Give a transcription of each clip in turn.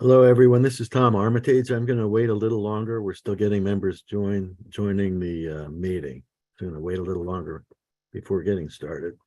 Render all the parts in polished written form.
Hello, everyone. This is Tom Armitage. I'm going to wait a little longer. We're still getting members joining the meeting. So I'm going to wait a little longer before getting started.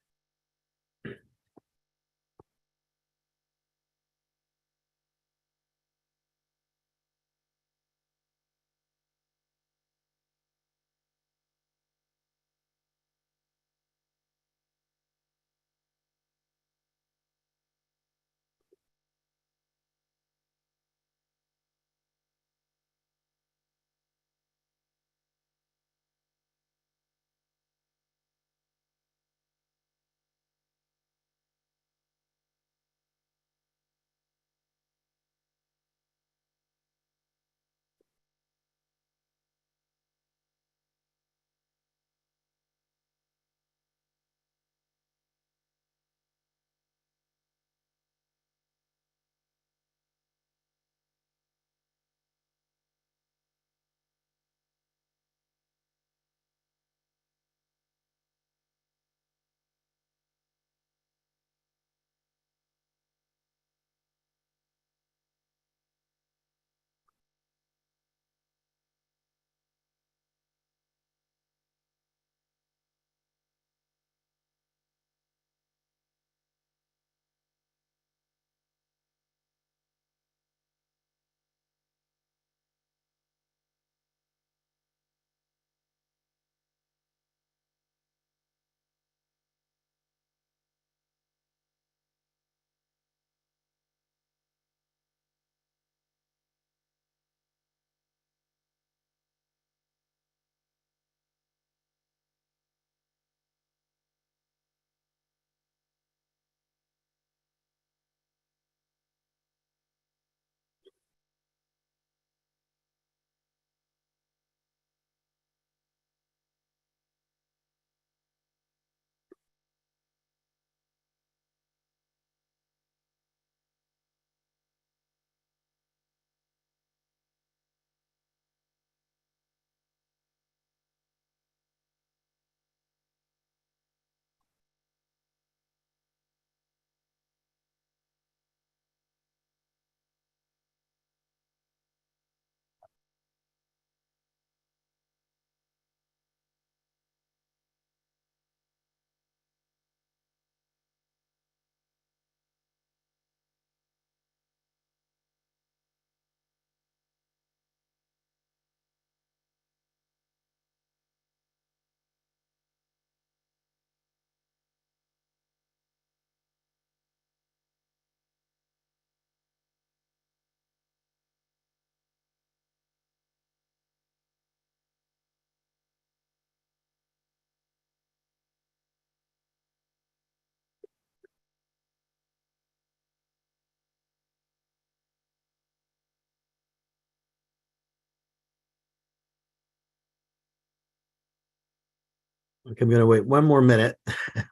Okay, I'm going to wait one more minute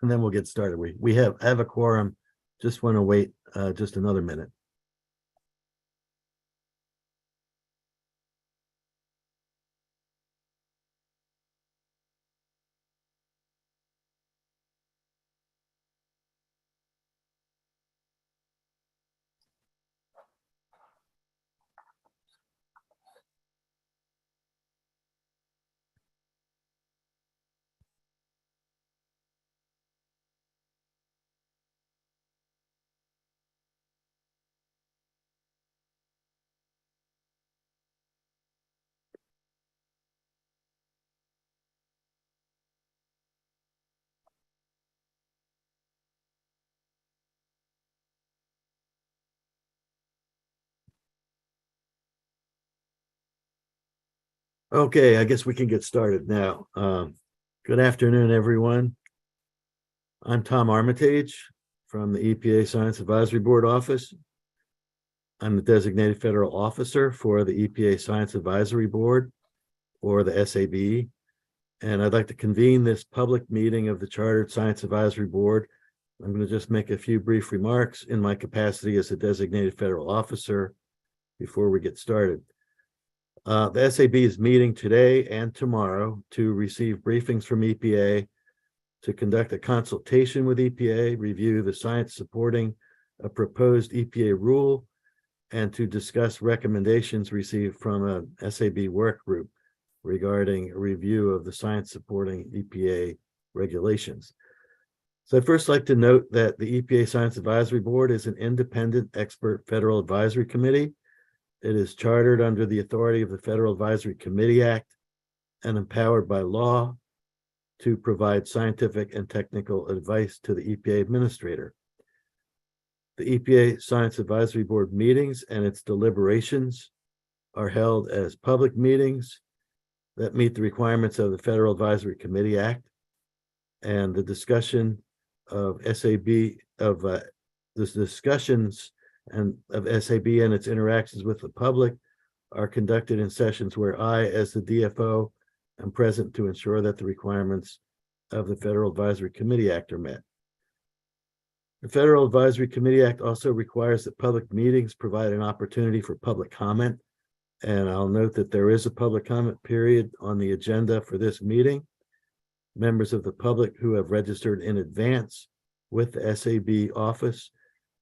and then we'll get started. We have a quorum. Just want to wait just another minute. Okay, I guess we can get started now. Good afternoon, everyone. I'm Tom Armitage from the EPA Science Advisory Board office. I'm the designated federal officer for the EPA Science Advisory Board, or the SAB, and I'd like to convene this public meeting of the Chartered Science Advisory Board. I'm going to just make a few brief remarks in my capacity as a designated federal officer before we get started. The SAB is meeting today and tomorrow to receive briefings from EPA, to conduct a consultation with EPA, review the science supporting a proposed EPA rule, and to discuss recommendations received from a SAB work group regarding a review of the science supporting EPA regulations. So I'd first like to note that the EPA Science Advisory Board is an independent expert federal advisory committee. It is chartered under the authority of the Federal Advisory Committee Act and empowered by law to provide scientific and technical advice to the EPA administrator. The EPA Science Advisory Board meetings and its deliberations are held as public meetings that meet the requirements of the Federal Advisory Committee Act, and the discussion of SAB the discussions and of SAB and its interactions with the public are conducted in sessions where I, as the DFO, am present to ensure that the requirements of the Federal Advisory Committee Act are met. The Federal Advisory Committee Act also requires that public meetings provide an opportunity for public comment. And I'll note that there is a public comment period on the agenda for this meeting. Members of the public who have registered in advance with the SAB office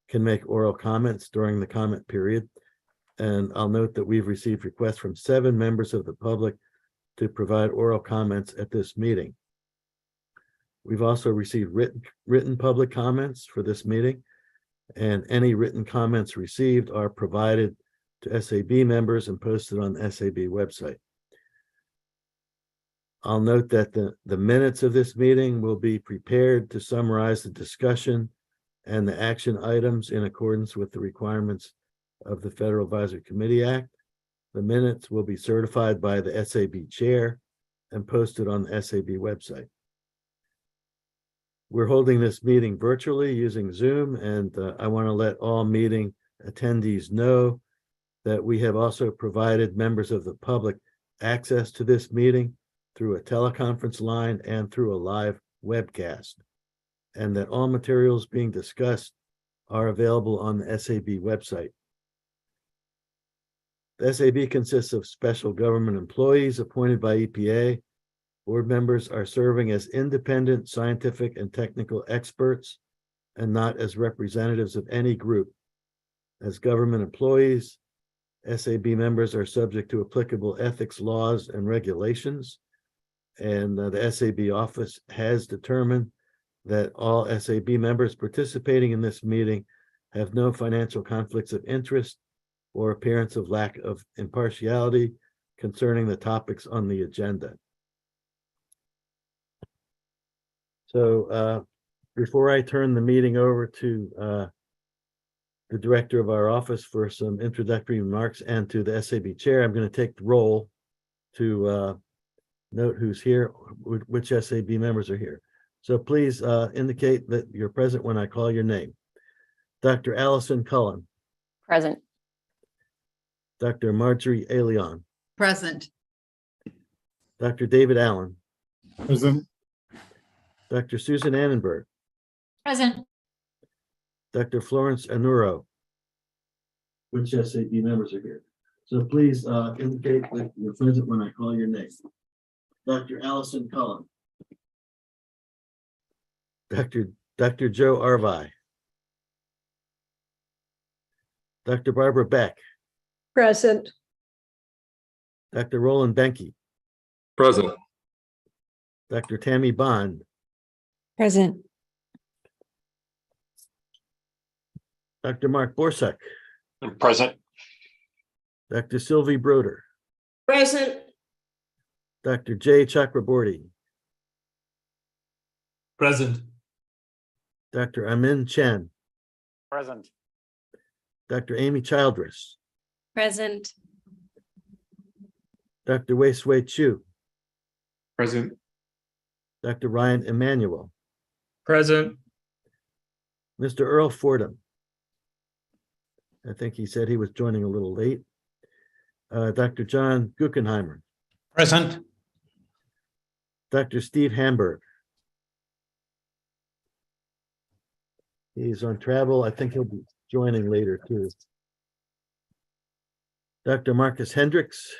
can make oral comments during the comment period. And I'll note that we've received requests from 7 members of the public to provide oral comments at this meeting. We've also received written public comments for this meeting, and any written comments received are provided to SAB members and posted on the SAB website. I'll note that the minutes of this meeting will be prepared to summarize the discussion and the action items in accordance with the requirements of the Federal Advisory Committee Act. The minutes will be certified by the SAB chair and posted on the SAB website. We're holding this meeting virtually using Zoom, and I want to let all meeting attendees know that we have also provided members of the public access to this meeting through a teleconference line and through a live webcast, and that all materials being discussed are available on the SAB website. The SAB consists of special government employees appointed by EPA. Board members are serving as independent scientific and technical experts and not as representatives of any group. As government employees, SAB members are subject to applicable ethics laws and regulations. And the SAB office has determined that all SAB members participating in this meeting have no financial conflicts of interest or appearance of lack of impartiality concerning the topics on the agenda. So before I turn the meeting over to the director of our office for some introductory remarks and to the SAB chair, I'm going to take the roll to note who's here, which SAB members are here. So please indicate that you're present when I call your name. Dr. Allison Cullen. Present. Dr. Marjorie Alion. Present. Dr. David Allen. Present. Dr. Susan Annenberg. Present. Dr. Florence Anuro. Which SAB members are here? So please indicate that you're present when I call your name. Dr. Allison Cullen. Dr. Joe Arvai. Dr. Barbara Beck. Present. Dr. Roland Benke. Present. Dr. Tammy Bond. Present. Dr. Mark Borsak. Present. Dr. Sylvie Broder. Present. Dr. Jay Chakraborty. Present. Dr. Amin Chen. Present. Dr. Amy Childress. Present. Dr. Wei Sui Chu. Present. Dr. Ryan Emanuel. Present. Mr. Earl Fordham. I think he said he was joining a little late. Dr. John Guckenheimer. Present. Dr. Steve Hamburg. He's on travel. I think he'll be joining later too. Dr. Marcus Hendricks.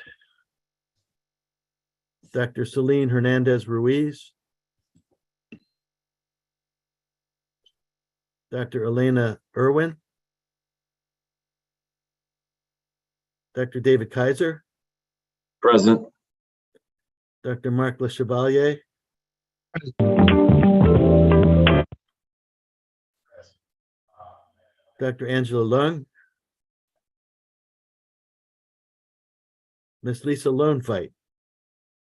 Dr. Celine Hernandez Ruiz. Dr. Elena Irwin. Dr. David Kaiser, Present. Dr. Mark Le Chevalier, Dr. Angela Lung, Miss Lisa Lonefight,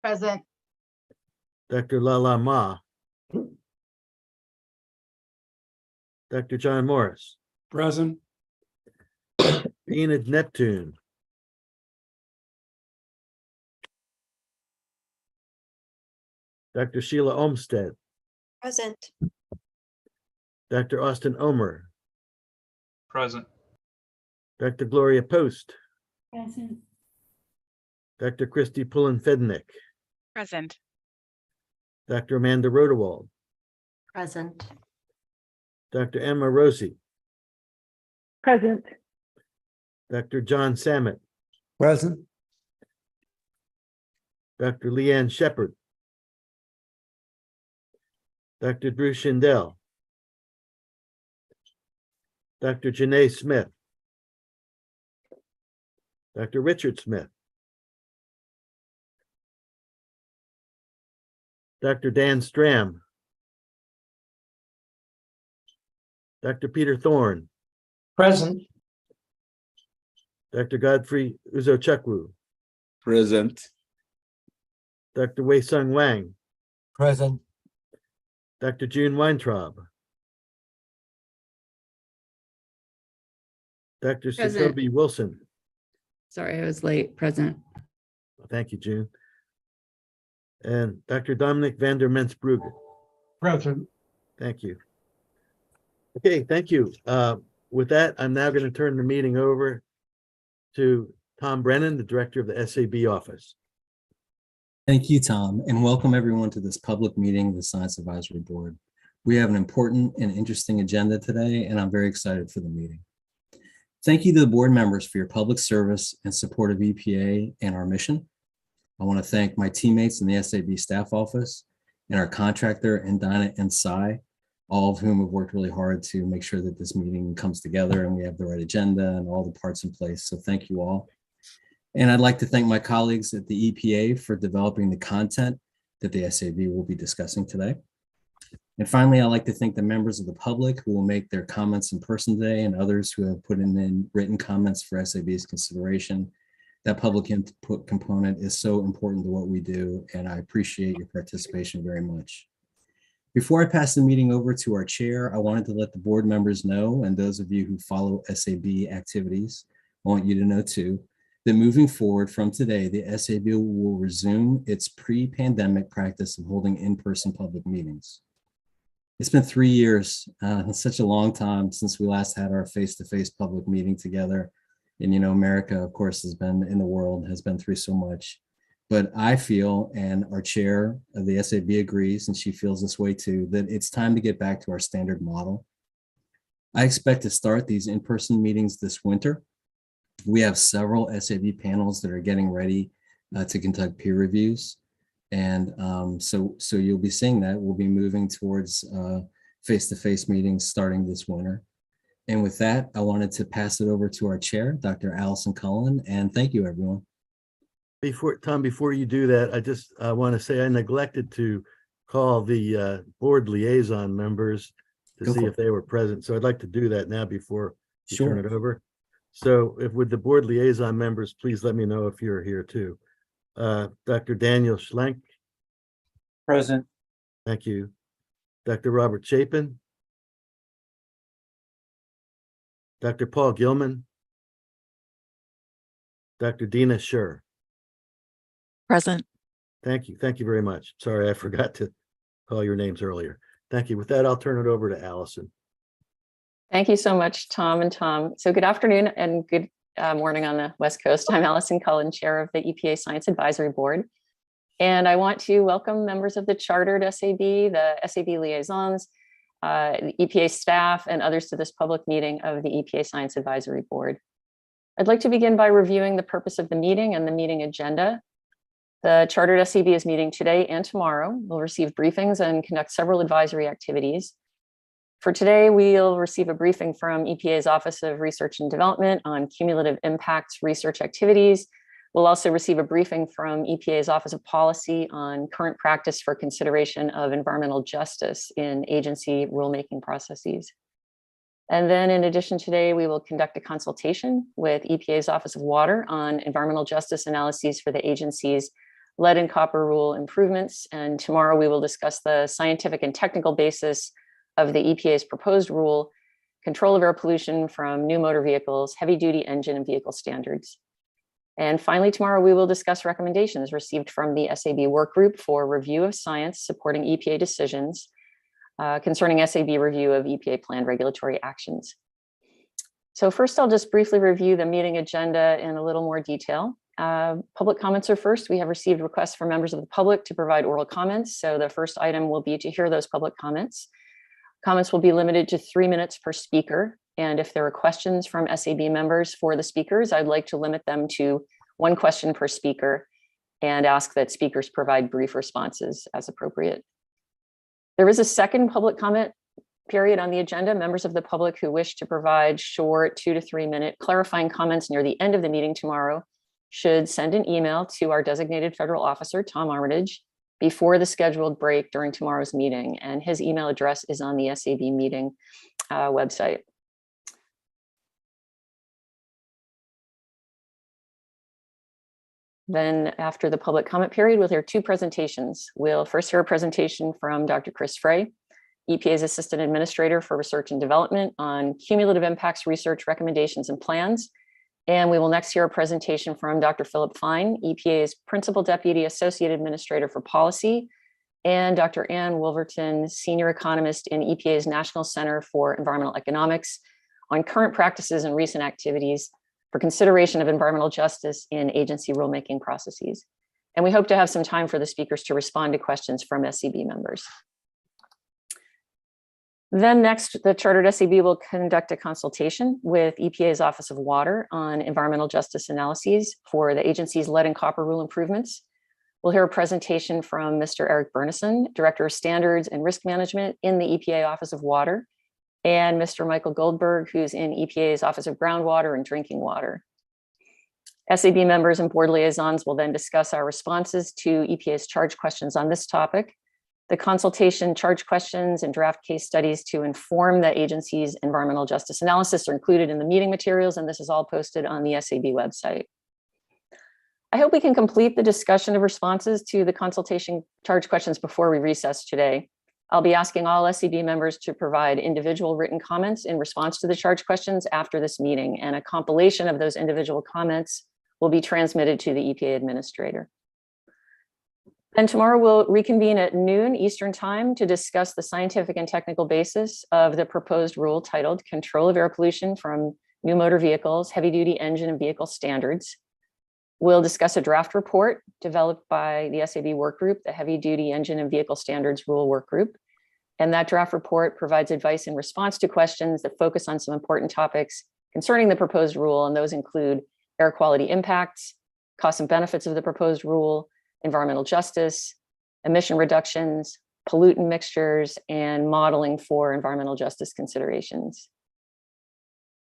Present. Dr. Lala Ma, Dr. John Morris, Present. Enid Neptune, Dr. Sheila Olmsted, Present. Dr. Austin Omer, Present. Dr. Gloria Post, Present. Dr. Christy Pullen-Fednick, Present. Dr. Amanda Rodewald, Present. Dr. Emma Rosie, Present. Dr. John Samet, Present. Dr. Leanne Shepherd, Dr. Drew Schindel, Dr. Janae Smith, Dr. Richard Smith, Dr. Dan Stram, Dr. Peter Thorne, Present. Dr. Godfrey Uzochukwu, Present. Dr. Wei Sung Wang, Present. Dr. June Weintraub, Dr. Present. Jacoby Wilson. Sorry, I was late. Present. Thank you, June. And Dr. Dominic van der Mens-Brugge. Present. Thank you. Okay, thank you. With that, I'm now going to turn the meeting over to Tom Brennan, the director of the SAB office. Thank you, Tom, and welcome everyone to this public meeting of the Science Advisory Board. We have an important and interesting agenda today, and I'm very excited for the meeting. Thank you to the board members for your public service and support of EPA and our mission. I want to thank my teammates in the SAB staff office and our contractor, Indina and Sai, all of whom have worked really hard to make sure that this meeting comes together and we have the right agenda and all the parts in place. So thank you all. And I'd like to thank my colleagues at the EPA for developing the content that the SAB will be discussing today. And finally, I'd like to thank the members of the public who will make their comments in person today and others who have put in written comments for SAB's consideration. That public input component is so important to what we do, and I appreciate your participation very much. Before I pass the meeting over to our chair, I wanted to let the board members know, and those of you who follow SAB activities, I want you to know too, that moving forward from today, the SAB will resume its pre-pandemic practice of holding in-person public meetings. It's been 3 years, such a long time since we last had our face-to-face public meeting together. And, you know, America, of course, has been in the world, has been through so much. But I feel, and our chair of the SAB agrees, and she feels this way too, that it's time to get back to our standard model. I expect to start these in-person meetings this winter. We have several SAB panels that are getting ready to conduct peer reviews. And so you'll be seeing that. We'll be moving towards face-to-face meetings starting this winter. And with that, I wanted to pass it over to our chair, Dr. Allison Cullen, and thank you, everyone. Tom, before you do that, I want to say I neglected to call the board liaison members to Go see for if they were present. So I'd like to do that now before you Sure. turn it over. So if with the board liaison members, please let me know if you're here too. Dr. Daniel Schlenk. Present. Thank you. Dr. Robert Chapin. Dr. Paul Gilman. Dr. Dina Scher. Present. Thank you. Thank you very much. Sorry, I forgot to call your names earlier. Thank you. With that, I'll turn it over to Allison. Thank you so much, Tom and Tom. So good afternoon and good morning on the West Coast. I'm Allison Cullen, chair of the EPA Science Advisory Board. And I want to welcome members of the chartered SAB, the SAB liaisons, the EPA staff, and others to this public meeting of the EPA Science Advisory Board. I'd like to begin by reviewing the purpose of the meeting and the meeting agenda. The chartered SAB is meeting today and tomorrow. We'll receive briefings and conduct several advisory activities. For today, we'll receive a briefing from EPA's Office of Research and Development on cumulative impacts research activities. We'll also receive a briefing from EPA's Office of Policy on current practice for consideration of environmental justice in agency rulemaking processes. And then in addition today, we will conduct a consultation with EPA's Office of Water on environmental justice analyses for the agency's lead and copper rule improvements. And tomorrow we will discuss the scientific and technical basis of the EPA's proposed rule, control of air pollution from new motor vehicles, heavy duty engine and vehicle standards. And finally, tomorrow we will discuss recommendations received from the SAB work group for review of science supporting EPA decisions concerning SAB review of EPA planned regulatory actions. So first, I'll just briefly review the meeting agenda in a little more detail. Public comments are first. We have received requests from members of the public to provide oral comments. So the first item will be to hear those public comments. Comments will be limited to 3 minutes per speaker. And if there are questions from SAB members for the speakers, I'd like to limit them to 1 question per speaker and ask that speakers provide brief responses as appropriate. There is a second public comment period on the agenda. Members of the public who wish to provide short 2 to 3 minute clarifying comments near the end of the meeting tomorrow should send an email to our designated federal officer, Tom Armitage, before the scheduled break during tomorrow's meeting. And his email address is on the SAB meeting website. Then after the public comment period, we'll hear 2 presentations. We'll first hear a presentation from Dr. Chris Frey, EPA's Assistant Administrator for Research and Development on cumulative impacts research recommendations and plans. And we will next hear a presentation from Dr. Philip Fine, EPA's Principal Deputy Associate Administrator for Policy, and Dr. Ann Wolverton, Senior Economist in EPA's National Center for Environmental Economics on current practices and recent activities for consideration of environmental justice in agency rulemaking processes. And we hope to have some time for the speakers to respond to questions from SAB members. Then next, the Chartered SAB will conduct a consultation with EPA's Office of Water on environmental justice analyses for the agency's lead and copper rule improvements. We'll hear a presentation from Mr. Eric Bernison, Director of Standards and Risk Management in the EPA Office of Water, and Mr. Michael Goldberg, who's in EPA's Office of Groundwater and Drinking Water. SAB members and board liaisons will then discuss our responses to EPA's charge questions on this topic. The consultation, charge questions, and draft case studies to inform the agency's environmental justice analysis are included in the meeting materials, and this is all posted on the SAB website. I hope we can complete the discussion of responses to the consultation charge questions before we recess today. I'll be asking all SAB members to provide individual written comments in response to the charge questions after this meeting, and a compilation of those individual comments will be transmitted to the EPA administrator. And tomorrow we'll reconvene at noon Eastern Time to discuss the scientific and technical basis of the proposed rule titled Control of Air Pollution from New Motor Vehicles, Heavy Duty Engine and Vehicle Standards. We'll discuss a draft report developed by the SAB work group, the Heavy Duty Engine and Vehicle Standards Rule Work Group. And that draft report provides advice in response to questions that focus on some important topics concerning the proposed rule, and those include air quality impacts, costs and benefits of the proposed rule, environmental justice, emission reductions, pollutant mixtures, and modeling for environmental justice considerations.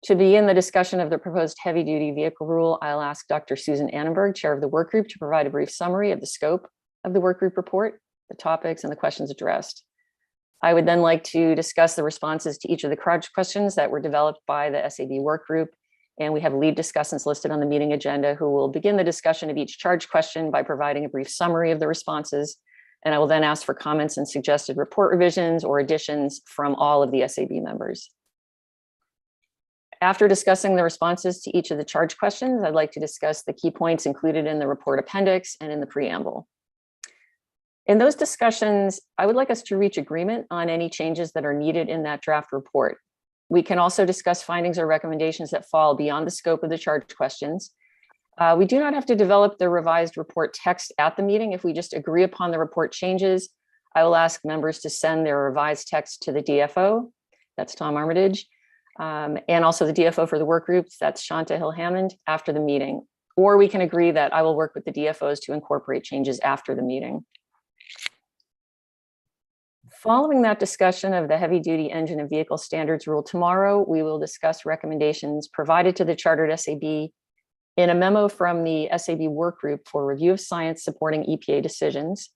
To begin the discussion of the proposed heavy-duty vehicle rule, I'll ask Dr. Susan Annenberg, chair of the work group, to provide a brief summary of the scope of the work group report, the topics, and the questions addressed. I would then like to discuss the responses to each of the charge questions that were developed by the SAB work group. And we have lead discussants listed on the meeting agenda who will begin the discussion of each charge question by providing a brief summary of the responses. And I will then ask for comments and suggested report revisions or additions from all of the SAB members. After discussing the responses to each of the charge questions, I'd like to discuss the key points included in the report appendix and in the preamble. In those discussions, I would like us to reach agreement on any changes that are needed in that draft report. We can also discuss findings or recommendations that fall beyond the scope of the charge questions. We do not have to develop the revised report text at the meeting. If we just agree upon the report changes, I will ask members to send their revised text to the DFO, that's Tom Armitage, and also the DFO for the work groups, that's Shanta Hill-Hammond, after the meeting. Or we can agree that I will work with the DFOs to incorporate changes after the meeting. Following that discussion of the heavy-duty engine and vehicle standards rule tomorrow, we will discuss recommendations provided to the chartered SAB in a memo from the SAB work group for review of science supporting EPA decisions.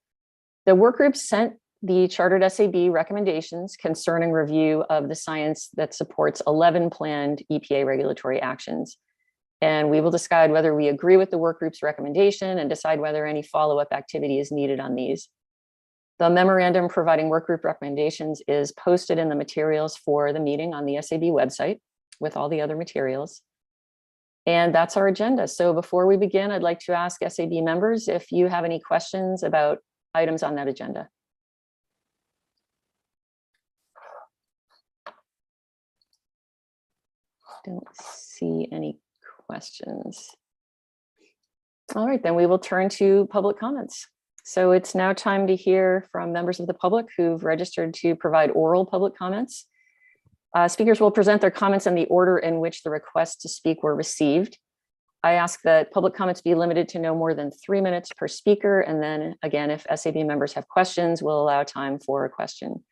The work group sent the chartered SAB recommendations concerning review of the science that supports 11 planned EPA regulatory actions. And we will decide whether we agree with the work group's recommendation and decide whether any follow-up activity is needed on these. The memorandum providing work group recommendations is posted in the materials for the meeting on the SAB website with all the other materials. And that's our agenda. So before we begin, I'd like to ask SAB members if you have any questions about items on that agenda. Don't see any questions. All right, then we will turn to public comments. So it's now time to hear from members of the public who've registered to provide oral public comments. Speakers will present their comments in the order in which the requests to speak were received. I ask that public comments be limited to no more than 3 minutes per speaker. And then again, if SAB members have questions, we'll allow time for a question.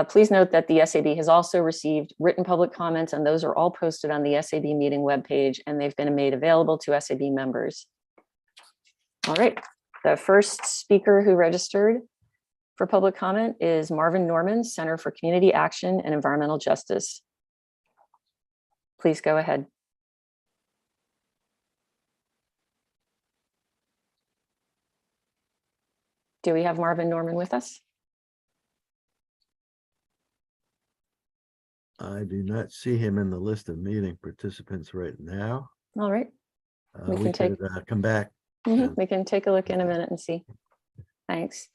Please note that the SAB has also received written public comments, and those are all posted on the SAB meeting webpage, and they've been made available to SAB members. All right, the first speaker who registered for public comment is Marvin Norman, Center for Community Action and Environmental Justice. Please go ahead. Do we have Marvin Norman with us? I do not see him in the list of meeting participants right now. All right. We We can could come back. We can take a look in a minute and see. Thanks.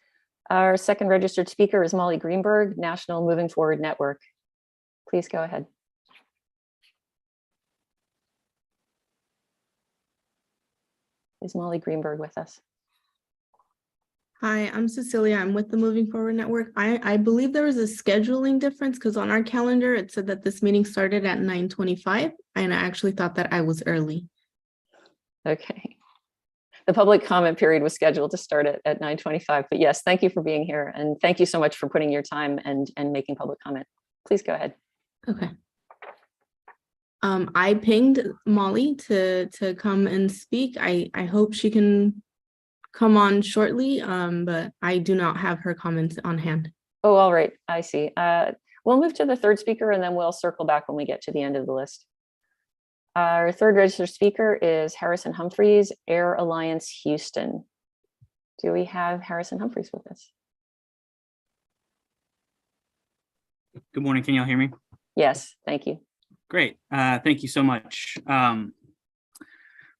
Our second registered speaker is Molly Greenberg, National Moving Forward Network. Please go ahead. Is Molly Greenberg with us? Hi, I'm Cecilia. I'm with the Moving Forward Network. I believe there was a scheduling difference because on our calendar, it said that this meeting started at 9:25, and I actually thought that I was early. Okay. The public comment period was scheduled to start at 9:25, but yes, thank you for being here. And thank you so much for putting your time and making public comment. Please go ahead. Okay. I pinged Molly to come and speak. I hope she can come on shortly, but I do not have her comments on hand. Oh, all right. I see. We'll move to the third speaker and then we'll circle back when we get to the end of the list. Our third registered speaker is Harrison Humphreys, Air Alliance Houston. Do we have Harrison Humphreys with us? Good morning. Can y'all hear me? Yes, thank you. Great. Thank you so much. My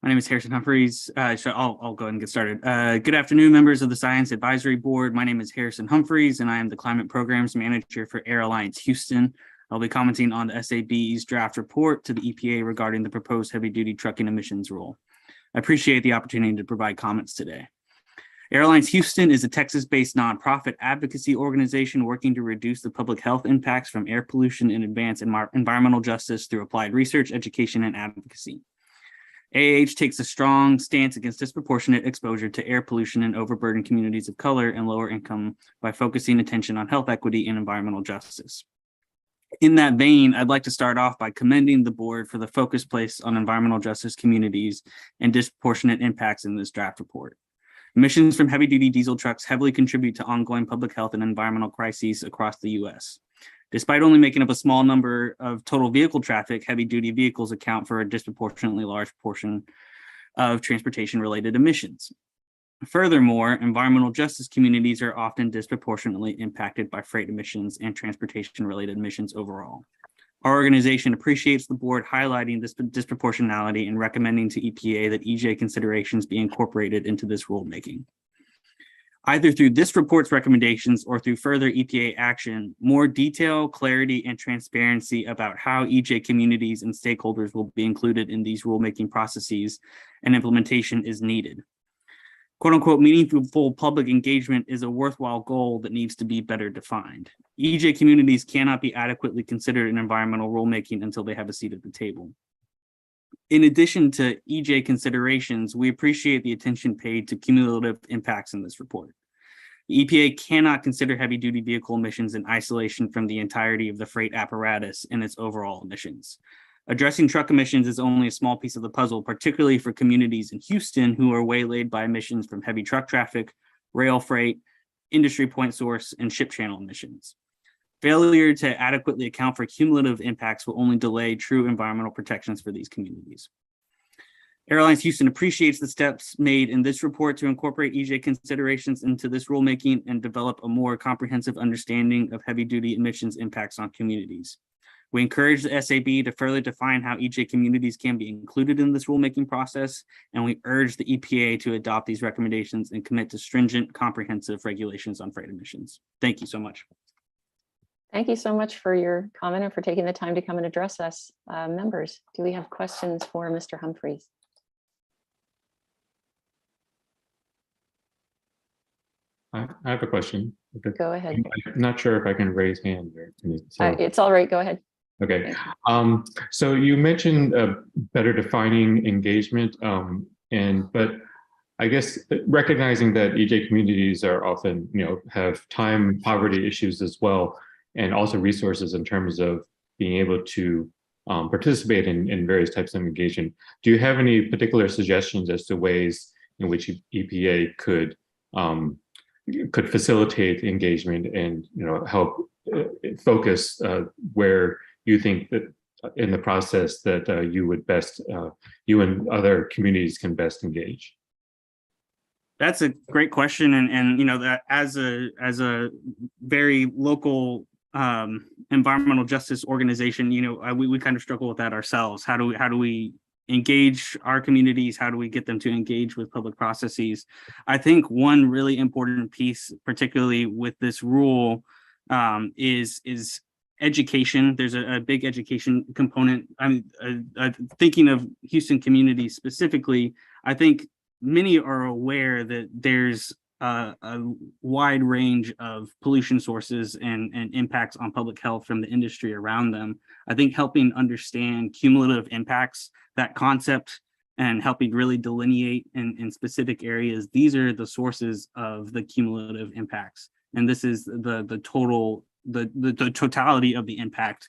name is Harrison Humphreys. So I'll go ahead and get started. Good afternoon, members of the Science Advisory Board. My name is Harrison Humphreys, and I am the Climate Programs Manager for Air Alliance Houston. I'll be commenting on the SAB's draft report to the EPA regarding the proposed heavy-duty trucking emissions rule. I appreciate the opportunity to provide comments today. Air Alliance Houston is a Texas-based nonprofit advocacy organization working to reduce the public health impacts from air pollution and advance environmental justice through applied research, education, and advocacy. AAH takes a strong stance against disproportionate exposure to air pollution in overburdened communities of color and lower income by focusing attention on health equity and environmental justice. In that vein, I'd like to start off by commending the board for the focus placed on environmental justice communities and disproportionate impacts in this draft report. Emissions from heavy-duty diesel trucks heavily contribute to ongoing public health and environmental crises across the U.S. Despite only making up a small number of total vehicle traffic, heavy-duty vehicles account for a disproportionately large portion of transportation-related emissions. Furthermore, environmental justice communities are often disproportionately impacted by freight emissions and transportation-related emissions overall. Our organization appreciates the board highlighting this disproportionality and recommending to EPA that EJ considerations be incorporated into this rulemaking. Either through this report's recommendations or through further EPA action, more detail, clarity, and transparency about how EJ communities and stakeholders will be included in these rulemaking processes and implementation is needed. Quote unquote, meaningful public engagement is a worthwhile goal that needs to be better defined. EJ communities cannot be adequately considered in environmental rulemaking until they have a seat at the table. In addition to EJ considerations, we appreciate the attention paid to cumulative impacts in this report. The EPA cannot consider heavy-duty vehicle emissions in isolation from the entirety of the freight apparatus and its overall emissions. Addressing truck emissions is only a small piece of the puzzle, particularly for communities in Houston who are waylaid by emissions from heavy truck traffic, rail freight, industry point source, and ship channel emissions. Failure to adequately account for cumulative impacts will only delay true environmental protections for these communities. Airlines Houston appreciates the steps made in this report to incorporate EJ considerations into this rulemaking and develop a more comprehensive understanding of heavy-duty emissions impacts on communities. We encourage the SAB to further define how EJ communities can be included in this rulemaking process, and we urge the EPA to adopt these recommendations and commit to stringent, comprehensive regulations on freight emissions. Thank you so much. Thank you so much for your comment and for taking the time to come and address us. Members, do we have questions for Mr. Humphreys? I have a question. Go ahead. I'm not sure if I can raise hand or so. It's all right. Go ahead. Okay. So you mentioned better defining engagement, but I guess recognizing that EJ communities are often, have time poverty issues as well, and also resources in terms of being able to participate in various types of engagement. Do you have any particular suggestions as to ways in which EPA could facilitate engagement and help focus where you think that in the process that you and other communities can best engage? That's a great question, and that as a very local environmental justice organization, we kind of struggle with that ourselves. How do we engage our communities? How do we get them to engage with public processes? I think one really important piece, particularly with this rule, is education. There's a big education component. I'm thinking of Houston communities specifically. I think many are aware that there's a wide range of pollution sources and impacts on public health from the industry around them. I think helping understand cumulative impacts, that concept, and helping really delineate in specific areas, these are the sources of the cumulative impacts. And this is the totality of the impact.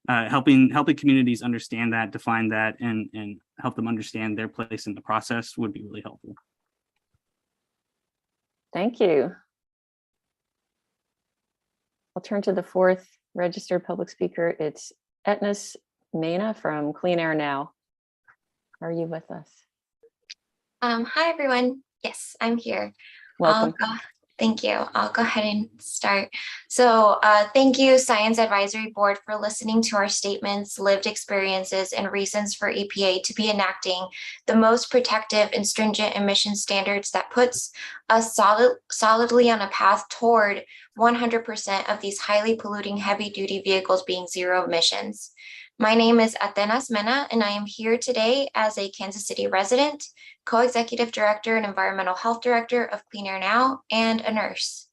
Helping communities understand that, define that, and help them understand their place in the process would be really helpful. Thank you. I'll turn to the fourth registered public speaker. It's Etnis Mena from Clean Air Now. Are you with us? Hi, everyone. Yes, I'm here. Welcome. Thank you. I'll go ahead and start. So thank you, Science Advisory Board, for listening to our statements, lived experiences, and reasons for EPA to be enacting the most protective and stringent emission standards that puts us solidly on a path toward 100% of these highly polluting heavy-duty vehicles being zero emissions. My name is Atenas Mena, and I am here today as a Kansas City resident, co-executive director and environmental health director of Clean Air Now, and a nurse.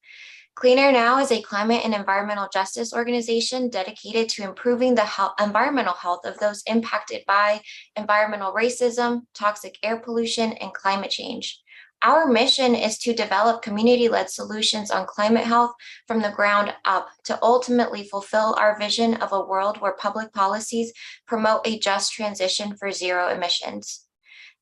Clean Air Now is a climate and environmental justice organization dedicated to improving the environmental health of those impacted by environmental racism, toxic air pollution, and climate change. Our mission is to develop community-led solutions on climate health from the ground up to ultimately fulfill our vision of a world where public policies promote a just transition for zero emissions.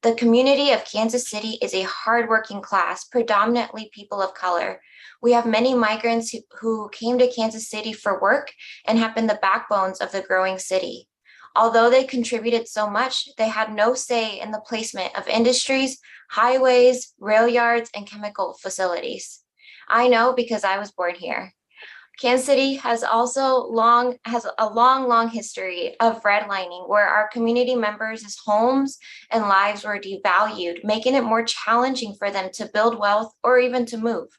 The community of Kansas City is a hardworking class, predominantly people of color. We have many migrants who came to Kansas City for work and have been the backbones of the growing city. Although they contributed so much, they had no say in the placement of industries, highways, rail yards, and chemical facilities. I know because I was born here. Kansas City has a long history of redlining, where our community members' homes and lives were devalued, making it more challenging for them to build wealth or even to move.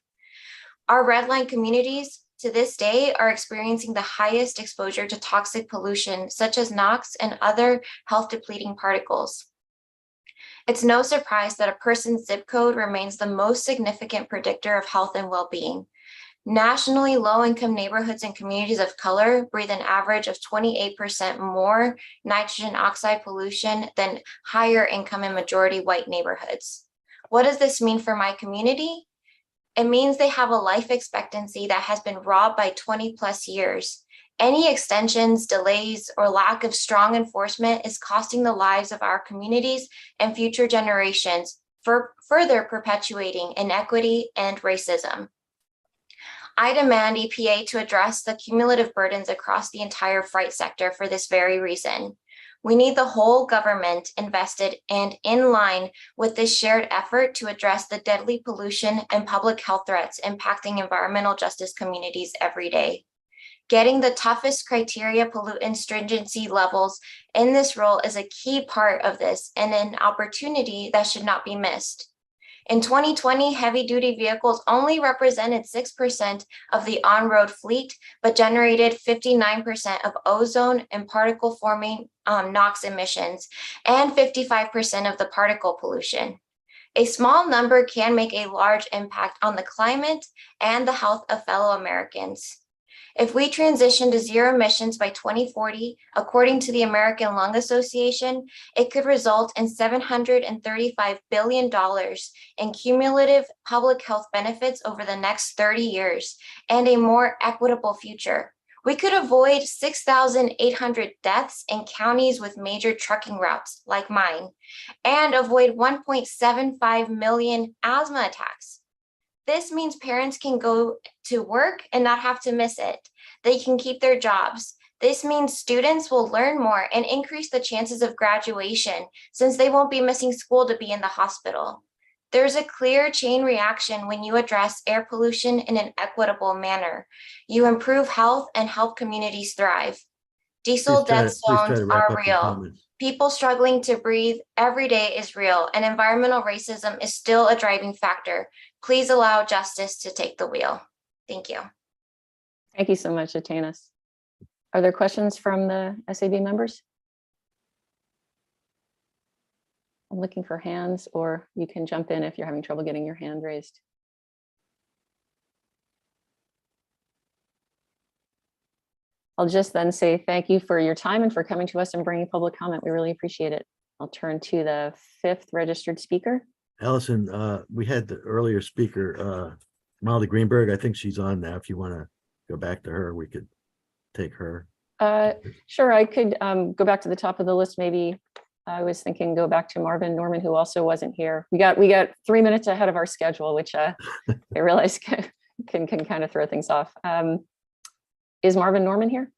Our redline communities to this day are experiencing the highest exposure to toxic pollution, such as NOx and other health-depleting particles. It's no surprise that a person's zip code remains the most significant predictor of health and well-being. Nationally, low-income neighborhoods and communities of color breathe an average of 28% more nitrogen oxide pollution than higher income and majority white neighborhoods. What does this mean for my community? It means they have a life expectancy that has been robbed by 20 plus years. Any extensions, delays, or lack of strong enforcement is costing the lives of our communities and future generations, for further perpetuating inequity and racism. I demand EPA to address the cumulative burdens across the entire freight sector for this very reason. We need the whole government invested and in line with this shared effort to address the deadly pollution and public health threats impacting environmental justice communities every day. Getting the toughest criteria pollutant stringency levels in this role is a key part of this and an opportunity that should not be missed. In 2020, heavy-duty vehicles only represented 6% of the on-road fleet, but generated 59% of ozone and particle-forming NOx emissions and 55% of the particle pollution. A small number can make a large impact on the climate and the health of fellow Americans. If we transition to zero emissions by 2040, according to the American Lung Association, it could result in $735 billion in cumulative public health benefits over the next 30 years and a more equitable future. We could avoid 6,800 deaths in counties with major trucking routes like mine and avoid 1.75 million asthma attacks. This means parents can go to work and not have to miss it. They can keep their jobs. This means students will learn more and increase the chances of graduation since they won't be missing school to be in the hospital. There's a clear chain reaction when you address air pollution in an equitable manner. You improve health and help communities thrive. Diesel death zones are real. People struggling to breathe every day is real, and environmental racism is still a driving factor. Please allow justice to take the wheel. Thank you. Thank you so much, Atanas. Are there questions from the SAB members? I'm looking for hands, or you can jump in if you're having trouble getting your hand raised. I'll just then say thank you for your time and for coming to us and bringing public comment. We really appreciate it. I'll turn to the 5th registered speaker. Allison, we had the earlier speaker, Molly Greenberg. I think she's on now. If you want to go back to her, we could take her. Sure, I could go back to the top of the list. Maybe I was thinking go back to Marvin Norman, who also wasn't here. We got 3 minutes ahead of our schedule, which I realize can kind of throw things off. Is Marvin Norman here?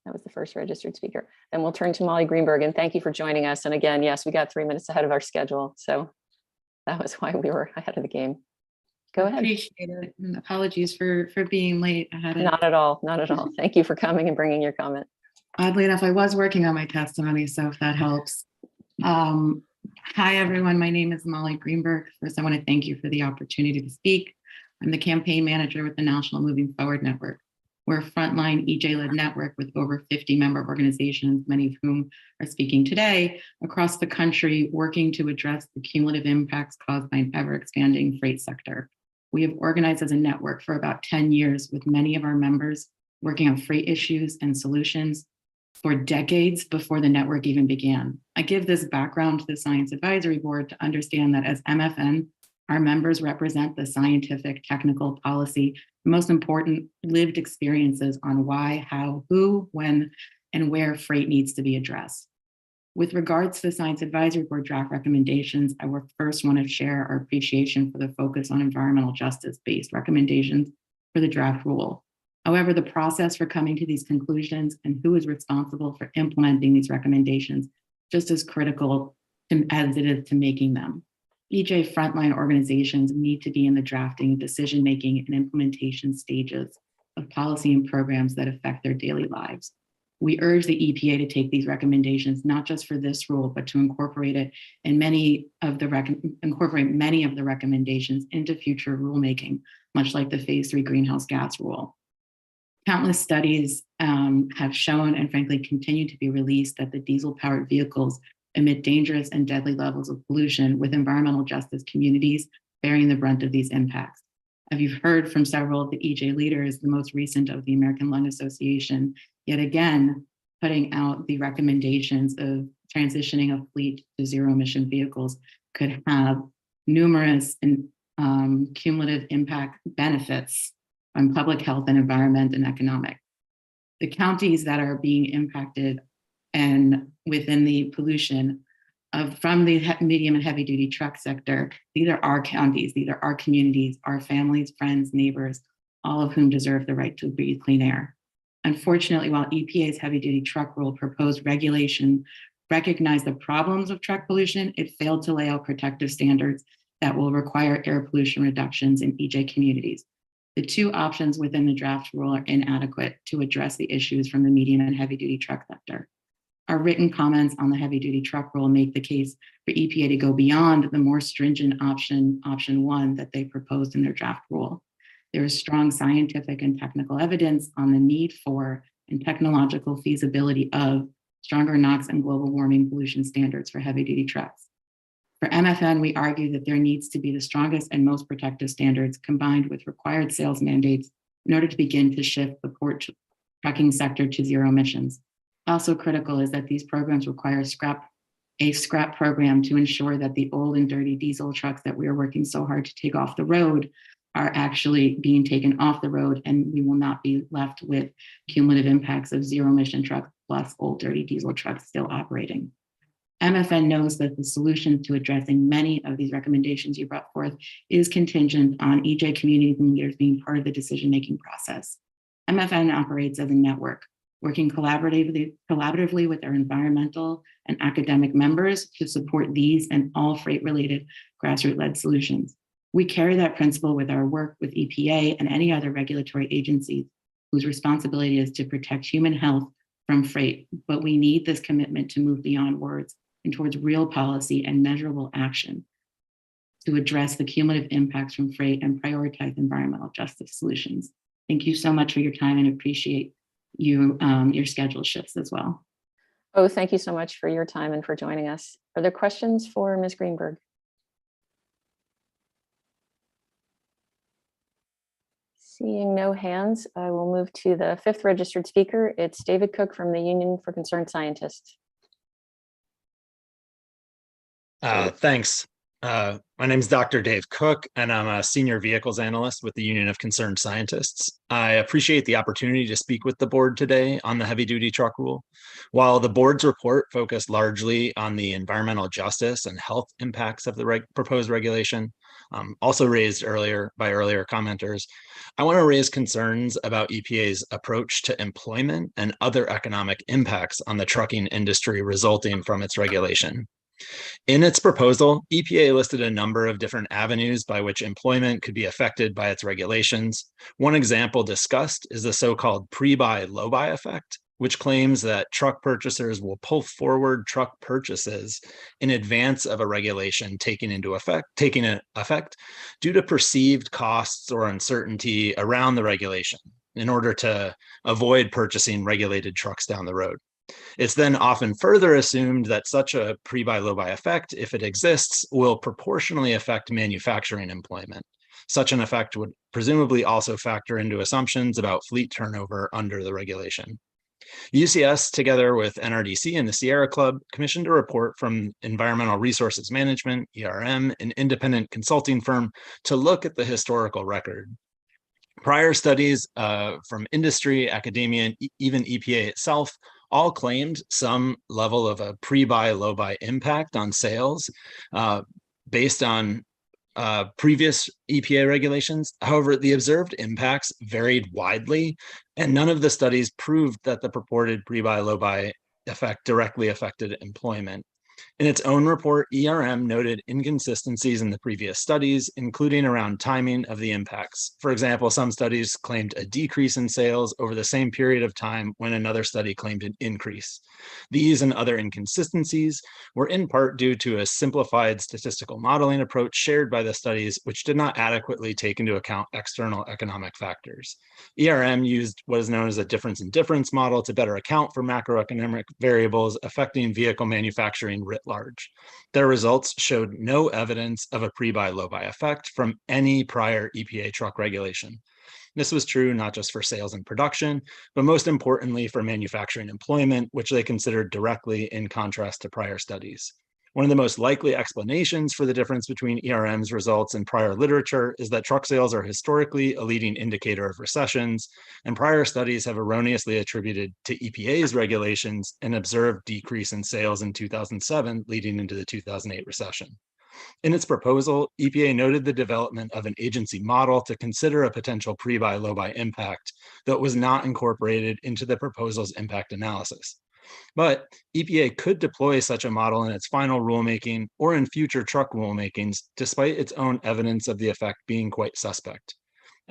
That was the first registered speaker. Then we'll turn to Molly Greenberg, and thank you for joining us. And again, yes, we got 3 minutes ahead of our schedule. So that was why we were ahead of the game. Go ahead. Appreciate it. And apologies for being late. I had Not at all. Not at all. Thank you for coming and bringing your comment. Oddly enough, I was working on my testimony, so if that helps. Hi, everyone. My name is Molly Greenberg. First, I want to thank you for the opportunity to speak. I'm the campaign manager with the National Moving Forward Network. We're a frontline EJ-led network with over 50 member organizations, many of whom are speaking today, across the country, working to address the cumulative impacts caused by an ever-expanding freight sector. We have organized as a network for about 10 years with many of our members working on freight issues and solutions for decades before the network even began. I give this background to the Science Advisory Board to understand that as MFN, our members represent the scientific, technical, policy, most important lived experiences on why, how, who, when, and where freight needs to be addressed. With regards to the Science Advisory Board draft recommendations, I will first want to share our appreciation for the focus on environmental justice-based recommendations for the draft rule. However, the process for coming to these conclusions and who is responsible for implementing these recommendations just as critical as it is to making them. EJ frontline organizations need to be in the drafting, decision-making, and implementation stages of policy and programs that affect their daily lives. We urge the EPA to take these recommendations, not just for this rule, but to incorporate it in many of the recommendations into future rulemaking, much like the Phase 3 greenhouse gas rule. Countless studies have shown and frankly continue to be released that the diesel-powered vehicles emit dangerous and deadly levels of pollution, with environmental justice communities bearing the brunt of these impacts. As you've heard from several of the EJ leaders, the most recent of the American Lung Association, yet again, putting out the recommendations of transitioning a fleet to zero emission vehicles could have numerous and cumulative impact benefits on public health and environment and economic. The counties that are being impacted and within the pollution from the medium and heavy duty truck sector, these are our counties, these are our communities, our families, friends, neighbors, all of whom deserve the right to breathe clean air. Unfortunately, while EPA's heavy duty truck rule proposed regulation recognized the problems of truck pollution, it failed to lay out protective standards that will require air pollution reductions in EJ communities. The two options within the draft rule are inadequate to address the issues from the medium and heavy duty truck sector. Our written comments on the heavy duty truck rule make the case for EPA to go beyond the more stringent option 1 that they proposed in their draft rule. There is strong scientific and technical evidence on the need for and technological feasibility of stronger NOx and global warming pollution standards for heavy duty trucks. For MFN, we argue that there needs to be the strongest and most protective standards combined with required sales mandates in order to begin to shift the port trucking sector to zero emissions. Also critical is that these programs require a scrap program to ensure that the old and dirty diesel trucks that we are working so hard to take off the road are actually being taken off the road, and we will not be left with cumulative impacts of zero emission trucks plus old dirty diesel trucks still operating. MFN knows that the solution to addressing many of these recommendations you brought forth is contingent on EJ communities and leaders being part of the decision-making process. MFN operates as a network, working collaboratively with our environmental and academic members to support these and all freight-related grassroots-led solutions. We carry that principle with our work with EPA and any other regulatory agencies whose responsibility is to protect human health from freight, but we need this commitment to move beyond words and towards real policy and measurable action to address the cumulative impacts from freight and prioritize environmental justice solutions. Thank you so much for your time and appreciate your schedule shifts as well. Oh, thank you so much for your time and for joining us. Are there questions for Ms. Greenberg? Seeing no hands, I will move to the 5th registered speaker. It's David Cook from the Union for Concerned Scientists. Thanks. My name is Dr. Dave Cook, and I'm a senior vehicles analyst with the Union of Concerned Scientists. I appreciate the opportunity to speak with the board today on the heavy-duty truck rule. While the board's report focused largely on the environmental justice and health impacts of the proposed regulation, also raised by earlier commenters, I want to raise concerns about EPA's approach to employment and other economic impacts on the trucking industry resulting from its regulation. In its proposal, EPA listed a number of different avenues by which employment could be affected by its regulations. One example discussed is the so-called pre-buy, low-buy effect, which claims that truck purchasers will pull forward truck purchases in advance of a regulation taking effect due to perceived costs or uncertainty around the regulation in order to avoid purchasing regulated trucks down the road. It's then often further assumed that such a pre-buy, low-buy effect, if it exists, will proportionally affect manufacturing employment. Such an effect would presumably also factor into assumptions about fleet turnover under the regulation. UCS, together with NRDC and the Sierra Club, commissioned a report from Environmental Resources Management, ERM, an independent consulting firm, to look at the historical record. Prior studies from industry, academia, and even EPA itself all claimed some level of a pre-buy, low-buy impact on sales based on previous EPA regulations. However, the observed impacts varied widely, and none of the studies proved that the purported pre-buy, low-buy effect directly affected employment. In its own report, ERM noted inconsistencies in the previous studies, including around timing of the impacts. For example, some studies claimed a decrease in sales over the same period of time when another study claimed an increase. These and other inconsistencies were in part due to a simplified statistical modeling approach shared by the studies, which did not adequately take into account external economic factors. ERM used what is known as a difference in difference model to better account for macroeconomic variables affecting vehicle manufacturing writ large. Their results showed no evidence of a pre-buy, low-buy effect from any prior EPA truck regulation. This was true not just for sales and production, but most importantly for manufacturing employment, which they considered directly in contrast to prior studies. One of the most likely explanations for the difference between ERM's results and prior literature is that truck sales are historically a leading indicator of recessions, and prior studies have erroneously attributed to EPA's regulations an observed decrease in sales in 2007 leading into the 2008 recession. In its proposal, EPA noted the development of an agency model to consider a potential pre-buy, low-buy impact that was not incorporated into the proposal's impact analysis. But EPA could deploy such a model in its final rulemaking or in future truck rulemakings, despite its own evidence of the effect being quite suspect.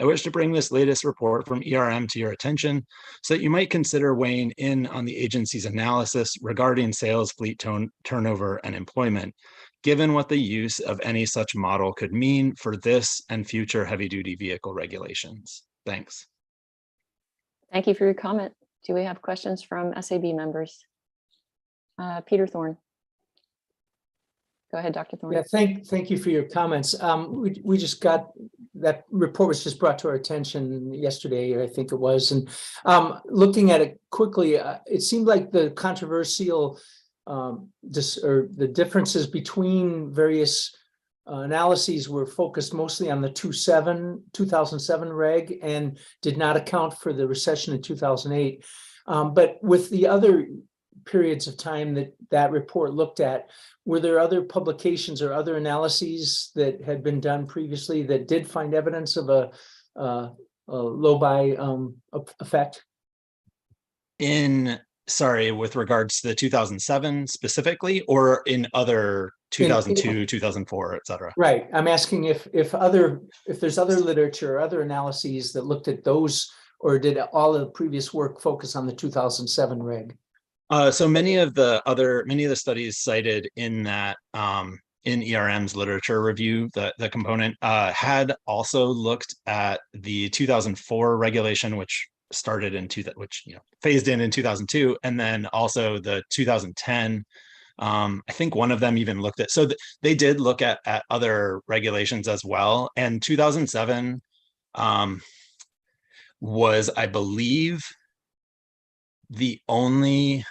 I wish to bring this latest report from ERM to your attention so that you might consider weighing in on the agency's analysis regarding sales, fleet turnover, and employment, given what the use of any such model could mean for this and future heavy-duty vehicle regulations. Thanks. Thank you for your comment. Do we have questions from SAB members? Peter Thorne. Go ahead, Dr. Thorne. Yeah, thank you for your comments. We just got, that report was just brought to our attention yesterday, I think it was, and looking at it quickly, it seemed like the controversial the differences between various analyses were focused mostly on the 2007 reg and did not account for the recession in 2008. But with the other periods of time that report looked at, were there other publications or other analyses that had been done previously that did find evidence of a low-buy effect? Sorry, with regards to the 2007 specifically, or in other 2002, 2004, et cetera? Right. I'm asking if there's other literature or other analyses that looked at those, or did all the previous work focus on the 2007 reg? So many of the studies cited in that in ERM's literature review, the component had also looked at the 2004 regulation, which started in phased in 2002, and then also the 2010. I think one of them even looked at, they did look at other regulations as well. And 2007 was, I believe, the only,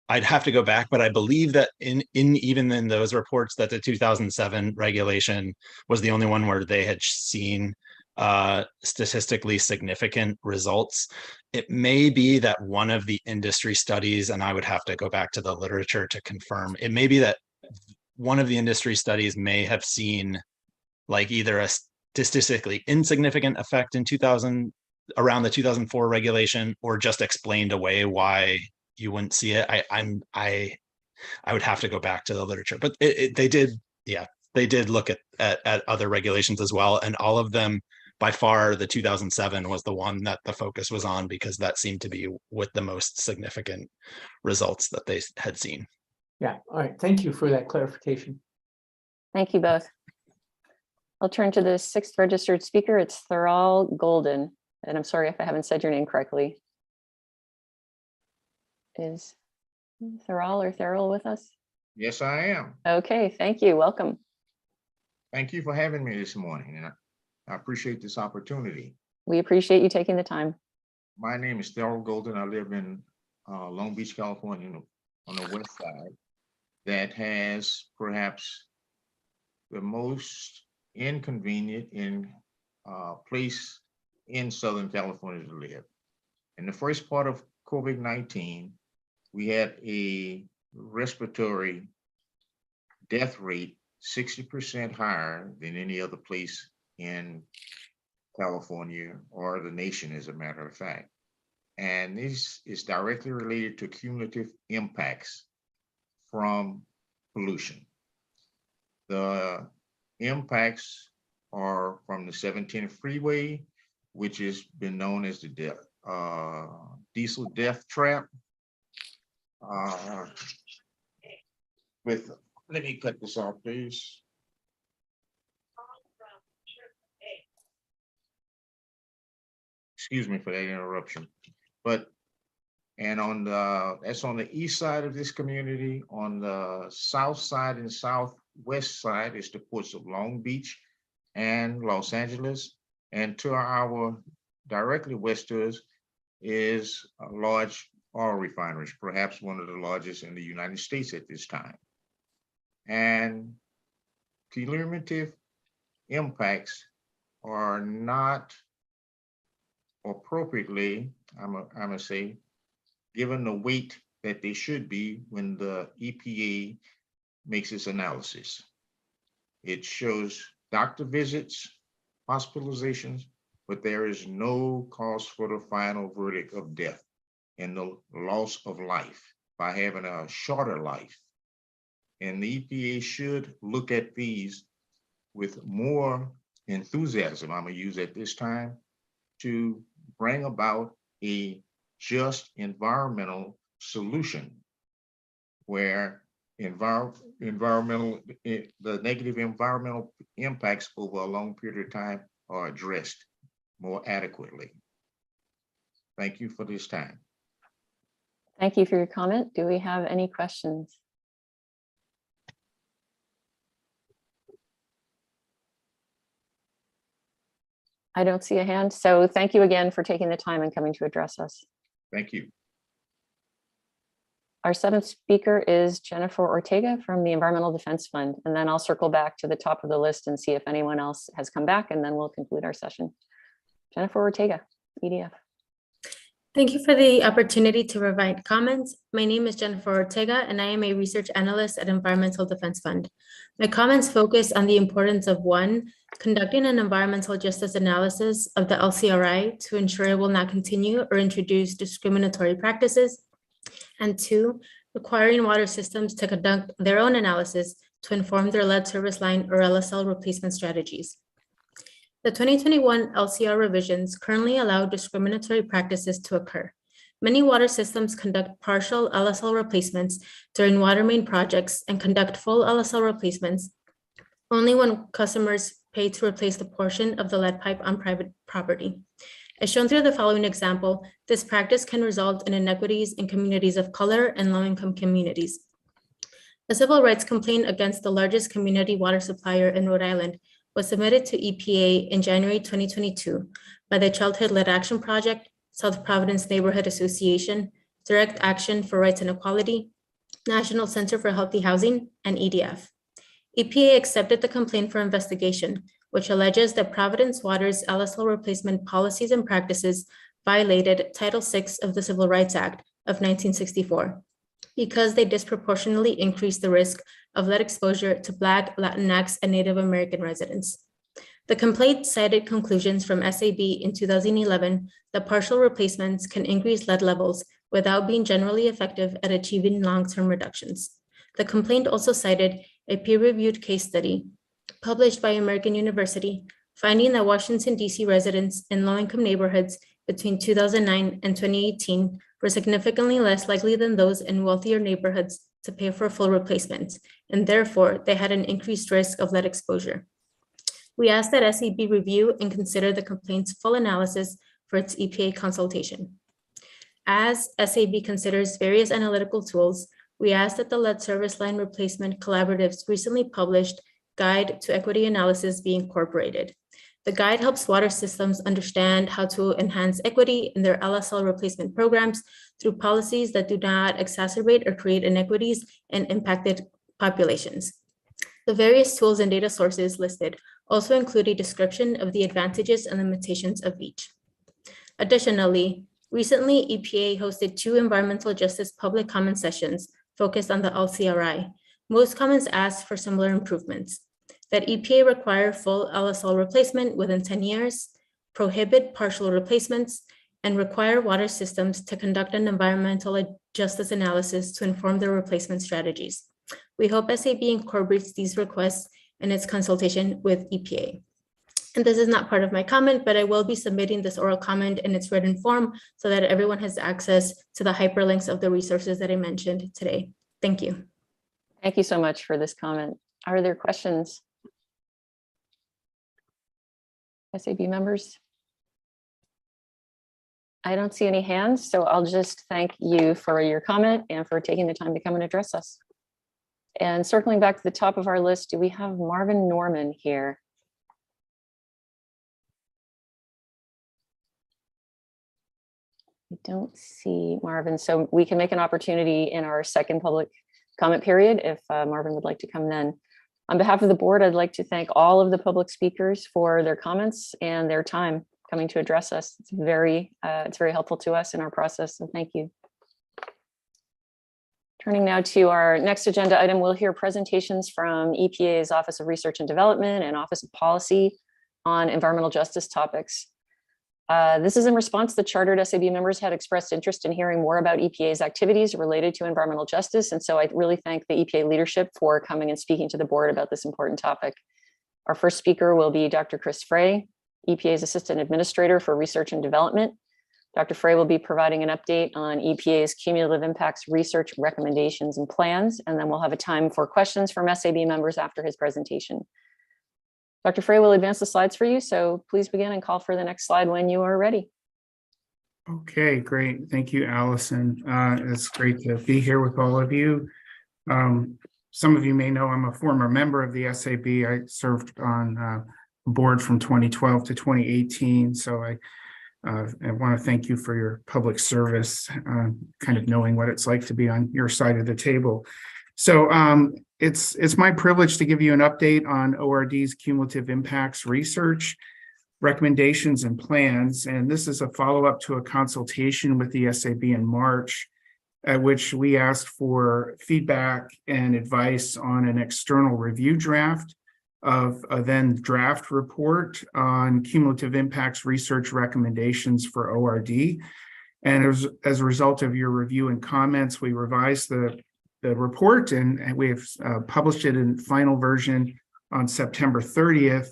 I'd have to go back, but I believe that even in those reports that the 2007 regulation was the only one where they had seen statistically significant results. It may be that one of the industry studies, and I would have to go back to the literature to confirm, it may be that one of the industry studies may have seen like either a statistically insignificant effect in around the 2004 regulation, or just explained away why you wouldn't see it. I would have to go back to the literature, but they did look at other regulations as well, and all of them, by far, the 2007 was the one that the focus was on, because that seemed to be with the most significant results that they had seen. Yeah, all right, thank you for that clarification. Thank you both. I'll turn to the sixth registered speaker. It's Thural Golden, and I'm sorry if I haven't said your name correctly. Is Thural with us? Yes, I am. Okay, thank you. Welcome. Thank you for having me this morning, and I appreciate this opportunity. We appreciate you taking the time. My name is Thural Golden. I live in Long Beach, California, on the west side, that has perhaps the most inconvenient place in Southern California to live. In the first part of COVID-19, we had a respiratory death rate 60% higher than any other place in California or the nation, as a matter of fact. And this is directly related to cumulative impacts from pollution. The impacts are from the 17 freeway, which has been known as the diesel death trap. Let me cut this off, please. Excuse me for that interruption. That's on the east side of this community. On the south side and southwest side is the ports of Long Beach and Los Angeles. And to our directly west to us is a large oil refineries, perhaps one of the largest in the United States at this time. and cumulative impacts are not appropriately, I'm gonna say, given the weight that they should be when the EPA makes its analysis. It shows doctor visits, hospitalizations, but there is no cause for the final verdict of death and the loss of life by having a shorter life. And the EPA should look at these with more enthusiasm, I'm gonna use at this time, to bring about a just environmental solution where the negative environmental impacts over a long period of time are addressed more adequately. Thank you for this time. Thank you for your comment. Do we have any questions? I don't see a hand, so thank you again for taking the time and coming to address us. Thank you. Our seventh speaker is Jennifer Ortega from the Environmental Defense Fund, and then I'll circle back to the top of the list and see if anyone else has come back, and then we'll conclude our session. Jennifer Ortega, EDF. Thank you for the opportunity to provide comments. My name is Jennifer Ortega, and I am a research analyst at Environmental Defense Fund. My comments focus on the importance of 1, conducting an environmental justice analysis of the LCRI to ensure it will not continue or introduce discriminatory practices, and 2, requiring water systems to conduct their own analysis to inform their lead service line or LSL replacement strategies. The 2021 LCR revisions currently allow discriminatory practices to occur. Many water systems conduct partial LSL replacements during water main projects and conduct full LSL replacements only when customers pay to replace the portion of the lead pipe on private property. As shown through the following example, this practice can result in inequities in communities of color and low-income communities. A civil rights complaint against the largest community water supplier in Rhode Island was submitted to EPA in January 2022 by the Childhood Lead Action Project, South Providence Neighborhood Association, Direct Action for Rights and Equality, National Center for Healthy Housing, and EDF. EPA accepted the complaint for investigation, which alleges that Providence Water's LSL replacement policies and practices violated Title VI of the Civil Rights Act of 1964 because they disproportionately increased the risk of lead exposure to Black, Latinx, and Native American residents. The complaint cited conclusions from SAB in 2011 that partial replacements can increase lead levels without being generally effective at achieving long-term reductions. The complaint also cited a peer-reviewed case study published by American University, finding that Washington, D.C. residents in low-income neighborhoods between 2009 and 2018 were significantly less likely than those in wealthier neighborhoods to pay for full replacements, and therefore they had an increased risk of lead exposure. We asked that SAB review and consider the complaint's full analysis for its EPA consultation. As SAB considers various analytical tools, we asked that the Lead Service Line Replacement Collaborative's recently published Guide to Equity Analysis be incorporated. The guide helps water systems understand how to enhance equity in their LSL replacement programs through policies that do not exacerbate or create inequities in impacted populations. The various tools and data sources listed also include a description of the advantages and limitations of each. Additionally, recently EPA hosted 2 environmental justice public comment sessions focused on the LCRI. Most comments asked for similar improvements: that EPA require full LSL replacement within 10 years, prohibit partial replacements, and require water systems to conduct an environmental justice analysis to inform their replacement strategies. We hope SAB incorporates these requests in its consultation with EPA. And this is not part of my comment, but I will be submitting this oral comment in its written form so that everyone has access to the hyperlinks of the resources that I mentioned today. Thank you. Thank you so much for this comment. Are there questions? SAB members? I don't see any hands, so I'll just thank you for your comment and for taking the time to come and address us. And circling back to the top of our list, do we have Marvin Norman here? I don't see Marvin, so we can make an opportunity in our second public comment period if Marvin would like to come then. On behalf of the board, I'd like to thank all of the public speakers for their comments and their time coming to address us. It's very helpful to us in our process, so thank you. Turning now to our next agenda item, we'll hear presentations from EPA's Office of Research and Development and Office of Policy on environmental justice topics. This is in response to chartered SAB members had expressed interest in hearing more about EPA's activities related to environmental justice. And so I really thank the EPA leadership for coming and speaking to the board about this important topic. Our first speaker will be Dr. Chris Frey, EPA's Assistant Administrator for Research and Development. Dr. Frey will be providing an update on EPA's cumulative impacts research recommendations and plans, and then we'll have a time for questions from SAB members after his presentation. Dr. Frey will advance the slides for you, so please begin and call for the next slide when you are ready. Okay, great. Thank you, Allison. It's great to be here with all of you. Some of you may know I'm a former member of the SAB. I served on the board from 2012 to 2018, so I want to thank you for your public service, kind of knowing what it's like to be on your side of the table. So it's my privilege to give you an update on ORD's cumulative impacts research, recommendations, and plans. And this is a follow-up to a consultation with the SAB in March, at which we asked for feedback and advice on an external review draft of a then draft report on cumulative impacts research recommendations for ORD. And as a result of your review and comments, we revised the report and we have published it in final version on September 30th.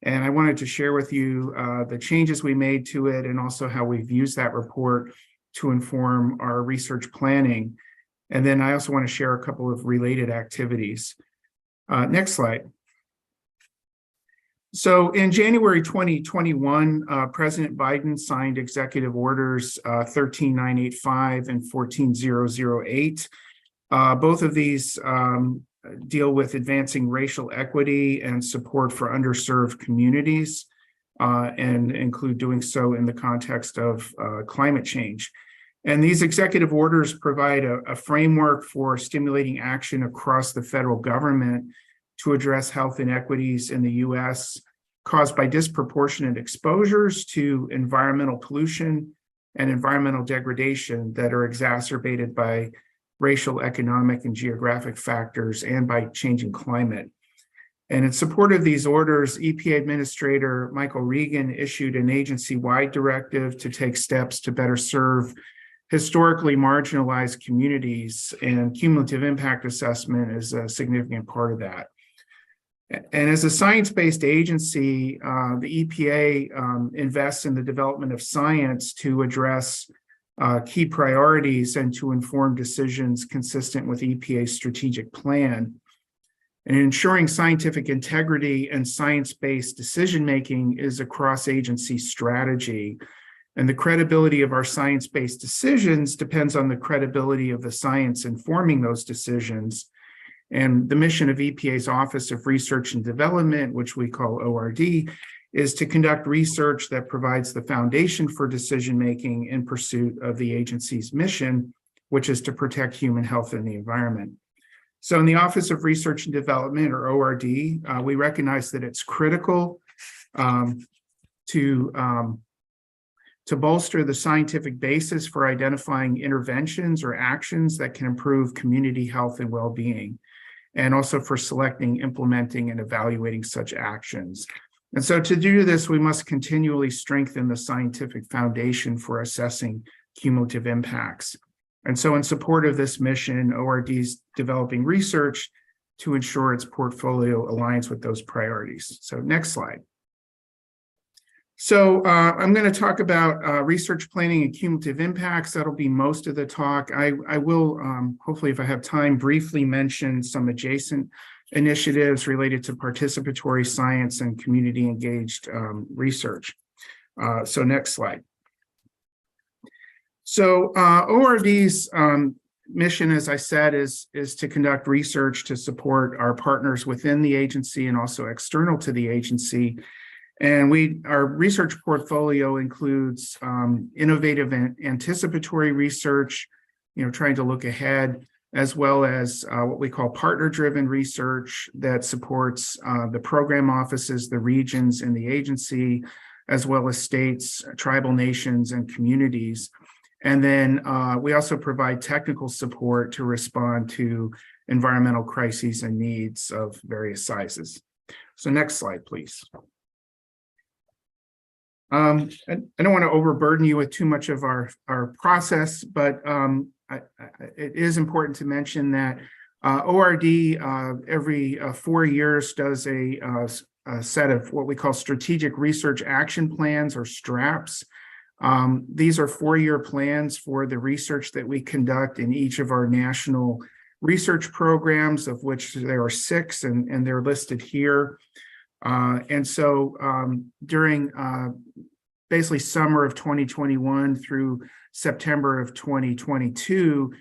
And I wanted to share with you the changes we made to it and also how we've used that report to inform our research planning. And then I also want to share a couple of related activities. Next slide. So in January 2021, President Biden signed executive orders 13985 and 14008. Both of these deal with advancing racial equity and support for underserved communities and include doing so in the context of climate change. And these executive orders provide a framework for stimulating action across the federal government to address health inequities in the U.S. caused by disproportionate exposures to environmental pollution and environmental degradation that are exacerbated by racial, economic, and geographic factors and by changing climate. And in support of these orders, EPA Administrator Michael Regan issued an agency-wide directive to take steps to better serve historically marginalized communities, and cumulative impact assessment is a significant part of that. And as a science-based agency, the EPA invests in the development of science to address key priorities and to inform decisions consistent with EPA's strategic plan. And ensuring scientific integrity and science-based decision-making is a cross-agency strategy. And the credibility of our science-based decisions depends on the credibility of the science informing those decisions. And the mission of EPA's Office of Research and Development, which we call ORD, is to conduct research that provides the foundation for decision-making in pursuit of the agency's mission, which is to protect human health and the environment. So in the Office of Research and Development, or ORD, we recognize that it's critical to bolster the scientific basis for identifying interventions or actions that can improve community health and well-being, and also for selecting, implementing, and evaluating such actions. And so to do this, we must continually strengthen the scientific foundation for assessing cumulative impacts. And so in support of this mission, ORD is developing research to ensure its portfolio aligns with those priorities. So next slide. So I'm going to talk about research planning and cumulative impacts. That'll be most of the talk. I will, hopefully if I have time, briefly mention some adjacent initiatives related to participatory science and community engaged research. So next slide. So ORD's mission, as I said, is to conduct research to support our partners within the agency and also external to the agency. And our research portfolio includes innovative and anticipatory research, trying to look ahead, as well as what we call partner-driven research that supports the program offices, the regions, and the agency, as well as states, tribal nations, and communities. And then we also provide technical support to respond to environmental crises and needs of various sizes. So next slide, please. I don't want to overburden you with too much of our process, but it is important to mention that ORD every 4 years does a set of what we call strategic research action plans, or STRAPs. These are 4-year plans for the research that we conduct in each of our national research programs, of which there are 6, and they're listed here. And so during basically summer of 2021 through September of 2022,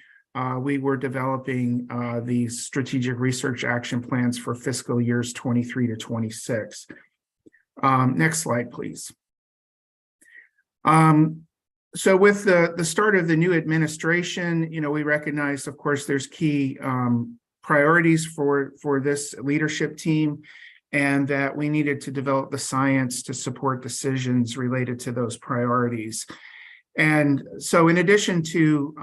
we were developing these strategic research action plans for fiscal years 23 to 26. Next slide, please. So with the start of the new administration, we recognize, of course, there's key priorities for this leadership team, and that we needed to develop the science to support decisions related to those priorities. And so in addition to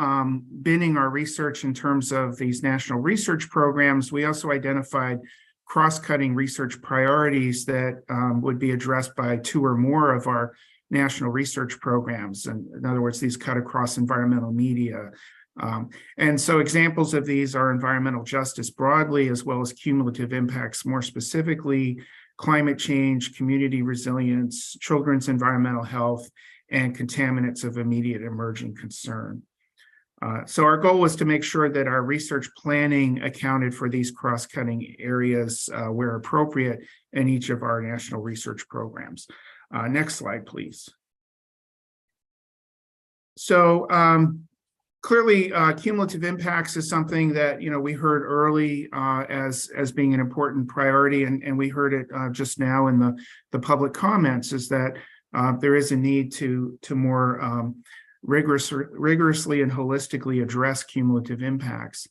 binning our research in terms of these national research programs, we also identified cross-cutting research priorities that would be addressed by 2 or more of our national research programs. And in other words, these cut across environmental media. And so examples of these are environmental justice broadly, as well as cumulative impacts, more specifically, climate change, community resilience, children's environmental health, and contaminants of immediate emerging concern. So our goal was to make sure that our research planning accounted for these cross-cutting areas where appropriate in each of our national research programs. Next slide, please. So clearly, cumulative impacts is something that we heard early as being an important priority, and we heard it just now in the public comments, is that there is a need to more rigorously and holistically address cumulative impacts.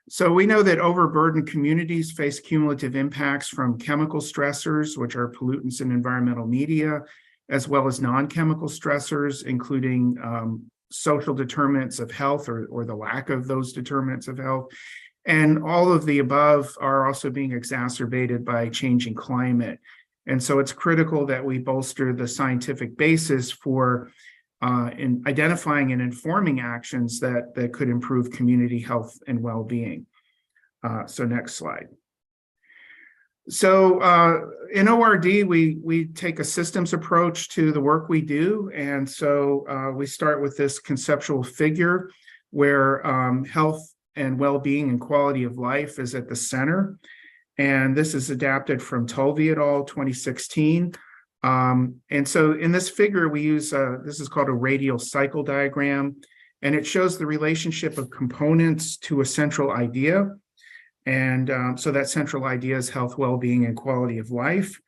So we know that overburdened communities face cumulative impacts from chemical stressors, which are pollutants in environmental media, as well as non-chemical stressors, including social determinants of health or the lack of those determinants of health. And all of the above are also being exacerbated by changing climate. And so it's critical that we bolster the scientific basis for in identifying and informing actions that could improve community health and well-being. So next slide. So in ORD, we take a systems approach to the work we do. And so we start with this conceptual figure where health and well-being and quality of life is at the center. And this is adapted from Tovey et al. 2016. And so in this figure, we use, this is called a radial cycle diagram, and it shows the relationship of components to a central idea. And so that central idea is health, well-being, and quality of life.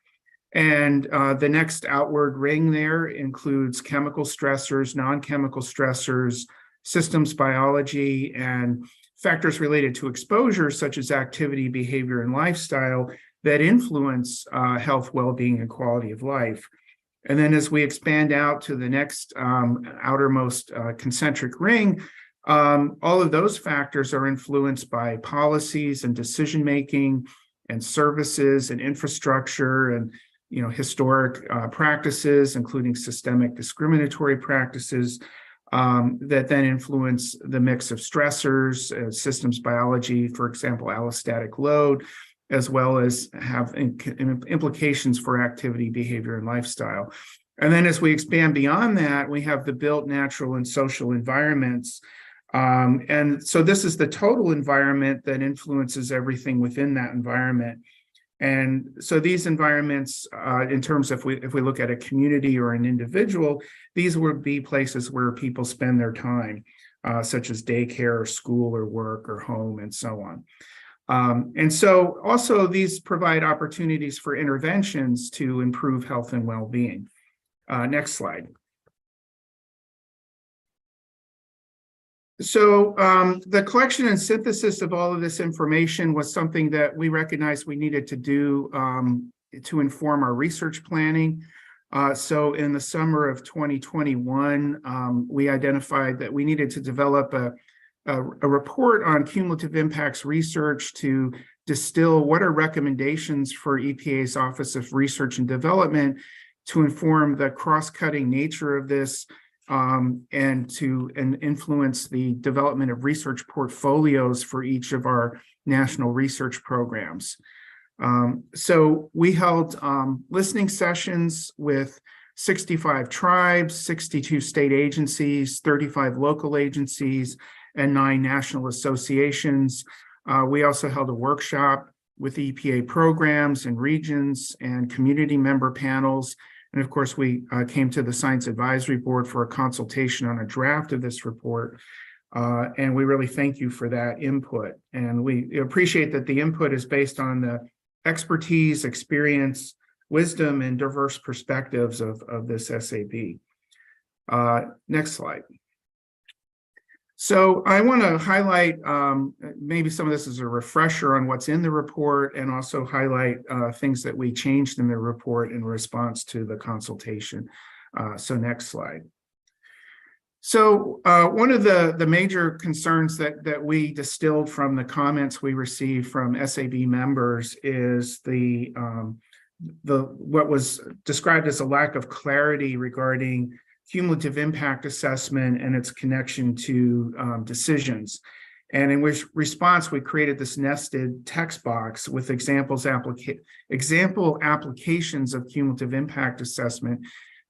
And the next outward ring there includes chemical stressors, non-chemical stressors, systems biology, and factors related to exposure, such as activity, behavior, and lifestyle, that influence health, well-being, and quality of life. And then as we expand out to the next outermost concentric ring, all of those factors are influenced by policies and decision-making and services and infrastructure and historic practices, including systemic discriminatory practices that then influence the mix of stressors, systems biology, for example, allostatic load, as well as have implications for activity, behavior, and lifestyle. And then as we expand beyond that, we have the built, natural, and social environments. And so this is the total environment that influences everything within that environment. And so these environments, in terms of if we look at a community or an individual, these would be places where people spend their time, such as daycare or school or work or home and so on. And so also these provide opportunities for interventions to improve health and well-being. Next slide. So the collection and synthesis of all of this information was something that we recognized we needed to do to inform our research planning. So in the summer of 2021, we identified that we needed to develop a report on cumulative impacts research to distill what are recommendations for EPA's Office of Research and Development to inform the cross-cutting nature of this and influence the development of research portfolios for each of our national research programs. So we held listening sessions with 65 tribes, 62 state agencies, 35 local agencies, and 9 national associations. We also held a workshop with EPA programs and regions and community member panels. And of course, we came to the Science Advisory Board for a consultation on a draft of this report. And we really thank you for that input. And we appreciate that the input is based on the expertise, experience, wisdom, and diverse perspectives of this SAB. Next slide. So I want to highlight, maybe some of this is a refresher on what's in the report, and also highlight things that we changed in the report in response to the consultation. So next slide. So one of the major concerns that we distilled from the comments we received from SAB members is what was described as a lack of clarity regarding cumulative impact assessment and its connection to decisions. And in which response, we created this nested text box with example applications of cumulative impact assessment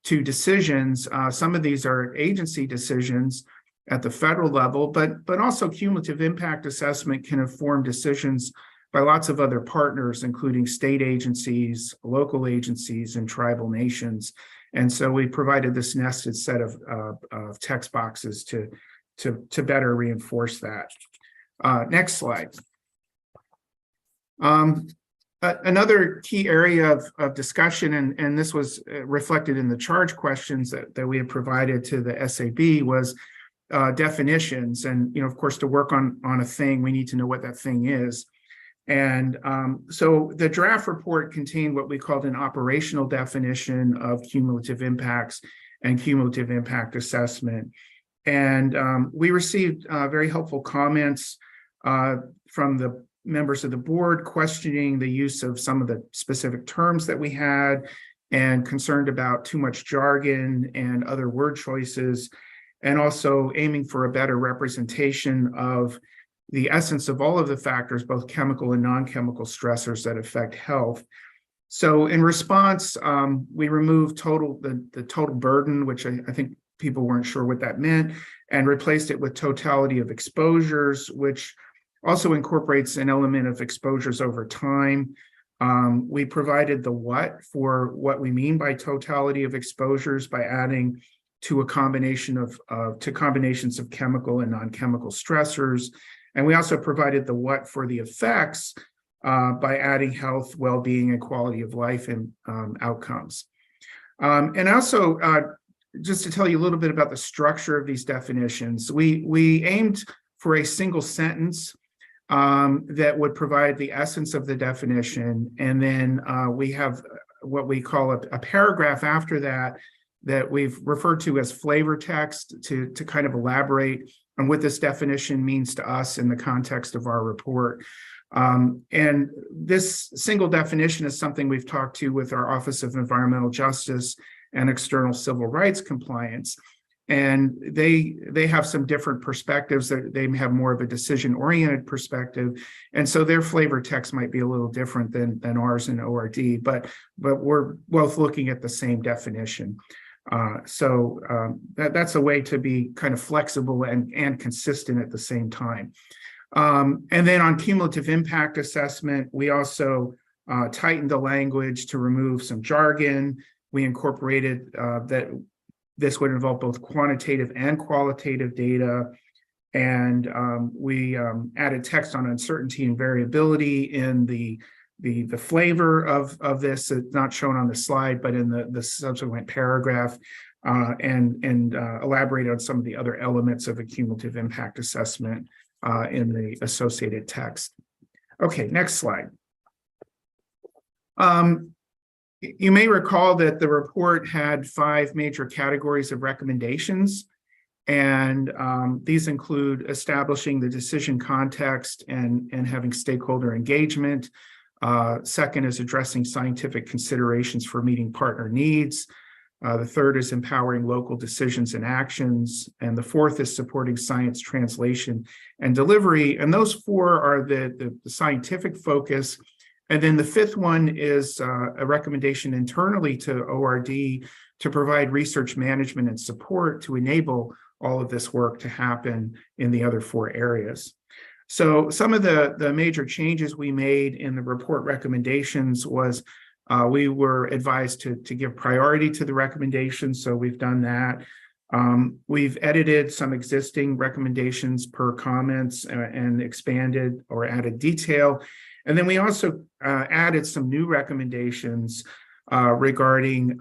to decisions. Some of these are agency decisions at the federal level, but also cumulative impact assessment can inform decisions by lots of other partners, including state agencies, local agencies, and tribal nations. And so we provided this nested set of text boxes to better reinforce that. Next slide. Another key area of discussion, and this was reflected in the charge questions that we had provided to the SAB, was definitions. And, of course, to work on a thing, we need to know what that thing is. And so the draft report contained what we called an operational definition of cumulative impacts and cumulative impact assessment. And we received very helpful comments from the members of the board questioning the use of some of the specific terms that we had and concerned about too much jargon and other word choices, and also aiming for a better representation of the essence of all of the factors, both chemical and non-chemical stressors that affect health. So in response, we removed the total burden, which I think people weren't sure what that meant, and replaced it with totality of exposures, which also incorporates an element of exposures over time. We provided the what for what we mean by totality of exposures by adding to combinations of chemical and non-chemical stressors. And we also provided the what for the effects by adding health, well-being, and quality of life and outcomes. And also, just to tell you a little bit about the structure of these definitions, we aimed for a single sentence that would provide the essence of the definition. And then we have what we call a paragraph after that we've referred to as flavor text to kind of elaborate on what this definition means to us in the context of our report. And this single definition is something we've talked to with our Office of Environmental Justice and External Civil Rights Compliance. And they have some different perspectives. They have more of a decision-oriented perspective. And so their flavor text might be a little different than ours in ORD, but we're both looking at the same definition. So that's a way to be kind of flexible and consistent at the same time. And then on cumulative impact assessment, we also tightened the language to remove some jargon. We incorporated that this would involve both quantitative and qualitative data. And we added text on uncertainty and variability in the flavor of this. It's not shown on the slide, but in the subsequent paragraph. and elaborate on some of the other elements of a cumulative impact assessment in the associated text. Okay, next slide. You may recall that the report had 5 major categories of recommendations, and these include establishing the decision context and having stakeholder engagement. Second is addressing scientific considerations for meeting partner needs. The third is empowering local decisions and actions. And the fourth is supporting science translation and delivery. And those 4 are the scientific focus. And then the 5th one is a recommendation internally to ORD to provide research management and support to enable all of this work to happen in the other 4 areas. So some of the major changes we made in the report recommendations was we were advised to give priority to the recommendations, so we've done that. We've edited some existing recommendations per comments and expanded or added detail. And then we also added some new recommendations regarding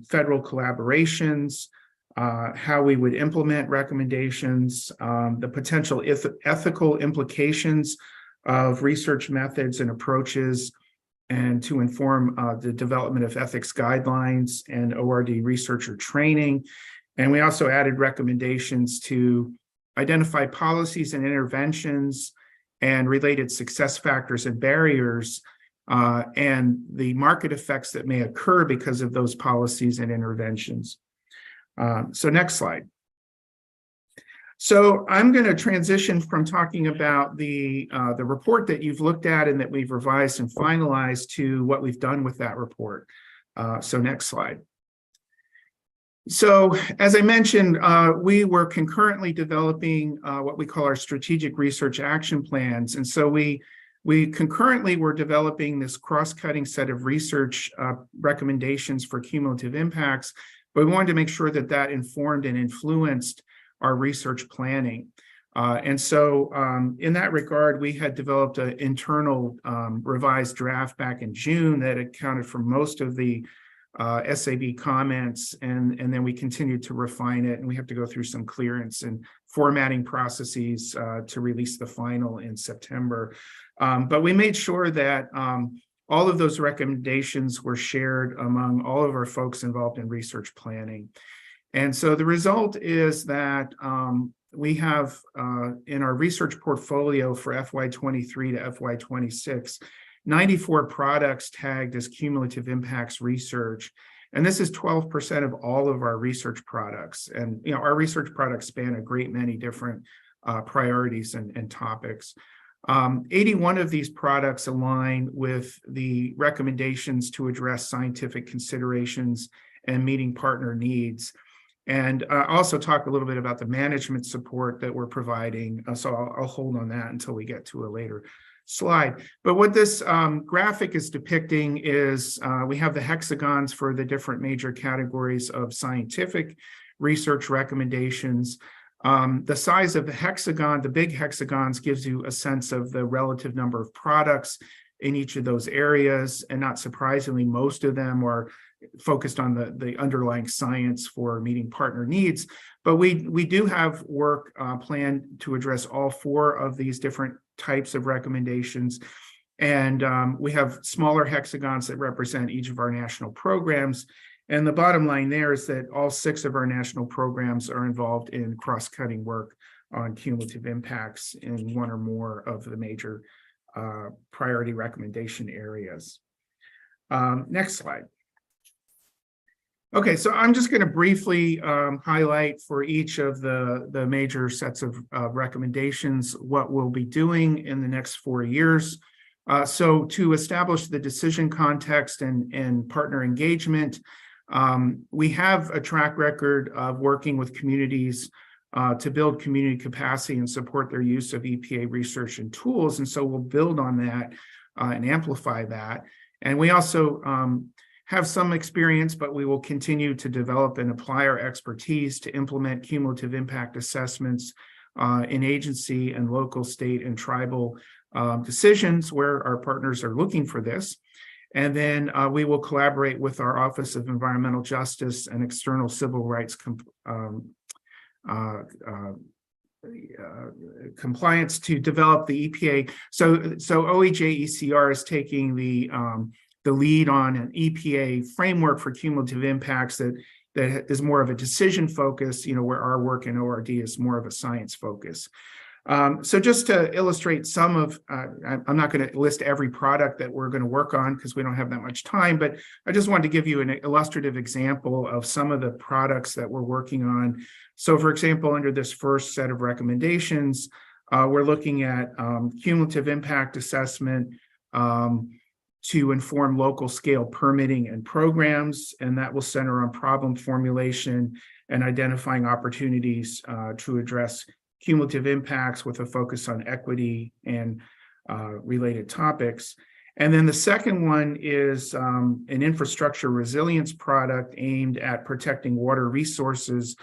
federal collaborations, how we would implement recommendations, the potential ethical implications of research methods and approaches, and to inform the development of ethics guidelines and ORD researcher training. And we also added recommendations to identify policies and interventions and related success factors and barriers, and the market effects that may occur because of those policies and interventions. So next slide. So I'm going to transition from talking about the report that you've looked at and that we've revised and finalized to what we've done with that report. So next slide. So as I mentioned, we were concurrently developing what we call our strategic research action plans. And so we concurrently were developing this cross-cutting set of research recommendations for cumulative impacts, but we wanted to make sure that that informed and influenced our research planning. And so in that regard, we had developed an internal revised draft back in June that accounted for most of the SAB comments, and then we continued to refine it, and we have to go through some clearance and formatting processes to release the final in September. But we made sure that all of those recommendations were shared among all of our folks involved in research planning. And so the result is that we have in our research portfolio for FY23 to FY26, 94 products tagged as cumulative impacts research. And this is 12% of all of our research products. And our research products span a great many different priorities and topics. 81 of these products align with the recommendations to address scientific considerations and meeting partner needs. And also talk a little bit about the management support that we're providing. So I'll hold on that until we get to a later slide. But what this graphic is depicting is we have the hexagons for the different major categories of scientific research recommendations. The size of the hexagon, the big hexagons, gives you a sense of the relative number of products in each of those areas. And not surprisingly, most of them are focused on the underlying science for meeting partner needs. But we do have work planned to address all 4 of these different types of recommendations. And we have smaller hexagons that represent each of our national programs. And the bottom line there is that all 6 of our national programs are involved in cross-cutting work on cumulative impacts in one or more of the major priority recommendation areas. Next slide. Okay, so I'm just going to briefly highlight for each of the major sets of recommendations what we'll be doing in the next 4 years. So to establish the decision context and partner engagement, we have a track record of working with communities to build community capacity and support their use of EPA research and tools. And so we'll build on that and amplify that. And we also have some experience, but we will continue to develop and apply our expertise to implement cumulative impact assessments in agency and local, state, and tribal decisions where our partners are looking for this. And then we will collaborate with our Office of Environmental Justice and External Civil Rights compliance to develop the EPA. So OEJ-ECR is taking the lead on an EPA framework for cumulative impacts that is more of a decision focus, where our work in ORD is more of a science focus. So just to illustrate some of, I'm not going to list every product that we're going to work on because we don't have that much time, but I just wanted to give you an illustrative example of some of the products that we're working on. So for example, under this first set of recommendations, we're looking at cumulative impact assessment to inform local scale permitting and programs, and that will center on problem formulation and identifying opportunities to address cumulative impacts with a focus on equity and related topics. And then the second one is an infrastructure resilience product aimed at protecting water resources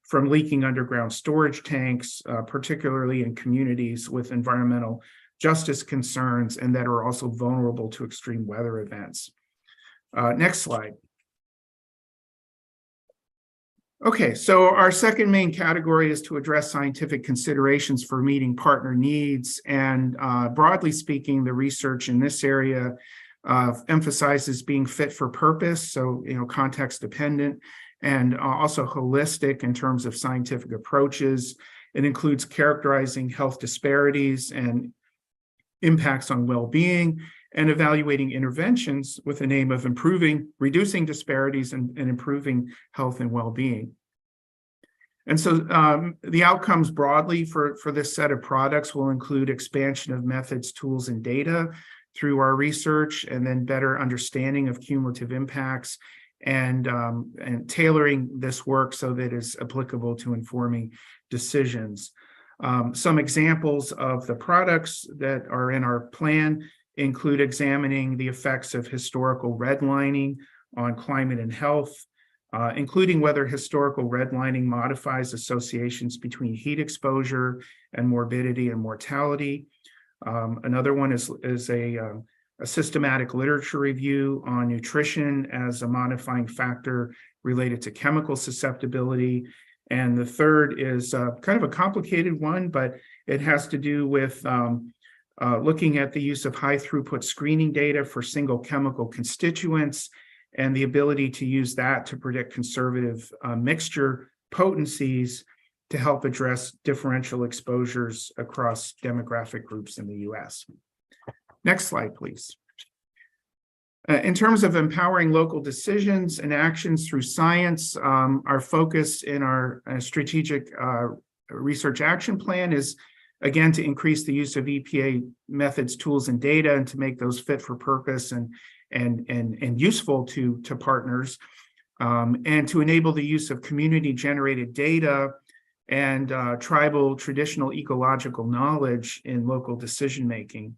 from leaking underground storage tanks, particularly in communities with environmental justice concerns and that are also vulnerable to extreme weather events. Next slide. Okay, so our second main category is to address scientific considerations for meeting partner needs. And broadly speaking, the research in this area emphasizes being fit for purpose, so context dependent, and also holistic in terms of scientific approaches. It includes characterizing health disparities and impacts on well-being, and evaluating interventions with the aim of reducing disparities and improving health and well-being. And so the outcomes broadly for this set of products will include expansion of methods, tools, and data through our research, and then better understanding of cumulative impacts, and tailoring this work so that it's applicable to informing decisions. Some examples of the products that are in our plan include examining the effects of historical redlining on climate and health, including whether historical redlining modifies associations between heat exposure and morbidity and mortality. Another one is a systematic literature review on nutrition as a modifying factor related to chemical susceptibility. And the third is kind of a complicated one, but it has to do with looking at the use of high throughput screening data for single chemical constituents and the ability to use that to predict conservative mixture potencies to help address differential exposures across demographic groups in the US. Next slide, please. In terms of empowering local decisions and actions through science, our focus in our strategic research action plan is, again, to increase the use of EPA methods, tools, and data, and to make those fit for purpose and useful to partners, and to enable the use of community-generated data and tribal traditional ecological knowledge in local decision-making.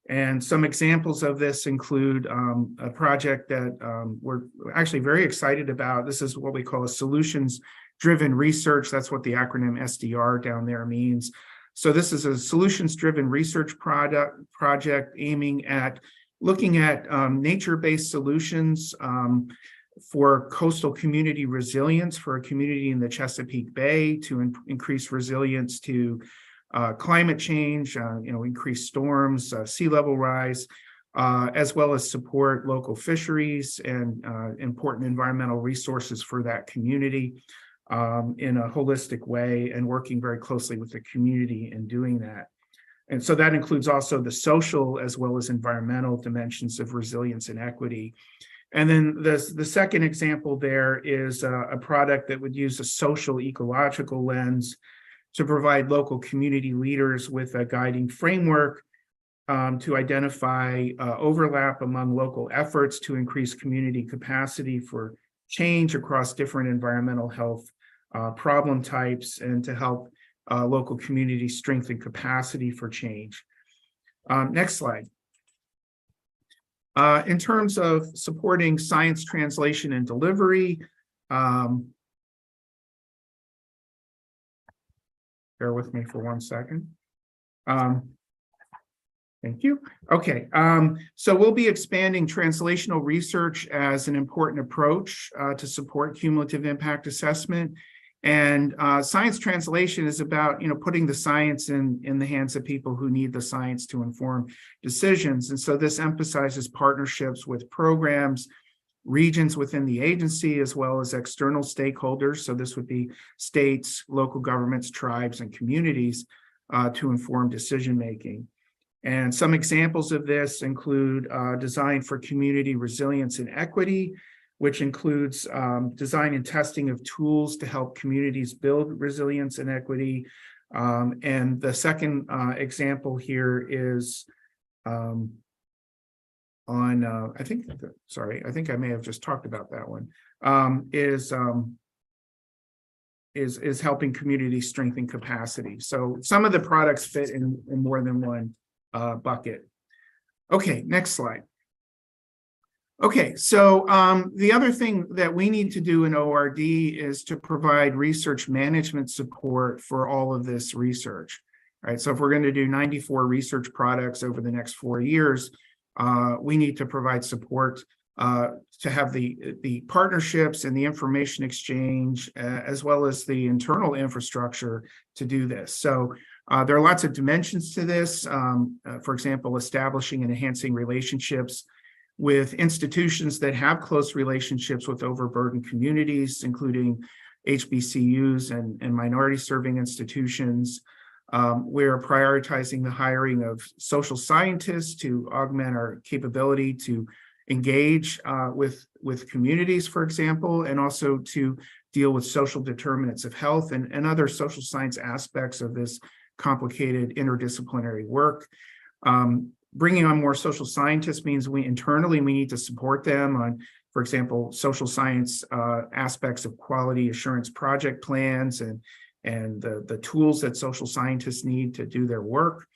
And some examples of this include a project that we're actually very excited about. This is what we call a solutions-driven research. That's what the acronym SDR down there means. So this is a solutions-driven research project aiming at looking at nature-based solutions for coastal community resilience for a community in the Chesapeake Bay to increase resilience to climate change, increased storms, sea level rise, as well as support local fisheries and important environmental resources for that community in a holistic way, and working very closely with the community in doing that. And so that includes also the social as well as environmental dimensions of resilience and equity. And then the second example there is a product that would use a social ecological lens to provide local community leaders with a guiding framework to identify overlap among local efforts to increase community capacity for change across different environmental health problem types, and to help local communities strengthen capacity for change. Next slide. In terms of supporting science translation and delivery, bear with me for 1 second. Thank you. Okay, so we'll be expanding translational research as an important approach to support cumulative impact assessment. And science translation is about, putting the science in the hands of people who need the science to inform decisions. And so this emphasizes partnerships with programs, regions within the agency, as well as external stakeholders. So this would be states, local governments, tribes, and communities to inform decision-making. And some examples of this include design for community resilience and equity, which includes design and testing of tools to help communities build resilience and equity. And the second example here is I think I may have just talked about that one, is helping communities strengthen capacity. So some of the products fit in more than one bucket. Okay, next slide. Okay, so the other thing that we need to do in ORD is to provide research management support for all of this research, right? So if we're going to do 94 research products over the next 4 years, we need to provide support to have the partnerships and the information exchange, as well as the internal infrastructure to do this. So there are lots of dimensions to this. For example, establishing and enhancing relationships with institutions that have close relationships with overburdened communities, including HBCUs and minority serving institutions. We're prioritizing the hiring of social scientists to augment our capability to engage with communities, for example, and also to deal with social determinants of health and other social science aspects of this complicated interdisciplinary work. Bringing on more social scientists means we need to support them on, for example, social science aspects of quality assurance project plans and the tools that social scientists need to do their work.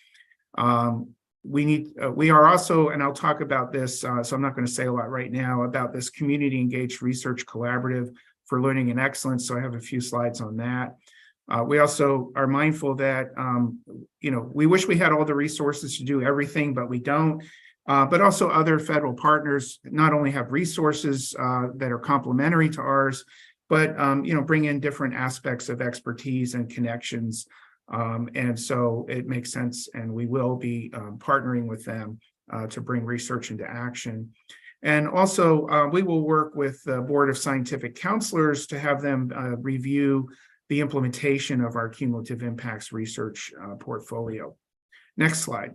We are also, and I'll talk about this, so I'm not going to say a lot right now about this community engaged research collaborative for learning and excellence. So I have a few slides on that. We also are mindful that, we wish we had all the resources to do everything, but we don't. But also other federal partners not only have resources that are complementary to ours, but, bring in different aspects of expertise and connections. And so it makes sense, and we will be partnering with them to bring research into action. And also, we will work with the Board of Scientific Counselors to have them review the implementation of our cumulative impacts research portfolio. Next slide.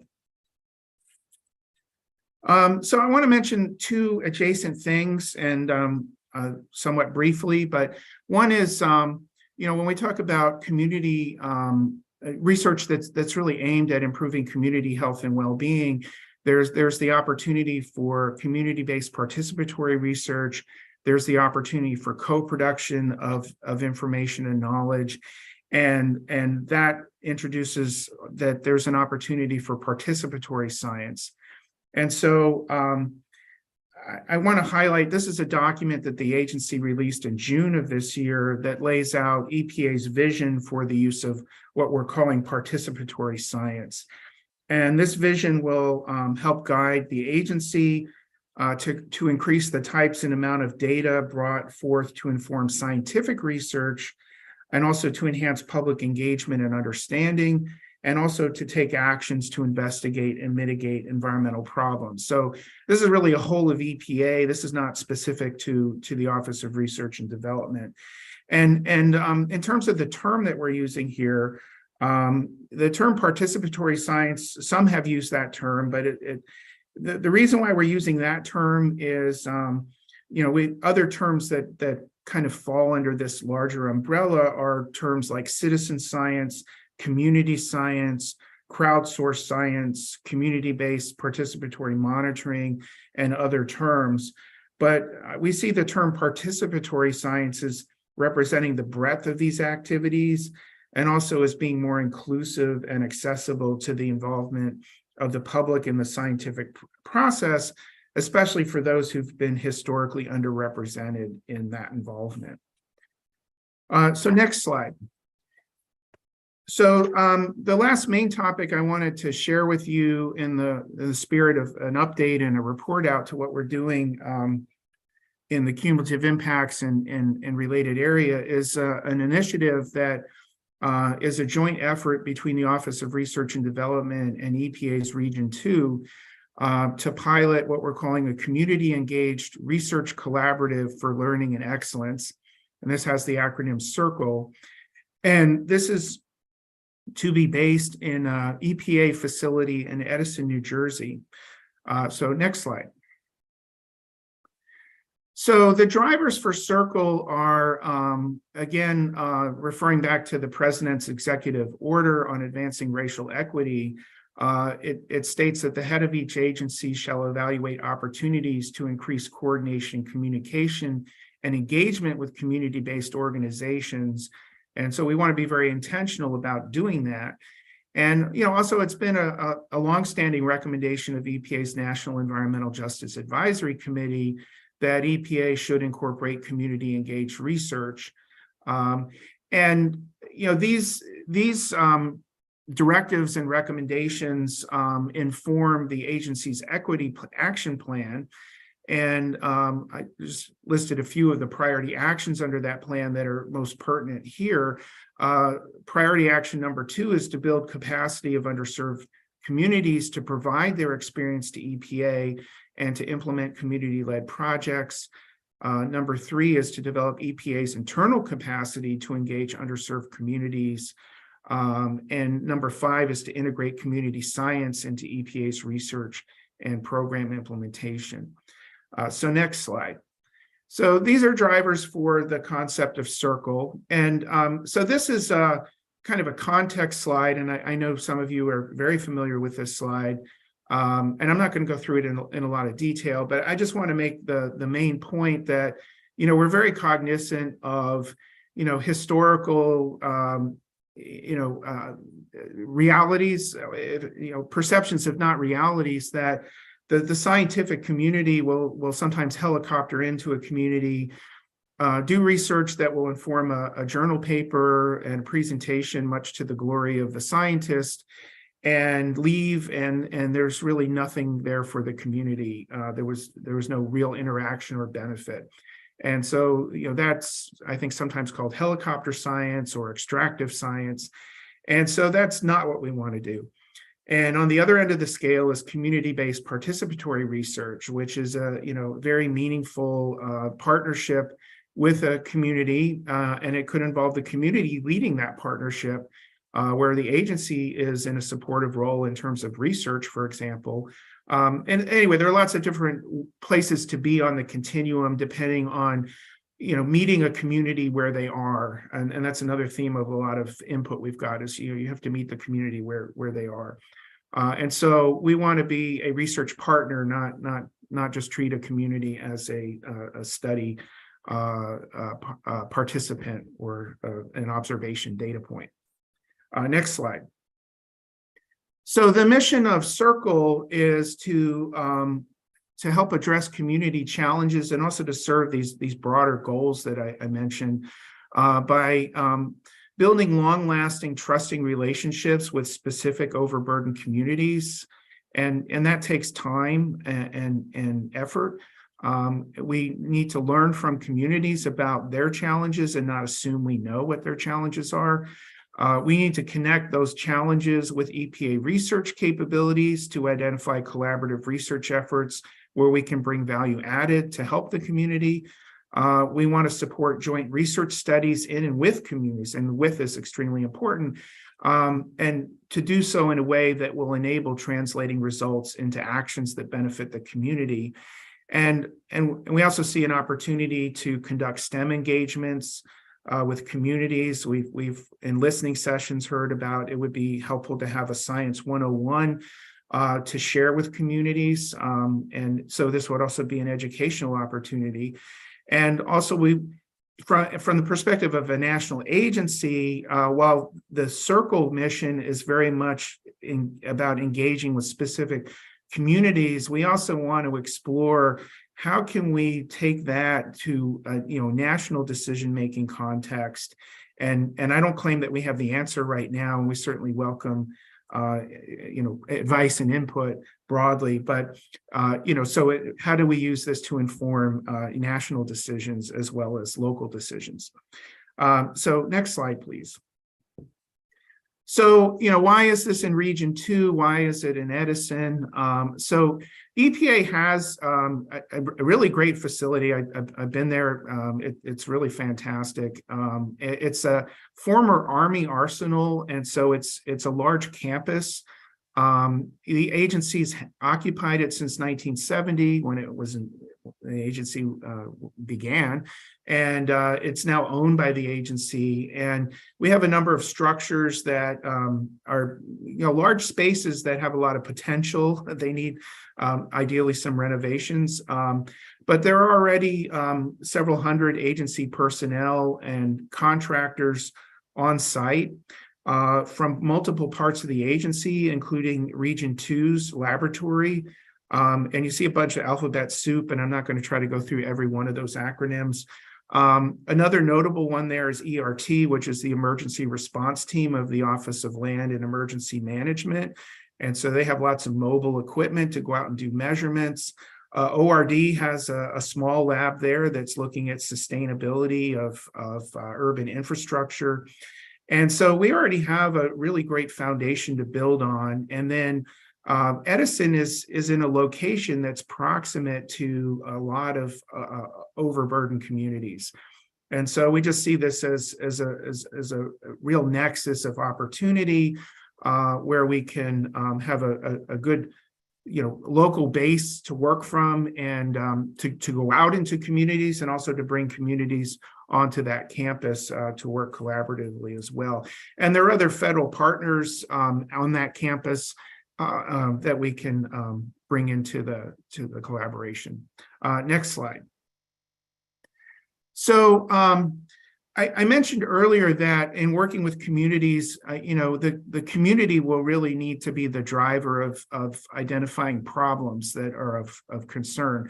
So I want to mention two adjacent things, and somewhat briefly, but one is, when we talk about community research that's really aimed at improving community health and well-being, there's the opportunity for community-based participatory research. There's the opportunity for co-production of information and knowledge, and that introduces that there's an opportunity for participatory science. And so I want to highlight, this is a document that the agency released in June of this year that lays out EPA's vision for the use of what we're calling participatory science. And this vision will help guide the agency to increase the types and amount of data brought forth to inform scientific research, and also to enhance public engagement and understanding, and also to take actions to investigate and mitigate environmental problems. So this is really a whole of EPA. This is not specific to the Office of Research and Development. And in terms of the term that we're using here, the term participatory science, some have used that term, but the reason why we're using that term is, other terms that kind of fall under this larger umbrella are terms like citizen science, community science, crowdsourced science, community-based participatory monitoring, and other terms. But we see the term participatory science as representing the breadth of these activities, and also as being more inclusive and accessible to the involvement of the public in the scientific process, especially for those who've been historically underrepresented in that involvement. So next slide. So the last main topic I wanted to share with you in the spirit of an update and a report out to what we're doing in the cumulative impacts and related area is an initiative that is a joint effort between the Office of Research and Development and EPA's Region 2 to pilot what we're calling a community-engaged research collaborative for learning and excellence. And this has the acronym CIRCLE. And this is to be based in an EPA facility in Edison, New Jersey. So next slide. So the drivers for CIRCLE are, again, referring back to the President's executive order on advancing racial equity. It states that the head of each agency shall evaluate opportunities to increase coordination, communication, and engagement with community-based organizations. And so we want to be very intentional about doing that. And, also it's been a longstanding recommendation of EPA's National Environmental Justice Advisory Committee that EPA should incorporate community engaged research. These directives and recommendations inform the agency's equity action plan. And I just listed a few of the priority actions under that plan that are most pertinent here. Priority action number 2 is to build capacity of underserved communities to provide their experience to EPA and to implement community-led projects. Number 3 is to develop EPA's internal capacity to engage underserved communities. And number 5 is to integrate community science into EPA's research and program implementation. So next slide. So these are drivers for the concept of CIRCLE. And so this is kind of a context slide, and I know some of you are very familiar with this slide. And I'm not going to go through it in a lot of detail, but I just want to make the main point that, we're very cognizant of, historical, realities, perceptions if not realities, that the scientific community will sometimes helicopter into a community, do research that will inform a journal paper and a presentation, much to the glory of the scientist, and leave, and there's really nothing there for the community. There was no real interaction or benefit. And so, that's, I think, sometimes called helicopter science or extractive science. And so that's not what we want to do. And on the other end of the scale is community-based participatory research, which is a very meaningful partnership with a community, and it could involve the community leading that partnership, where the agency is in a supportive role in terms of research, for example. And anyway, there are lots of different places to be on the continuum, depending on meeting a community where they are, and that's another theme of a lot of input we've got is you have to meet the community where they are. And so we want to be a research partner, not just treat a community as a study participant or an observation data point. Next slide. So the mission of CIRCLE is to help address community challenges and also to serve these broader goals that I mentioned by building long-lasting, trusting relationships with specific overburdened communities, and that takes time and effort. We need to learn from communities about their challenges and not assume we know what their challenges are. We need to connect those challenges with EPA research capabilities to identify collaborative research efforts where we can bring value added to help the community. We want to support joint research studies in and with communities, and with is extremely important, and to do so in a way that will enable translating results into actions that benefit the community. And we also see an opportunity to conduct STEM engagements with communities. We've in listening sessions heard about it would be helpful to have a Science 101 to share with communities. And so this would also be an educational opportunity. And also from the perspective of a national agency, while the CIRCLE mission is very much about engaging with specific communities, we also want to explore how can we take that to a national decision-making context And I don't claim that we have the answer right now, and we certainly welcome advice and input broadly, but how do we use this to inform national decisions as well as local decisions? So next slide, please. So, why is this in Region 2? Why is it in Edison? So EPA has a really great facility. I've been there. It's really fantastic. It's a former Army arsenal, and so it's a large campus. The agency's occupied it since 1970 when it was the agency began, and it's now owned by the agency. And we have a number of structures that are large spaces that have a lot of potential. They need ideally some renovations, but there are already several hundred agency personnel and contractors on site from multiple parts of the agency, including Region 2's laboratory. And you see a bunch of alphabet soup, and I'm not going to try to go through every one of those acronyms. Another notable one there is ERT, which is the Emergency Response Team of the Office of Land and Emergency Management. And so they have lots of mobile equipment to go out and do measurements. ORD has a small lab there that's looking at sustainability of urban infrastructure. And so we already have a really great foundation to build on. And then Edison is in a location that's proximate to a lot of overburdened communities. And so we just see this as a real nexus of opportunity where we can have a good local base to work from, and to go out into communities, and also to bring communities onto that campus to work collaboratively as well. And there are other federal partners on that campus that we can bring into the collaboration. Next slide. So I mentioned earlier that in working with communities, the community will really need to be the driver of identifying problems that are of concern.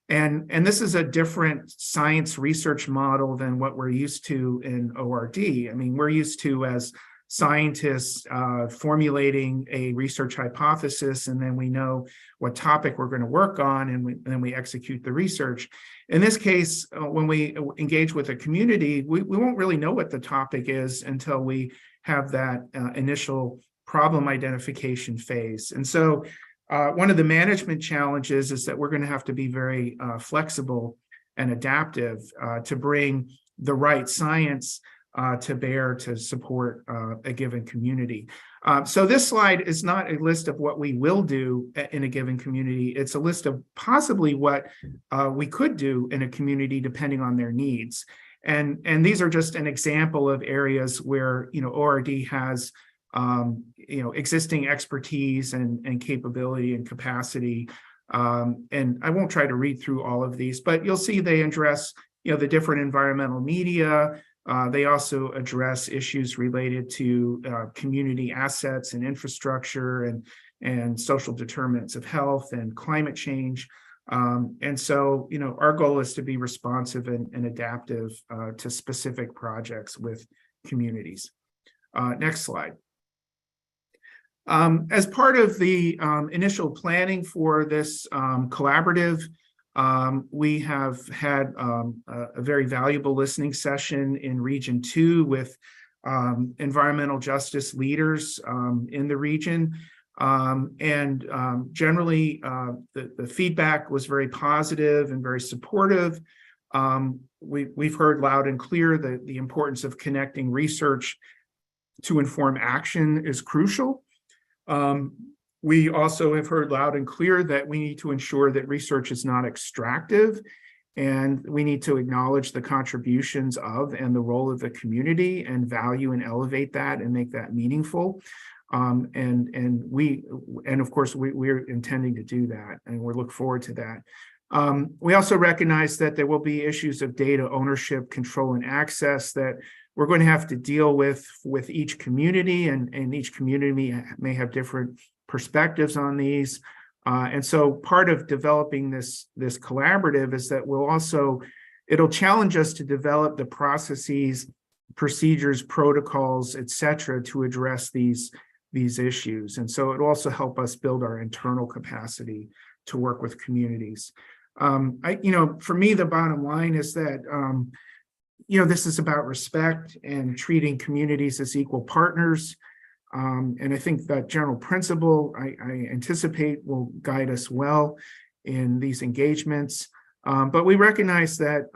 And this is a different science research model than what we're used to in ORD. I mean, we're used to, as scientists, formulating a research hypothesis, and then we know what topic we're going to work on, and then we execute the research. In this case, when we engage with a community, we won't really know what the topic is until we have that initial problem identification phase. And so one of the management challenges is that we're going to have to be very flexible and adaptive to bring the right science to bear to support a given community. So this slide is not a list of what we will do in a given community. It's a list of possibly what we could do in a community depending on their needs. And these are just an example of areas where ORD has existing expertise and capability and capacity. And I won't try to read through all of these, but you'll see they address the different environmental media. They also address issues related to community assets and infrastructure and social determinants of health and climate change. And so, our goal is to be responsive and adaptive to specific projects with communities. Next slide. As part of the initial planning for this collaborative, we have had a very valuable listening session in Region 2 with environmental justice leaders in the region. Generally, the feedback was very positive and very supportive. We've heard loud and clear that the importance of connecting research to inform action is crucial. We also have heard loud and clear that we need to ensure that research is not extractive, and we need to acknowledge the contributions of and the role of the community and value and elevate that and make that meaningful. And of course, we're intending to do that, and we look forward to that. We also recognize that there will be issues of data ownership, control, and access that we're going to have to deal with each community, and each community may have different perspectives on these. And so part of developing this collaborative is that it'll challenge us to develop the processes procedures, protocols, et cetera, to address these issues. And so it will also help us build our internal capacity to work with communities. For me, the bottom line is that, this is about respect and treating communities as equal partners. And I think that general principle, I anticipate, will guide us well in these engagements. But we recognize that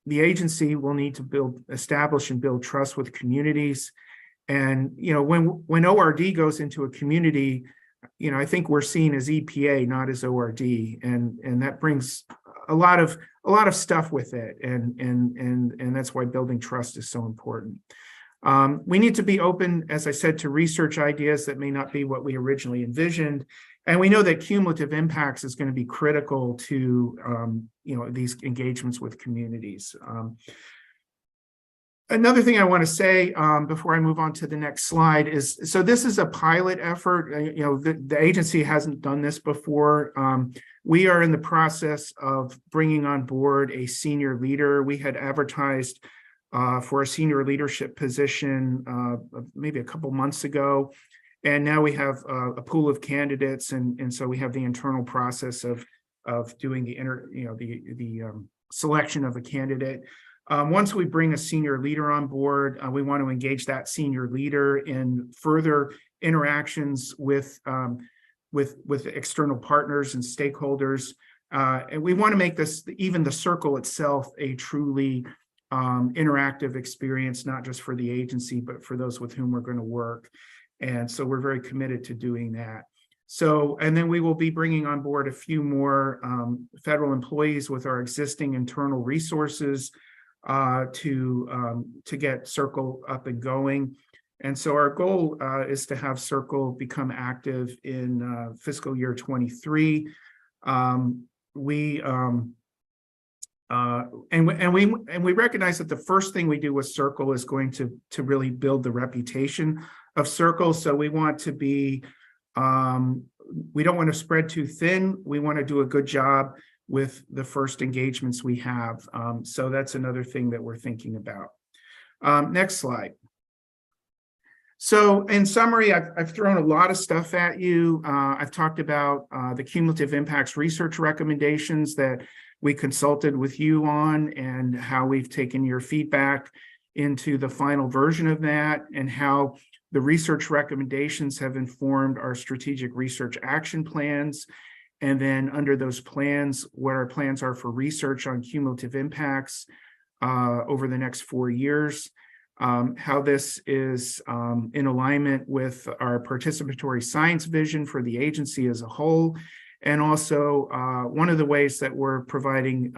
the agency will need to establish and build trust with communities. And, when ORD goes into a community, I think we're seen as EPA, not as ORD. And that brings a lot of stuff with it. And that's why building trust is so important. We need to be open, as I said, to research ideas that may not be what we originally envisioned. And we know that cumulative impacts is going to be critical to, these engagements with communities. Another thing I want to say before I move on to the next slide is, so this is a pilot effort. The agency hasn't done this before. We are in the process of bringing on board a senior leader. We had advertised for a senior leadership position maybe a couple months ago. And now we have a pool of candidates. And so we have the internal process of doing the selection of a candidate. Once we bring a senior leader on board, we want to engage that senior leader in further interactions with external partners and stakeholders. And we want to make even the circle itself, a truly interactive experience, not just for the agency, but for those with whom we're going to work. And so we're very committed to doing that. So, and then we will be bringing on board a few more federal employees with our existing internal resources to get Circle up and going. And so our goal is to have Circle become active in fiscal year 23. We recognize that the first thing we do with Circle is going to really build the reputation of Circle. So we want to be, we don't want to spread too thin. We want to do a good job with the first engagements we have. So that's another thing that we're thinking about. Next slide. So in summary, I've thrown a lot of stuff at you. I've talked about the cumulative impacts research recommendations that we consulted with you on, and how we've taken your feedback into the final version of that, and how the research recommendations have informed our strategic research action plans. And then under those plans, what our plans are for research on cumulative impacts over the next 4 years, how this is in alignment with our participatory science vision for the agency as a whole. And also one of the ways that we're providing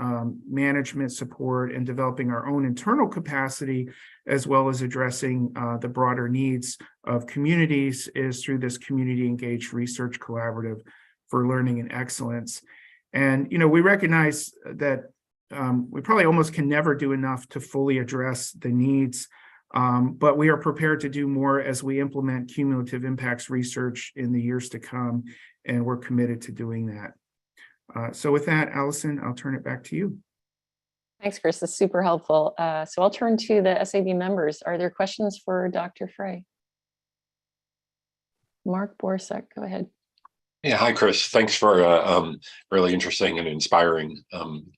management support and developing our own internal capacity, as well as addressing the broader needs of communities, is through this community engaged research collaborative for learning and excellence. And, we recognize that we probably almost can never do enough to fully address the needs, but we are prepared to do more as we implement cumulative impacts research in the years to come, and we're committed to doing that. So with that, Allison, I'll turn it back to you. Thanks, Chris. That's super helpful. So I'll turn to the SAB members. Are there questions for Dr. Frey? Mark Borsak, go ahead. Yeah, hi, Chris. Thanks for a really interesting and inspiring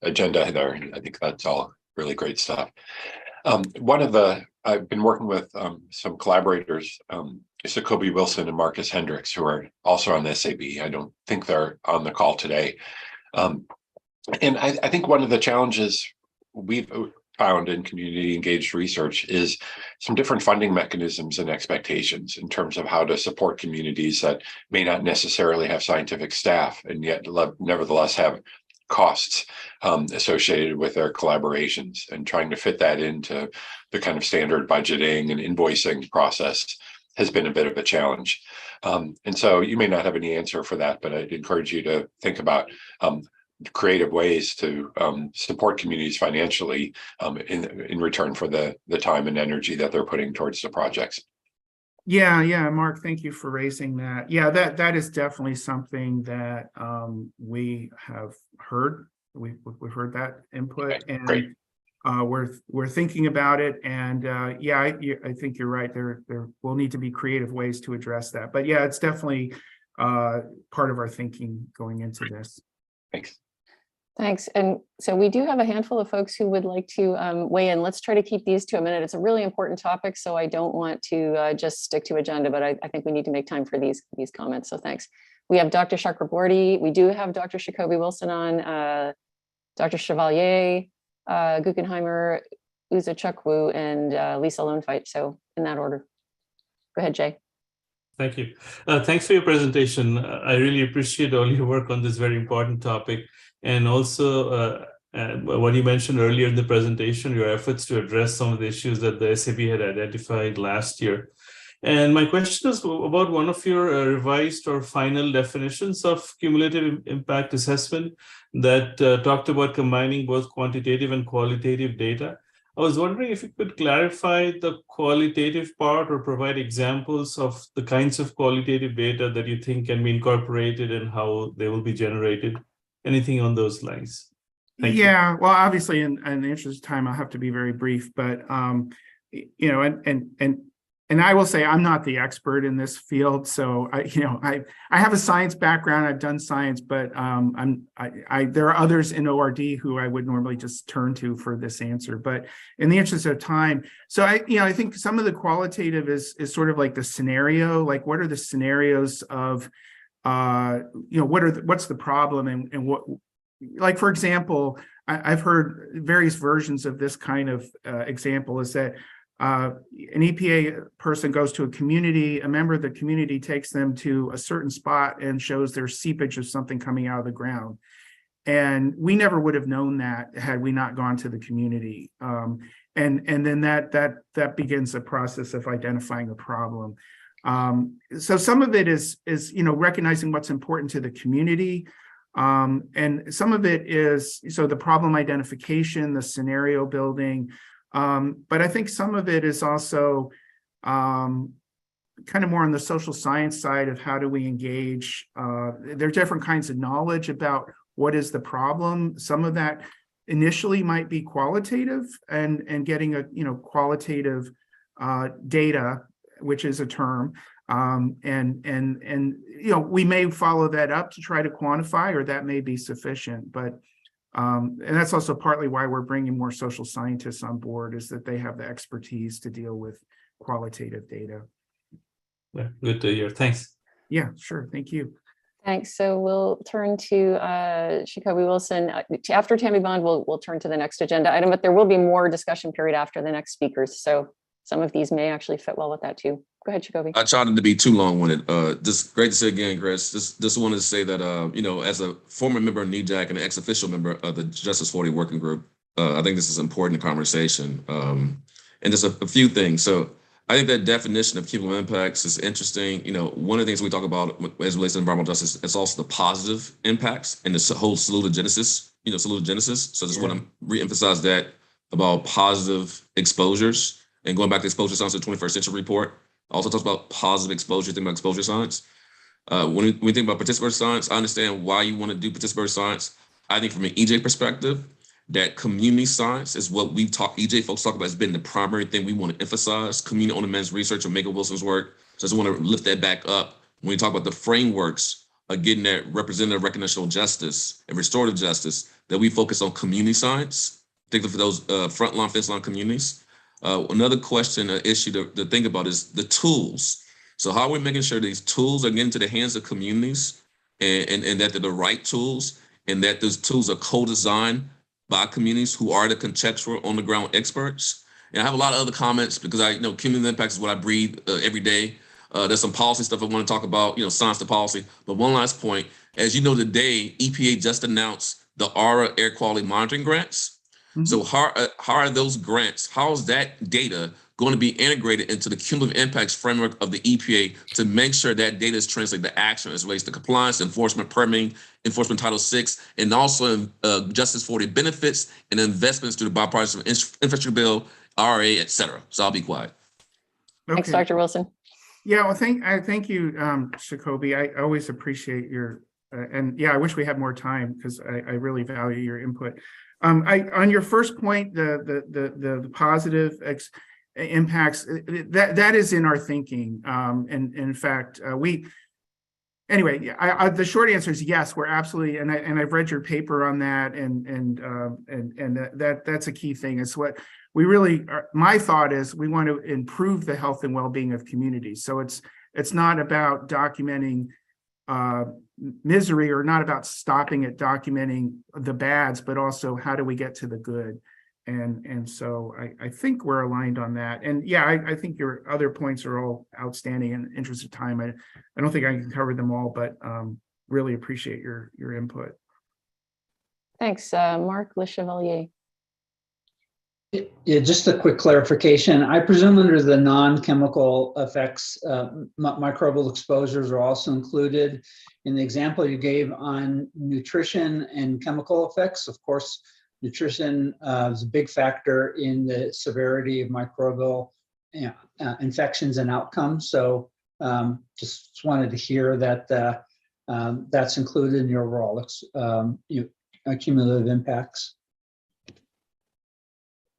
agenda there. I think that's all really great stuff. I've been working with some collaborators, Jacoby Wilson and Marcus Hendricks, who are also on the SAB. I don't think they're on the call today. And I think one of the challenges we've found in community engaged research is some different funding mechanisms and expectations in terms of how to support communities that may not necessarily have scientific staff and yet nevertheless have costs associated with their collaborations, and trying to fit that into the kind of standard budgeting and invoicing process has been a bit of a challenge. And so you may not have any answer for that, but I'd encourage you to think about creative ways to support communities financially in return for the time and energy that they're putting towards the projects. Yeah, Mark, thank you for raising that. Yeah, that is definitely something that we have heard. We've heard that input. Okay, and great. we're thinking about it, and yeah, I think you're right. There will need to be creative ways to address that. But yeah, it's definitely part of our thinking going into this. Thanks. Thanks. And so we do have a handful of folks who would like to weigh in. Let's try to keep these to a minute. It's a really important topic, so I don't want to just stick to agenda, but I think we need to make time for these comments. So thanks. We have Dr. Chakraborty. We do have Dr. Jacoby Wilson on, Dr. Chevalier, Guggenheimer, Uza Chukwu, and Lisa Lonefight. So in that order. Go ahead, Jay. Thank you. Thanks for your presentation. I really appreciate all your work on this very important topic. And also what you mentioned earlier in the presentation, your efforts to address some of the issues that the SAB had identified last year. And my question is about one of your revised or final definitions of cumulative impact assessment that talked about combining both quantitative and qualitative data. I was wondering if you could clarify the qualitative part or provide examples of the kinds of qualitative data that you think can be incorporated and how they will be generated. Anything on those lines? Thank you. Yeah, well, obviously, in the interest of time, I'll have to be very brief, but you know, and I will say I'm not the expert in this field, so I have a science background. I've done science, but there are others in ORD who I would normally just turn to for this answer. But in the interest of time, so I think some of the qualitative is sort of like the scenario, like what are the scenarios of what's the problem and what, like, for example, I've heard various versions of this kind of example is that an EPA person goes to a community, a member of the community takes them to a certain spot and shows there's seepage of something coming out of the ground. And we never would have known that had we not gone to the community. And then that begins the process of identifying a problem. So some of it is recognizing what's important to the community. And some of it is, so the problem identification, the scenario building. But I think some of it is also kind of more on the social science side of how do we engage. There are different kinds of knowledge about what is the problem. Some of that initially might be qualitative and getting a qualitative data, which is a term. We may follow that up to try to quantify, or that may be sufficient, but and that's also partly why we're bringing more social scientists on board, is that they have the expertise to deal with qualitative data. Yeah, good to hear. Thanks. Yeah, sure. Thank you. Thanks. So we'll turn to Jacoby Wilson. After Tammy Bond, we'll turn to the next agenda item, but there will be more discussion period after the next speakers. So some of these may actually fit well with that too. Go ahead, Jacoby. I tried not to be too long-winded. Just great to see you again, Chris. Just wanted to say that, as a former member of NEJAC and an ex-official member of the Justice 40 Working Group, I think this is an important conversation. And just a few things. So I think that definition of cumulative impacts is interesting. One of the things we talk about as it relates to environmental justice is also the positive impacts and the whole salutogenesis, salutogenesis. So I just want to reemphasize that about positive exposures. And going back to exposure science, the 21st century report also talks about positive exposure, think about exposure science. When we think about participatory science, I understand why you want to do participatory science. I think from an EJ perspective, that community science is what EJ folks talk about has been the primary thing we want to emphasize. Community on-demand research and Megan Wilson's work. So I just want to lift that back up. When we talk about the frameworks of getting that representative recognition of justice and restorative justice, that we focus on community science, particularly for those frontline, fence line communities. Another question, issue to think about is the tools. So how are we making sure these tools are getting to the hands of communities and that they're the right tools and that those tools are co-designed by communities who are the contextual on the ground experts? And I have a lot of other comments because cumulative impacts is what I breathe every day. There's some policy stuff I want to talk about, science to policy. But one last point, as you know, today, EPA just announced the ARA air quality monitoring grants. Mm-hmm. So how are those grants, how is that data going to be integrated into the cumulative impacts framework of the EPA to make sure that data is translated to action as it relates to compliance, enforcement, permitting, enforcement Title VI, and also Justice 40 benefits and investments through the bipartisan infrastructure bill, RA, et cetera. So I'll be quiet. Okay. Thanks, Dr. Wilson. Yeah, well, thank you, Jacoby. I always appreciate your and yeah, I wish we had more time because I really value your input. On your first point, the positive impacts, that is in our thinking. And in fact, anyway, the short answer is yes, we're absolutely, and I've read your paper on that, and that's a key thing. It's what we really are. My thought is we want to improve the health and well-being of communities. So it's not about documenting misery, or not about stopping at documenting the bads, but also how do we get to the good. And so I think we're aligned on that. And yeah, I think your other points are all outstanding. In the interest of time, I don't think I can cover them all, but really appreciate your input. Thanks. Mark Le Chevalier. Yeah, just a quick clarification. I presume under the non-chemical effects, microbial exposures are also included. In the example you gave on nutrition and chemical effects, of course, nutrition is a big factor in the severity of microbial infections and outcomes. So just wanted to hear that that's included in your overall cumulative impacts.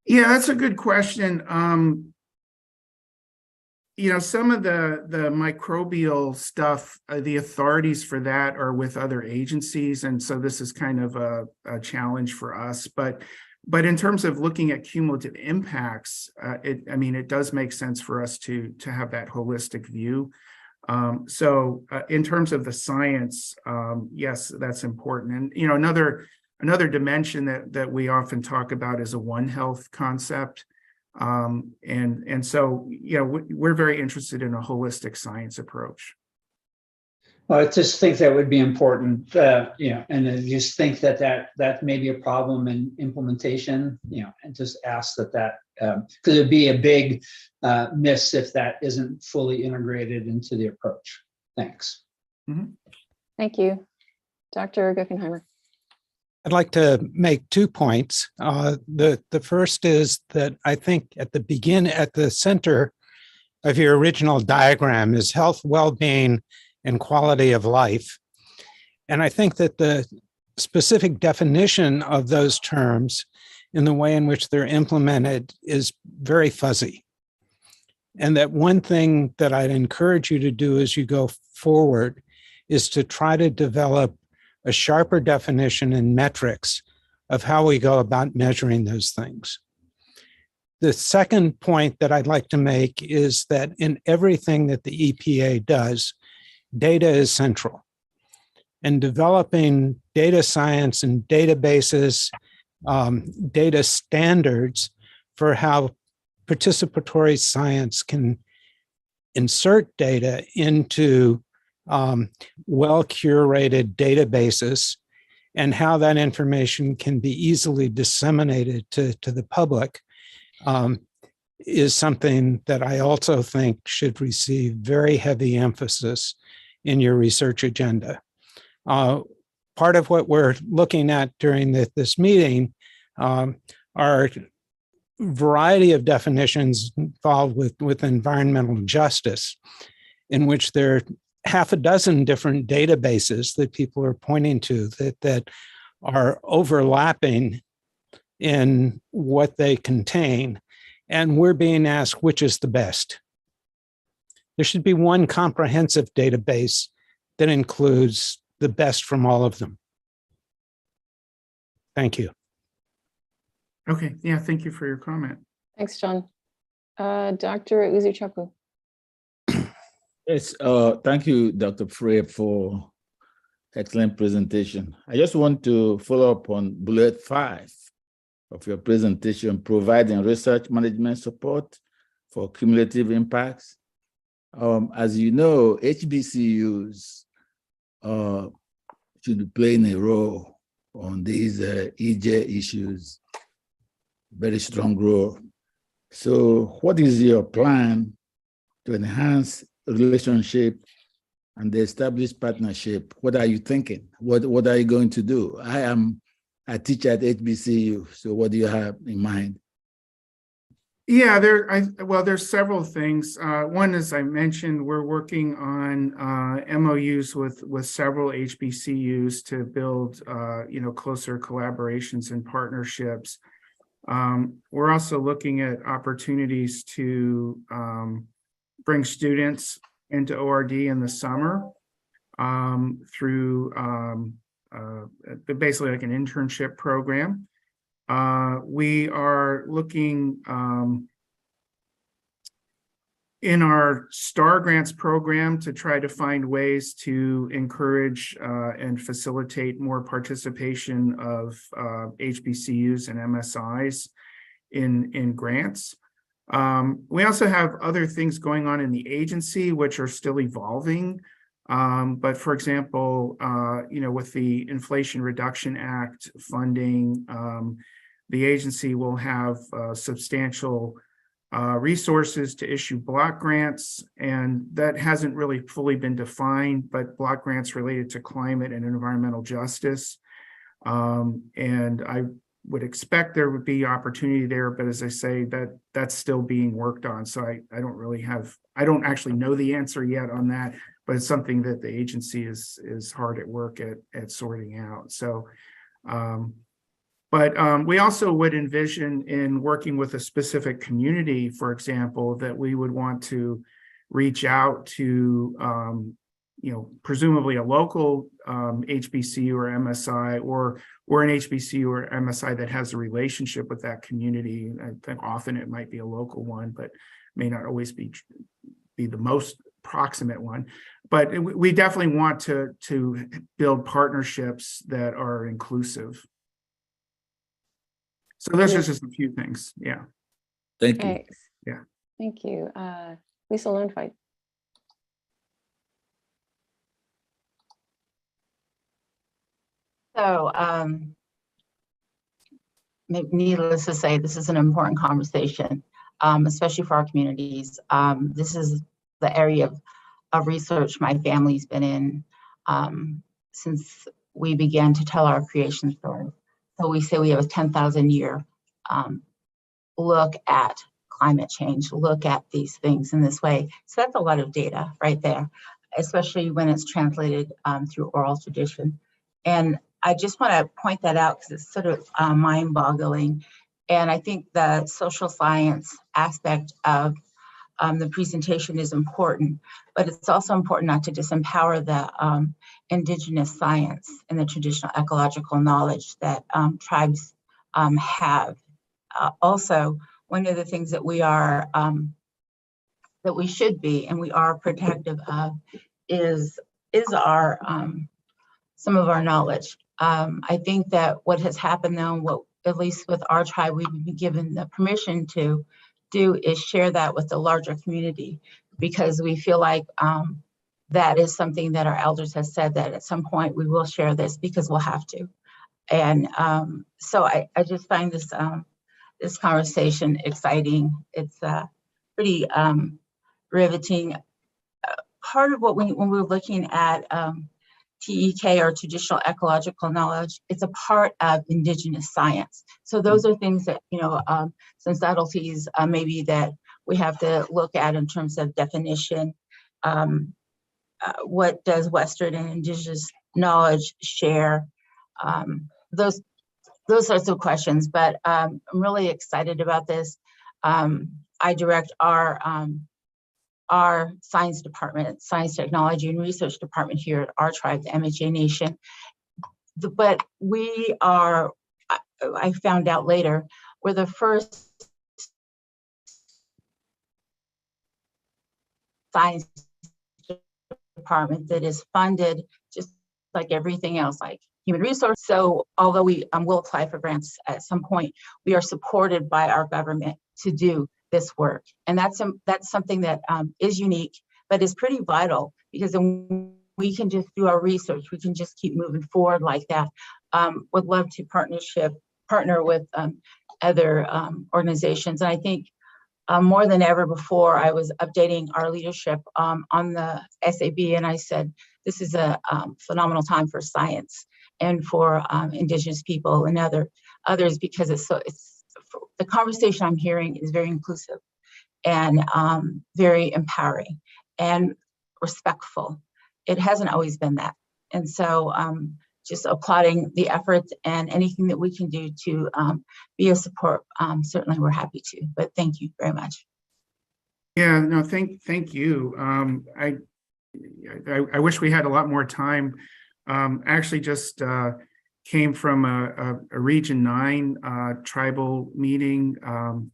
Yeah, that's a good question. Some of the microbial stuff, the authorities for that are with other agencies, and so this is kind of a challenge for us. But in terms of looking at cumulative impacts, it does make sense for us to have that holistic view. So in terms of the science, yes, that's important. And another dimension that we often talk about is a One Health concept. And so, we're very interested in a holistic science approach. Well, I just think that would be important, and I just think that may be a problem in implementation, and just ask that because it'd be a big miss if that isn't fully integrated into the approach. Thanks. Mm-hmm. Thank you. Dr. Guckenheimer. I'd like to make 2 points. The first is that I think at the center of your original diagram is health, well-being, and quality of life. And I think that the specific definition of those terms in the way in which they're implemented is very fuzzy. And that one thing that I'd encourage you to do as you go forward is to try to develop a sharper definition and metrics of how we go about measuring those things. The second point that I'd like to make is that in everything that the EPA does, data is central. And developing data science and databases, data standards for how participatory science can insert data into well-curated databases, and how that information can be easily disseminated to the public is something that I also think should receive very heavy emphasis in your research agenda. Part of what we're looking at during this meeting are a variety of definitions involved with environmental justice, in which there are half a dozen different databases that people are pointing to that are overlapping in what they contain. And we're being asked which is the best. There should be one comprehensive database that includes the best from all of them. Thank you. Okay, yeah, thank you for your comment. Thanks, John. Dr. Uzuchukwu. Yes, thank you, Dr. Frey, for excellent presentation. I just want to follow up on bullet 5 of your presentation, providing research management support for cumulative impacts. As you know, HBCUs should be playing a role on these EJ issues, very strong role. So what is your plan to enhance relationship and the established partnership? What are you thinking? What are you going to do? I teach at HBCU, so what do you have in mind? Yeah, there's several things. One, as I mentioned, we're working on MOUs with several HBCUs to build closer collaborations and partnerships. We're also looking at opportunities to bring students into ORD in the summer through basically like an internship program. We are looking in our STAR Grants program to try to find ways to encourage and facilitate more participation of HBCUs and MSIs in grants. We also have other things going on in the agency, which are still evolving. But for example, with the Inflation Reduction Act funding, the agency will have substantial resources to issue block grants, and that hasn't really fully been defined, but block grants related to climate and environmental justice. And I would expect there would be opportunity there, but as I say, that's still being worked on. So I don't actually know the answer yet on that, but it's something that the agency is hard at work at sorting out. So, but we also would envision in working with a specific community, for example, that we would want to reach out to, presumably a local HBCU or MSI, or an HBCU or MSI that has a relationship with that community. I think often it might be a local one, but may not always be the most proximate one. But we definitely want to build partnerships that are inclusive. So those are just a few things. Yeah. Thank you. Thanks. Yeah. Thank you. Lisa Lonefight. So, needless to say, this is an important conversation, especially for our communities. This is the area of research my family's been in since we began to tell our creation story. So we say we have a 10,000 year look at climate change, look at these things in this way. So that's a lot of data right there, especially when it's translated through oral tradition. And I just want to point that out because it's sort of mind-boggling. And I think the social science aspect of the presentation is important, but it's also important not to disempower the indigenous science and the traditional ecological knowledge that tribes have. Also, one of the things that we are, that we should be, and we are protective of, is our some of our knowledge. I think that what has happened though, what at least with our tribe, we've been given the permission to do is share that with the larger community, because we feel like that is something that our elders have said that at some point we will share this because we'll have to. And so I just find this this conversation exciting. It's pretty riveting. Part of what when we're looking at TEK or traditional ecological knowledge, it's a part of indigenous science. So those are things that, some subtleties maybe that we have to look at in terms of definition. What does Western and indigenous knowledge share? Those sorts of questions, but I'm really excited about this. I direct our science department, science, technology, and research department here at our tribe, the MHA Nation. But we are, I found out later, we're the first science department that is funded just like everything else, like human resource. So although we will apply for grants at some point, we are supported by our government to do this work. And that's something that is unique, but is pretty vital, because then we can just do our research. We can just keep moving forward like that. Would love to partner with other organizations. And I think more than ever before, I was updating our leadership on the SAB, and I said, this is a phenomenal time for science and for indigenous people and others, because it's the conversation I'm hearing is very inclusive and very empowering and respectful. It hasn't always been that. And so just applauding the efforts and anything that we can do to be a support, certainly we're happy to, but thank you very much. Yeah, no, thank you. I wish we had a lot more time. Actually just came from a Region 9 tribal meeting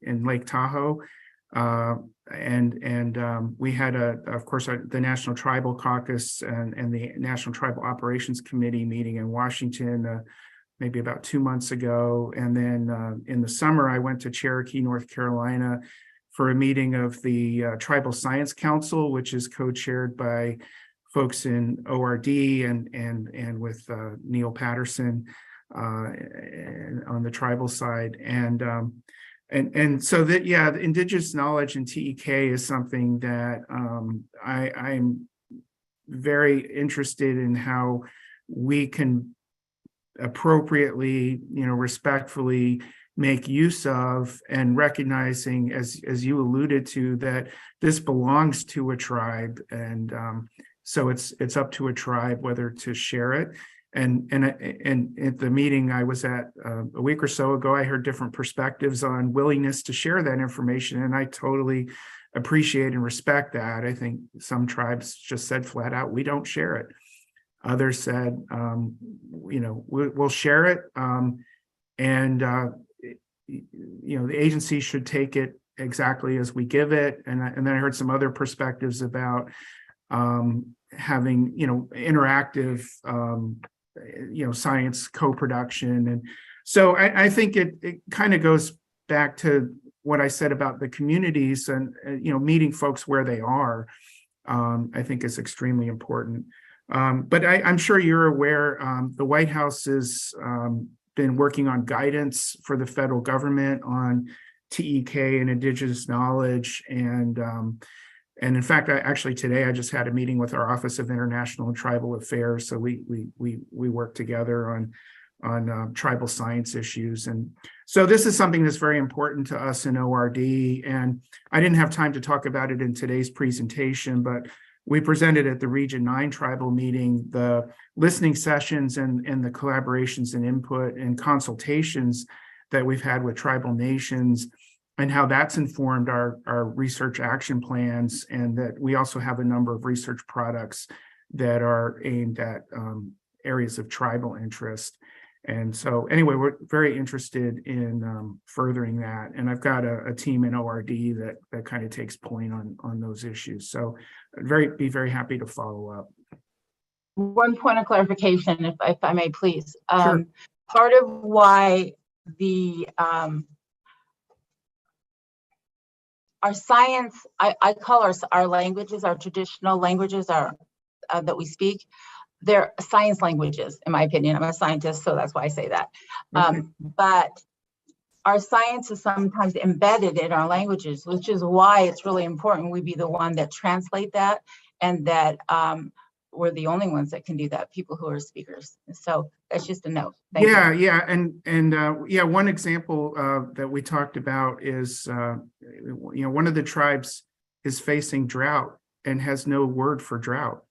in Lake Tahoe. And we had of course, the National Tribal Caucus and the National Tribal Operations Committee meeting in Washington maybe about 2 months ago. And then in the summer, I went to Cherokee, North Carolina for a meeting of the Tribal Science Council, which is co-chaired by folks in ORD and with Neil Patterson on the tribal side. And so that, yeah, the indigenous knowledge in TEK is something that I'm very interested in how we can appropriately, respectfully make use of, and recognizing, as you alluded to, that this belongs to a tribe. And so it's up to a tribe whether to share it. And at the meeting I was at a week or so ago, I heard different perspectives on willingness to share that information. And I totally appreciate and respect that. I think some tribes just said flat out, we don't share it. Others said, we'll share it. The agency should take it exactly as we give it. And then I heard some other perspectives about having, interactive science co-production. And so I think it kind of goes back to what I said about the communities and, meeting folks where they are, I think is extremely important. But I'm sure you're aware, the White House has been working on guidance for the federal government on TEK and indigenous knowledge. And in fact, today I just had a meeting with our Office of International and Tribal Affairs. So we work together on tribal science issues. And so this is something that's very important to us in ORD. And I didn't have time to talk about it in today's presentation, but we presented at the Region 9 tribal meeting the listening sessions and the collaborations and input and consultations that we've had with tribal nations, and how that's informed our research action plans, and that we also have a number of research products that are aimed at areas of tribal interest. And so anyway, we're very interested in furthering that. And I've got a team in ORD that kind of takes point on those issues. So I'd be very happy to follow up. One point of clarification, if I may, please. Sure. Part of why the our science, I call our languages, our traditional languages that we speak, they're science languages, in my opinion. I'm a scientist, so that's why I say that. Okay. But our science is sometimes embedded in our languages, which is why it's really important we be the one that translate that, and that we're the only ones that can do that, people who are speakers. So that's just a note. Thank you. Yeah. And one example that we talked about is, one of the tribes is facing drought and has no word for drought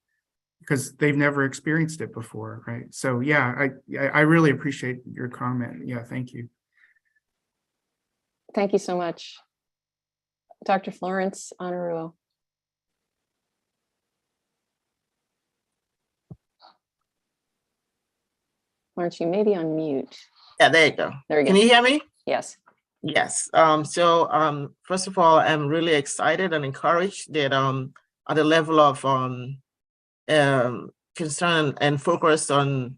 because they've never experienced it before, right? So yeah, I really appreciate your comment. Yeah, thank you. Thank you so much. Dr. Florence Honoruo. Florence, you may be on mute. Yeah, there you go. There you go. Can you hear me? Yes. Yes. First of all, I'm really excited and encouraged that at the level of concern and focus on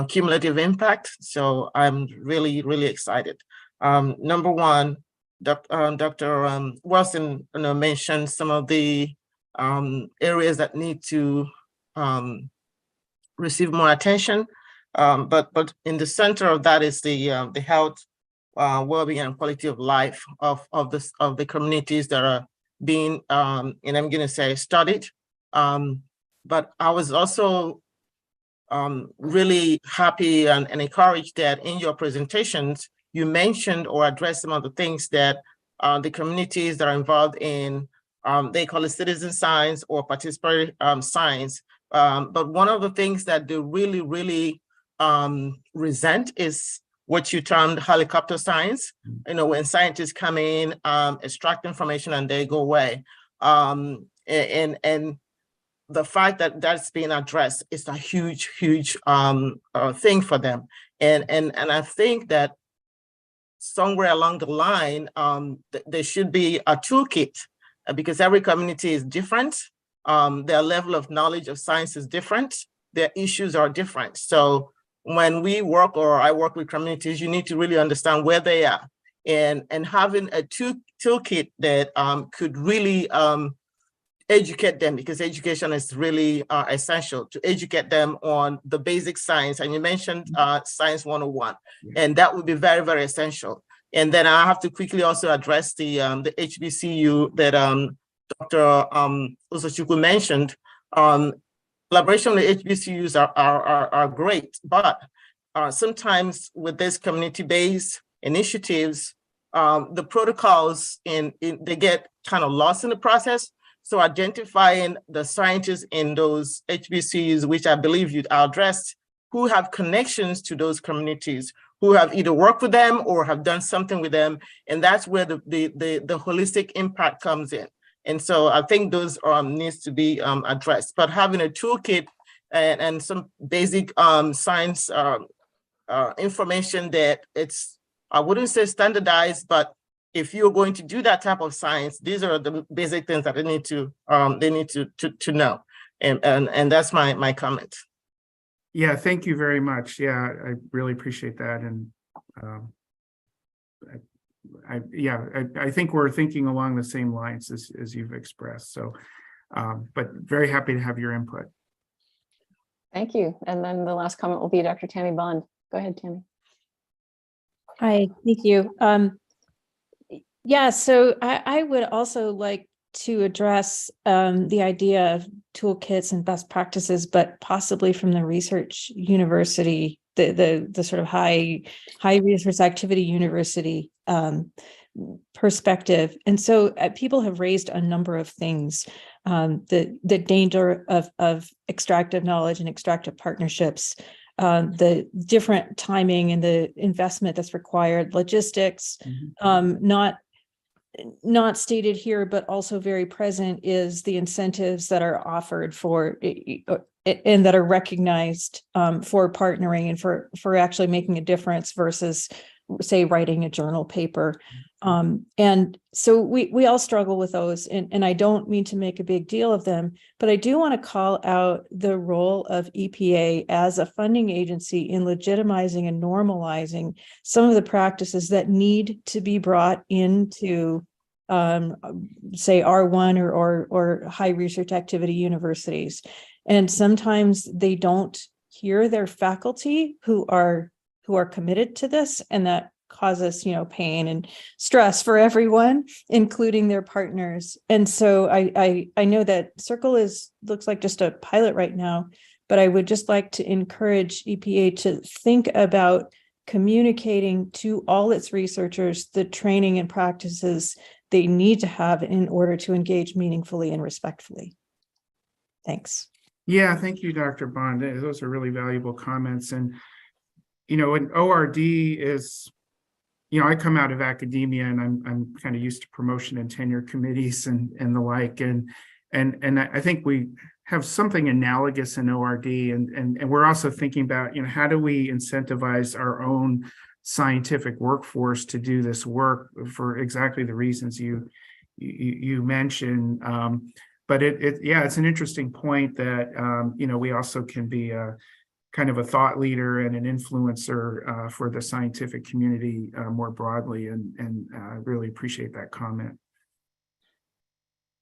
cumulative impact. So I'm really, really excited. Number one, Dr. Wilson mentioned some of the areas that need to receive more attention. But in the center of that is the health, well-being, and quality of life of the communities that are being and I'm going to say studied. But I was also really happy and encouraged that in your presentations you mentioned or addressed some of the things that the communities that are involved in, they call it citizen science or participatory science. But one of the things that they really resent is what you termed helicopter science. You know, when scientists come in, extract information and they go away. And the fact that that's being addressed is a huge thing for them. And I think that somewhere along the line, there should be a toolkit because every community is different. Their level of knowledge of science is different. Their issues are different. So when we work or I work with communities, you need to really understand where they are and having a toolkit that could really educate them, because education is really essential to educate them on the basic science. And you mentioned Science 101, and that would be very essential. And then I have to quickly also address the HBCU that Dr. Uzochukwu mentioned. Collaboration with HBCUs are great, but sometimes with these community-based initiatives, the protocols they get kind of lost in the process. So identifying the scientists in those HBCUs, which I believe you addressed, who have connections to those communities, who have either worked with them or have done something with them, and that's where the holistic impact comes in. And so I think those needs to be addressed. But having a toolkit and some basic science information that it's, I wouldn't say standardized, but if you're going to do that type of science, these are the basic things that they need to know. And that's my comment. Yeah, thank you very much. Yeah, I really appreciate that. And I think we're thinking along the same lines as you've expressed. So, but very happy to have your input. Thank you. And then the last comment will be Dr. Tammy Bond. Go ahead, Tammy. Hi, thank you. Yeah, so I would also like to address the idea of toolkits and best practices, but possibly from the research university, the sort of high research activity university perspective. And so people have raised a number of things, the danger of extractive knowledge and extractive partnerships, the different timing and the investment that's required, logistics, not stated here, but also very present is the incentives that are offered for and that are recognized for partnering and for actually making a difference versus, say, writing a journal paper. And so we all struggle with those, and I don't mean to make a big deal of them, but I do want to call out the role of EPA as a funding agency in legitimizing and normalizing some of the practices that need to be brought into, say, R1 or high research activity universities. And sometimes they don't hear their faculty who are committed to this, and that causes, pain and stress for everyone, including their partners. And so I know that Circle looks like just a pilot right now, but I would just like to encourage EPA to think about communicating to all its researchers the training and practices they need to have in order to engage meaningfully and respectfully. Thanks. Yeah, thank you, Dr. Bond. Those are really valuable comments. And, an ORD is, I come out of academia, and I'm kind of used to promotion and tenure committees and the like. And I think we have something analogous in ORD, and we're also thinking about, how do we incentivize our own scientific workforce to do this work for exactly the reasons you mentioned. But it's an interesting point that, we also can be a kind of a thought leader and an influencer for the scientific community more broadly. And I really appreciate that comment.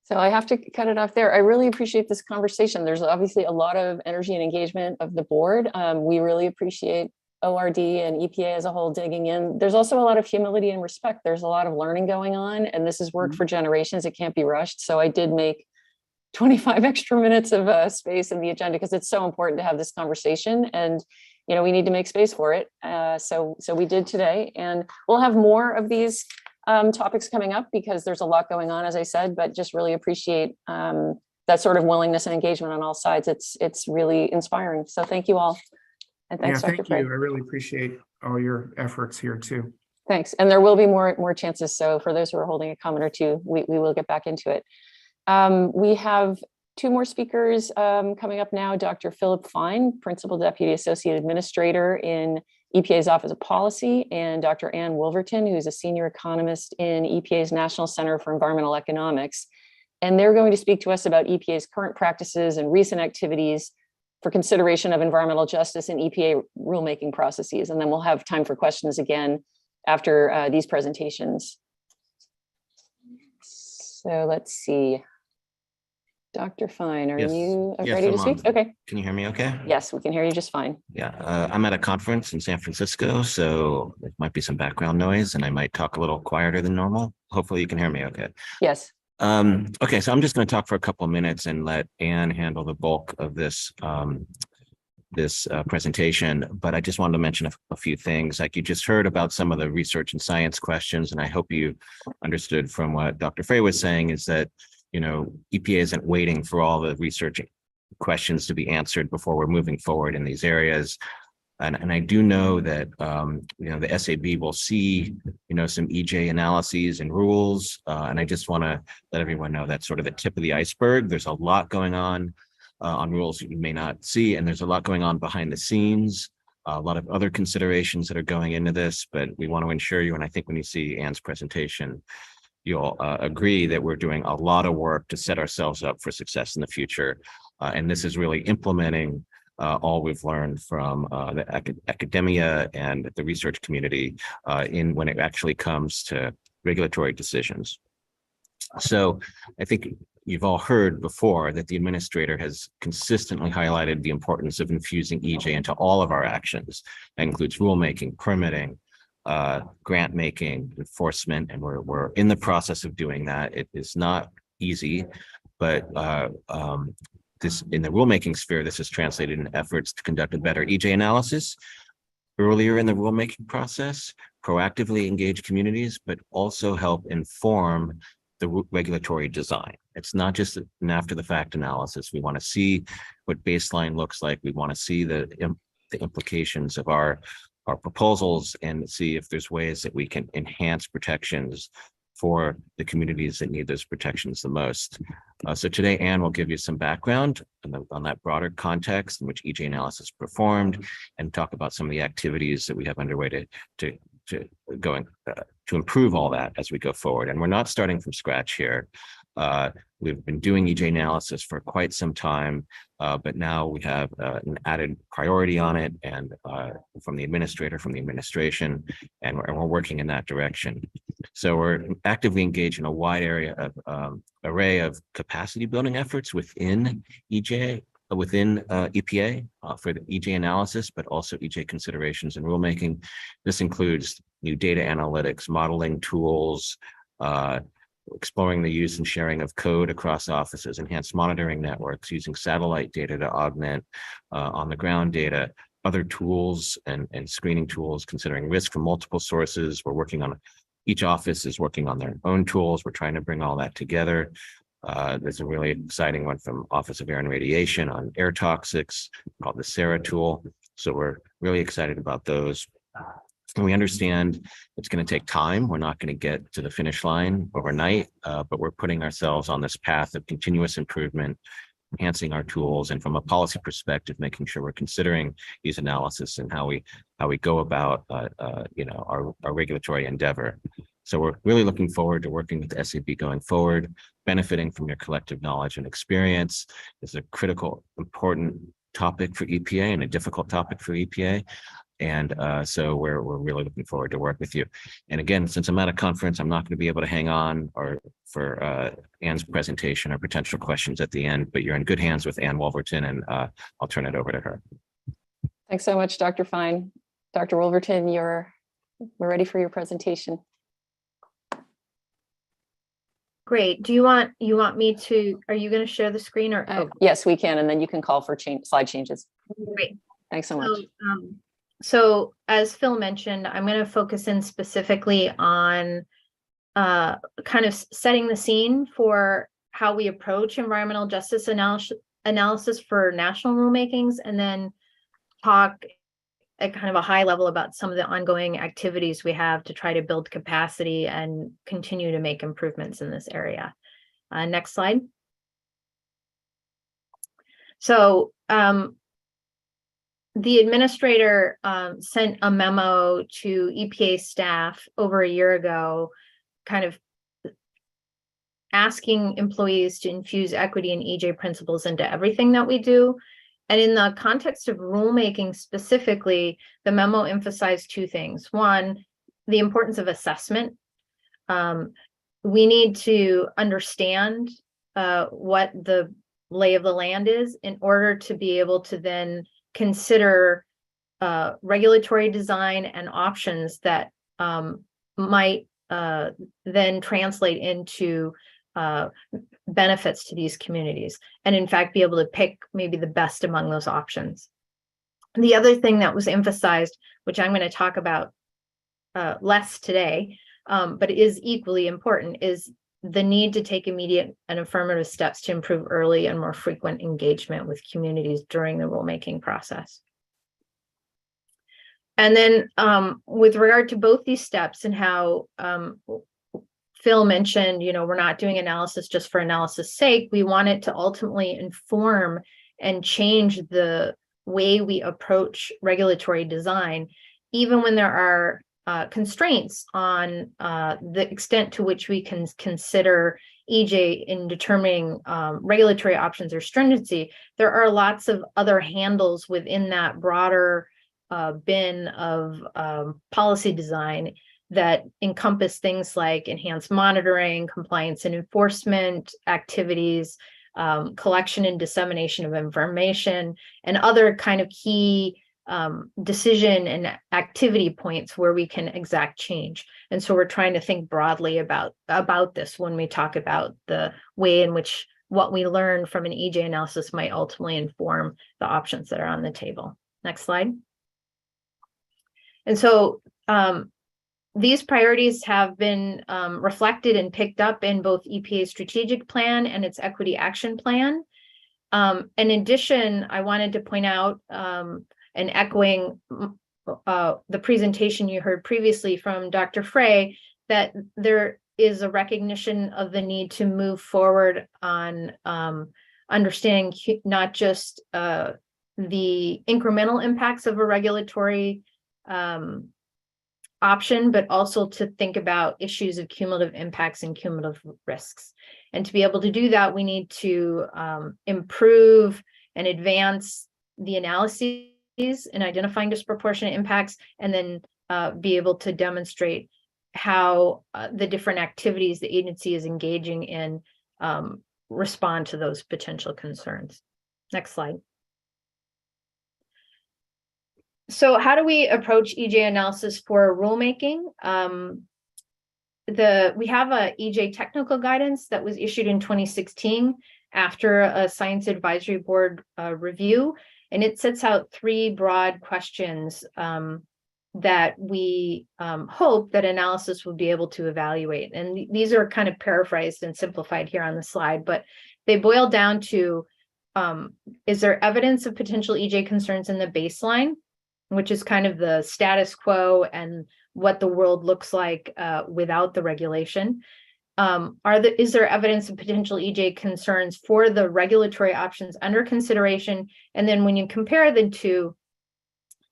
So I have to cut it off there. I really appreciate this conversation. There's obviously a lot of energy and engagement of the board. We really appreciate ORD and EPA as a whole digging in. There's also a lot of humility and respect. There's a lot of learning going on, and this is work for generations. It can't be rushed. So I did make 25 extra minutes of space in the agenda because it's so important to have this conversation. And, we need to make space for it. So we did today, and we'll have more of these topics coming up because there's a lot going on, as I said, but just really appreciate that sort of willingness and engagement on all sides. It's really inspiring. So thank you all. And thanks, Dr. Thank Frey. you. I really appreciate all your efforts here too. Thanks. And there will be more chances. So for those who are holding a comment or two, we will get back into it. We have two more speakers coming up now. Dr. Philip Fine, Principal Deputy Associate Administrator in EPA's Office of Policy, and Dr. Ann Wolverton, who's a Senior Economist in EPA's National Center for Environmental Economics. And they're going to speak to us about EPA's current practices and recent activities for consideration of environmental justice in EPA rulemaking processes. And then we'll have time for questions again after these presentations. So let's see. Dr. Fine, are you ready to speak? Okay. Can you hear me okay? Yes, we can hear you just fine. Yeah, I'm at a conference in San Francisco, so there might be some background noise and I might talk a little quieter than normal. Hopefully you can hear me okay. Yes. Okay, so I'm just going to talk for a couple of minutes and let Anne handle the bulk of this presentation, but I just wanted to mention a few things. Like you just heard about some of the research and science questions, and I hope you understood from what Dr. Frey was saying is that, EPA isn't waiting for all the research questions to be answered before we're moving forward in these areas. And I do know that, the SAB will see, some EJ analyses and rules. And I just want to let everyone know that's sort of the tip of the iceberg. There's a lot going on rules that you may not see, and there's a lot going on behind the scenes, a lot of other considerations that are going into this, but we want to ensure you, and I think when you see Anne's presentation, you'll agree that we're doing a lot of work to set ourselves up for success in the future. And this is really implementing all we've learned from the academia and the research community when it actually comes to regulatory decisions. So I think you've all heard before that the administrator has consistently highlighted the importance of infusing EJ into all of our actions. That includes rulemaking, permitting, grant making, enforcement, and we're in the process of doing that. It is not easy, but this in the rulemaking sphere, this is translated in efforts to conduct a better EJ analysis earlier in the rulemaking process, proactively engage communities, but also help inform the regulatory design. It's not just an after the fact analysis. We want to see what baseline looks like. We want to see the implications of our proposals and see if there's ways that we can enhance protections for the communities that need those protections the most. So today, Anne will give you some background on that broader context in which EJ analysis performed and talk about some of the activities that we have underway to improve all that as we go forward. And we're not starting from scratch here. We've been doing EJ analysis for quite some time, but now we have an added priority on it, and from the administrator, from the administration, and we're working in that direction. So we're actively engaged in a wide array of capacity building efforts within EJ, within EPA for the EJ analysis, but also EJ considerations and rulemaking. This includes new data analytics, modeling tools, exploring the use and sharing of code across offices, enhanced monitoring networks, using satellite data to augment on-the-ground data, other tools and screening tools, considering risk from multiple sources. We're working on, each office is working on their own tools. We're trying to bring all that together. There's a really exciting one from Office of Air and Radiation on air toxics called the SARA tool. So we're really excited about those. And we understand it's going to take time. We're not going to get to the finish line overnight, but we're putting ourselves on this path of continuous improvement, enhancing our tools, and from a policy perspective, making sure we're considering these analysis and how we go about our regulatory endeavor. So we're really looking forward to working with the SAB going forward, benefiting from your collective knowledge and experience. It's a critical, important topic for EPA and a difficult topic for EPA. And so we're really looking forward to work with you. And again, since I'm at a conference, I'm not going to be able to hang on for Anne's presentation or potential questions at the end, but you're in good hands with Anne Wolverton, and I'll turn it over to her. Thanks so much, Dr. Fine. Dr. Wolverton, we're ready for your presentation. Great. Do you want me to, are you going to share the screen or? Yes, we can. And then you can call for slide changes. Great. Thanks so much. So as Phil mentioned, I'm going to focus in specifically on kind of setting the scene for how we approach environmental justice analysis for national rulemakings, and then talk at kind of a high level about some of the ongoing activities we have to try to build capacity and continue to make improvements in this area. Next slide. So the administrator sent a memo to EPA staff over a year ago, kind of asking employees to infuse equity and EJ principles into everything that we do. And in the context of rulemaking specifically, the memo emphasized two things. One, the importance of assessment. We need to understand what the lay of the land is in order to be able to then consider regulatory design and options that might then translate into benefits to these communities, and in fact be able to pick maybe the best among those options. The other thing that was emphasized, which I'm going to talk about less today, but is equally important, is the need to take immediate and affirmative steps to improve early and more frequent engagement with communities during the rulemaking process. And then with regard to both these steps and how Phil mentioned, we're not doing analysis just for analysis' sake. We want it to ultimately inform and change the way we approach regulatory design, even when there are constraints on the extent to which we can consider EJ in determining regulatory options or stringency. There are lots of other handles within that broader bin of policy design that encompass things like enhanced monitoring, compliance and enforcement activities, collection and dissemination of information, and other kind of key decision and activity points where we can exact change. And so we're trying to think broadly about this when we talk about the way in which what we learn from an EJ analysis might ultimately inform the options that are on the table. Next slide. And so these priorities have been reflected and picked up in both EPA's strategic plan and its equity action plan. In addition, I wanted to point out, and echoing the presentation you heard previously from Dr. Frey, that there is a recognition of the need to move forward on understanding not just the incremental impacts of a regulatory option, but also to think about issues of cumulative impacts and cumulative risks. And to be able to do that, we need to improve and advance the analyses in identifying disproportionate impacts, and then be able to demonstrate how the different activities the agency is engaging in respond to those potential concerns. Next slide. So how do we approach EJ analysis for rulemaking? We have a EJ technical guidance that was issued in 2016 after a Science Advisory Board review, and it sets out three broad questions that we hope that analysis will be able to evaluate. And these are kind of paraphrased and simplified here on the slide, but they boil down to, is there evidence of potential EJ concerns in the baseline, which is kind of the status quo and what the world looks like without the regulation? Is there evidence of potential EJ concerns for the regulatory options under consideration? And then when you compare the two,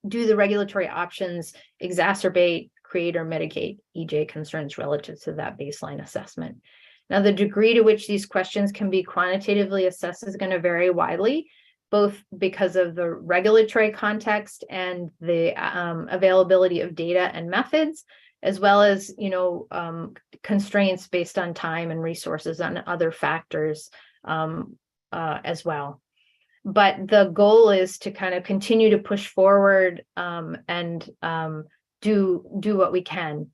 do the regulatory options exacerbate, create, or mitigate EJ concerns relative to that baseline assessment? Now, the degree to which these questions can be quantitatively assessed is going to vary widely, both because of the regulatory context and the availability of data and methods, as well as constraints based on time and resources and other factors as well. But the goal is to kind of continue to push forward and do what we can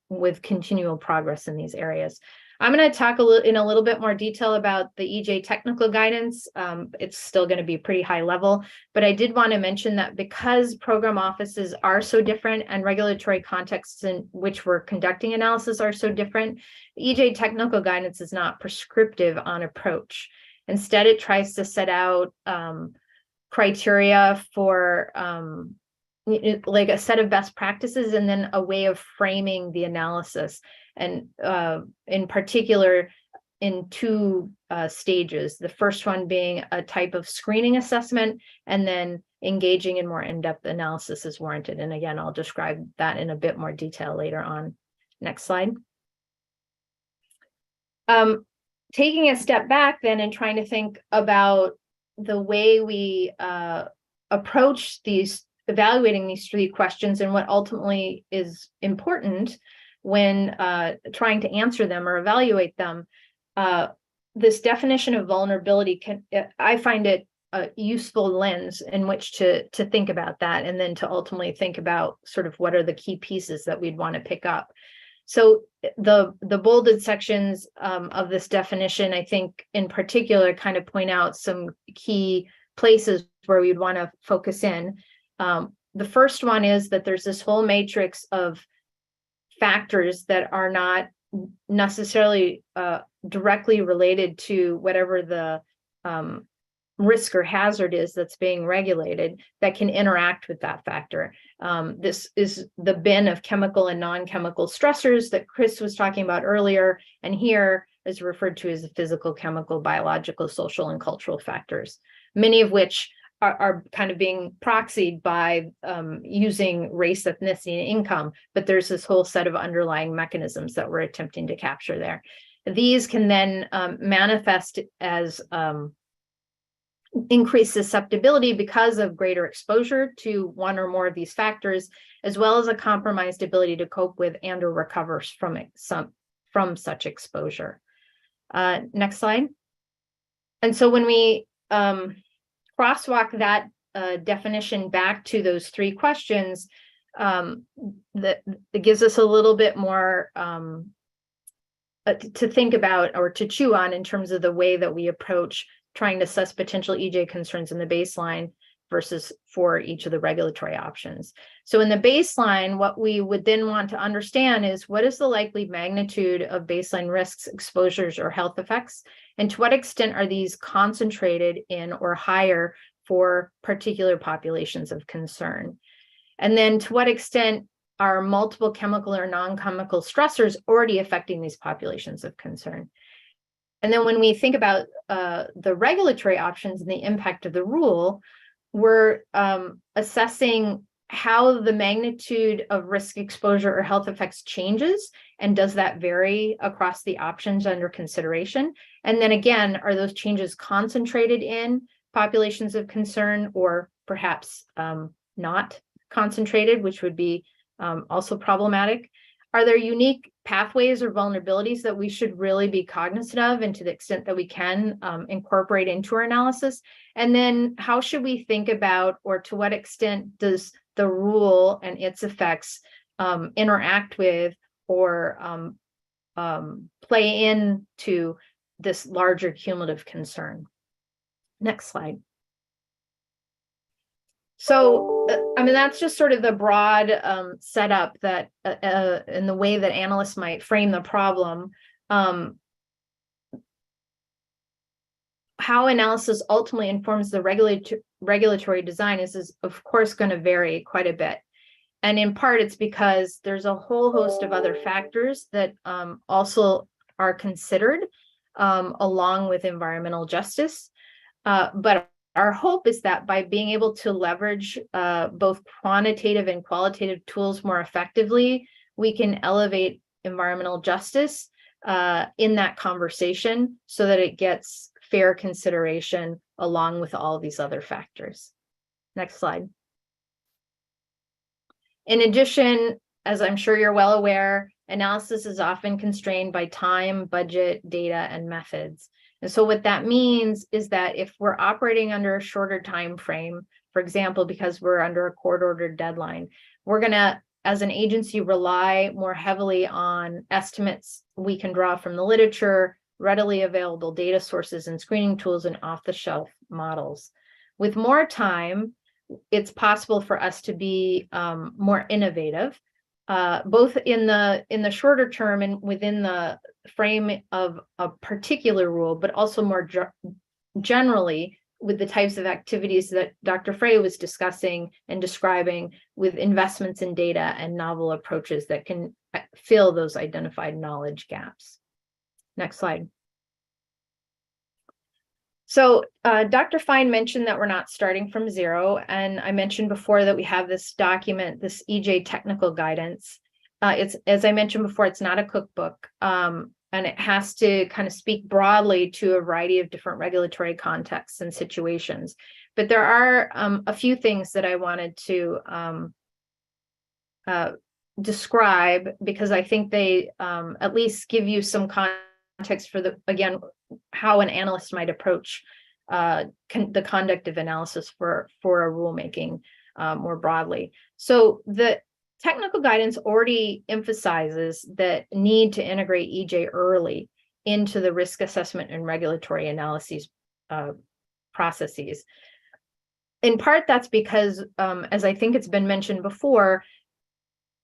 with continual progress in these areas. I'm going to talk in a little bit more detail about the EJ technical guidance. It's still going to be pretty high level, but I did want to mention that because program offices are so different and regulatory contexts in which we're conducting analysis are so different, EJ technical guidance is not prescriptive on approach. Instead, it tries to set out criteria for like a set of best practices and then a way of framing the analysis. And in particular, in two stages, the first one being a type of screening assessment, and then engaging in more in-depth analysis is warranted. And again, I'll describe that in a bit more detail later on. Next slide. Taking a step back then and trying to think about the way we approach evaluating these three questions and what ultimately is important when trying to answer them or evaluate them. This definition of vulnerability I find it a useful lens in which to think about that, and then to ultimately think about sort of what are the key pieces that we'd want to pick up. So the bolded sections of this definition, I think in particular, kind of point out some key places where we'd want to focus in. The first one is that there's this whole matrix of factors that are not necessarily directly related to whatever the risk or hazard is that's being regulated that can interact with that factor. This is the bin of chemical and non-chemical stressors that Chris was talking about earlier, and here is referred to as the physical, chemical, biological, social, and cultural factors, many of which are kind of being proxied by using race, ethnicity, and income, but there's this whole set of underlying mechanisms that we're attempting to capture there. These can then manifest as increased susceptibility because of greater exposure to one or more of these factors, as well as a compromised ability to cope with and or recover from such exposure. Next slide. And so when we crosswalk that definition back to those three questions, that gives us a little bit more to think about or to chew on in terms of the way that we approach trying to assess potential EJ concerns in the baseline versus for each of the regulatory options. So in the baseline, what we would then want to understand is what is the likely magnitude of baseline risks, exposures, or health effects, and to what extent are these concentrated in or higher for particular populations of concern? And then to what extent are multiple chemical or non-chemical stressors already affecting these populations of concern? And then when we think about the regulatory options and the impact of the rule, we're assessing how the magnitude of risk, exposure, or health effects changes, and does that vary across the options under consideration? And then again, are those changes concentrated in populations of concern or perhaps not concentrated, which would be also problematic? Are there unique pathways or vulnerabilities that we should really be cognizant of, and to the extent that we can incorporate into our analysis? And then how should we think about, or to what extent does the rule and its effects interact with or play into this larger cumulative concern? Next slide. So, I mean, that's just sort of the broad setup that in the way that analysts might frame the problem. How analysis ultimately informs the regulatory design is of course going to vary quite a bit. And in part, it's because there's a whole host of other factors that also are considered along with environmental justice. But our hope is that by being able to leverage both quantitative and qualitative tools more effectively, we can elevate environmental justice in that conversation so that it gets fair consideration along with all these other factors. Next slide. In addition, as I'm sure you're well aware, analysis is often constrained by time, budget, data, and methods. And so what that means is that if we're operating under a shorter time frame, for example, because we're under a court-ordered deadline, we're going to as an agency, rely more heavily on estimates we can draw from the literature, readily available data sources and screening tools, and off-the-shelf models. With more time, it's possible for us to be more innovative, both in the shorter term and within the frame of a particular rule, but also more generally with the types of activities that Dr. Frey was discussing and describing, with investments in data and novel approaches that can fill those identified knowledge gaps. Next slide. So Dr. Fine mentioned that we're not starting from zero. And I mentioned before that we have this document, this EJ technical guidance. It's, as I mentioned before, it's not a cookbook. And it has to kind of speak broadly to a variety of different regulatory contexts and situations. But there are a few things that I wanted to describe, because I think they at least give you some context for again, how an analyst might approach the conduct of analysis for a rulemaking more broadly. So the technical guidance already emphasizes that need to integrate EJ early into the risk assessment and regulatory analyses processes. In part, that's because, as I think it's been mentioned before,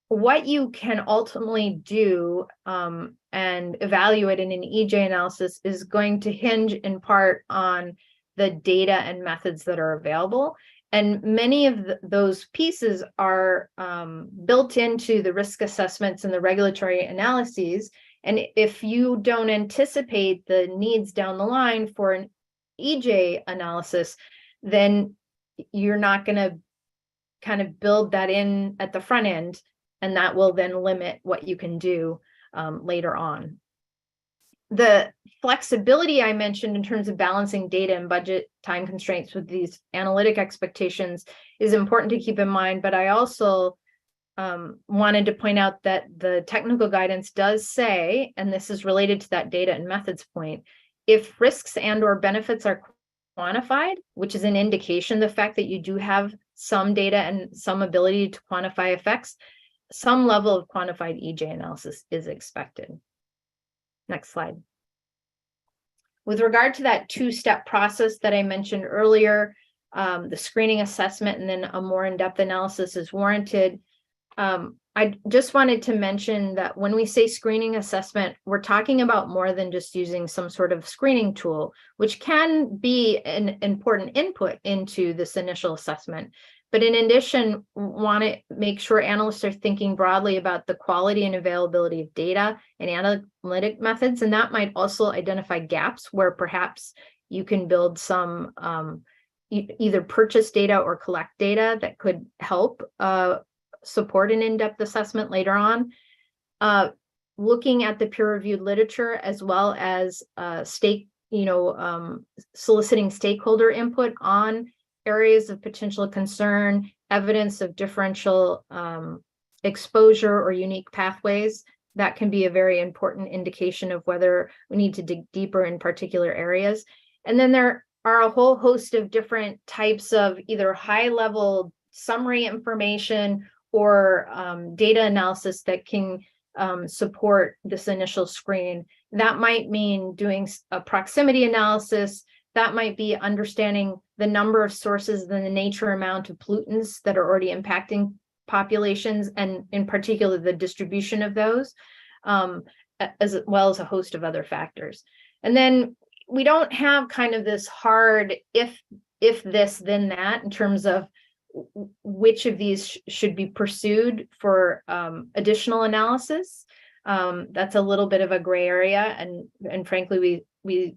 what you can ultimately do and evaluate in an EJ analysis is going to hinge in part on the data and methods that are available. And many of those pieces are built into the risk assessments and the regulatory analyses. And if you don't anticipate the needs down the line for an EJ analysis, then you're not going to kind of build that in at the front end, and that will then limit what you can do later on. The flexibility I mentioned in terms of balancing data and budget time constraints with these analytic expectations is important to keep in mind, but I also wanted to point out that the technical guidance does say, and this is related to that data and methods point, if risks and or benefits are quantified, which is an indication, the fact that you do have some data and some ability to quantify effects, some level of quantified EJ analysis is expected. Next slide. With regard to that two-step process that I mentioned earlier, the screening assessment and then a more in-depth analysis is warranted. I just wanted to mention that when we say screening assessment, we're talking about more than just using some sort of screening tool, which can be an important input into this initial assessment. But in addition, want to make sure analysts are thinking broadly about the quality and availability of data and analytic methods. And that might also identify gaps where perhaps you can build some either purchase data or collect data that could help support an in-depth assessment later on. Looking at the peer-reviewed literature as well as soliciting stakeholder input on areas of potential concern, evidence of differential exposure or unique pathways, that can be a very important indication of whether we need to dig deeper in particular areas. And then there are a whole host of different types of either high-level summary information or data analysis that can support this initial screen. That might mean doing a proximity analysis. That might be understanding the number of sources and the nature amount of pollutants that are already impacting populations, and in particular, the distribution of those, as well as a host of other factors. And then we don't have kind of this hard if this, then that in terms of which of these should be pursued for additional analysis. That's a little bit of a gray area, and frankly, we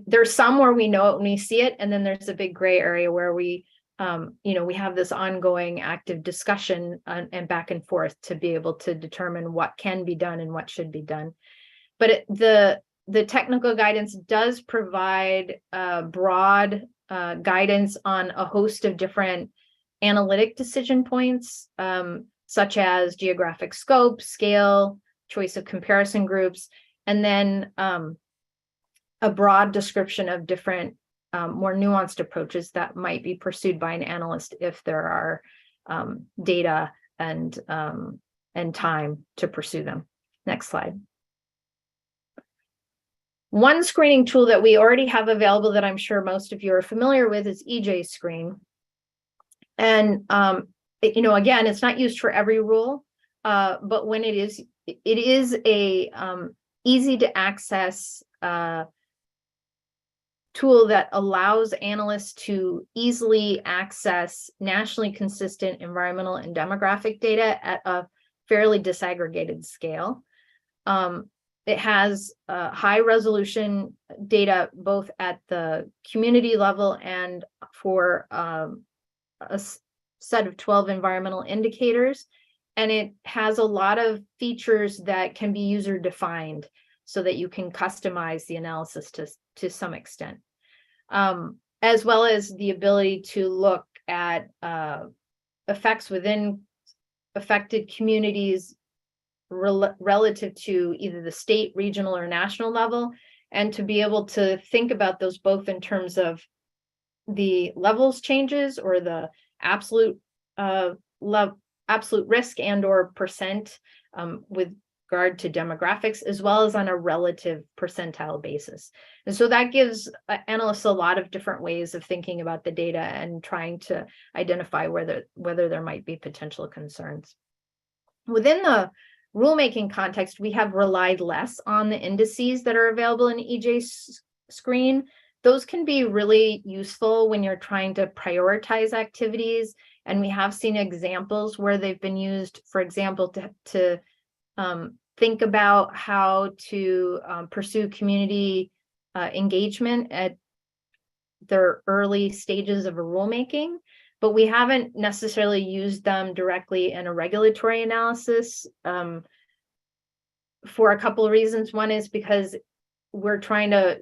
there's some where we know it when we see it, and then there's a big gray area where we have this ongoing active discussion and back and forth to be able to determine what can be done and what should be done. But the technical guidance does provide broad guidance on a host of different analytic decision points, such as geographic scope, scale, choice of comparison groups, and then a broad description of different more nuanced approaches that might be pursued by an analyst if there are data time to pursue them. Next slide. One screening tool that we already have available that I'm sure most of you are familiar with is EJ Screen. And, again, it's not used for every rule, but when it is a easy to access tool that allows analysts to easily access nationally consistent environmental and demographic data at a fairly disaggregated scale. It has high resolution data both at the community level and for a set of 12 environmental indicators. And it has a lot of features that can be user defined so that you can customize the analysis to some extent, as well as the ability to look at effects within affected communities relative to either the state, regional, or national level, and to be able to think about those both in terms of the levels changes or the absolute absolute risk and or percent with regard to demographics, as well as on a relative percentile basis. And so that gives analysts a lot of different ways of thinking about the data and trying to identify whether there might be potential concerns. Within the rulemaking context, we have relied less on the indices that are available in EJ Screen. Those can be really useful when you're trying to prioritize activities. And we have seen examples where they've been used, for example, to think about how to pursue community engagement at their early stages of a rulemaking. But we haven't necessarily used them directly in a regulatory analysis for a couple of reasons. One is because we're trying to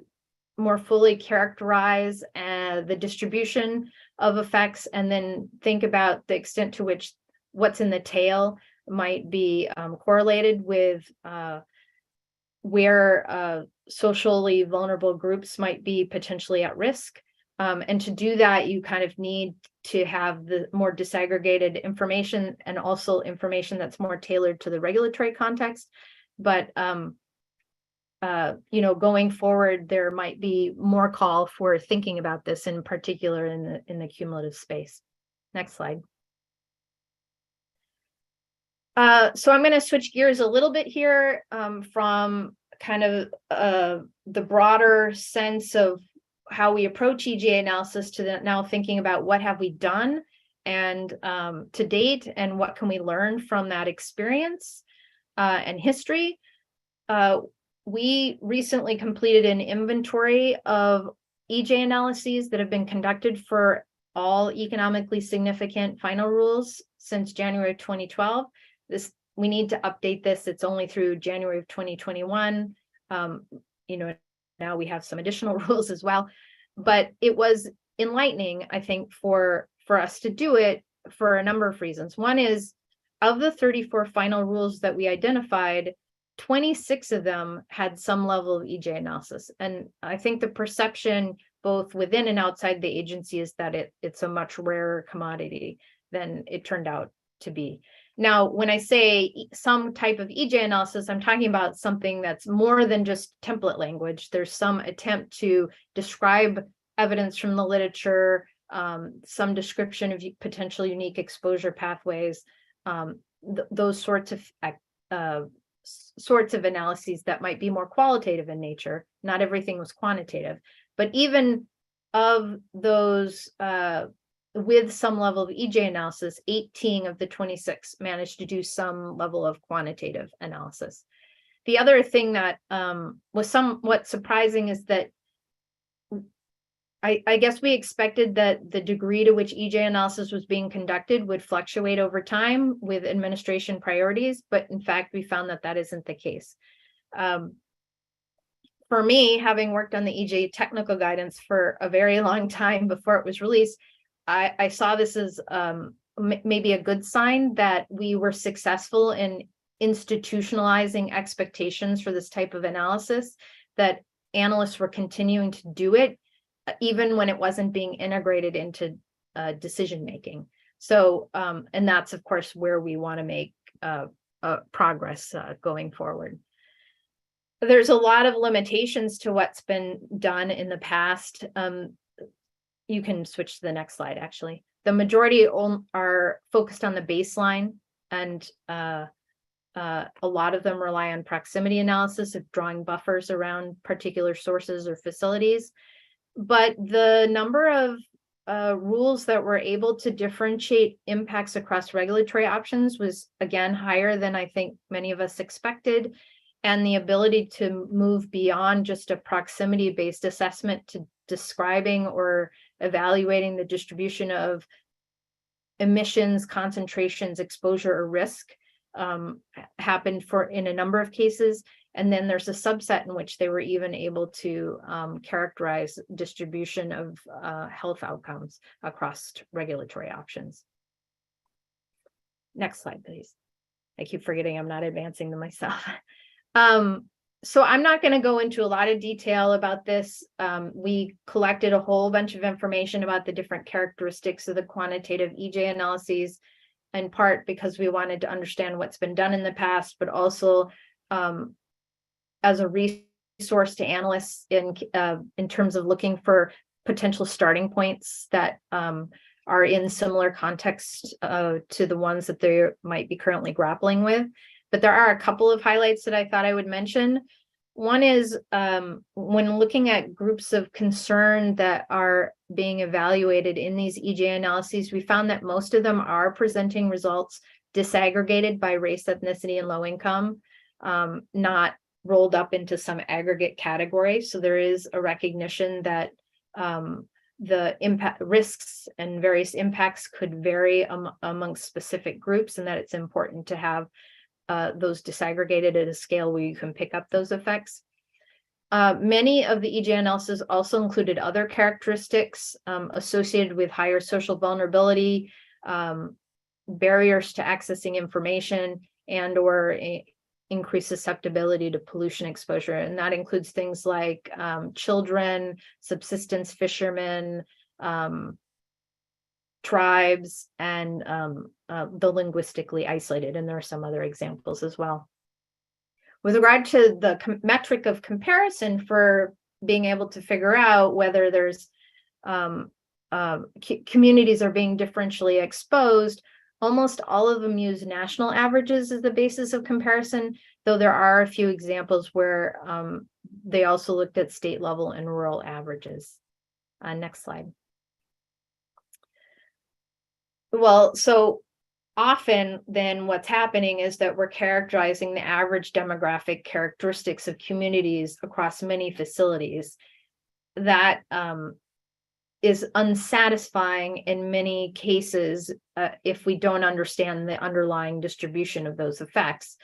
more fully characterize the distribution of effects and then think about the extent to which what's in the tail might be correlated with where socially vulnerable groups might be potentially at risk. And to do that, you kind of need to have the more disaggregated information and also information that's more tailored to the regulatory context. But going forward, there might be more call for thinking about this, in particular in the cumulative space. Next slide. So I'm going to switch gears a little bit here from kind of the broader sense of how we approach EGA analysis to now thinking about what have we done and to date and what can we learn from that experience and history. We recently completed an inventory of EJ analyses that have been conducted for all economically significant final rules since January 2012. We need to update this. It's only through January of 2021. Now we have some additional rules as well, but it was enlightening, I think, for us to do it for a number of reasons. One is, of the 34 final rules that we identified, 26 of them had some level of EJ analysis. And I think the perception both within and outside the agency is that it's a much rarer commodity than it turned out to be. Now, when I say some type of EJ analysis, I'm talking about something that's more than just template language. There's some attempt to describe evidence from the literature, some description of potential unique exposure pathways, those sorts of analyses that might be more qualitative in nature. Not everything was quantitative, but even of those with some level of EJ analysis, 18 of the 26 managed to do some level of quantitative analysis. The other thing that was somewhat surprising is that I guess we expected that the degree to which EJ analysis was being conducted would fluctuate over time with administration priorities, but in fact, we found that that isn't the case. For me, having worked on the EJ technical guidance for a very long time before it was released, I saw this as maybe a good sign that we were successful in institutionalizing expectations for this type of analysis, that analysts were continuing to do it, even when it wasn't being integrated into decision making. So, and that's of course where we want to make progress going forward. There's a lot of limitations to what's been done in the past. You can switch to the next slide, actually. The majority are focused on the baseline, and a lot of them rely on proximity analysis of drawing buffers around particular sources or facilities. But the number of rules that were able to differentiate impacts across regulatory options was, again, higher than I think many of us expected. And the ability to move beyond just a proximity-based assessment to describing or evaluating the distribution of emissions, concentrations, exposure, or risk happened in a number of cases. And then there's a subset in which they were even able to characterize distribution of health outcomes across regulatory options. Next slide, please. I keep forgetting I'm not advancing them myself. So I'm not going to go into a lot of detail about this. We collected a whole bunch of information about the different characteristics of the quantitative EJ analyses, in part because we wanted to understand what's been done in the past, but also as a resource to analysts in terms of looking for potential starting points that are in similar contexts to the ones that they might be currently grappling with. But there are a couple of highlights that I thought I would mention. One is when looking at groups of concern that are being evaluated in these EJ analyses, we found that most of them are presenting results disaggregated by race, ethnicity, and low income, not rolled up into some aggregate category. So there is a recognition that the impact risks and various impacts could vary amongst specific groups, and that it's important to have those disaggregated at a scale where you can pick up those effects. Many of the EJ analysis also included other characteristics associated with higher social vulnerability, barriers to accessing information, and or increased susceptibility to pollution exposure. And that includes things like children, subsistence fishermen, tribes, and the linguistically isolated. And there are some other examples as well. With regard to the metric of comparison for being able to figure out whether there's communities are being differentially exposed, almost all of them use national averages as the basis of comparison, though there are a few examples where they also looked at state level and rural averages. Next slide. Well, so often then what's happening is that we're characterizing the average demographic characteristics of communities across many facilities. That is unsatisfying in many cases if we don't understand the underlying distribution of those effects.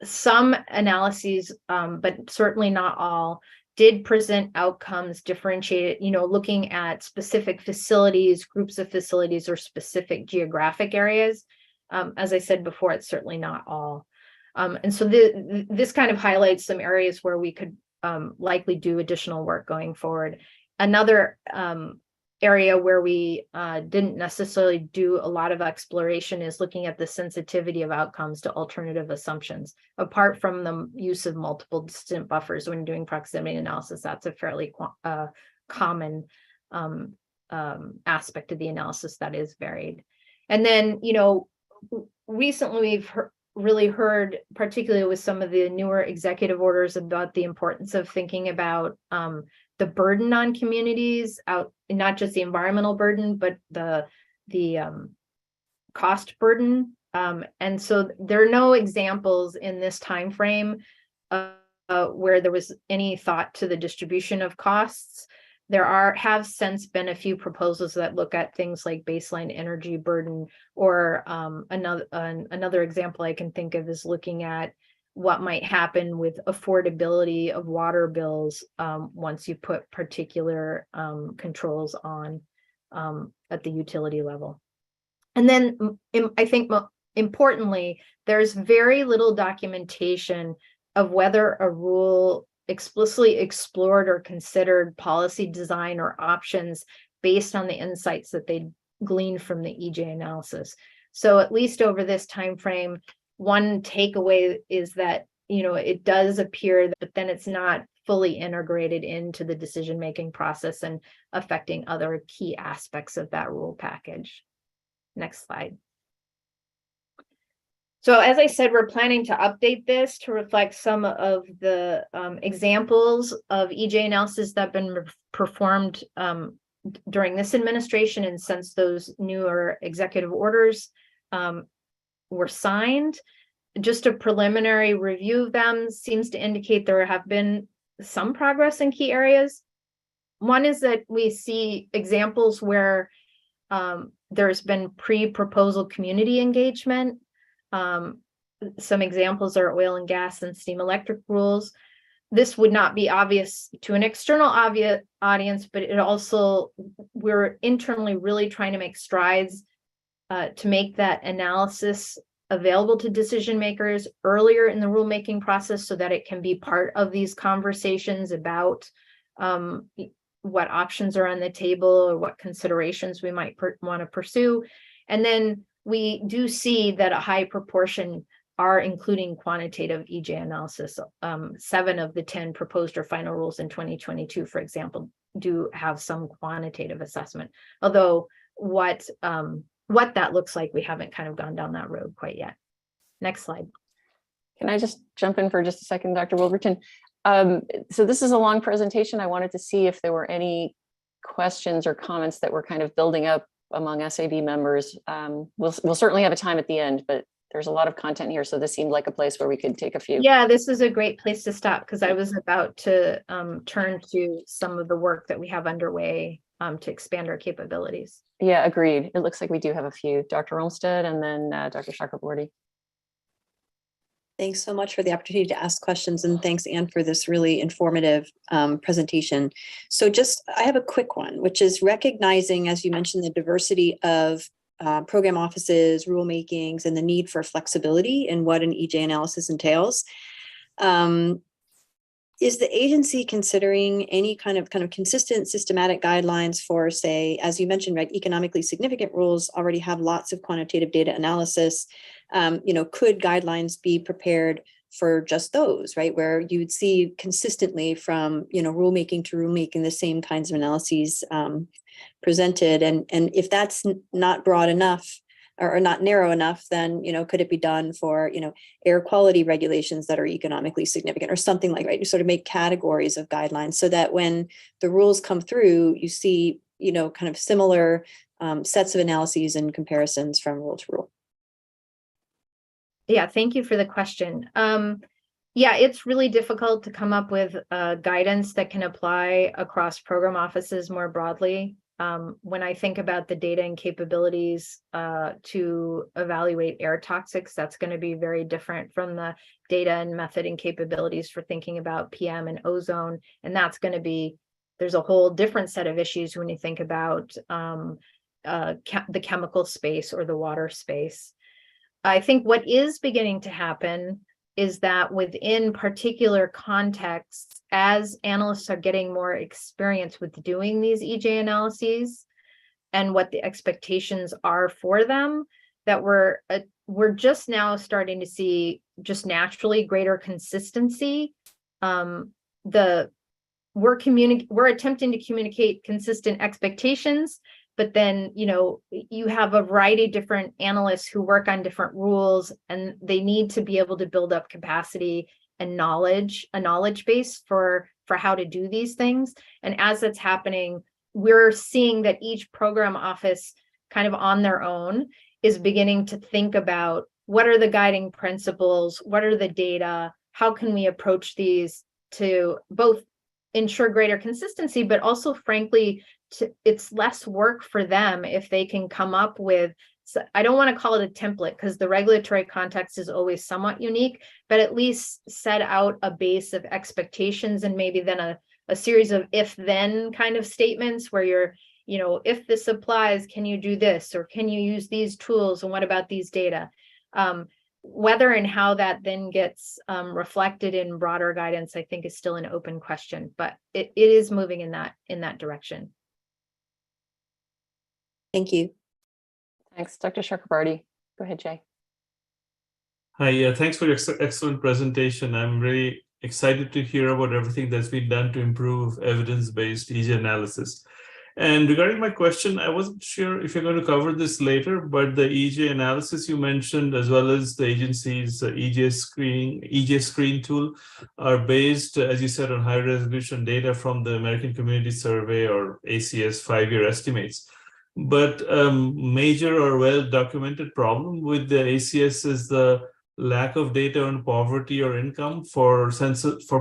Some analyses, but certainly not all, did present outcomes differentiated, looking at specific facilities, groups of facilities, or specific geographic areas. As I said before, it's certainly not all. And so this kind of highlights some areas where we could likely do additional work going forward. Another area where we didn't necessarily do a lot of exploration is looking at the sensitivity of outcomes to alternative assumptions. Apart from the use of multiple distant buffers when doing proximity analysis, that's a fairly common aspect of the analysis that is varied. And then, recently we've really heard, particularly with some of the newer executive orders, about the importance of thinking about the burden on communities, not just the environmental burden, but the cost burden. And so there are no examples in this time frame where there was any thought to the distribution of costs. There have since been a few proposals that look at things like baseline energy burden, or another example I can think of is looking at what might happen with affordability of water bills once you put particular controls on at the utility level. And then I think importantly, there's very little documentation of whether a rule explicitly explored or considered policy design or options based on the insights that they gleaned from the EJ analysis. So at least over this time frame, one takeaway is that, it does appear that then it's not fully integrated into the decision-making process and affecting other key aspects of that rule package. Next slide. So as I said, we're planning to update this to reflect some of the examples of EJ analysis that have been performed during this administration and since those newer executive orders were signed. Just a preliminary review of them seems to indicate there have been some progress in key areas. One is that we see examples where there's been pre-proposal community engagement. Some examples are oil and gas and steam electric rules. This would not be obvious to an external audience, but it also, we're internally really trying to make strides to make that analysis available to decision makers earlier in the rulemaking process so that it can be part of these conversations about what options are on the table or what considerations we might want to pursue. And then we do see that a high proportion are including quantitative EJ analysis. 7 of the 10 proposed or final rules in 2022, for example, do have some quantitative assessment. Although what that looks like, we haven't kind of gone down that road quite yet. Next slide. Can I just jump in for just a second, Dr. Wolverton? So this is a long presentation. I wanted to see if there were any questions or comments that were kind of building up among SAB members. We'll certainly have a time at the end, but there's a lot of content here. So this seemed like a place where we could take a few. Yeah, this is a great place to stop because I was about to turn to some of the work that we have underway to expand our capabilities. Yeah, agreed. It looks like we do have a few. Dr. Olmsted and then Dr. Chakraborty. Thanks so much for the opportunity to ask questions, and thanks, Anne, for this really informative presentation. So I have a quick one, which is recognizing, as you mentioned, the diversity of program offices, rulemakings, and the need for flexibility in what an EJ analysis entails. Is the agency considering any kind of consistent systematic guidelines for, say, as you mentioned, right, economically significant rules already have lots of quantitative data analysis. Could guidelines be prepared for just those, right, where you'd see consistently from, rulemaking to rulemaking, the same kinds of analyses presented? And if that's not broad enough or not narrow enough, then, could it be done for, air quality regulations that are economically significant or something like, right? You sort of make categories of guidelines so that when the rules come through, you see, kind of similar sets of analyses and comparisons from rule to rule. Yeah, thank you for the question. Yeah, it's really difficult to come up with guidance that can apply across program offices more broadly. When I think about the data and capabilities to evaluate air toxics, that's going to be very different from the data and method and capabilities for thinking about PM and ozone. And that's going to be, there's a whole different set of issues when you think about the chemical space or the water space. I think what is beginning to happen is that within particular contexts, as analysts are getting more experience with doing these EJ analyses and what the expectations are for them, that we're just now starting to see just naturally greater consistency. We're attempting to communicate consistent expectations, but then, you have a variety of different analysts who work on different rules, and they need to be able to build up capacity and a knowledge base for how to do these things. And as that's happening, we're seeing that each program office kind of on their own is beginning to think about what are the guiding principles, what are the data, how can we approach these to both ensure greater consistency, but also, frankly, it's less work for them if they can come up with, I don't want to call it a template because the regulatory context is always somewhat unique, but at least set out a base of expectations and maybe then a series of if-then kind of statements where you're, if this applies, can you do this? Or can you use these tools? And what about these data? Whether and how that then gets reflected in broader guidance, I think is still an open question, but it is moving in that direction. Thank you. Thanks, Dr. Chakrabarty. Go ahead, Jay. Hi, thanks for your excellent presentation. I'm really excited to hear about everything that's been done to improve evidence-based EJ analysis. And regarding my question, I wasn't sure if you're going to cover this later, but the EJ analysis you mentioned, as well as the agency's EJ screen tool, are based, as you said, on high resolution data from the American Community Survey or ACS 5-year estimates. But major or well-documented problem with the ACS is the lack of data on poverty or income for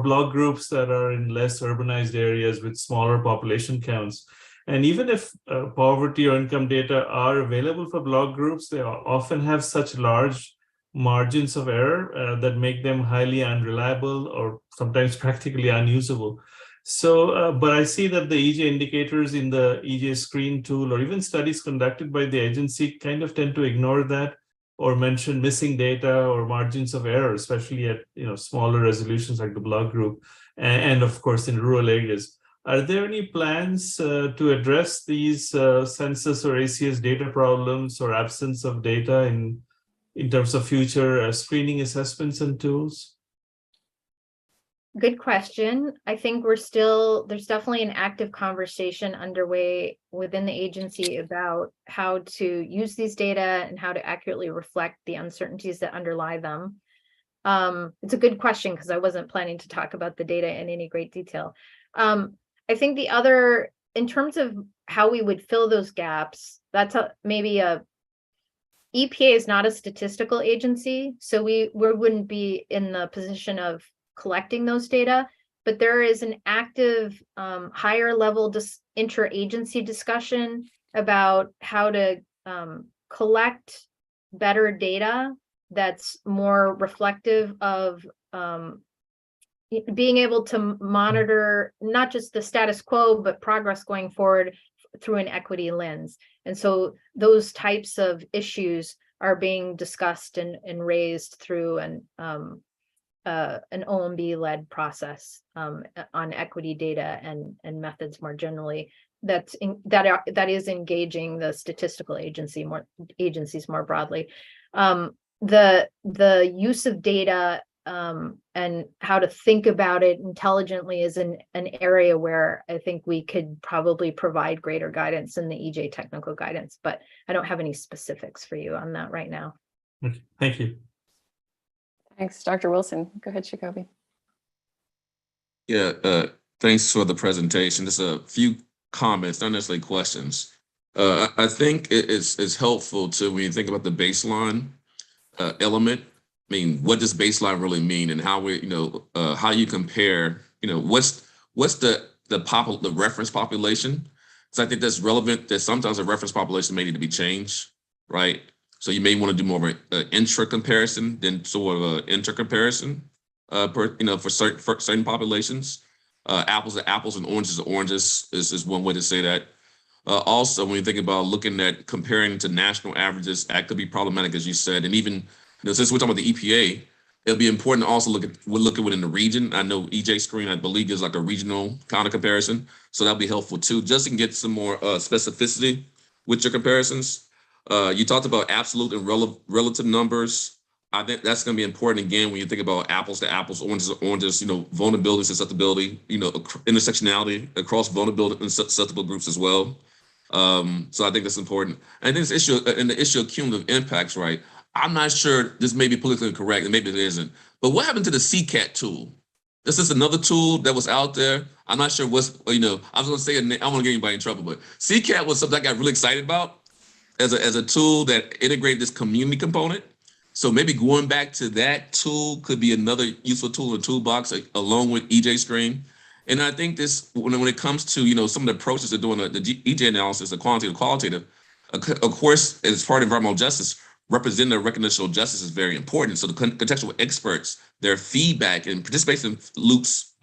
block groups that are in less urbanized areas with smaller population counts. And even if poverty or income data are available for block groups, they often have such large margins of error that make them highly unreliable or sometimes practically unusable. So, but I see that the EJ indicators in the EJ screen tool or even studies conducted by the agency kind of tend to ignore that or mention missing data or margins of error, especially at smaller resolutions like the block group, and of course in rural areas. Are there any plans to address these census or ACS data problems or absence of data in terms of future screening assessments and tools? Good question. I think there's definitely an active conversation underway within the agency about how to use these data and how to accurately reflect the uncertainties that underlie them. It's a good question because I wasn't planning to talk about the data in any great detail. I think in terms of how we would fill those gaps, that's EPA is not a statistical agency, so we wouldn't be in the position of collecting those data, but there is an active higher level interagency discussion about how to collect better data that's more reflective of being able to monitor not just the status quo, but progress going forward through an equity lens. And so those types of issues are being discussed and raised through an OMB-led process on equity data and methods more generally. That is engaging the statistical agencies more broadly. The use of data and how to think about it intelligently is an area where I think we could probably provide greater guidance in the EJ technical guidance, but I don't have any specifics for you on that right now. Okay. Thank you. Thanks, Dr. Wilson. Go ahead, Jacoby. Yeah, thanks for the presentation. Just a few comments, not necessarily questions. I think it's helpful when you think about the baseline element. I mean, what does baseline really mean, and how how you compare, what's the reference population? So I think that's relevant. That sometimes a reference population may need to be changed, right? So you may want to do more of an intra comparison than sort of an inter comparison, for certain populations. Apples to apples and oranges to oranges is one way to say that. Also, when you think about looking at comparing to national averages, that could be problematic, as you said, and even since we're talking about the EPA, it'll be important to also look at within the region. I know EJ screen, I believe, is like a regional kind of comparison, so that'll be helpful too, just to get some more specificity with your comparisons. You talked about absolute and relative numbers. I think that's going to be important again when you think about apples to apples, oranges to oranges. Vulnerability, susceptibility, intersectionality across vulnerable and susceptible groups as well. So I think that's important. And this issue and the issue of cumulative impacts, right? I'm not sure this may be politically correct, and maybe it isn't. But what happened to the CCAT tool? This is another tool that was out there. I'm not sure I was going to say I don't want to get anybody in trouble, but CCAT was something I got really excited about as a tool that integrated this community component. So maybe going back to that tool could be another useful tool in the toolbox, along with EJ Screen. And I think this, when it comes to some of the approaches to doing the EJ analysis, the qualitative, of course, as part of environmental justice, representative recognition of justice is very important. So the contextual experts, their feedback and participant loops,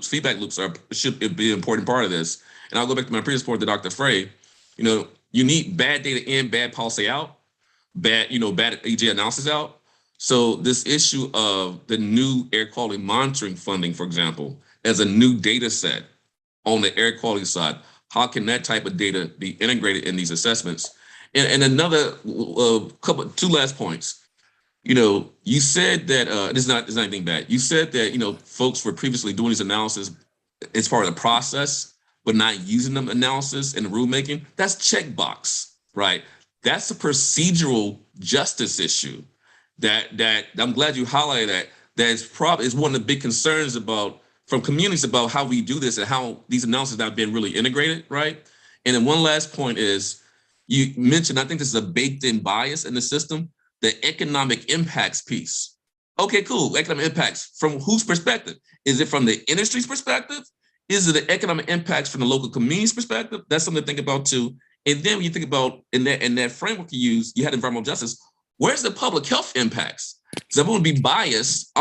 feedback loops should be an important part of this. And I'll go back to my previous point to Dr. Frey. You need bad data in, bad policy out, bad EJ analysis out. So this issue of the new air quality monitoring funding, for example, as a new data set on the air quality side, how can that type of data be integrated in these assessments? And another two last points. You said that it's not anything bad. You said that folks were previously doing these analysis as part of the process, but not using them analysis in the rulemaking. That's checkbox, right? That's a procedural justice issue that I'm glad you highlighted that. That's probably is one of the big concerns from communities about how we do this and how these analyses have been really integrated, right? And then one last point is you mentioned, I think this is a baked-in bias in the system, the economic impacts piece. Okay, cool. Economic impacts from whose perspective? Is it from the industry's perspective? Is it the economic impacts from the local community's perspective? That's something to think about too. And then when you think about in that framework you had environmental justice. Where's the public health impacts? Because I won't be biased.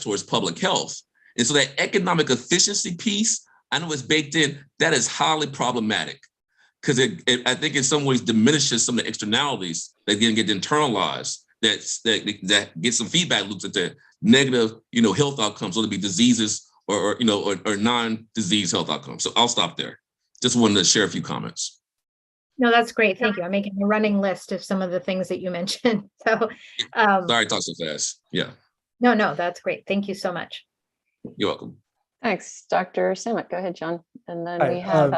Towards public health. And so that economic efficiency piece, I know it's baked in. That is highly problematic because I think in some ways diminishes some of the externalities that get internalized. That get some feedback loops into negative, health outcomes, whether it be diseases or non-disease health outcomes. So I'll stop there. Just wanted to share a few comments. No, that's great. Thank you. I'm making a running list of some of the things that you mentioned. So, sorry I talk so fast. Yeah. No, that's great. Thank you so much. You're welcome. Thanks, Dr. Samet. Go ahead, John. And then Hi, we have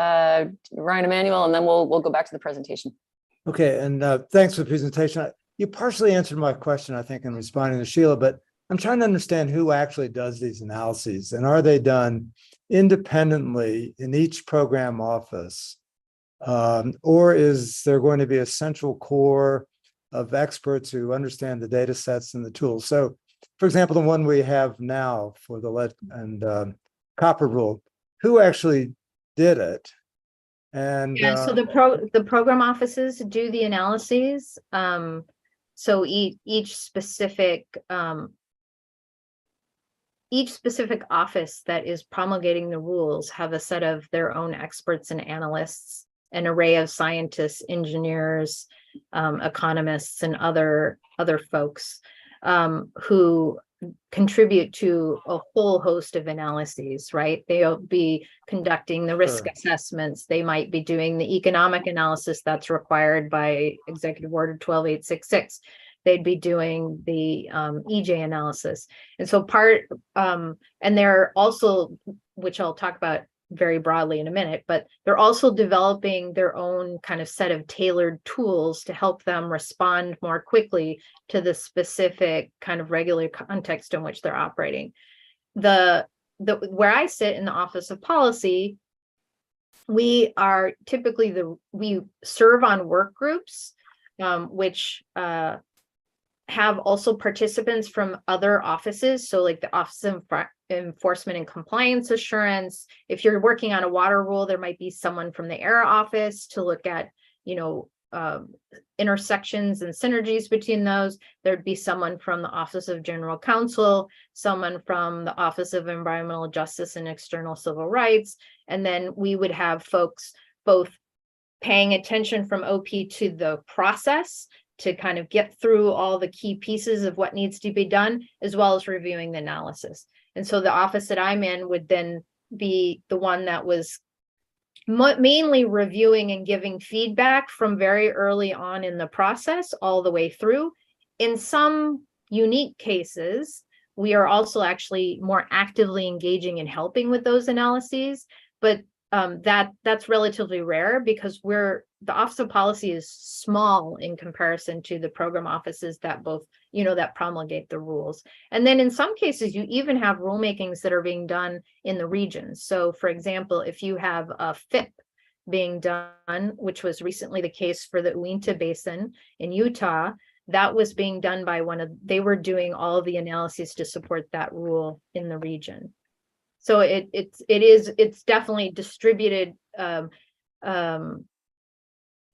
Ryan Emanuel, and then we'll go back to the presentation. Okay, and thanks for the presentation. You partially answered my question, I think, in responding to Sheila, but I'm trying to understand who actually does these analyses, and are they done independently in each program office? Or is there going to be a central core of experts who understand the data sets and the tools? So, for example, the one we have now for the lead and copper rule, who actually did it? And yeah, so the program offices do the analyses. So each specific office that is promulgating the rules have a set of their own experts and analysts, an array of scientists, engineers, economists, and other folks who contribute to a whole host of analyses, right? They'll be conducting the risk assessments. They might be doing the economic analysis that's required by Executive Order 12866. They'd be doing the EJ analysis. And so and they're also, which I'll talk about very broadly in a minute, but they're also developing their own kind of set of tailored tools to help them respond more quickly to the specific kind of regular context in which they're operating. Where I sit in the Office of Policy, we are typically we serve on work groups, which have also participants from other offices. So like the Office of Enforcement and Compliance Assurance. If you're working on a water rule, there might be someone from the ERA office to look at, intersections and synergies between those. There'd be someone from the Office of General Counsel, someone from the Office of Environmental Justice and External Civil Rights. And then we would have folks both paying attention from OP to the process to kind of get through all the key pieces of what needs to be done, as well as reviewing the analysis. And so the office that I'm in would then be the one that was mainly reviewing and giving feedback from very early on in the process all the way through. In some unique cases, we are also actually more actively engaging and helping with those analyses, but that's relatively rare because the Office of Policy is small in comparison to the program offices that that promulgate the rules. And then in some cases, you even have rulemakings that are being done in the regions. So for example, if you have a FIP being done, which was recently the case for the Uinta Basin in Utah, that was being done by they were doing all of the analyses to support that rule in the region. So it's definitely distributed.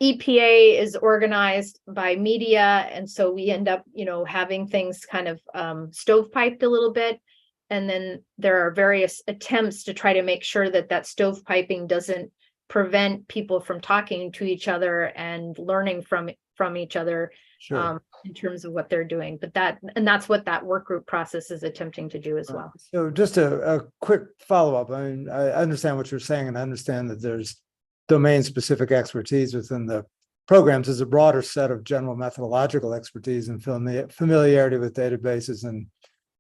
EPA is organized by media, and so we end up, having things kind of stovepiped a little bit. And then there are various attempts to try to make sure that stovepiping doesn't prevent people from talking to each other and learning from each other. Sure. In terms of what they're doing, but that's what that work group process is attempting to do as well. So just a quick follow-up. I mean, I understand what you're saying, and I understand that there's domain-specific expertise within the programs is a broader set of general methodological expertise and familiarity with databases and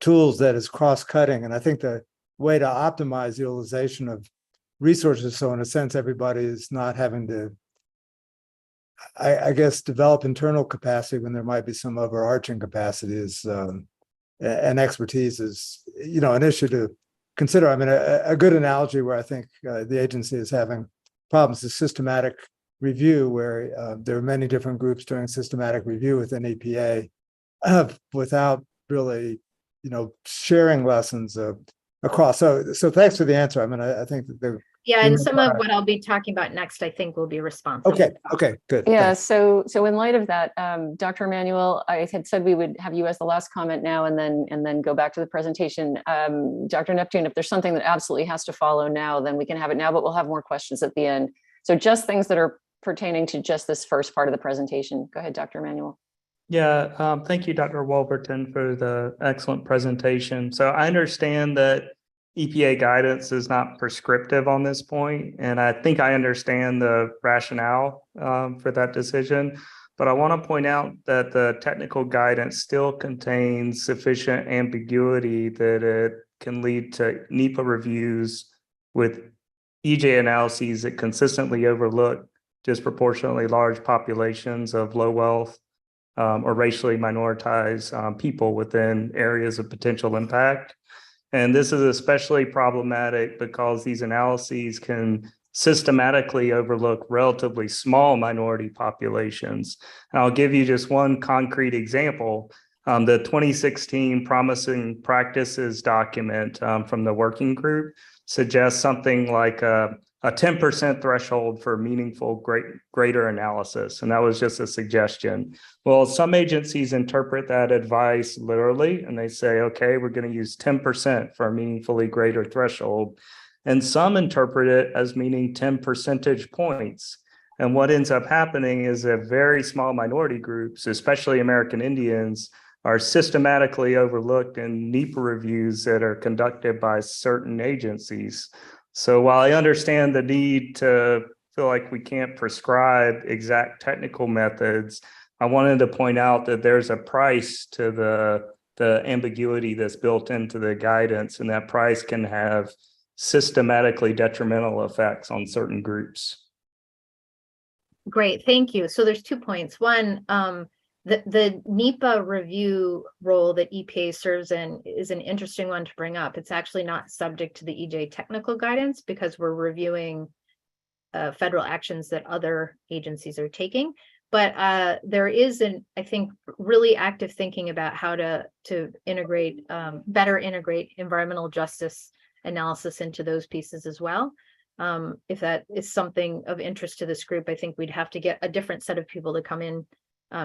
tools that is cross-cutting. And I think the way to optimize the utilization of resources, so in a sense, everybody is not having to, I guess, develop internal capacity when there might be some overarching capacity is, and expertise is, an issue to consider. I mean, a good analogy where I think the agency is having problems is systematic review, where there are many different groups doing systematic review within EPA without really, sharing lessons across. So thanks for the answer. I mean, I think that Yeah, and some of what I'll be talking about next, I think, will be responsive. Okay, good. Yeah, Thanks. so in light of that, Dr. Emanuel, I had said we would have you as the last comment now and then go back to the presentation. Dr. Neptune, if there's something that absolutely has to follow now, then we can have it now, but we'll have more questions at the end. So just things that are pertaining to just this first part of the presentation. Go ahead, Dr. Emanuel. Yeah, thank you, Dr. Wolverton, for the excellent presentation. So I understand that EPA guidance is not prescriptive on this point, and I think I understand the rationale for that decision. But I want to point out that the technical guidance still contains sufficient ambiguity that it can lead to NEPA reviews with EJ analyses that consistently overlook disproportionately large populations of low wealth or racially minoritized people within areas of potential impact. And this is especially problematic because these analyses can systematically overlook relatively small minority populations. And I'll give you just one concrete example. The 2016 Promising Practices document from the working group suggests something like a 10% threshold for meaningful greater analysis. And that was just a suggestion. Well, some agencies interpret that advice literally, and they say, okay, we're going to use 10% for a meaningfully greater threshold. And some interpret it as meaning 10 percentage points. And what ends up happening is that very small minority groups, especially American Indians, are systematically overlooked in NEPA reviews that are conducted by certain agencies. So while I understand the need to feel like we can't prescribe exact technical methods, I wanted to point out that there's a price to the ambiguity that's built into the guidance, and that price can have systematically detrimental effects on certain groups. Great, thank you. So there's 2 points. One, the NEPA review role that EPA serves in is an interesting one to bring up. It's actually not subject to the EJ technical guidance because we're reviewing federal actions that other agencies are taking. But there is I think, really active thinking about how to integrate, better integrate environmental justice analysis into those pieces as well. If that is something of interest to this group, I think we'd have to get a different set of people to come in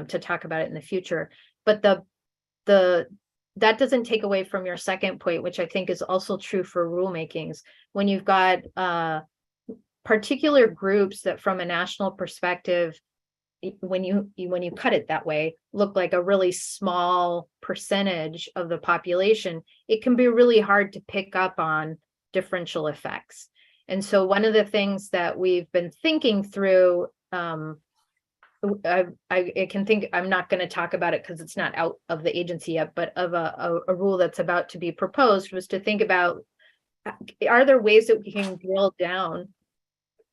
to talk about it in the future. But that doesn't take away from your second point, which I think is also true for rulemakings. When you've got particular groups that from a national perspective, when you cut it that way, look like a really small percentage of the population, it can be really hard to pick up on differential effects. And so one of the things that we've been thinking through, I can think, I'm not going to talk about it because it's not out of the agency yet, but of a rule that's about to be proposed, was to think about, are there ways that we can drill down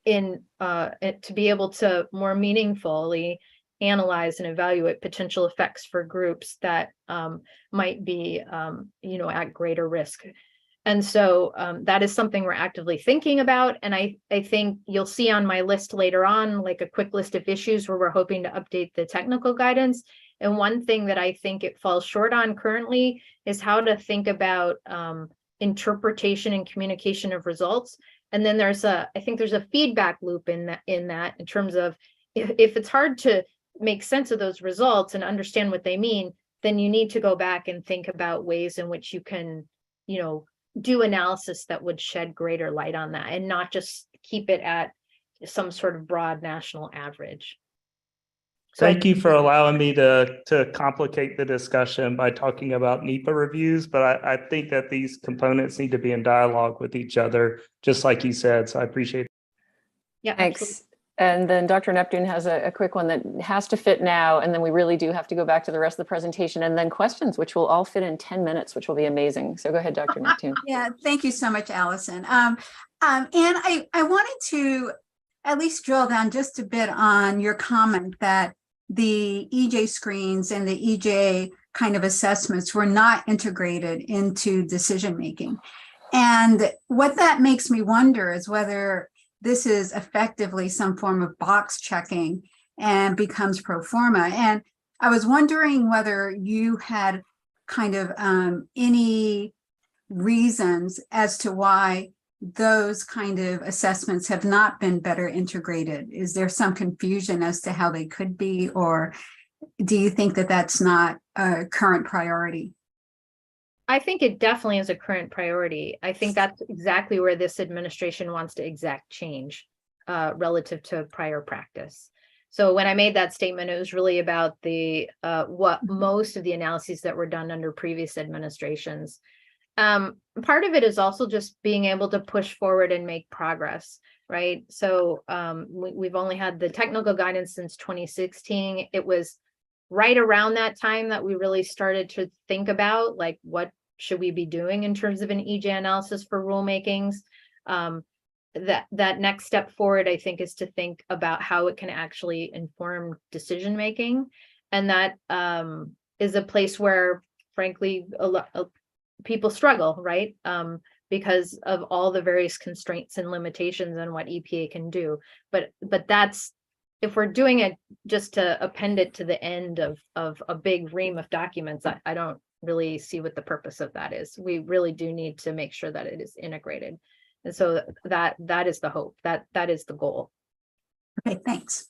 in to be able to more meaningfully analyze and evaluate potential effects for groups that might be at greater risk. And so that is something we're actively thinking about. And I think you'll see on my list later on, like a quick list of issues where we're hoping to update the technical guidance. And one thing that I think it falls short on currently is how to think about interpretation and communication of results. And then I think there's a feedback loop in that in terms of if it's hard to make sense of those results and understand what they mean, then you need to go back and think about ways in which you can, do analysis that would shed greater light on that and not just keep it at some sort of broad national average. So Thank you for allowing me to complicate the discussion by talking about NEPA reviews, but I think that these components need to be in dialogue with each other, just like you said. So I appreciate it. Yeah, thanks. And then Dr. Neptune has a quick one that has to fit now. And then we really do have to go back to the rest of the presentation and then questions, which will all fit in 10 minutes, which will be amazing. So go ahead, Dr. Neptune. Yeah, thank you so much, Allison. And I wanted to at least drill down just a bit on your comment that the EJ screens and the EJ kind of assessments were not integrated into decision-making. And what that makes me wonder is whether this is effectively some form of box checking and becomes pro forma. And I was wondering whether you had kind of any reasons as to why those kind of assessments have not been better integrated. Is there some confusion as to how they could be, or do you think that that's not a current priority? I think it definitely is a current priority. I think that's exactly where this administration wants to exact change relative to prior practice. So when I made that statement, it was really about the what most of the analyses that were done under previous administrations. Part of it is also just being able to push forward and make progress, right? So we've only had the technical guidance since 2016. It was right around that time that we really started to think about, like, what should we be doing in terms of an EJ analysis for rulemakings? That next step forward, I think, is to think about how it can actually inform decision making, and that is a place where, frankly, a lot of people struggle, right? Because of all the various constraints and limitations on what EPA can do. But that's, if we're doing it just to append it to the end of a big ream of documents, I don't really see what the purpose of that is. We really do need to make sure that it is integrated. And so that is the hope, that is the goal. Okay, thanks.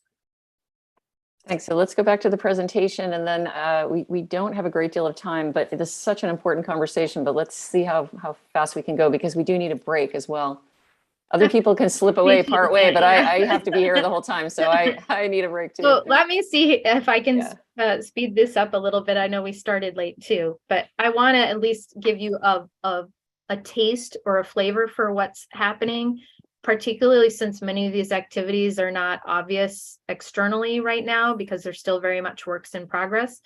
Thanks. So let's go back to the presentation, and then we don't have a great deal of time, but this is such an important conversation, but let's see how fast we can go, because we do need a break as well. Other people can slip away part way, but I have to be here the whole time. So I need a break too. So let me see if I can speed this up a little bit. I know we started late too, but I want to at least give you a taste or a flavor for what's happening, particularly since many of these activities are not obvious externally right now because they're still very much works in progress.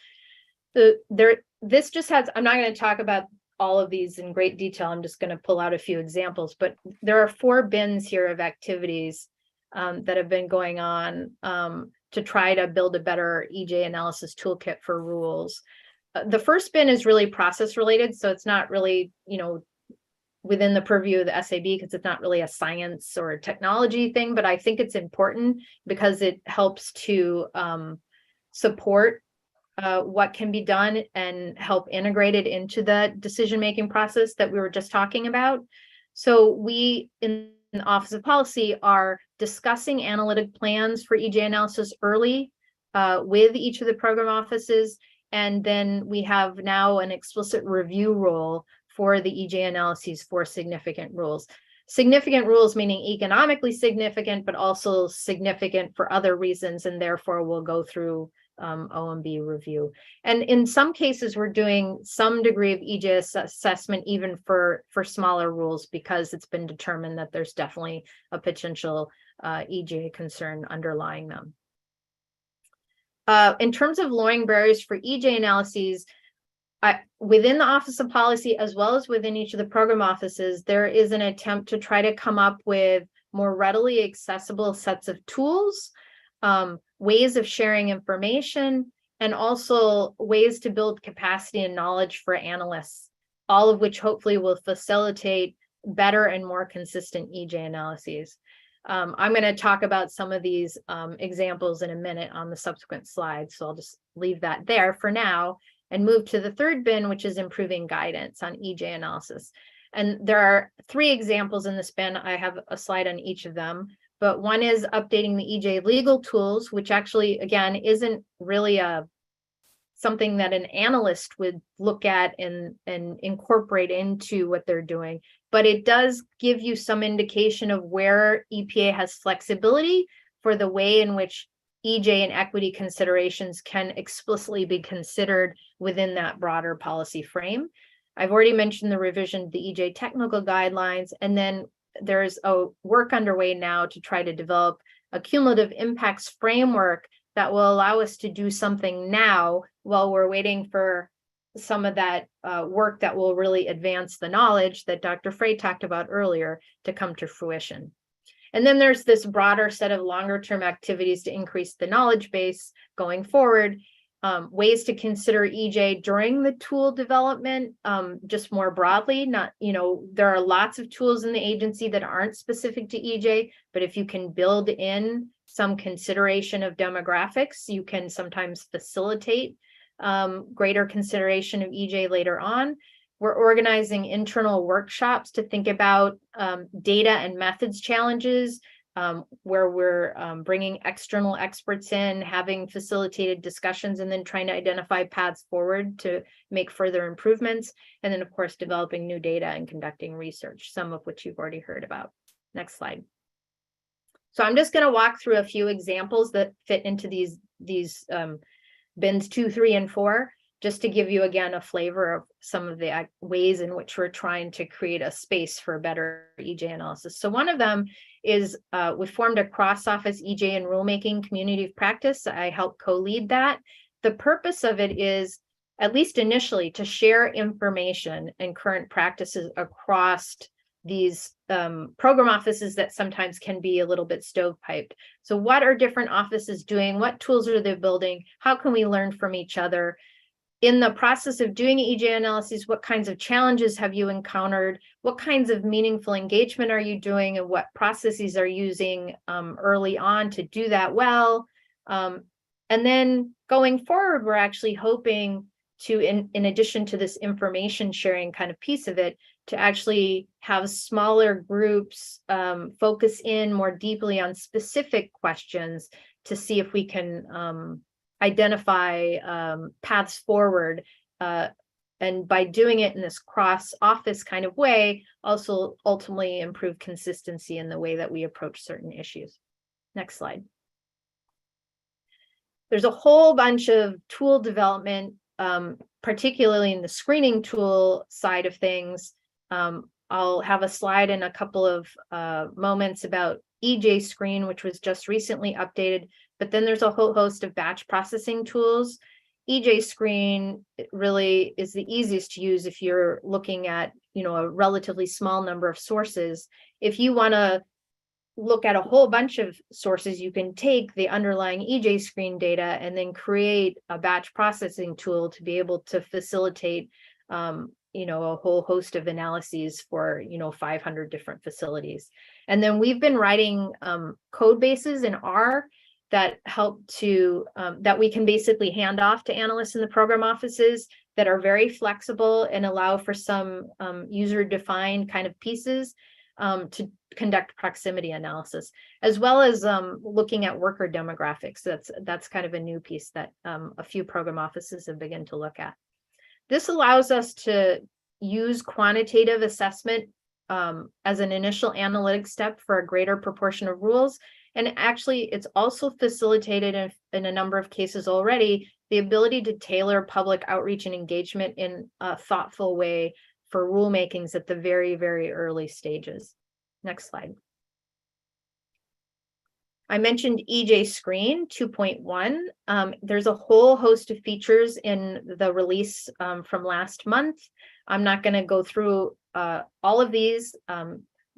This just has, I'm not going to talk about all of these in great detail. I'm just going to pull out a few examples, but there are 4 bins here of activities that have been going on to try to build a better EJ analysis toolkit for rules. The first bin is really process related, so it's not really, within the purview of the SAB, because it's not really a science or a technology thing, but I think it's important because it helps to support what can be done and help integrate it into the decision-making process that we were just talking about. So we in the Office of Policy are discussing analytic plans for EJ analysis early with each of the program offices. And then we have now an explicit review role for the EJ analyses for significant rules. Significant rules meaning economically significant, but also significant for other reasons, and therefore we'll go through OMB review. And in some cases, we're doing some degree of EJ assessment even for smaller rules, because it's been determined that there's definitely a potential EJ concern underlying them. In terms of lowering barriers for EJ analyses, within the Office of Policy, as well as within each of the program offices, there is an attempt to try to come up with more readily accessible sets of tools, ways of sharing information, and also ways to build capacity and knowledge for analysts, all of which hopefully will facilitate better and more consistent EJ analyses. I'm going to talk about some of these examples in a minute on the subsequent slides, so I'll just leave that there for now and move to the third bin, which is improving guidance on EJ analysis. And there are 3 examples in this bin. I have a slide on each of them, but one is updating the EJ legal tools, which actually, again, isn't really something that an analyst would look at and incorporate into what they're doing, but it does give you some indication of where EPA has flexibility for the way in which EJ and equity considerations can explicitly be considered within that broader policy frame. I've already mentioned the revision of the EJ technical guidelines, and then there's a work underway now to try to develop a cumulative impacts framework that will allow us to do something now while we're waiting for some of that work that will really advance the knowledge that Dr. Frey talked about earlier to come to fruition. And then there's this broader set of longer term activities to increase the knowledge base going forward, ways to consider EJ during the tool development, just more broadly, not, there are lots of tools in the agency that aren't specific to EJ, but if you can build in some consideration of demographics, you can sometimes facilitate greater consideration of EJ later on. We're organizing internal workshops to think about data and methods challenges, where we're bringing external experts in, having facilitated discussions, and then trying to identify paths forward to make further improvements. And then, of course, developing new data and conducting research, some of which you've already heard about. Next slide. So I'm just going to walk through a few examples that fit into these bins 2, 3, and 4. Just to give you, again, a flavor of some of the ways in which we're trying to create a space for better EJ analysis. So one of them is we formed a cross-office EJ and rulemaking community of practice. I helped co-lead that. The purpose of it is, at least initially, to share information and current practices across these program offices that sometimes can be a little bit stovepiped. So what are different offices doing? What tools are they building? How can we learn from each other? In the process of doing EJ analyses, what kinds of challenges have you encountered? What kinds of meaningful engagement are you doing, and what processes are you using early on to do that well? And then going forward, we're actually hoping to, in addition to this information sharing kind of piece of it, to actually have smaller groups focus in more deeply on specific questions to see if we can identify paths forward, and by doing it in this cross-office kind of way, also ultimately improve consistency in the way that we approach certain issues. Next slide. There's a whole bunch of tool development, particularly in the screening tool side of things. I'll have a slide in a couple of moments about EJ Screen, which was just recently updated. But then there's a whole host of batch processing tools. EJ Screen really is the easiest to use if you're looking at, a relatively small number of sources. If you want to look at a whole bunch of sources, you can take the underlying EJ Screen data and then create a batch processing tool to be able to facilitate, a whole host of analyses for, 500 different facilities. And then we've been writing code bases in R that help to, that we can basically hand off to analysts in the program offices that are very flexible and allow for some user-defined kind of pieces to conduct proximity analysis, as well as looking at worker demographics. That's kind of a new piece that a few program offices have begun to look at. This allows us to use quantitative assessment as an initial analytic step for a greater proportion of rules. And actually, it's also facilitated in a number of cases already, the ability to tailor public outreach and engagement in a thoughtful way for rulemakings at the very, very early stages. Next slide. I mentioned EJ Screen 2.1. There's a whole host of features in the release from last month. I'm not going to go through all of these,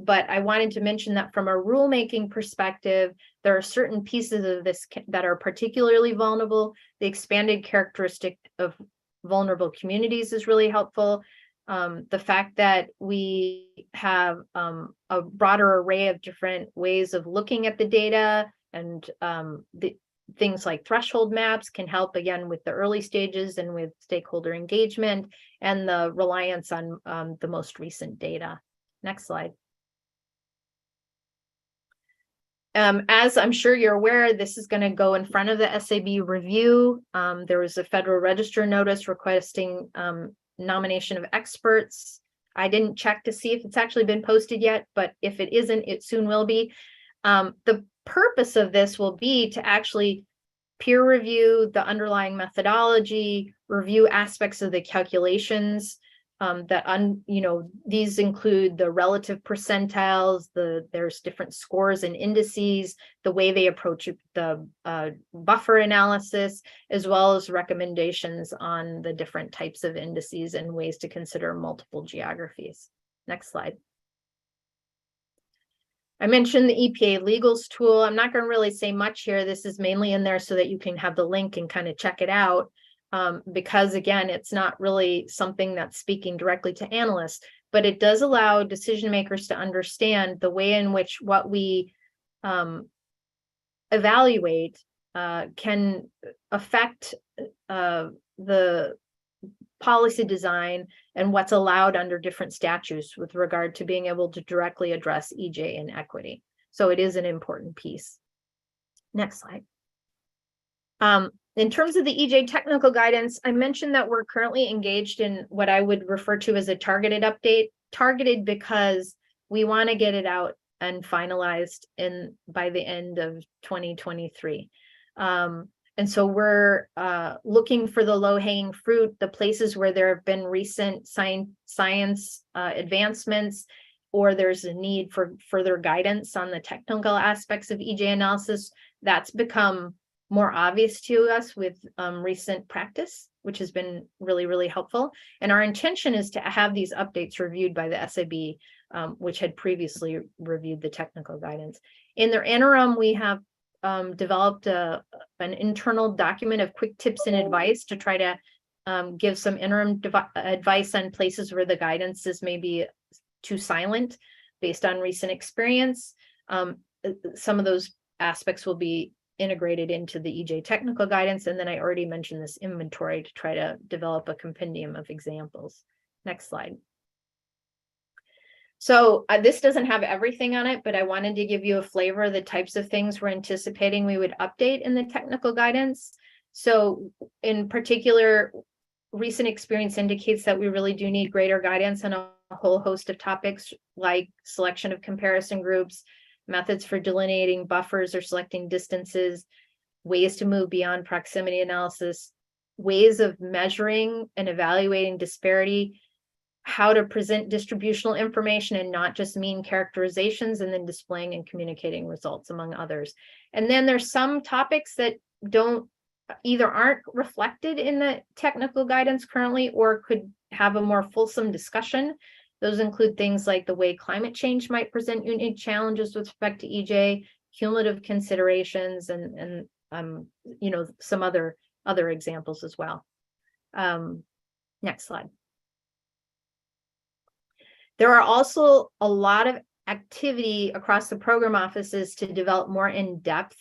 but I wanted to mention that from a rulemaking perspective, there are certain pieces of this that are particularly vulnerable. The expanded characteristic of vulnerable communities is really helpful. The fact that we have a broader array of different ways of looking at the data, and the things like threshold maps can help, again, with the early stages and with stakeholder engagement, and the reliance on the most recent data. Next slide. As I'm sure you're aware, this is going to go in front of the SAB review. There was a Federal Register notice requesting nomination of experts. I didn't check to see if it's actually been posted yet, but if it isn't, it soon will be. The purpose of this will be to actually peer review the underlying methodology, review aspects of the calculations, these include the relative percentiles, there's different scores and indices, the way they approach the buffer analysis, as well as recommendations on the different types of indices and ways to consider multiple geographies. Next slide. I mentioned the EPA Legals tool. I'm not going to really say much here. This is mainly in there so that you can have the link and kind of check it out. Because again, it's not really something that's speaking directly to analysts, but it does allow decision makers to understand the way in which what we evaluate can affect the policy design and what's allowed under different statutes with regard to being able to directly address EJ and equity. So it is an important piece. Next slide. In terms of the EJ technical guidance, I mentioned that we're currently engaged in what I would refer to as a targeted update, targeted because we want to get it out and finalized by the end of 2023. And so we're looking for the low-hanging fruit, the places where there have been recent science advancements, or there's a need for further guidance on the technical aspects of EJ analysis. That's become more obvious to us with recent practice, which has been really, really helpful. And our intention is to have these updates reviewed by the SAB, which had previously reviewed the technical guidance. In the interim, we have developed an internal document of quick tips and advice to try to give some interim advice on places where the guidance is maybe too silent based on recent experience. Some of those aspects will be integrated into the EJ technical guidance. And then I already mentioned this inventory to try to develop a compendium of examples. Next slide. So this doesn't have everything on it, but I wanted to give you a flavor of the types of things we're anticipating we would update in the technical guidance. So in particular, recent experience indicates that we really do need greater guidance on a whole host of topics like selection of comparison groups, methods for delineating buffers or selecting distances, ways to move beyond proximity analysis, ways of measuring and evaluating disparity, how to present distributional information and not just mean characterizations, and then displaying and communicating results, among others. And then there's some topics that aren't reflected in the technical guidance currently, or could have a more fulsome discussion. Those include things like the way climate change might present unique challenges with respect to EJ, cumulative considerations, and some other examples as well. Next slide. There are also a lot of activity across the program offices to develop more in-depth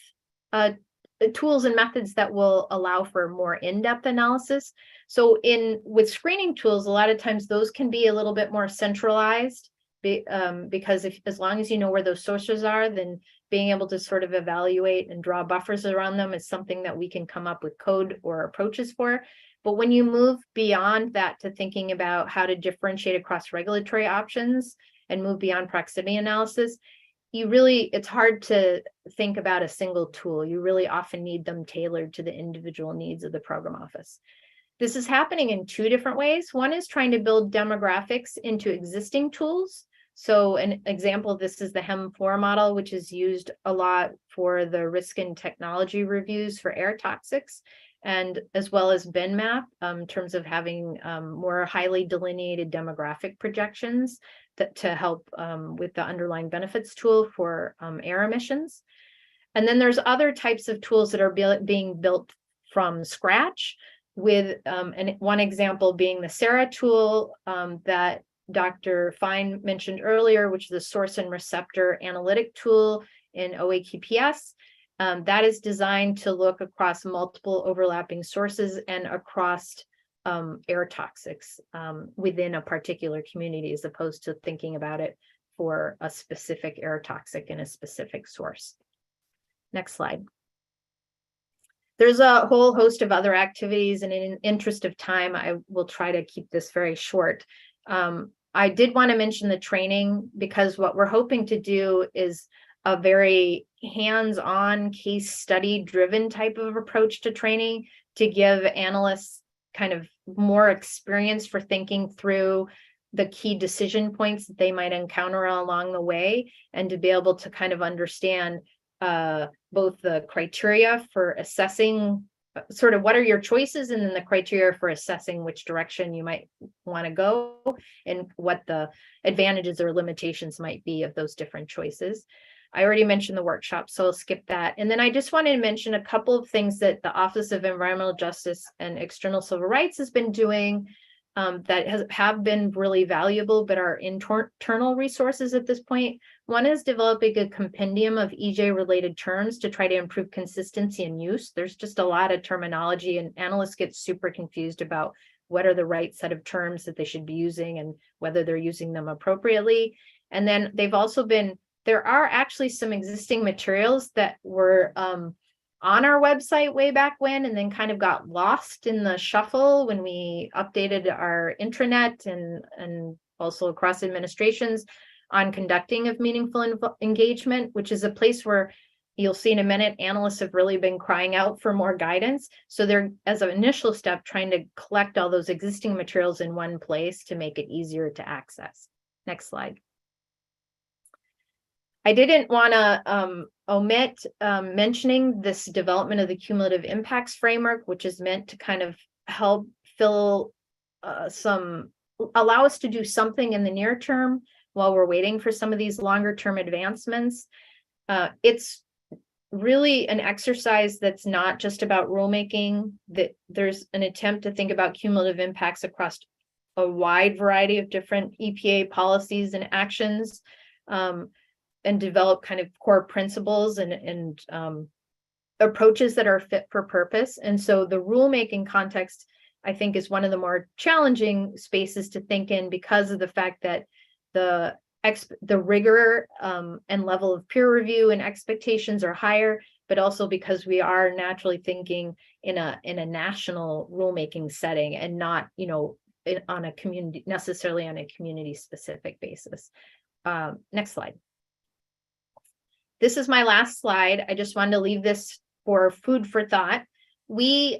tools and methods that will allow for more in-depth analysis. So with screening tools, a lot of times those can be a little bit more centralized because as long as you know where those sources are, then being able to sort of evaluate and draw buffers around them is something that we can come up with code or approaches for. But when you move beyond that to thinking about how to differentiate across regulatory options and move beyond proximity analysis, it's hard to think about a single tool. You really often need them tailored to the individual needs of the program office. This is happening in two different ways. One is trying to build demographics into existing tools. So an example of this is the HEM4 model, which is used a lot for the risk and technology reviews for air toxics, and as well as BenMap in terms of having more highly delineated demographic projections to help with the underlying benefits tool for air emissions. And then there's other types of tools that are being built from scratch, with one example being the SARA tool that Dr. Fine mentioned earlier, which is the source and receptor analytic tool in OAQPS. That is designed to look across multiple overlapping sources and across air toxics within a particular community, as opposed to thinking about it for a specific air toxic in a specific source. Next slide. There's a whole host of other activities, and in interest of time, I will try to keep this very short. I did want to mention the training, because what we're hoping to do is a very hands-on, case study driven type of approach to training, to give analysts kind of more experience for thinking through the key decision points that they might encounter along the way, and to be able to kind of understand both the criteria for assessing sort of what are your choices, and then the criteria for assessing which direction you might want to go, and what the advantages or limitations might be of those different choices. I already mentioned the workshop, so I'll skip that. And then I just wanted to mention a couple of things that the Office of Environmental Justice and External Civil Rights has been doing that have been really valuable, but are internal resources at this point. One is developing a compendium of EJ related terms to try to improve consistency and use. There's just a lot of terminology, and analysts get super confused about what are the right set of terms that they should be using and whether they're using them appropriately. And then they've also been, there are actually some existing materials that were on our website way back when, and then kind of got lost in the shuffle when we updated our intranet and also across administrations on conducting of meaningful engagement, which is a place where you'll see in a minute, analysts have really been crying out for more guidance. So they're, as an initial step, trying to collect all those existing materials in one place to make it easier to access. Next slide. I didn't want to omit mentioning this development of the cumulative impacts framework, which is meant to kind of help allow us to do something in the near term while we're waiting for some of these longer term advancements. It's really an exercise that's not just about rulemaking, that there's an attempt to think about cumulative impacts across a wide variety of different EPA policies and actions. And develop kind of core principles and approaches that are fit for purpose. And so the rulemaking context, I think, is one of the more challenging spaces to think in, because of the fact that the rigor and level of peer review and expectations are higher, but also because we are naturally thinking in a national rulemaking setting, and not, on a community, necessarily on a community specific basis. Next slide. This is my last slide. I just wanted to leave this for food for thought. We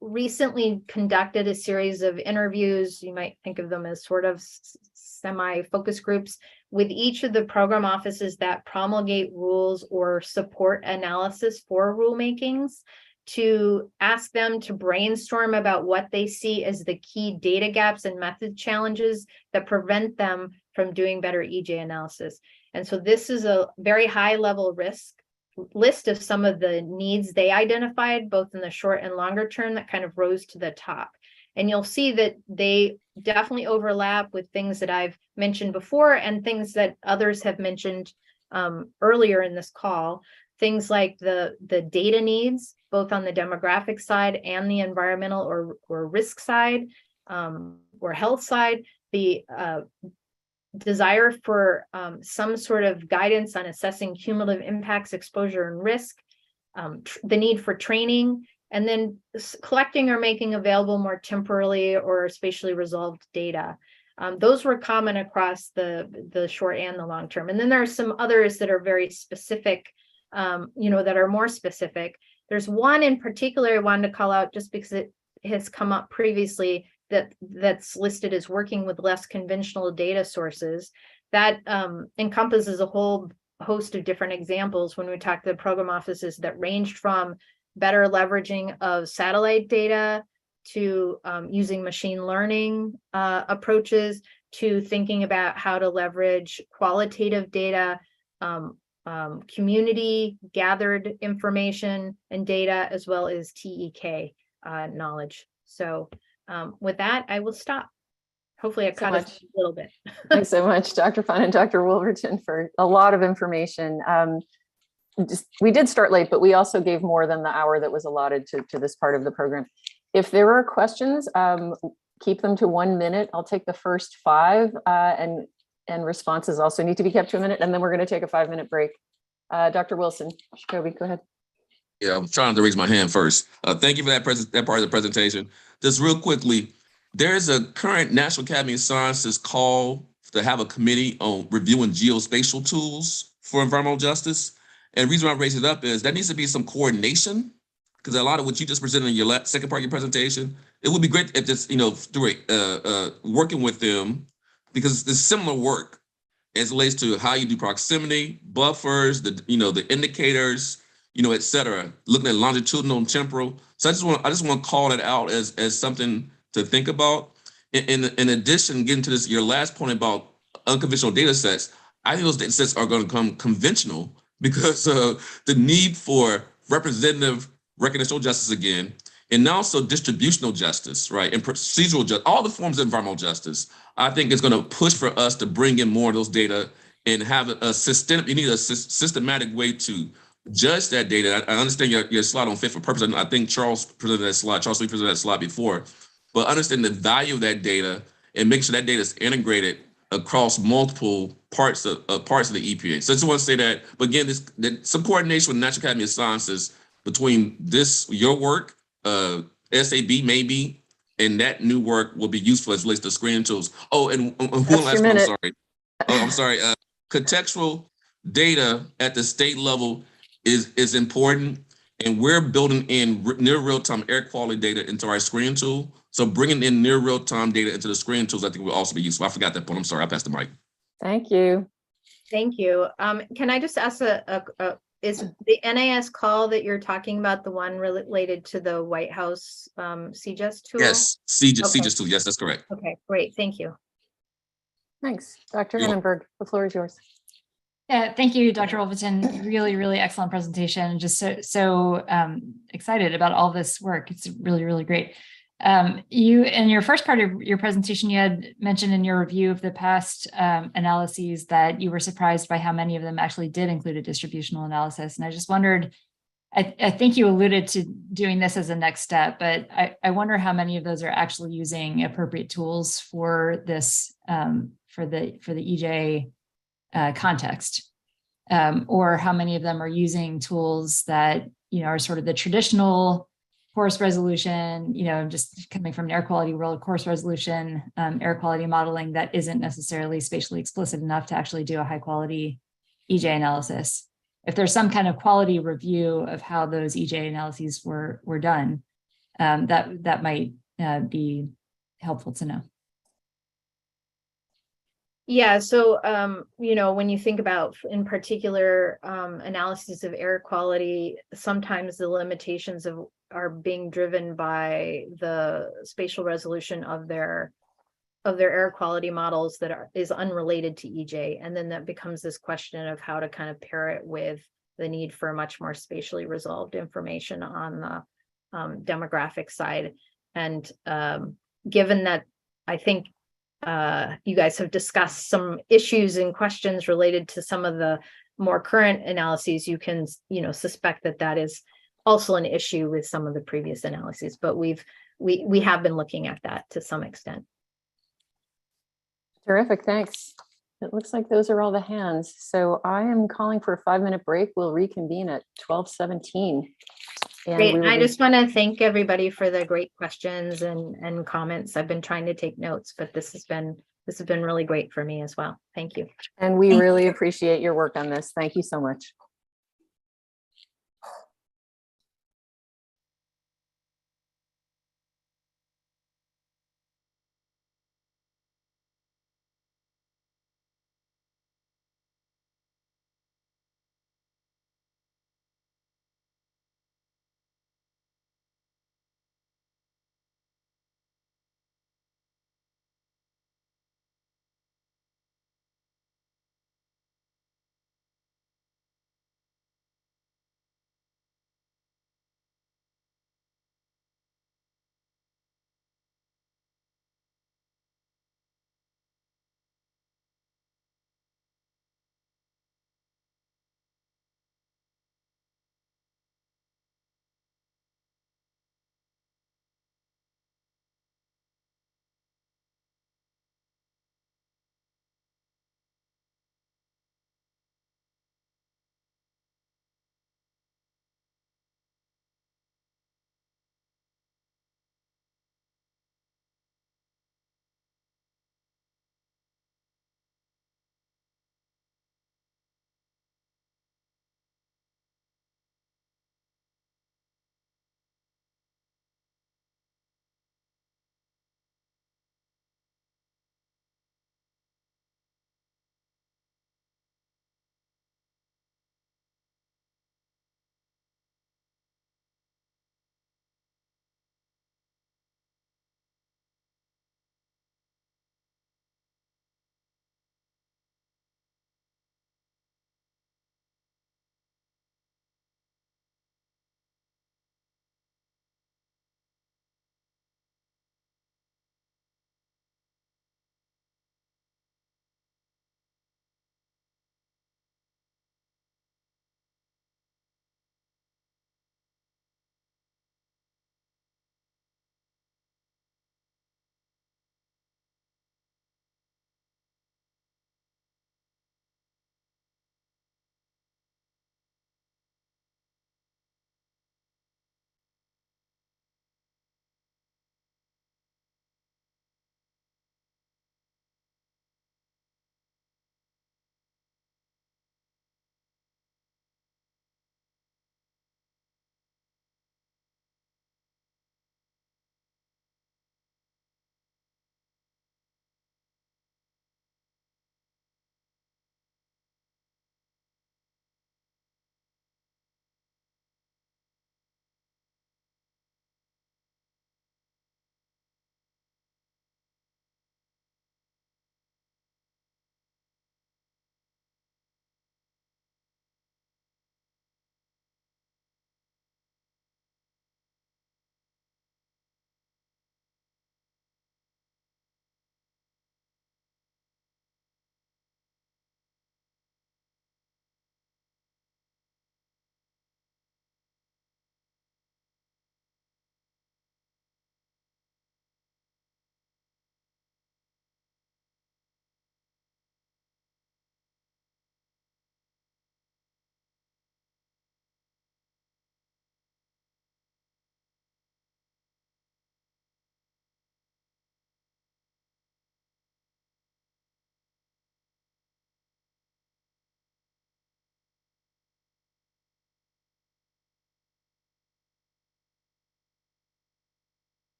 recently conducted a series of interviews, you might think of them as sort of semi-focus groups, with each of the program offices that promulgate rules or support analysis for rulemakings, to ask them to brainstorm about what they see as the key data gaps and method challenges that prevent them from doing better EJ analysis. And so this is a very high level list of some of the needs they identified, both in the short and longer term, that kind of rose to the top. And you'll see that they definitely overlap with things that I've mentioned before, and things that others have mentioned earlier in this call. Things like the data needs, both on the demographic side and the environmental or risk side, or health side, the desire for some sort of guidance on assessing cumulative impacts, exposure, and risk, the need for training, and then collecting or making available more temporally or spatially resolved data. Those were common across the short and the long term. And then there are some others that are very specific, that are more specific. There's one in particular I wanted to call out just because it has come up previously, that's listed as working with less conventional data sources. That encompasses a whole host of different examples when we talk to the program offices, that ranged from better leveraging of satellite data to using machine learning approaches, to thinking about how to leverage qualitative data, community gathered information and data, as well as TEK knowledge. So with that, I will stop. Hopefully I cut us a little bit. Thanks so much, Dr. Fun and Dr. Wolverton, for a lot of information. We did start late, but we also gave more than the hour that was allotted to this part of the program. If there are questions, keep them to 1 minute. I'll take the first 5, and responses also need to be kept to a minute, and then we're going to take a 5-minute break. Dr. Wilson, Jacoby, go ahead. Yeah, I'm trying to raise my hand first. Thank you for that part of the presentation. Just real quickly, there's a current National Academy of Sciences call to have a committee on reviewing geospatial tools for environmental justice. And the reason I raise it up is there needs to be some coordination because a lot of what you just presented in your second part of your presentation, it would be great if this, through working with them, because it's similar work as it relates to how you do proximity, buffers, the indicators, et cetera, looking at longitudinal and temporal. So I just want to call it out as something to think about. In addition, getting to your last point about unconventional data sets, I think those data sets are going to become conventional because the need for representative recognitional justice again, and also distributional justice, right? And procedural justice, all the forms of environmental justice, I think is going to push for us to bring in more of those data and have a system. You need a systematic way to judge that data. I understand your slide on fit for purpose. I think Charles presented that slide. Charles Lee presented that slide before, but understand the value of that data and make sure that data is integrated across multiple parts of the EPA. So I just want to say that, but again, some coordination with the National Academy of Sciences between your work, SAB maybe, and that new work will be useful as it relates to screening tools. Oh, and one last one, I'm sorry. Oh, I'm sorry. Contextual data at the state level is important, and we're building in near real-time air quality data into our screening tool. So bringing in near real-time data into the screening tools, I think will also be useful. I forgot that point. I'm sorry. I passed the mic. Thank you. Thank you. Can I just ask is the NAS call that you're talking about the one related to the White House CGIS tool? Yes, CGIS tool. Yes, that's correct. Okay, great. Thank you. Thanks. Dr. Annenberg, the floor is yours. Yeah, thank you, Dr. Wolverton. Really, really excellent presentation. Just so excited about all this work. It's really, really great. You, in your first part of your presentation, you had mentioned in your review of the past analyses that you were surprised by how many of them actually did include a distributional analysis. And I just wondered, I think you alluded to doing this as a next step, but I wonder how many of those are actually using appropriate tools for this, for the EJ context, or how many of them are using tools that, are sort of the traditional coarse resolution, just coming from an air quality world, coarse resolution, air quality modeling that isn't necessarily spatially explicit enough to actually do a high quality EJ analysis. If there's some kind of quality review of how those EJ analyses were done, that might be helpful to know. Yeah, so when you think about, in particular, analysis of air quality, sometimes the limitations are being driven by the spatial resolution of their air quality models that is unrelated to EJ, and then that becomes this question of how to kind of pair it with the need for much more spatially resolved information on the demographic side. And given that, I think you guys have discussed some issues and questions related to some of the more current analyses, you can, suspect that is also an issue with some of the previous analyses, but we have been looking at that to some extent. Terrific, thanks. It looks like those are all the hands. So I am calling for a 5-minute break. We'll reconvene at 12:17. Great. I just want to thank everybody for the great questions and comments. I've been trying to take notes, but this has been really great for me as well. Thank you. And we really appreciate your work on this. Thank you so much.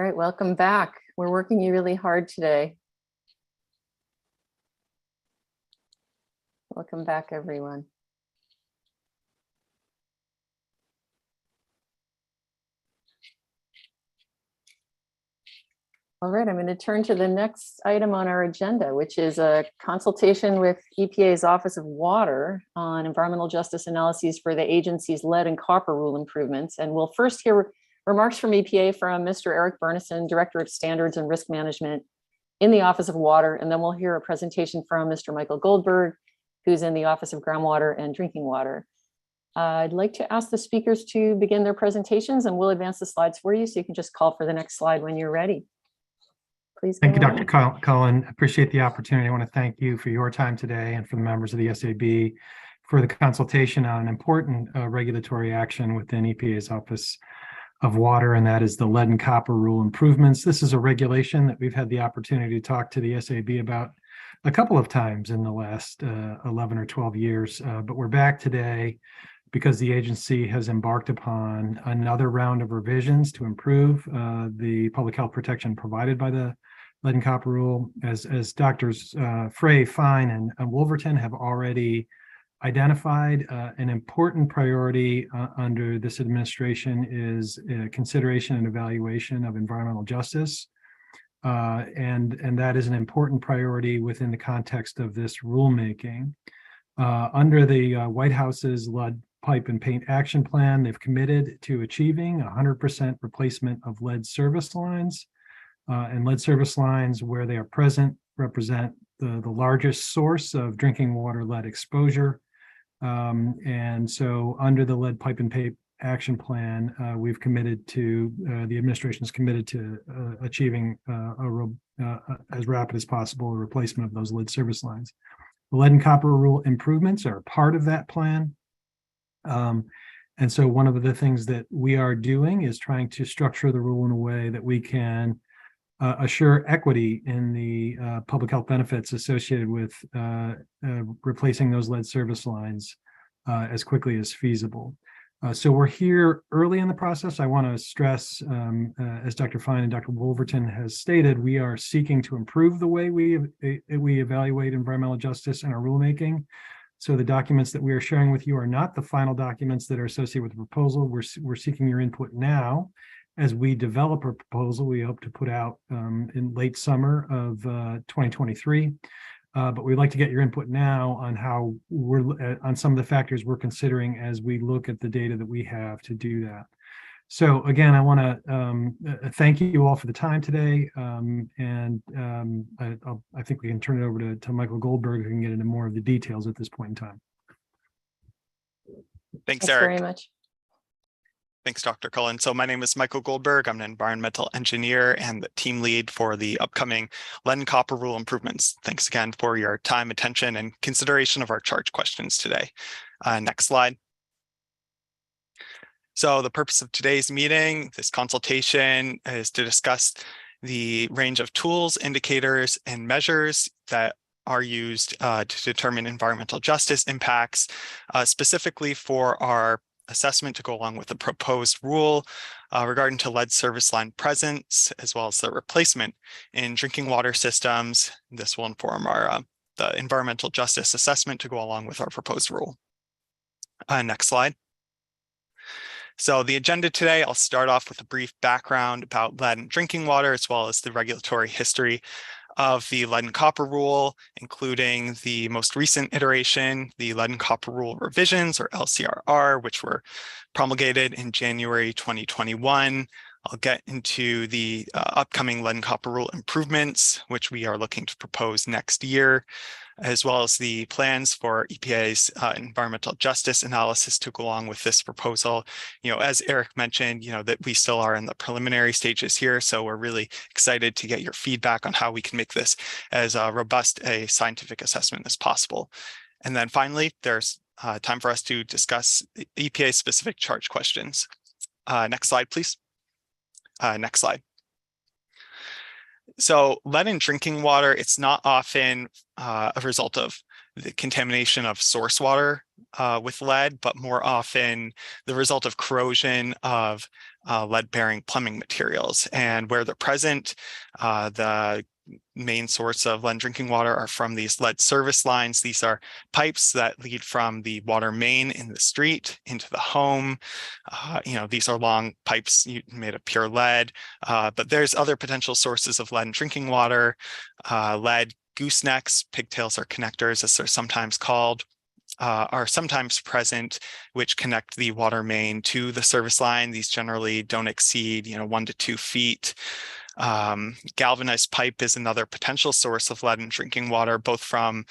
right, welcome back. We're working you really hard today. Welcome back, everyone. All right, I'm going to turn to the next item on our agenda, which is a consultation with EPA's Office of Water on environmental justice analyses for the agency's lead and copper rule improvements. And we'll first hear remarks from EPA from Mr. Eric Burnison, Director of Standards and Risk Management in the Office of Water. And then we'll hear a presentation from Mr. Michael Goldberg, who's in the Office of Groundwater and Drinking Water. I'd like to ask the speakers to begin their presentations, and we'll advance the slides for you, so you can just call for the next slide when you're ready. Please. Thank you, Dr. Cullen. Appreciate the opportunity. I want to thank you for your time today and for the members of the SAB for the consultation on an important regulatory action within EPA's Office of Water, and that is the lead and copper rule improvements. This is a regulation that we've had the opportunity to talk to the SAB about a couple of times in the last 11 or 12 years, but we're back today because the agency has embarked upon another round of revisions to improve the public health protection provided by the lead and copper rule. As Doctors Frey, Fine, and Wolverton have already identified, an important priority under this administration is consideration and evaluation of environmental justice. And that is an important priority within the context of this rulemaking. Under the White House's lead pipe and paint action plan, they've committed to achieving 100% replacement of lead service lines. And lead service lines, where they are present, represent the largest source of drinking water lead exposure. And so under the lead pipe and paint action plan, we've committed to, the administration is committed to achieving as rapid as possible a replacement of those lead service lines. The lead and copper rule improvements are part of that plan. And so one of the things that we are doing is trying to structure the rule in a way that we can assure equity in the public health benefits associated with replacing those lead service lines as quickly as feasible. So we're here early in the process. I want to stress, as Dr. Fine and Dr. Wolverton has stated, we are seeking to improve the way we evaluate environmental justice in our rulemaking. So the documents that we are sharing with you are not the final documents that are associated with the proposal. We're seeking your input now. As we develop a proposal, we hope to put out in late summer of 2023. But we'd like to get your input now on how on some of the factors we're considering as we look at the data that we have to do that. So again, I want to thank you all for the time today. I think we can turn it over to Michael Goldberg, who can get into more of the details at this point in time. Thanks, Thanks Eric. very much. Thanks, Dr. Cullen. So my name is Michael Goldberg. I'm an environmental engineer and the team lead for the upcoming lead and copper rule improvements. Thanks again for your time, attention, and consideration of our charge questions today. Next slide. So the purpose of today's meeting, this consultation, is to discuss the range of tools, indicators, and measures that are used to determine environmental justice impacts, specifically for our assessment to go along with the proposed rule regarding to lead service line presence, as well as the replacement in drinking water systems. This will inform our the environmental justice assessment to go along with our proposed rule. Next slide. So the agenda today, I'll start off with a brief background about lead and drinking water, as well as the regulatory history of the lead and copper rule, including the most recent iteration, the lead and copper rule revisions, or LCRR, which were promulgated in January 2021. I'll get into the upcoming lead and copper rule improvements, which we are looking to propose next year, as well as the plans for EPA's environmental justice analysis to go along with this proposal. As Eric mentioned, that we still are in the preliminary stages here, so we're really excited to get your feedback on how we can make this as robust a scientific assessment as possible. And then finally, there's time for us to discuss EPA specific charge questions. Next slide, please. Next slide. So lead in drinking water, it's not often a result of the contamination of source water with lead, but more often the result of corrosion of lead-bearing plumbing materials. And where they're present, the main source of lead drinking water are from these lead service lines. These are pipes that lead from the water main in the street into the home. These are long pipes made of pure lead, but there's other potential sources of lead in drinking water. Lead goosenecks, pigtails or connectors, as they're sometimes called, are sometimes present, which connect the water main to the service line. These generally don't exceed 1 to 2 feet. Galvanized pipe is another potential source of lead in drinking water, both from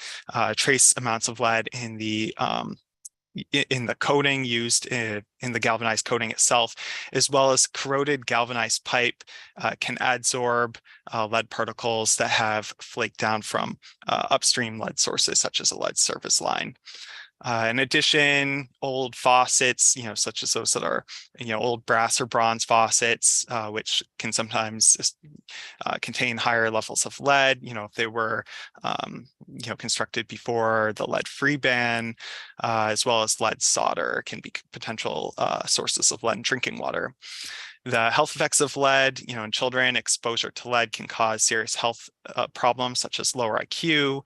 trace amounts of lead in the coating used in the galvanized coating itself, as well as corroded galvanized pipe can adsorb lead particles that have flaked down from upstream lead sources, such as a lead service line. In addition, old faucets, such as those that are, old brass or bronze faucets, which can sometimes contain higher levels of lead, if they were, constructed before the lead-free ban, as well as lead solder can be potential sources of lead in drinking water. The health effects of lead, in children, exposure to lead can cause serious health problems such as lower IQ,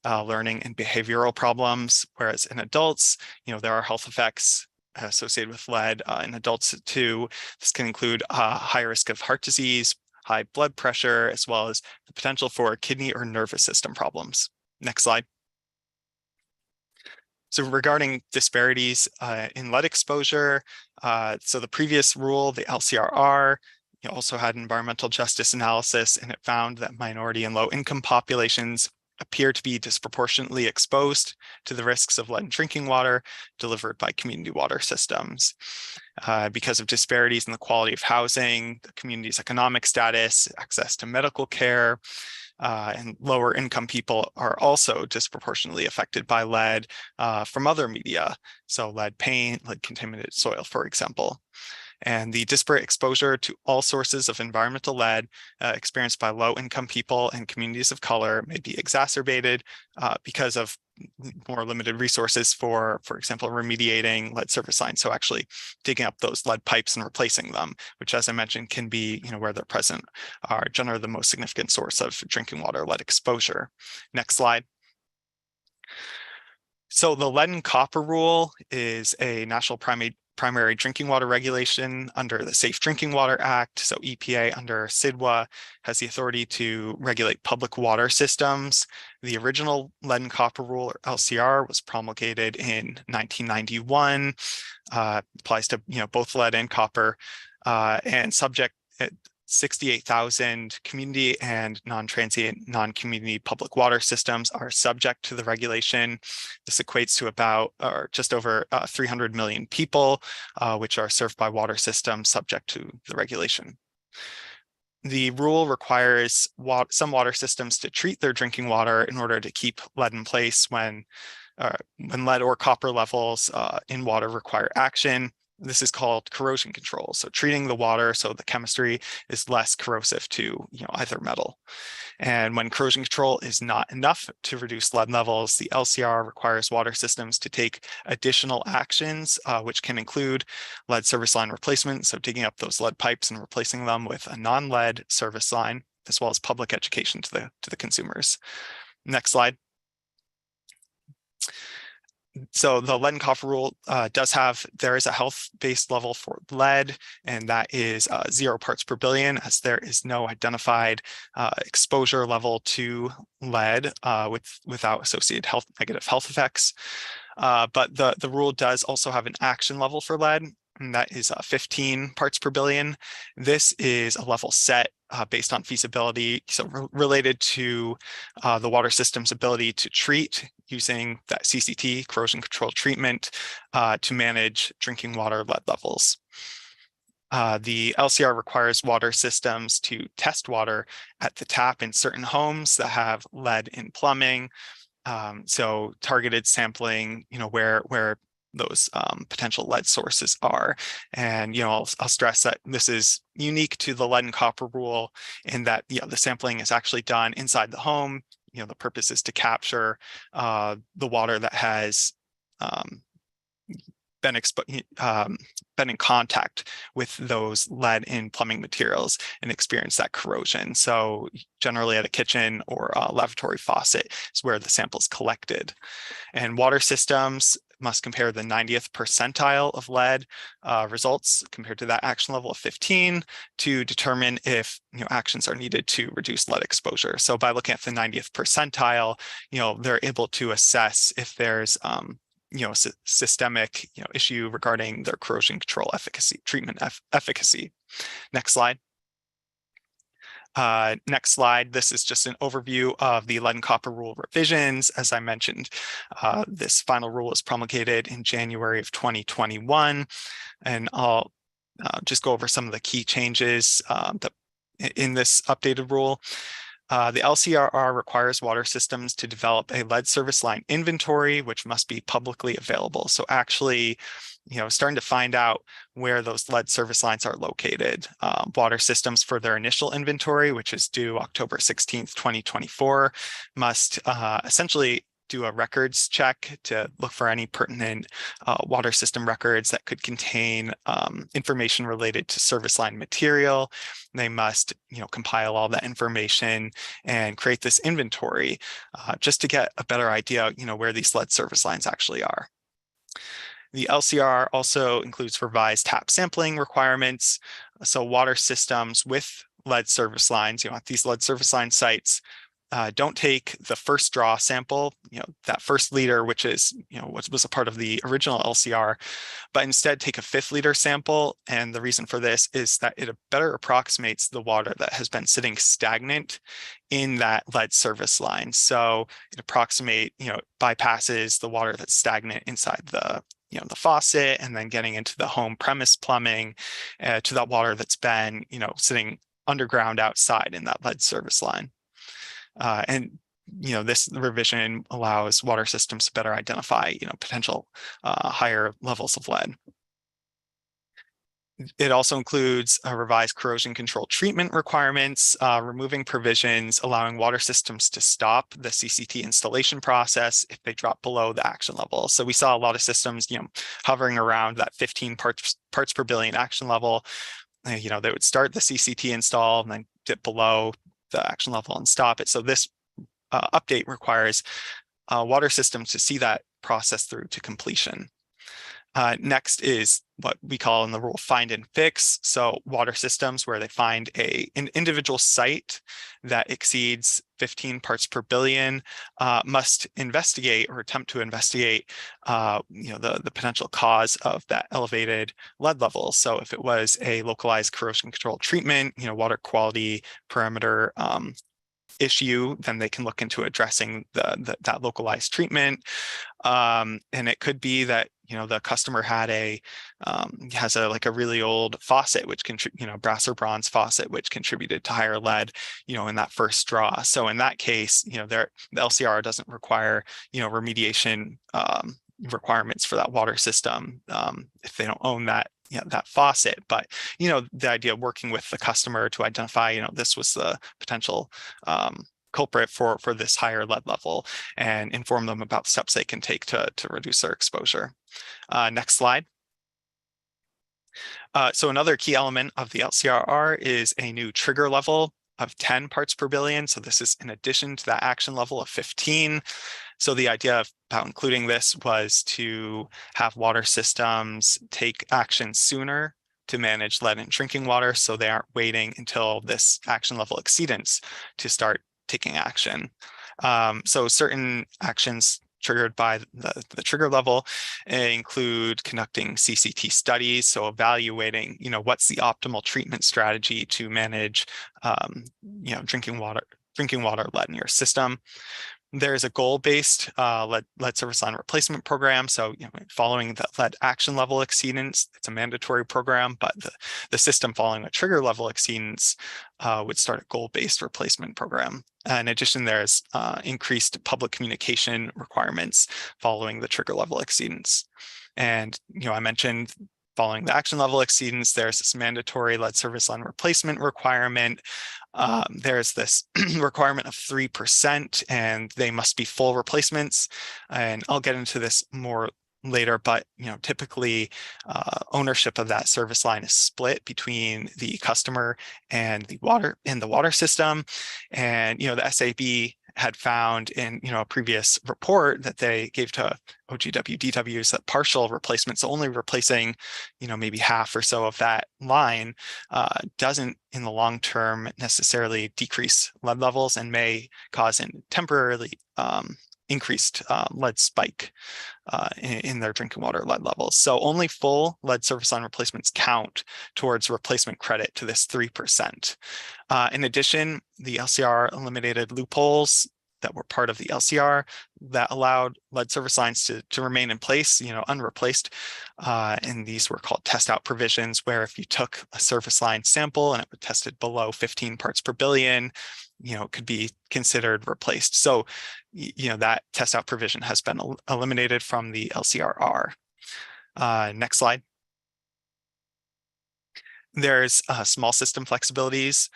learning and behavioral problems, whereas in adults, there are health effects associated with lead in adults too. This can include high risk of heart disease, high blood pressure, as well as the potential for kidney or nervous system problems. Next slide. So regarding disparities in lead exposure, so the previous rule, the LCRR, also had environmental justice analysis, and it found that minority and low-income populations appear to be disproportionately exposed to the risks of lead in drinking water delivered by community water systems. Because of disparities in the quality of housing, the community's economic status, access to medical care, and lower income people are also disproportionately affected by lead from other media. So lead paint, lead contaminated soil, for example. And the disparate exposure to all sources of environmental lead experienced by low-income people and communities of color may be exacerbated because of more limited resources for example, remediating lead service lines. So actually digging up those lead pipes and replacing them, which, as I mentioned, can be, where they're present, are generally the most significant source of drinking water lead exposure. Next slide. So the lead and copper rule is a national primary drinking water regulation under the Safe Drinking Water Act. So EPA under SIDWA has the authority to regulate public water systems. The original lead and copper rule, or LCR, was promulgated in 1991. Applies to both lead and copper, and subject 68,000 community and non-transient, non-community public water systems are subject to the regulation. This equates to about, or just over 300 million people, which are served by water systems subject to the regulation. The rule requires some water systems to treat their drinking water in order to keep lead in place when lead or copper levels in water require action. This is called corrosion control. So treating the water so the chemistry is less corrosive to either metal. And when corrosion control is not enough to reduce lead levels, the LCR requires water systems to take additional actions, which can include lead service line replacement, so digging up those lead pipes and replacing them with a non-lead service line, as well as public education to the consumers. Next slide. So the lead and copper rule there is a health-based level for lead, and that is 0 parts per billion, as there is no identified exposure level to lead without associated negative health effects. But the rule does also have an action level for lead, and that is 15 parts per billion. This is a level set based on feasibility, so related to the water system's ability to treat using that CCT, corrosion control treatment, to manage drinking water lead levels. The LCR requires water systems to test water at the tap in certain homes that have lead in plumbing. So targeted sampling, where those potential lead sources are. And I'll stress that this is unique to the lead and copper rule in that the sampling is actually done inside the home. The purpose is to capture the water that has been in contact with those lead in plumbing materials and experienced that corrosion. So generally at a kitchen or a lavatory faucet is where the sample is collected. And water systems must compare the 90th percentile of lead results compared to that action level of 15 to determine if actions are needed to reduce lead exposure. So by looking at the 90th percentile, they're able to assess if there's systemic issue regarding their corrosion control efficacy, treatment efficacy. Next slide. Next slide. This is just an overview of the lead and copper rule revisions. As I mentioned, this final rule was promulgated in January of 2021, and I'll just go over some of the key changes in this updated rule. The LCRR requires water systems to develop a lead service line inventory, which must be publicly available. So actually, starting to find out where those lead service lines are located. Water systems for their initial inventory, which is due October 16th, 2024, must essentially do a records check to look for any pertinent water system records that could contain information related to service line material. They must, compile all that information and create this inventory just to get a better idea, where these lead service lines actually are. The LCR also includes revised tap sampling requirements. So water systems with lead service lines, at these lead service line sites, don't take the first draw sample, that first liter, which is, what was a part of the original LCR, but instead take a 5th liter sample. And the reason for this is that it better approximates the water that has been sitting stagnant in that lead service line. So it bypasses the water that's stagnant inside the faucet and then getting into the home premise plumbing to that water that's been, sitting underground outside in that lead service line. This revision allows water systems to better identify, potential higher levels of lead. It also includes revised corrosion control treatment requirements, removing provisions allowing water systems to stop the CCT installation process if they drop below the action level. So we saw a lot of systems, hovering around that 15 parts per billion action level. They would start the CCT install and then dip below the action level and stop it. So this update requires water systems to see that process through to completion. Next is what we call in the rule find and fix. So water systems where they find an individual site that exceeds 15 parts per billion must investigate or attempt to investigate the potential cause of that elevated lead level. So if it was a localized corrosion control treatment, water quality parameter issue, then they can look into addressing that localized treatment. And it could be that the customer has a really old faucet, which can brass or bronze faucet, which contributed to higher lead in that first draw. So in that case, the LCR doesn't require remediation requirements for that water system if they don't own that faucet. But the idea of working with the customer to identify this was the potential culprit for this higher lead level and inform them about the steps they can take to reduce their exposure. Next slide. So another key element of the LCRR is a new trigger level of 10 parts per billion. So this is in addition to that action level of 15. So the idea about including this was to have water systems take action sooner to manage lead in drinking water, so they aren't waiting until this action level exceedance to start taking action. So certain actions triggered by the trigger level include conducting CCT studies, so evaluating, what's the optimal treatment strategy to manage, drinking water lead in your system. There's a goal-based lead service line replacement program. So following the lead action level exceedance, it's a mandatory program, but the system following a trigger level exceedance would start a goal-based replacement program. In addition, there's increased public communication requirements following the trigger level exceedance. And I mentioned following the action level exceedance, there's this mandatory lead service line replacement requirement. There's this requirement of 3%, and they must be full replacements. And I'll get into this more later, but typically ownership of that service line is split between the customer and the water system. And the SAB had found in a previous report that they gave to OGW DWs that partial replacements, so only replacing maybe half or so of that line, doesn't in the long term necessarily decrease lead levels and may cause a temporarily increased lead spike in their drinking water lead levels. So only full lead service line replacements count towards replacement credit to this 3%. In addition, the LCR eliminated loopholes that were part of the LCR that allowed lead service lines to remain in place, unreplaced. And these were called test out provisions, where if you took a service line sample and it was tested below 15 parts per billion, it could be considered replaced. So, that test out provision has been eliminated from the LCRR. Next slide. There's small system flexibilities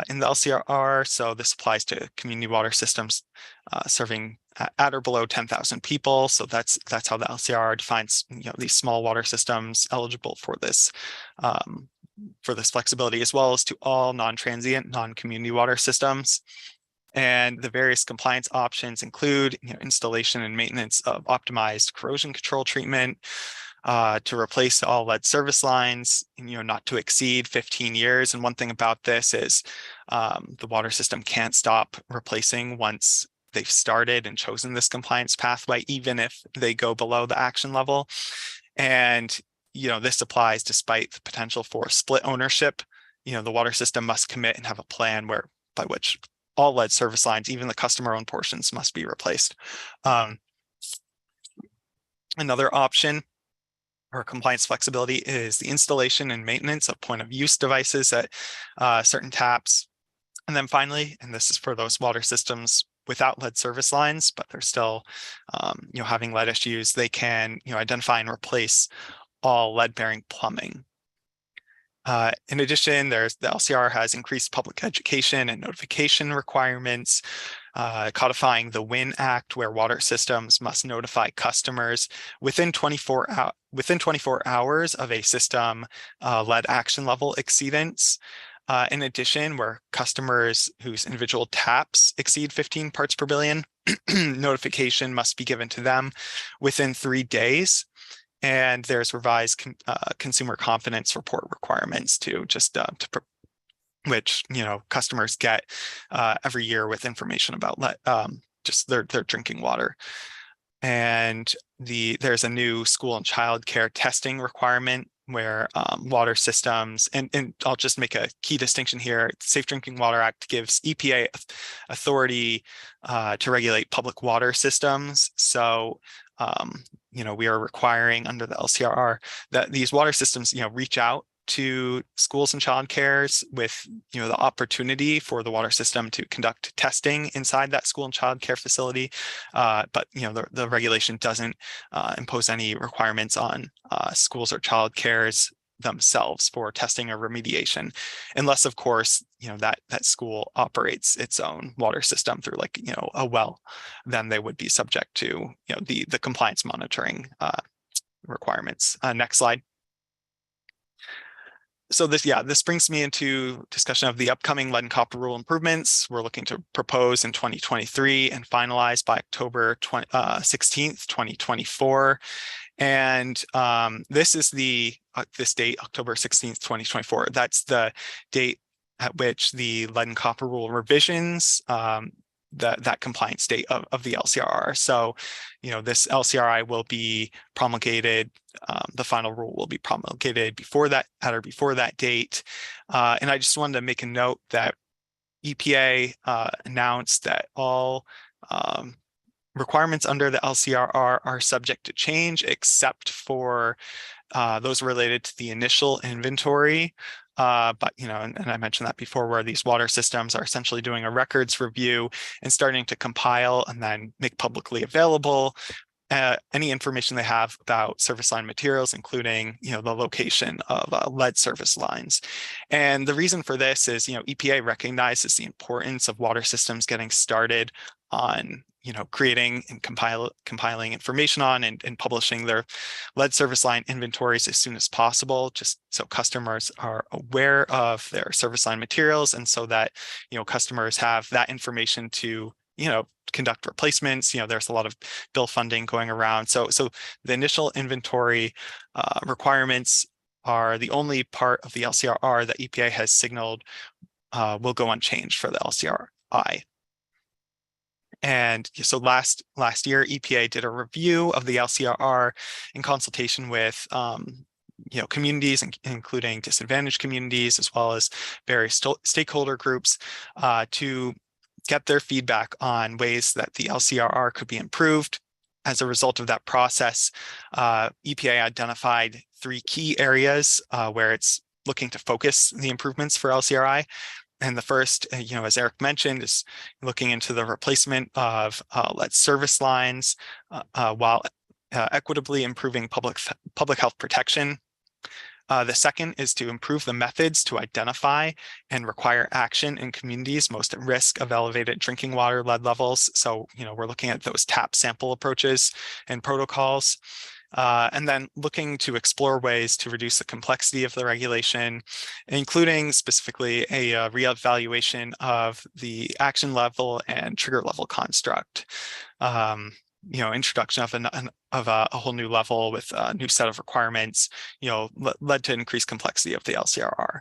in the LCRR. So this applies to community water systems serving at or below 10,000 people. So that's how the LCRR defines these small water systems eligible for this flexibility, as well as to all non-transient, non-community water systems. And the various compliance options include installation and maintenance of optimized corrosion control treatment, to replace all lead service lines, not to exceed 15 years. And one thing about this is the water system can't stop replacing once they've started and chosen this compliance pathway, even if they go below the action level. And this applies despite the potential for split ownership. The water system must commit and have a plan by which all lead service lines, even the customer-owned portions, must be replaced. Another option or compliance flexibility is the installation and maintenance of point-of-use devices at certain taps. And then finally, and this is for those water systems without lead service lines, but they're still having lead issues, they can identify and replace all lead-bearing plumbing. In addition, the LCR has increased public education and notification requirements, codifying the WIN Act, where water systems must notify customers within 24 hours of a system lead action level exceedance. In addition, where customers whose individual taps exceed 15 parts per billion, notification must be given to them within 3 days. And there's revised consumer confidence report requirements too, which customers get every year with information about just their drinking water. And there's a new school and child care testing requirement where water systems, and I'll just make a key distinction here. The Safe Drinking Water Act gives EPA authority to regulate public water systems. So we are requiring under the LCRR that these water systems, reach out to schools and child cares with, the opportunity for the water system to conduct testing inside that school and child care facility. But, the regulation doesn't impose any requirements on schools or child cares themselves for testing or remediation, unless of course that school operates its own water system through a well, then they would be subject to the compliance monitoring requirements. Next slide. So this brings me into discussion of the upcoming lead and copper rule improvements we're looking to propose in 2023 and finalize by October 16th, 2024. And this is this date, October 16th, 2024. That's the date at which the lead and copper rule revisions, that compliance date of the LCRR. So, this LCRI will be promulgated, the final rule will be promulgated before that date. And I just wanted to make a note that EPA announced that all requirements under the LCRR are subject to change, except for those related to the initial inventory. But, and I mentioned that before, where these water systems are essentially doing a records review and starting to compile and then make publicly available any information they have about service line materials, including, the location of lead service lines. And the reason for this is, EPA recognizes the importance of water systems getting started on, creating and compiling information on and publishing their lead service line inventories as soon as possible, just so customers are aware of their service line materials, and so that, customers have that information to, conduct replacements. There's a lot of bill funding going around. So the initial inventory requirements are the only part of the LCRR that EPA has signaled will go unchanged for the LCRI. And so last year, EPA did a review of the LCRR in consultation with communities, including disadvantaged communities, as well as various stakeholder groups, to get their feedback on ways that the LCRR could be improved. As a result of that process, EPA identified 3 key areas where it's looking to focus the improvements for LCRI. And the first, as Eric mentioned, is looking into the replacement of lead service lines while equitably improving public health protection. The second is to improve the methods to identify and require action in communities most at risk of elevated drinking water lead levels. So, we're looking at those tap sample approaches and protocols. And then looking to explore ways to reduce the complexity of the regulation, including specifically a reevaluation of the action level and trigger level construct. Introduction of a whole new level with a new set of requirements, led to increased complexity of the LCRR.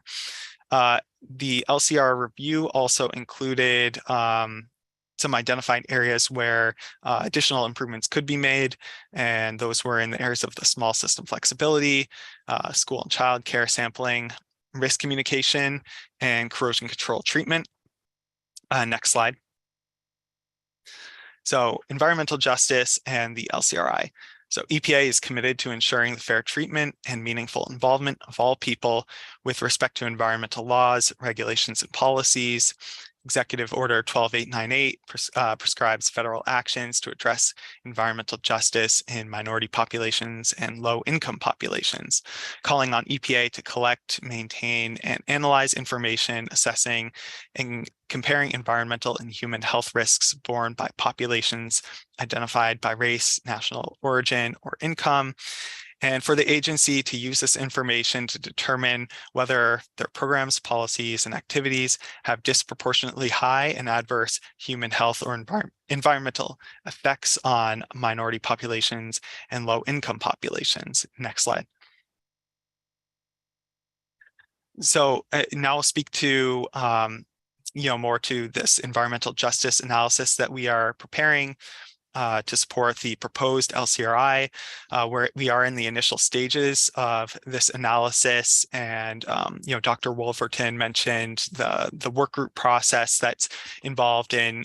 The LCR review also included some identified areas where additional improvements could be made, and those were in the areas of the small system flexibility, school and child care sampling, risk communication, and corrosion control treatment. Next slide. So environmental justice and the LCRI. So EPA is committed to ensuring the fair treatment and meaningful involvement of all people with respect to environmental laws, regulations, and policies. Executive Order 12898 prescribes federal actions to address environmental justice in minority populations and low-income populations, calling on EPA to collect, maintain, and analyze information assessing and comparing environmental and human health risks borne by populations identified by race, national origin, or income, and for the agency to use this information to determine whether their programs, policies, and activities have disproportionately high and adverse human health or environmental effects on minority populations and low-income populations. Next slide. So now I'll speak to more to this environmental justice analysis that we are preparing to support the proposed LCRI, where we are in the initial stages of this analysis. And, Dr. Wolverton mentioned the work group process that's involved in,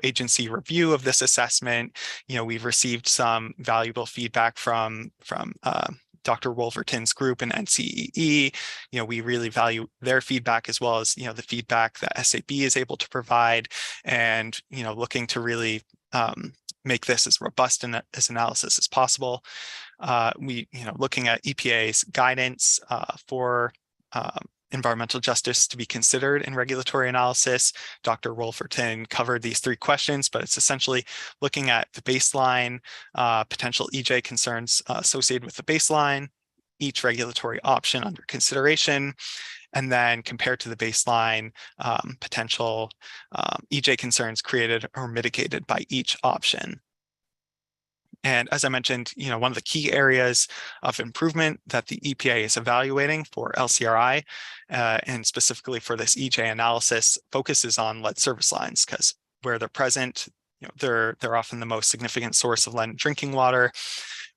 agency review of this assessment. We've received some valuable feedback from Dr. Wolverton's group and NCEE. We really value their feedback, as well as, the feedback that SAB is able to provide, and, looking to really make this as robust and as analysis as possible. Looking at EPA's guidance for environmental justice to be considered in regulatory analysis. Dr. Wolverton covered these 3 questions, but it's essentially looking at the baseline, potential EJ concerns associated with the baseline, each regulatory option under consideration, and then compared to the baseline, potential EJ concerns created or mitigated by each option. And as I mentioned, one of the key areas of improvement that the EPA is evaluating for LCRI, and specifically for this EJ analysis, focuses on lead service lines, because where they're present, they're often the most significant source of lead in drinking water.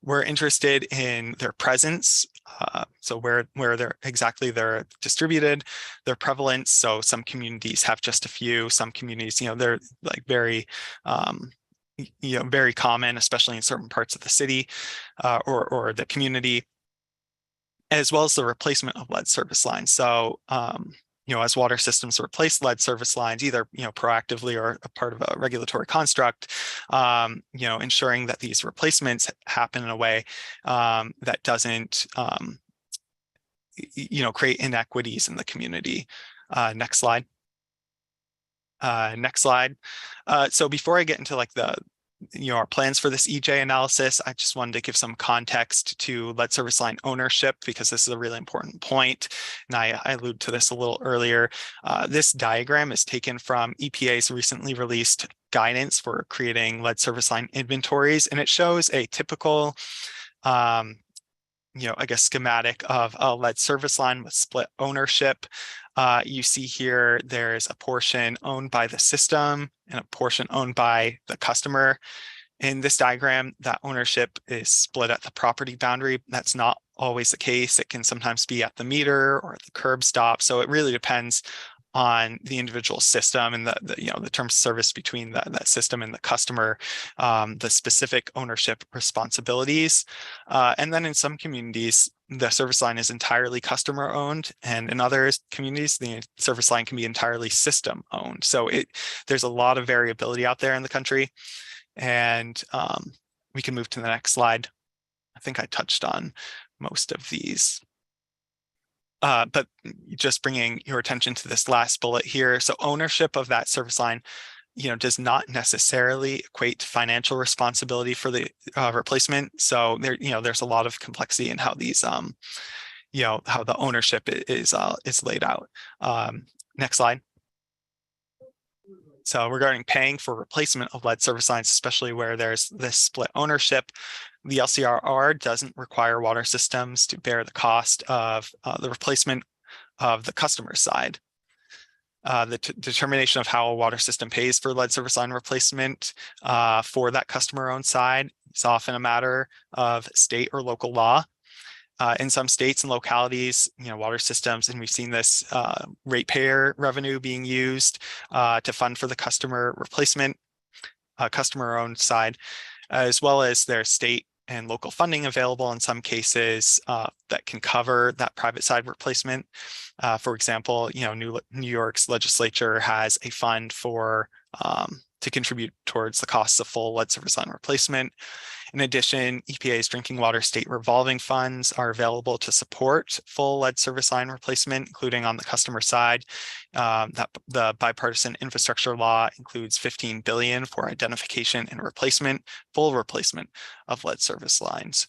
We're interested in their presence, so where they're distributed, their prevalence. So some communities have just a few. Some communities, they're like very very common, especially in certain parts of the city or the community, as well as the replacement of lead service lines. So as water systems replace lead service lines, either, proactively or a part of a regulatory construct, ensuring that these replacements happen in a way that doesn't, create inequities in the community. Next slide. Next slide. So before I get into like our plans for this EJ analysis, I just wanted to give some context to lead service line ownership, because this is a really important point. And I alluded to this a little earlier. This diagram is taken from EPA's recently released guidance for creating lead service line inventories, and it shows a typical I guess schematic of a lead service line with split ownership. You see here, there's a portion owned by the system and a portion owned by the customer. In this diagram, that ownership is split at the property boundary. That's not always the case. It can sometimes be at the meter or at the curb stop. So it really depends on the individual system and the terms of service between that system and the customer, the specific ownership responsibilities. And then in some communities, the service line is entirely customer owned, and in other communities, the service line can be entirely system owned. So there's a lot of variability out there in the country. And we can move to the next slide. I think I touched on most of these. But just bringing your attention to this last bullet here. So ownership of that service line, does not necessarily equate to financial responsibility for the replacement. So there's a lot of complexity in how these, how the ownership is laid out. Next slide. So regarding paying for replacement of lead service lines, especially where there's this split ownership, the LCRR doesn't require water systems to bear the cost of the replacement of the customer side. The determination of how a water system pays for lead service line replacement for that customer-owned side is often a matter of state or local law. In some states and localities, water systems, and we've seen this ratepayer revenue being used to fund for the customer replacement, customer-owned side, as well as their state and local funding available in some cases that can cover that private side replacement. For example, New York's legislature has a fund for to contribute towards the costs of full lead service line replacement. In addition, EPA's drinking water state revolving funds are available to support full lead service line replacement, including on the customer side. The bipartisan infrastructure law includes $15 billion for identification and replacement, full replacement of lead service lines.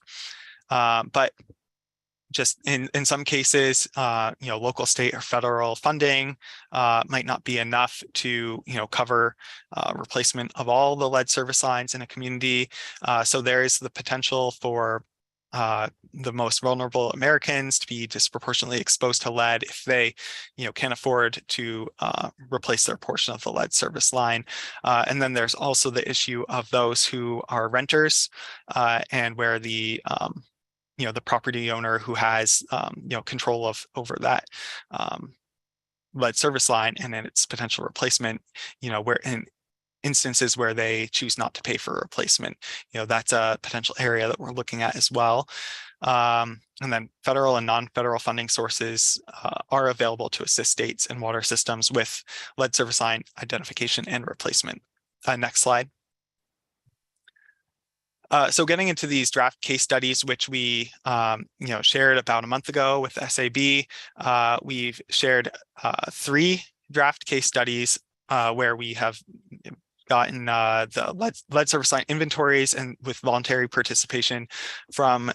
But just in some cases, local, state, or federal funding might not be enough to, cover replacement of all the lead service lines in a community. So there is the potential for the most vulnerable Americans to be disproportionately exposed to lead if they, can't afford to replace their portion of the lead service line. And then there's also the issue of those who are renters and where the the property owner who has, control over that lead service line and then its potential replacement, where in instances where they choose not to pay for a replacement, that's a potential area that we're looking at as well. And then federal and non-federal funding sources are available to assist states and water systems with lead service line identification and replacement. Next slide. So getting into these draft case studies, which we shared about a month ago with SAB, we've shared 3 draft case studies where we have gotten the lead service line inventories and with voluntary participation from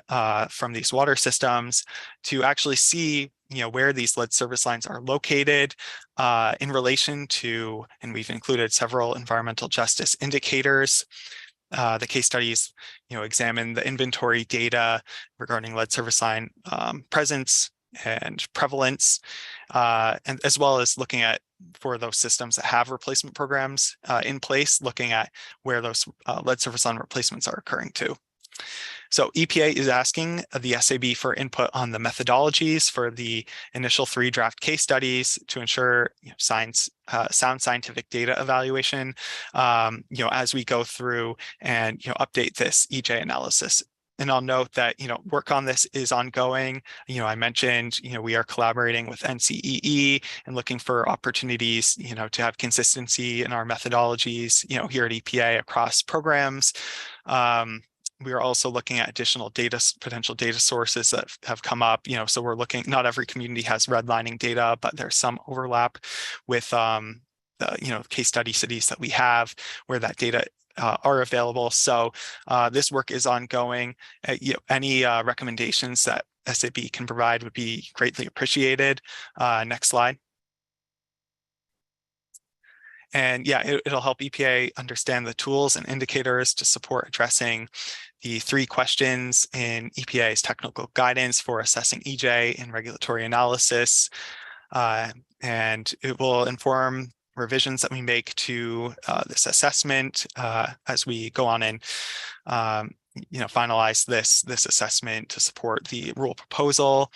these water systems to actually see where these lead service lines are located in relation to, and we've included several environmental justice indicators. The case studies, examine the inventory data regarding lead service line presence and prevalence, and as well as looking at for those systems that have replacement programs in place, looking at where those lead service line replacements are occurring too. So EPA is asking the SAB for input on the methodologies for the initial 3 draft case studies to ensure sound scientific data evaluation, as we go through and update this EJ analysis And I'll note that, work on this is ongoing. I mentioned, we are collaborating with NCEE and looking for opportunities, to have consistency in our methodologies, here at EPA across programs. We are also looking at additional potential data sources that have come up, so we're looking, not every community has redlining data, but there's some overlap with, the, case study cities that we have where that data are available. So this work is ongoing. Any recommendations that SAB can provide would be greatly appreciated. Next slide. And yeah, it'll help EPA understand the tools and indicators to support addressing the 3 questions in EPA's technical guidance for assessing EJ in regulatory analysis. And it will inform revisions that we make to this assessment as we go on and finalize this assessment to support the rule proposal,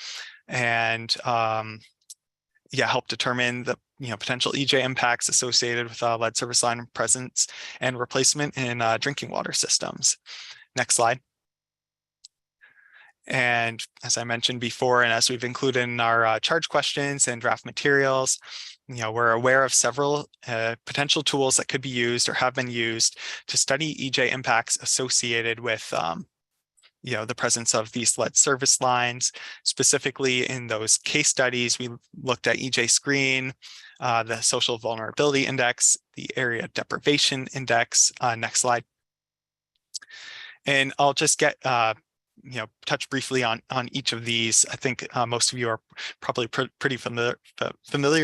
and help determine the potential EJ impacts associated with lead service line presence and replacement in drinking water systems. Next slide. And as I mentioned before, and as we've included in our charge questions and draft materials, we're aware of several potential tools that could be used or have been used to study EJ impacts associated with the presence of these lead service lines. Specifically in those case studies, we looked at EJ screen, the social vulnerability index, the area deprivation index. Next slide. And I'll just get touch briefly on each of these. I think most of you are probably pretty familiar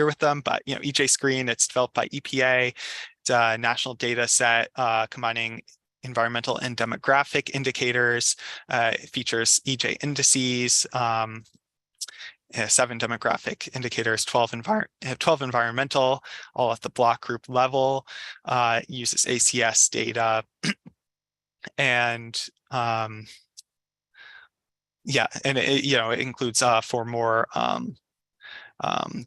with them, but EJ Screen, it's developed by EPA. It's a national data set combining environmental and demographic indicators. It features EJ indices, 7 demographic indicators, 12 environmental, all at the block group level. Uses ACS data and and it includes for more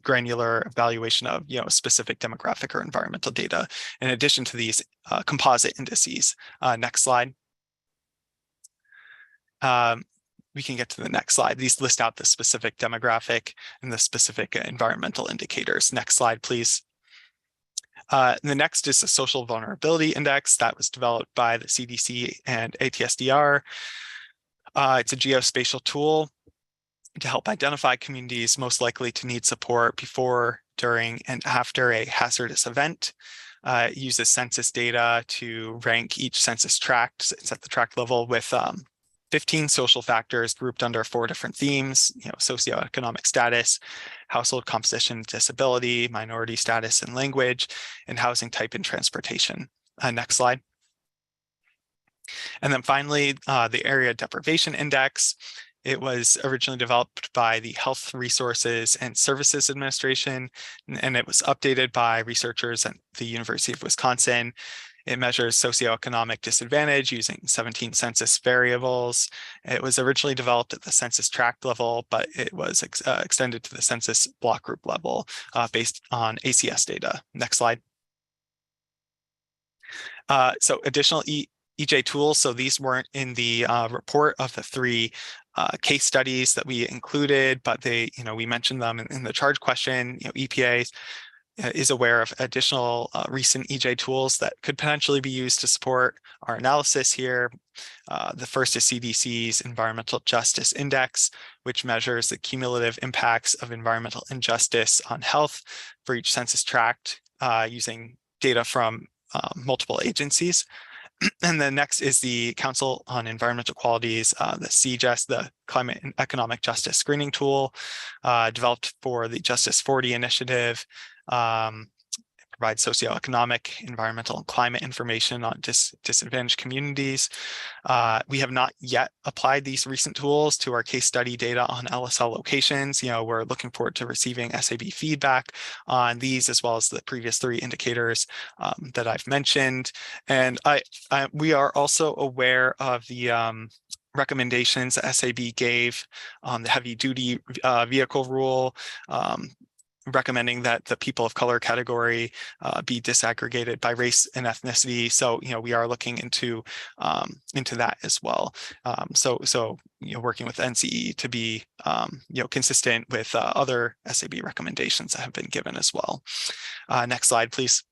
granular evaluation of specific demographic or environmental data, in addition to these composite indices. Next slide. We can get to the next slide. These list out the specific demographic and the specific environmental indicators. Next slide, please. The next is the Social Vulnerability Index that was developed by the CDC and ATSDR. It's a geospatial tool to help identify communities most likely to need support before, during, and after a hazardous event. It uses census data to rank each census tract. It's at the tract level with 15 social factors grouped under 4 different themes: socioeconomic status, household composition, disability, minority status and language, and housing type and transportation. Next slide. And then finally, the Area Deprivation Index. It was originally developed by the Health Resources and Services Administration, and it was updated by researchers at the University of Wisconsin. It measures socioeconomic disadvantage using 17 census variables. It was originally developed at the census tract level, but it was extended to the census block group level based on ACS data. Next slide. So additional EJ tools. So these weren't in the report of the 3 case studies that we included, but they, we mentioned them in the charge question. EPA is aware of additional recent EJ tools that could potentially be used to support our analysis here. The first is CDC's Environmental Justice Index, which measures the cumulative impacts of environmental injustice on health for each census tract using data from multiple agencies. And then next is the Council on Environmental Quality's, the CJES, the Climate and Economic Justice Screening Tool, developed for the Justice 40 initiative. It provides socioeconomic, environmental, and climate information on disadvantaged communities. We have not yet applied these recent tools to our case study data on LSL locations. We're looking forward to receiving SAB feedback on these, as well as the previous 3 indicators that I've mentioned. And we are also aware of the recommendations that SAB gave on the heavy duty vehicle rule. recommending that the people of color category be disaggregated by race and ethnicity. So, we are looking into that as well. So working with NCE to be, consistent with other SAB recommendations that have been given as well. Next slide, please.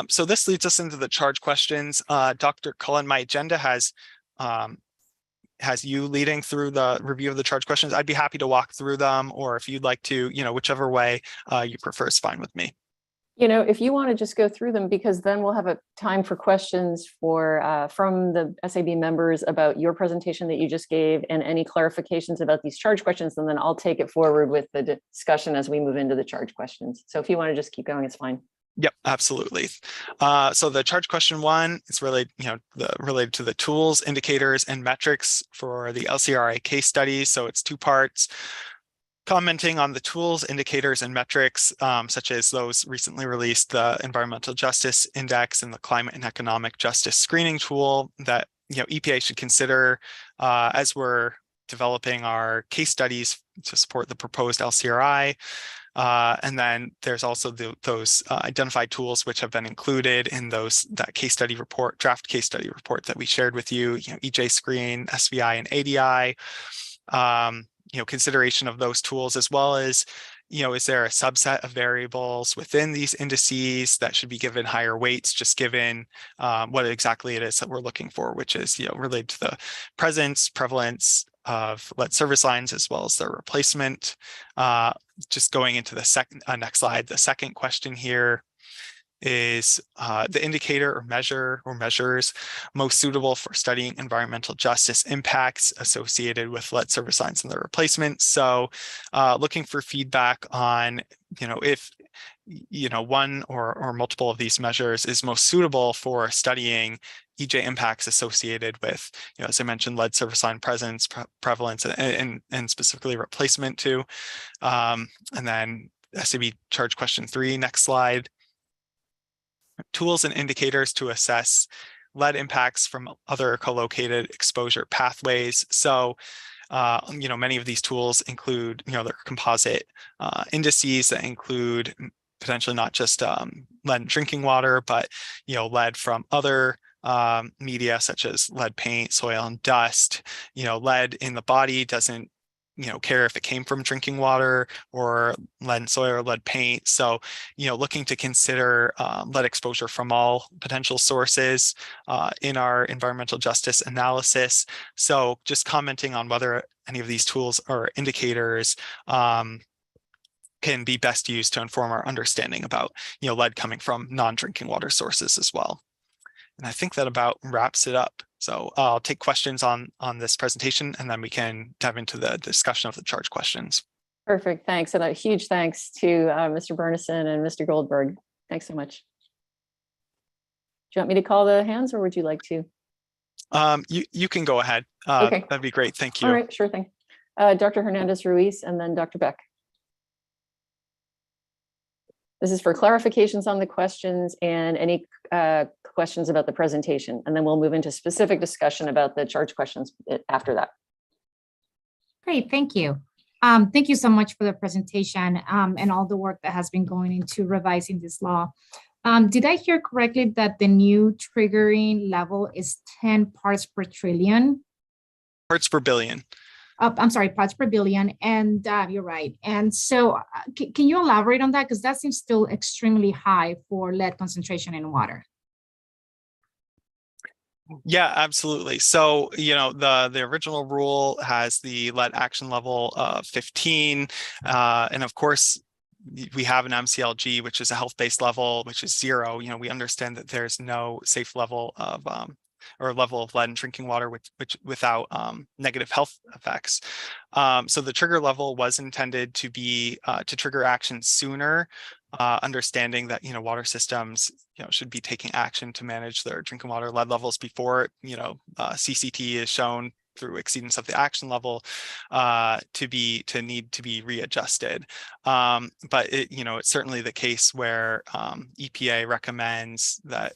So this leads us into the charge questions. Dr. Cullen, my agenda has you leading through the review of the charge questions. I'd be happy to walk through them, or if you'd like to, whichever way you prefer is fine with me. If you want to just go through them, because then we'll have a time for questions from the SAB members about your presentation that you just gave and any clarifications about these charge questions, and then I'll take it forward with the discussion as we move into the charge questions. So if you want to just keep going, it's fine. Yep, absolutely. So the charge question 1 is related, related to the tools, indicators, and metrics for the LCRI case study. So it's 2 parts. Commenting on the tools, indicators, and metrics, such as those recently released, the Environmental Justice Index and the Climate and Economic Justice Screening Tool that EPA should consider as we're developing our case studies to support the proposed LCRI. And then there's also those identified tools which have been included in that case study report, draft case study report that we shared with you, EJ Screen, SVI, and ADI. Consideration of those tools, as well as, is there a subset of variables within these indices that should be given higher weights, just given what exactly it is that we're looking for, which is, related to the presence, prevalence of lead service lines, as well as their replacement. Just going into the next slide, the second question here is the indicator or measure or measures most suitable for studying environmental justice impacts associated with lead service lines and their replacement. So looking for feedback on, if one or multiple of these measures is most suitable for studying EJ impacts associated with, as I mentioned, lead service line presence, prevalence, and specifically replacement too. And then SAB charge question 3, next slide. Tools and indicators to assess lead impacts from other co-located exposure pathways. So, many of these tools include, their composite indices that include potentially not just lead in drinking water, but, lead from other media such as lead paint, soil, and dust. Lead in the body doesn't care if it came from drinking water or lead in soil or lead paint. So, looking to consider lead exposure from all potential sources in our environmental justice analysis. So just commenting on whether any of these tools or indicators can be best used to inform our understanding about, lead coming from non-drinking water sources as well. And I think that about wraps it up. So I'll take questions on this presentation, and then we can dive into the discussion of the charge questions. Perfect, thanks. And a huge thanks to Mr. Bernison and Mr. Goldberg. Thanks so much. Do you want me to call the hands, or would you like to? You can go ahead. Okay. That'd be great. Thank you. All right, sure thing. Dr. Hernandez-Ruiz, and then Dr. Beck. This is for clarifications on the questions and any questions about the presentation, and then we'll move into specific discussion about the charge questions after that. Great, thank you. Thank you so much for the presentation and all the work that has been going into revising this law. Did I hear correctly that the new triggering level is 10 parts per trillion? Parts per billion. I'm sorry, parts per billion, and you're right. And so can you elaborate on that? Because that seems still extremely high for lead concentration in water. Yeah, absolutely. So, the original rule has the lead action level of 15. And of course, we have an MCLG, which is a health-based level, which is 0. We understand that there's no safe level of or level of lead in drinking water without negative health effects. So the trigger level was intended to be to trigger action sooner, understanding that water systems should be taking action to manage their drinking water lead levels before CCT is shown through exceedance of the action level to need to be readjusted. But it's certainly the case where EPA recommends that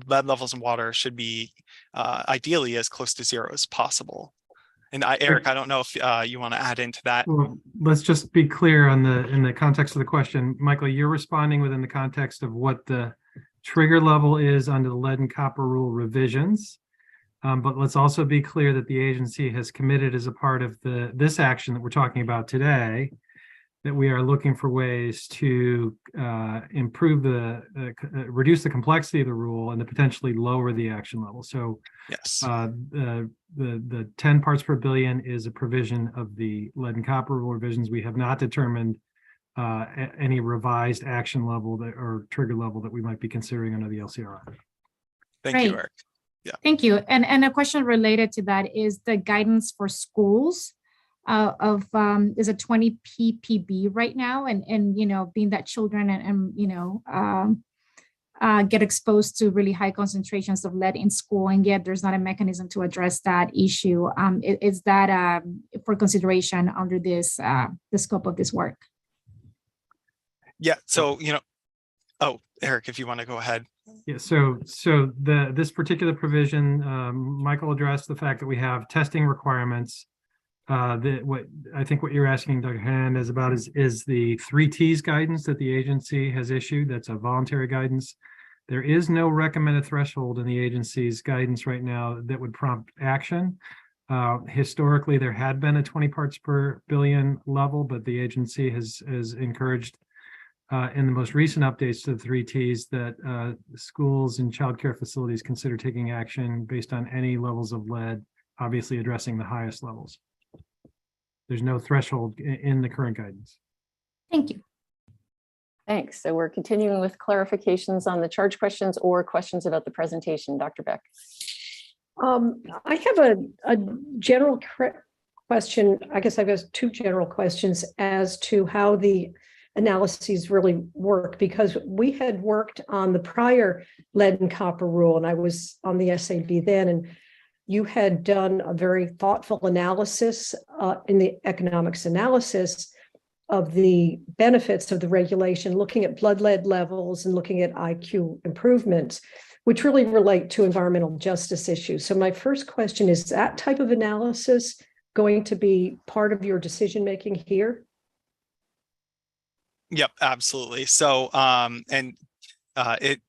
lead levels in water should be ideally as close to 0 as possible. And Eric, I don't know if you want to add into that. Well, let's just be clear on in the context of the question. Michael, you're responding within the context of what the trigger level is under the lead and copper rule revisions. But let's also be clear that the agency has committed as a part of this action that we're talking about today, that we are looking for ways to improve reduce the complexity of the rule and to potentially lower the action level. So yes, the 10 parts per billion is a provision of the lead and copper rule revisions. We have not determined any revised action level or trigger level that we might be considering under the LCRI. Thank you, Eric. Yeah. Thank you. And a question related to that is the guidance for schools is a 20 ppb right now, and you know, being that children get exposed to really high concentrations of lead in school, and yet there's not a mechanism to address that issue. Is that for consideration under this the scope of this work? Yeah. So oh, Eric, if you want to go ahead. Yeah, so this particular provision, Michael addressed the fact that we have testing requirements. What you're asking Dr. Hernandez about is the 3 T's guidance that the agency has issued. That's a voluntary guidance. There is no recommended threshold in the agency's guidance right now that would prompt action. Historically, there had been a 20 parts per billion level, but the agency has encouraged in the most recent updates to the 3 T's that schools and child care facilities consider taking action based on any levels of lead, obviously addressing the highest levels. There's no threshold in the current guidance. Thank you. Thanks. So we're continuing with clarifications on the charge questions or questions about the presentation. Dr. Beck. I have a general question. I guess I've got 2 general questions as to how the analyses really work, because we had worked on the prior lead and copper rule, and I was on the SAB then, and you had done a very thoughtful analysis in the economics analysis of the benefits of the regulation, looking at blood lead levels and looking at IQ improvements, which really relate to environmental justice issues. So my first question is that type of analysis going to be part of your decision-making here? Yep, absolutely. So, it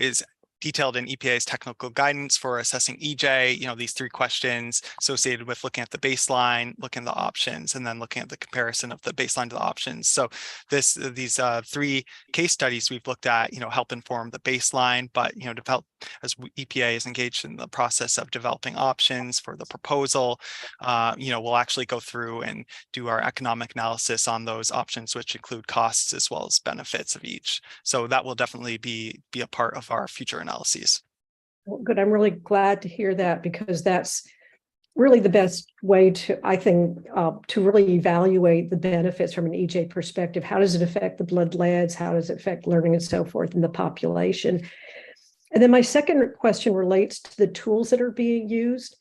is detailed in EPA's technical guidance for assessing EJ, these 3 questions associated with looking at the baseline, looking at the options, and then looking at the comparison of the baseline to the options. So these 3 case studies we've looked at, help inform the baseline, but, develop as EPA is engaged in the process of developing options for the proposal, we'll actually go through and do our economic analysis on those options, which include costs as well as benefits of each. So that will definitely be a part of our future analyses. Well, good. I'm really glad to hear that, because that's really the best way to, I think, to really evaluate the benefits from an EJ perspective. How does it affect the blood leads? How does it affect learning and so forth in the population? And then my second question relates to the tools that are being used.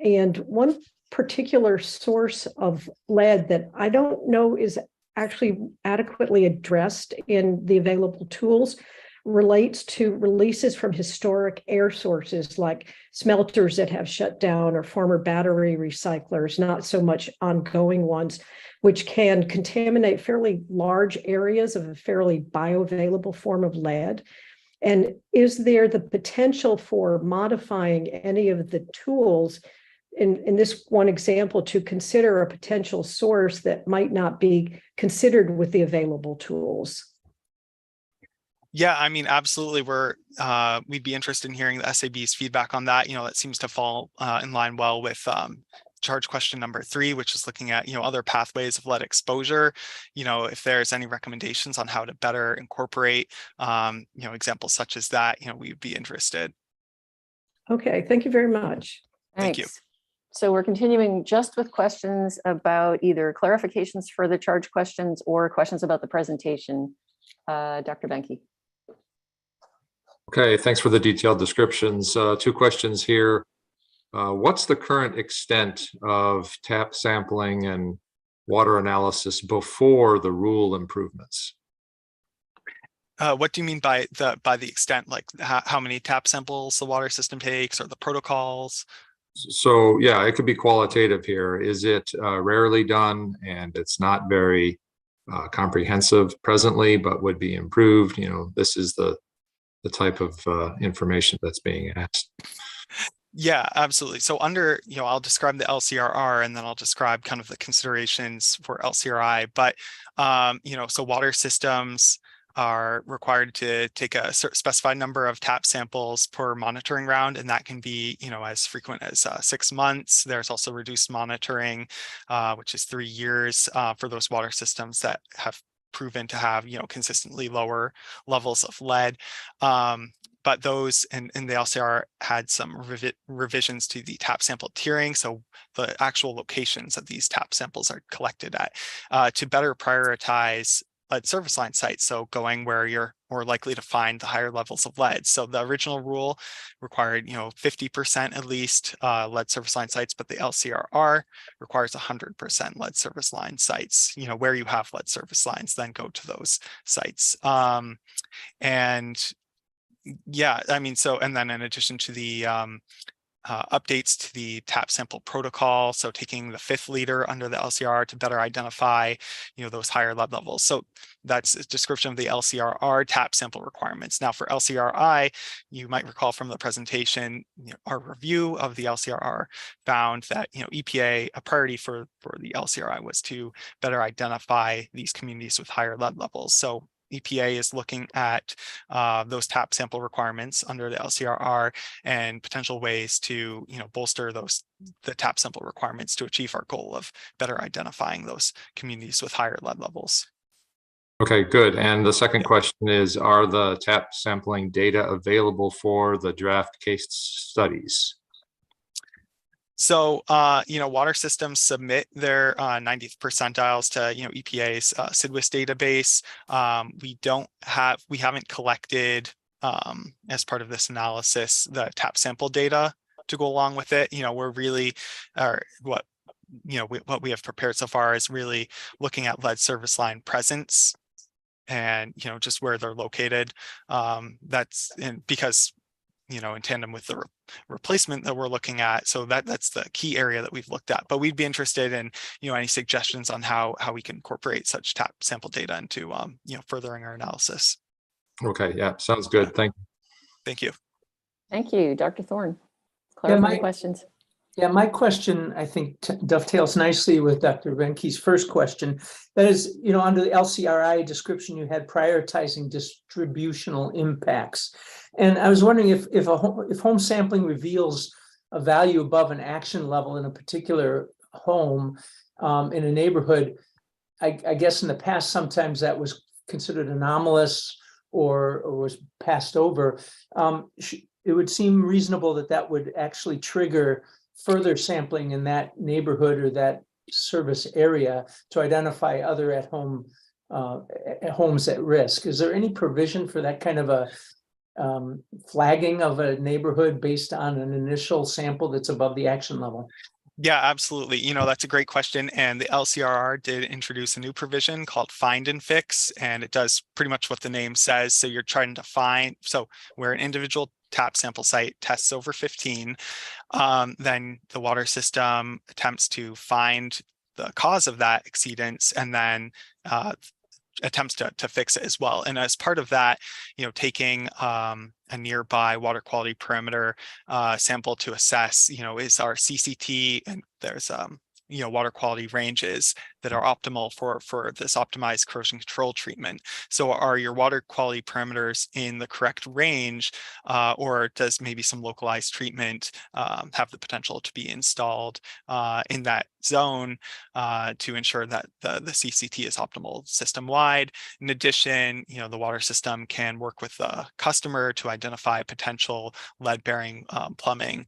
And one particular source of lead that I don't know is actually adequately addressed in the available tools relates to releases from historic air sources like smelters that have shut down or former battery recyclers, not so much ongoing ones, which can contaminate fairly large areas of a fairly bioavailable form of lead. And is there the potential for modifying any of the tools in this one example to consider a potential source that might not be considered with the available tools? Yeah, I mean, absolutely. We'd be interested in hearing the SAB's feedback on that. That seems to fall in line well with charge question number 3, which is looking at, other pathways of lead exposure. If there's any recommendations on how to better incorporate, examples such as that, we'd be interested. Okay, thank you very much. Thank you. So we're continuing just with questions about either clarifications for the charge questions or questions about the presentation. Dr. Benke. Okay, thanks for the detailed descriptions. 2 questions here. What's the current extent of tap sampling and water analysis before the rule improvements? What do you mean by the extent, like how many tap samples the water system takes, or the protocols? So yeah, it could be qualitative here. Is it rarely done and it's not very comprehensive presently, but would be improved? You know, this is the type of information that's being asked. Yeah, absolutely. So under, I'll describe the LCRR and then I'll describe kind of the considerations for LCRI. But, so water systems are required to take a specified number of tap samples per monitoring round, and that can be, as frequent as 6 months. There's also reduced monitoring, which is 3 years for those water systems that have proven to have, consistently lower levels of lead. But those and the LCR had some revisions to the tap sample tiering. So the actual locations that these tap samples are collected at to better prioritize lead service line sites. So going where you're more likely to find the higher levels of lead. So the original rule required, 50% at least lead service line sites, but the LCRR requires 100% lead service line sites. Where you have lead service lines, then go to those sites. And yeah, I mean, so, and then in addition to the updates to the tap sample protocol, so taking the 5th leader under the LCR to better identify, those higher lead levels. So that's a description of the LCRR tap sample requirements. Now for LCRI, you might recall from the presentation, our review of the LCRR found that, EPA, a priority for the LCRI was to better identify these communities with higher lead levels. So EPA is looking at those tap sample requirements under the LCRR and potential ways to, bolster the tap sample requirements to achieve our goal of better identifying those communities with higher lead levels. Okay, good. And the second question is, are the tap sampling data available for the draft case studies? So, water systems submit their 90th percentiles to, EPA's SIDWIS database. We haven't collected as part of this analysis, the tap sample data to go along with it. We're really, what we have prepared so far is really looking at lead service line presence and, just where they're located. Because in tandem with the replacement that we're looking at. So that's the key area that we've looked at, but we'd be interested in, any suggestions on how we can incorporate such tap sample data into, furthering our analysis. Okay. Yeah. Sounds good. Thank you. Thank you. Thank you, Dr. Thorne. Clarifying questions. Yeah, my question, I think, dovetails nicely with Dr. Venke's first question. That is, under the LCRI description, you had prioritizing distributional impacts. And I was wondering if home sampling reveals a value above an action level in a particular home in a neighborhood, I guess in the past, sometimes that was considered anomalous or was passed over. It would seem reasonable that would actually trigger further sampling in that neighborhood or that service area to identify other homes at risk. Is there any provision for that kind of a flagging of a neighborhood based on an initial sample that's above the action level? Yeah, absolutely. That's a great question. And the LCRR did introduce a new provision called find and fix, and it does pretty much what the name says. So you're trying to find, so where an individual tap sample site tests over 15, then the water system attempts to find the cause of that exceedance and then attempts to fix it as well. And as part of that, taking a nearby water quality perimeter sample to assess, is our CCT, and there's water quality ranges that are optimal for this optimized corrosion control treatment. So are your water quality parameters in the correct range, or does maybe some localized treatment have the potential to be installed in that zone to ensure that the CCT is optimal system-wide? In addition, the water system can work with the customer to identify potential lead-bearing plumbing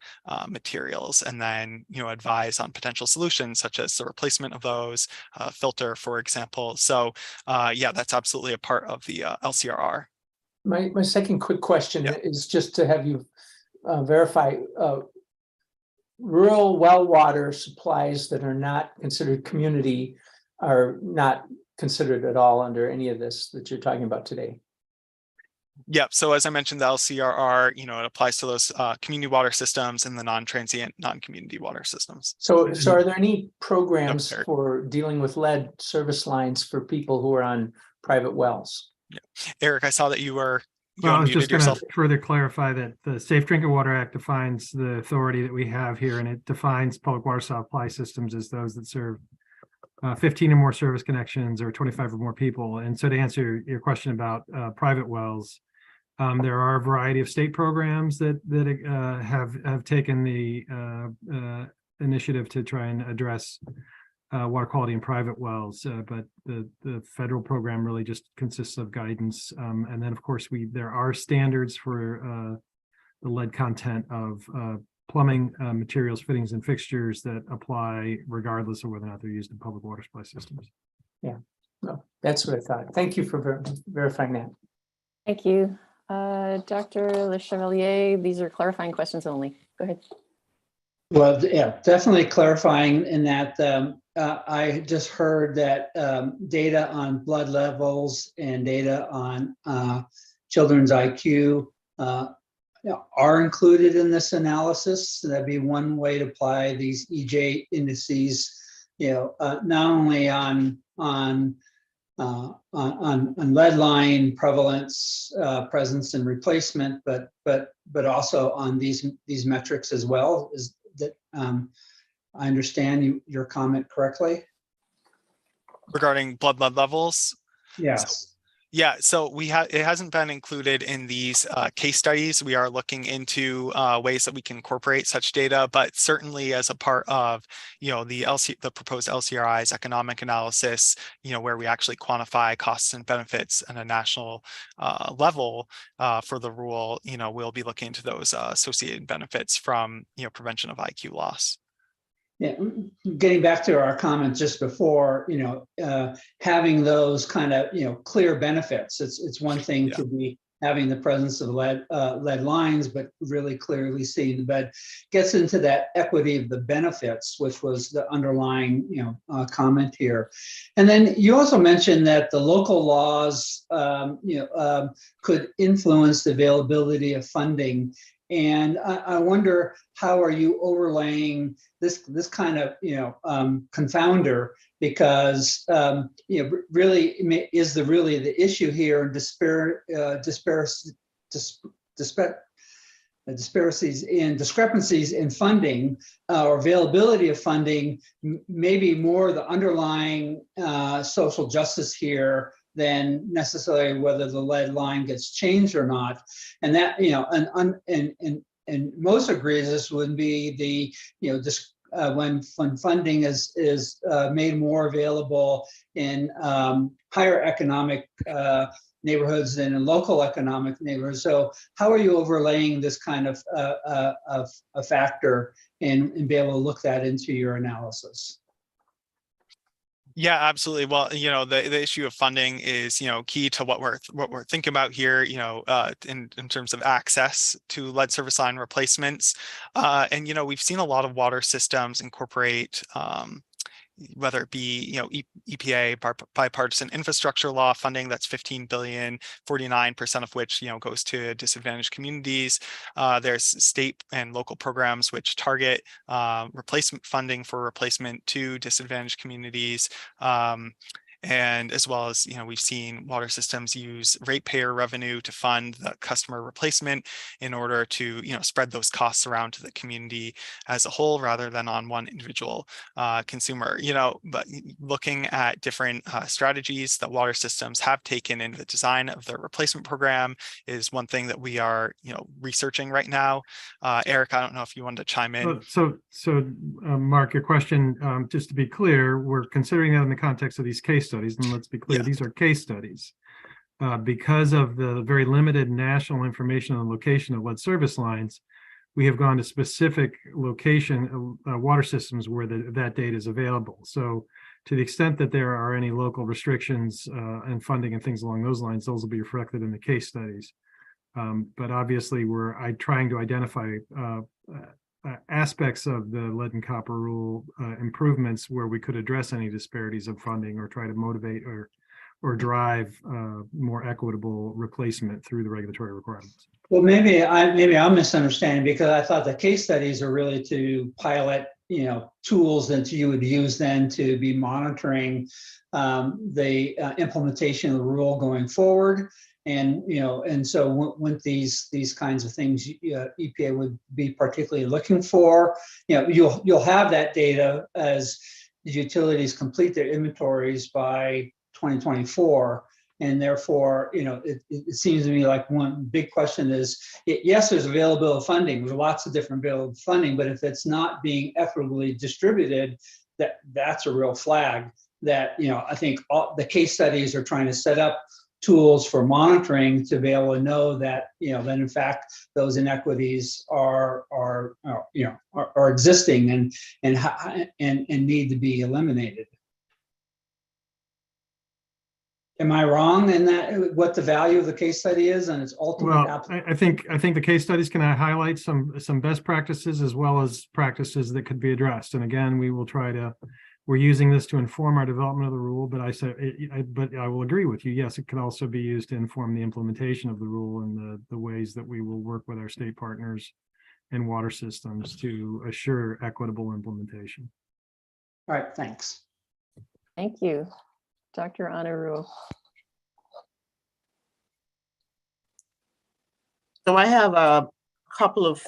materials, and then advise on potential solutions such as the replacement of those, filter, for example. So yeah, that's absolutely a part of the LCRR. My second quick question is just to have you verify rural well water supplies that are not considered community are not considered at all under any of this that you're talking about today. Yep. So as I mentioned, the LCRR, it applies to those community water systems and the non-transient, non-community water systems. So are there any programs Eric. for dealing with lead service lines for people who are on private wells? Yeah. Eric, I saw that you were Well, I was unmuted just going yourself. to further clarify that the Safe Drinking Water Act defines the authority that we have here, and it defines public water supply systems as those that serve 15 or more service connections or 25 or more people. And so to answer your question about private wells, there are a variety of state programs that have taken the initiative to try and address water quality in private wells, but the federal program really just consists of guidance. And then, of course, there are standards for the lead content of plumbing materials, fittings, and fixtures that apply regardless of whether or not they're used in public water supply systems. Yeah, no, that's what I thought. Thank you for verifying that. Thank you. Dr. Le Chevalier, these are clarifying questions only. Go ahead. Well, yeah, definitely clarifying in that I just heard that data on blood levels and data on children's IQ are included in this analysis. So that'd be one way to apply these EJ indices, not only on lead line prevalence, presence, and replacement, but also on these metrics as well. Is that I understand your comment correctly? Regarding blood levels? Yes. Yeah, so it hasn't been included in these case studies. We are looking into ways that we can incorporate such data, but certainly as a part of the proposed LCRI's economic analysis, where we actually quantify costs and benefits at a national level for the rule, we'll be looking into those associated benefits from prevention of IQ loss. Yeah, getting back to our comment just before, having those kind of, clear benefits. It's one thing to be having the presence of lead lines, but really clearly seeing the bed gets into that equity of the benefits, which was the underlying, comment here. And then you also mentioned that the local laws, could influence the availability of funding. And I wonder, how are you overlaying this kind of confounder? Because really is the issue here discrepancies in funding or availability of funding, maybe more the underlying social justice here than necessarily whether the lead line gets changed or not. And that, and most egregious would be the, when funding is made more available in higher economic neighborhoods than in local economic neighborhoods. So how are you overlaying this kind of a factor and be able to look that into your analysis? Yeah, absolutely. Well, the issue of funding is, key to what we're thinking about here, in terms of access to lead service line replacements. And, we've seen a lot of water systems incorporate whether it be, EPA bipartisan infrastructure law funding, that's 15 billion, 49% of which, goes to disadvantaged communities. There's state and local programs which target replacement funding for replacement to disadvantaged communities. And as well as, we've seen water systems use ratepayer revenue to fund the customer replacement in order to, spread those costs around to the community as a whole rather than on one individual consumer. But looking at different strategies that water systems have taken in the design of their replacement program is one thing that we are, researching right now. Eric, I don't know if you wanted to chime in. So Mark, your question, just to be clear, we're considering that in the context of these case studies, and let's be clear, these are case studies. Because of the very limited national information on the location of lead service lines, we have gone to specific location water systems where that data is available. So to the extent that there are any local restrictions and funding and things along those lines, those will be reflected in the case studies. But obviously we're trying to identify aspects of the lead and copper rule improvements where we could address any disparities of funding or try to motivate or or drive more equitable replacement through the regulatory requirements. Well, maybe I'm misunderstanding, because I thought the case studies are really to pilot, tools that you would use then to be monitoring the implementation of the rule going forward. And, and so when these kinds of things EPA would be particularly looking for, you'll have that data as the utilities complete their inventories by 2024. And therefore, it seems to me like one big question is, yes, there's availability of funding. There's lots of different available funding, but if it's not being equitably distributed, that's a real flag that, I think the case studies are trying to set up tools for monitoring to be able to know that, that in fact, those inequities are existing and need to be eliminated. Am I wrong in that, what the value of the case study is and its ultimate application? I think the case studies can highlight some best practices as well as practices that could be addressed. And again, we're using this to inform our development of the rule, but I will agree with you. Yes, it could also be used to inform the implementation of the rule and the ways that we will work with our state partners and water systems to assure equitable implementation. All right, thanks. Thank you. Dr. Anaru. So I have a couple of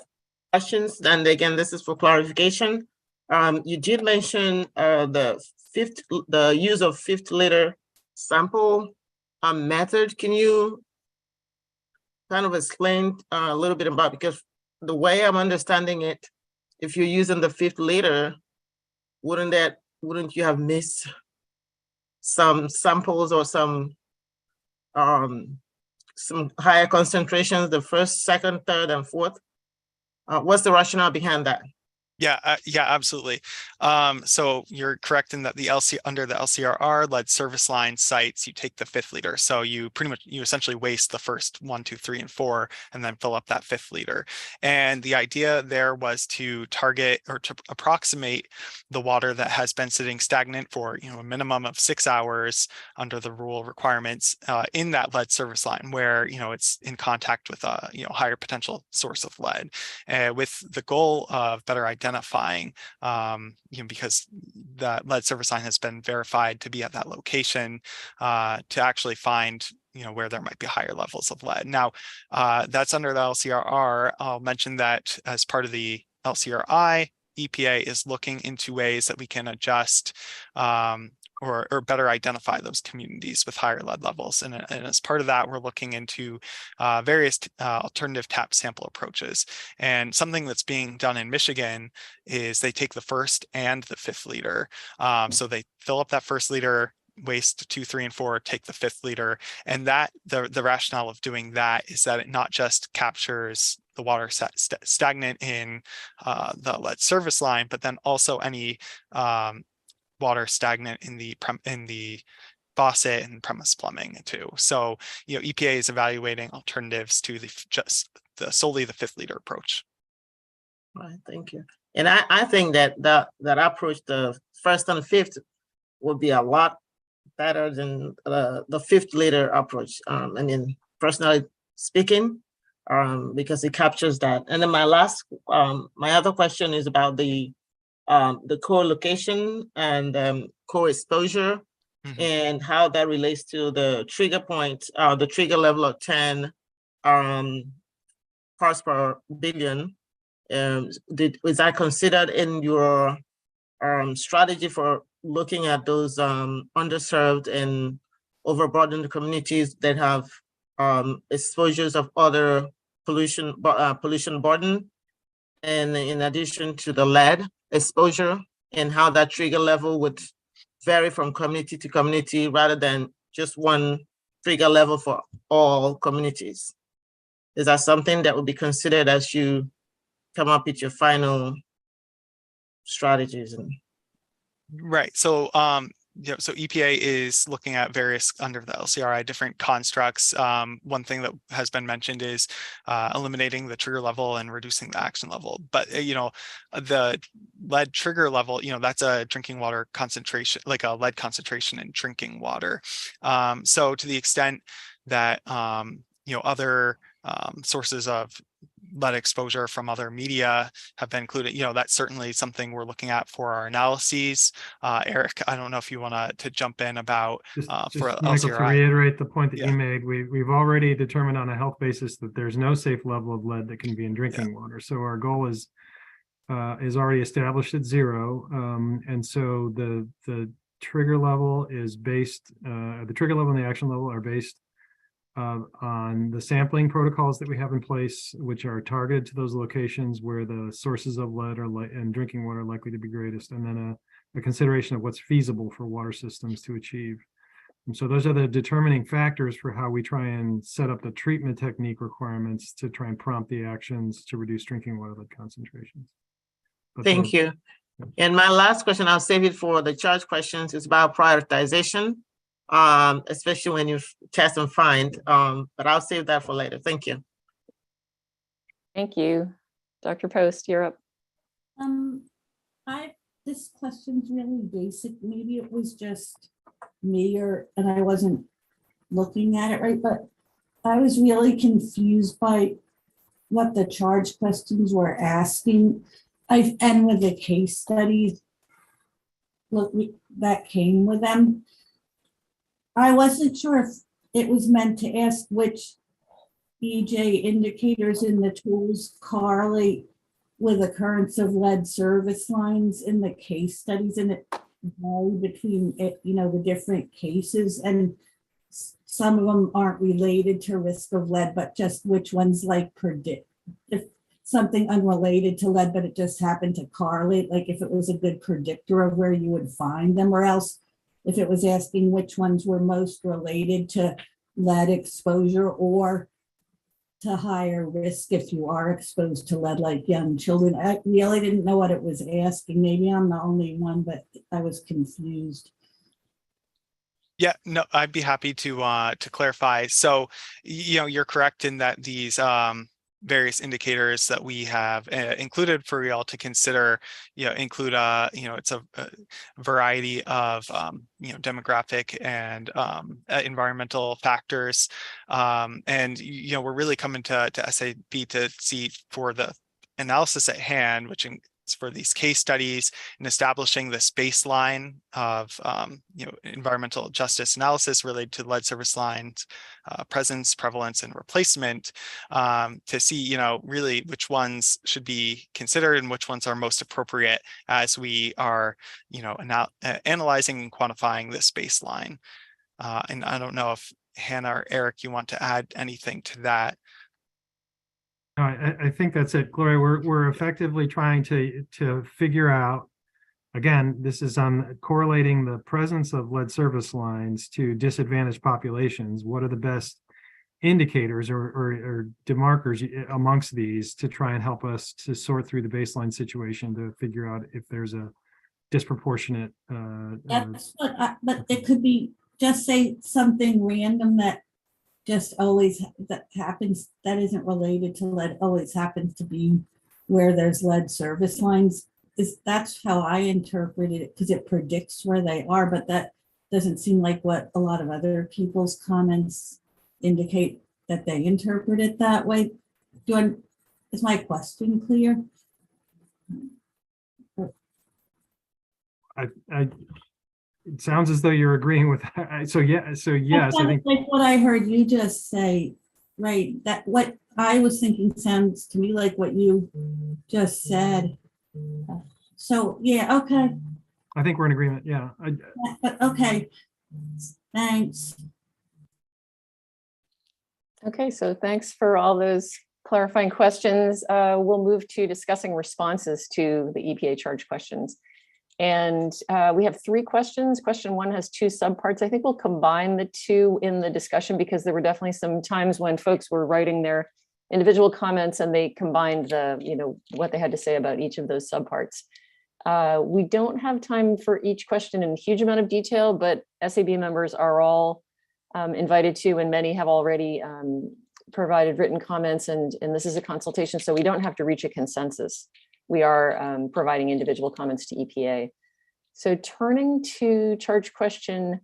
questions, and again, this is for clarification. You did mention the use of 50 liter sample method. Can you kind of explain a little bit about, because the way I'm understanding it, if you're using the 50 liter, wouldn't you have missed some samples or some higher concentrations, the first, second, third, and fourth? What's the rationale behind that? Yeah, absolutely. So you're correct in that under the LCRR lead service line sites, you take the 5th liter. So you essentially waste the first 1, 2, 3, and 4, and then fill up that 5th liter. And the idea there was to target or to approximate the water that has been sitting stagnant for a minimum of 6 hours under the rule requirements in that lead service line, where it's in contact with a higher potential source of lead, with the goal of better identifying, because the lead service line has been verified to be at that location, to actually find where there might be higher levels of lead. Now, that's under the LCRR. I'll mention that as part of the LCRI, EPA is looking into ways that we can adjust or better identify those communities with higher lead levels. And as part of that, we're looking into various alternative tap sample approaches. And something that's being done in Michigan is they take the 1st and the 5th liter. So they fill up that 1st liter, waste 2, 3, and 4, take the 5th liter. And that the rationale of doing that is that it not just captures the water stagnant in the lead service line, but then also any water stagnant in the faucet and premise plumbing too. So EPA is evaluating alternatives to solely the 5th liter approach. All right, thank you. And I think that approach, the 1st and 5th, would be a lot better than the 5th liter approach. Personally speaking, because it captures that. And then my other question is about the co-location and co-exposure, and how that relates to the trigger point, the trigger level of 10 parts per billion. Was that considered in your strategy for looking at those underserved and overburdened communities that have exposures of other pollution burden, and in addition to the lead exposure, and how that trigger level would vary from community to community rather than just one trigger level for all communities? Is that something that would be considered as you come up with your final strategies? Right. So so EPA is looking at various under the LCRI different constructs. One thing that has been mentioned is eliminating the trigger level and reducing the action level. But the lead trigger level, that's a drinking water concentration, like a lead concentration in drinking water. So to the extent that other sources of lead exposure from other media have been included, that's certainly something we're looking at for our analyses. Eric, I don't know if you want to jump in about for Michael, to LCRI. reiterate the point that Yeah. you made, we've already determined on a health basis that there's no safe level of lead that can be in drinking water. So our goal is already established at 0, and so the trigger level is based. The trigger level and the action level are based on the sampling protocols that we have in place, which are targeted to those locations where the sources of lead and drinking water are likely to be greatest, and then a consideration of what's feasible for water systems to achieve. And so those are the determining factors for how we try and set up the treatment technique requirements to try and prompt the actions to reduce drinking water lead concentrations. Thank you. And my last question, I'll save it for the charge questions, is about prioritization, especially when you test and find, but I'll save that for later. Thank you. Thank you. Dr. Post, you're up. This question's really basic. Maybe it was just me and I wasn't looking at it right, but I was really confused by what the charge questions were asking. And with the case studies that came with them, I wasn't sure if it was meant to ask which EJ indicators in the tools correlate with occurrence of lead service lines in the case studies, and it varied between the different cases, and some of them aren't related to risk of lead, but just which ones predict if something unrelated to lead, but it just happened to correlate, like if it was a good predictor of where you would find them, or else if it was asking which ones were most related to lead exposure or to higher risk if you are exposed to lead, like young children. I really didn't know what it was asking. Maybe I'm the only one, but I was confused. Yeah, no, I'd be happy to clarify. So, you're correct in that these various indicators that we have included for you all to consider, include it's a variety of demographic and environmental factors, and we're really coming to SAB to see for the analysis at hand, which for these case studies and establishing this baseline of environmental justice analysis related to lead service lines presence, prevalence, and replacement, to see really which ones should be considered and which ones are most appropriate as we are analyzing and quantifying this baseline. And I don't know if Hannah or Eric, you want to add anything to that. I think that's it, Gloria. We're effectively trying to figure out, again, this is on correlating the presence of lead service lines to disadvantaged populations. What are the best indicators or demarkers amongst these to try and help us to sort through the baseline situation to figure out if there's a disproportionate. That's what but it could be just say something random that just always that happens that isn't related to lead, always happens to be where there's lead service lines. That's how I interpreted it, because it predicts where they are, but that doesn't seem like what a lot of other people's comments indicate that they interpret it that way. Is my question clear? It sounds as though you're agreeing with that. So yes, I think like what I heard you just say, right? That what I was thinking sounds to me like what you just said. So yeah, okay. I think we're in agreement. Yeah. Okay. Thanks. Okay, so thanks for all those clarifying questions. We'll move to discussing responses to the EPA charge questions. And we have 3 questions. Question 1 has 2 subparts. I think we'll combine the 2 in the discussion because there were definitely some times when folks were writing their individual comments and they combined the, what they had to say about each of those subparts. We don't have time for each question in a huge amount of detail, but SAB members are all invited to, and many have already provided written comments, and this is a consultation, so we don't have to reach a consensus. We are providing individual comments to EPA. So turning to charge question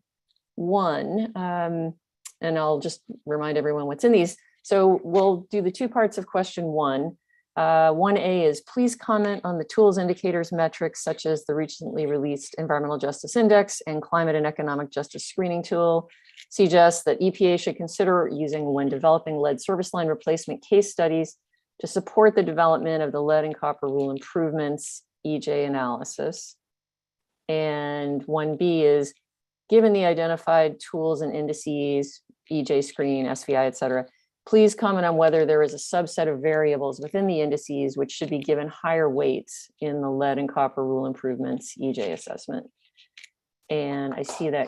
1, and I'll just remind everyone what's in these. So we'll do the 2 parts of question 1. 1A is please comment on the tools, indicators, metrics such as the recently released Environmental Justice Index and Climate and Economic Justice Screening Tool, CJUS, that EPA should consider using when developing lead service line replacement case studies to support the development of the lead and copper rule improvements EJ analysis. And 1B is given the identified tools and indices, EJ screen, SVI, et cetera, please comment on whether there is a subset of variables within the indices which should be given higher weights in the lead and copper rule improvements EJ assessment. And I see that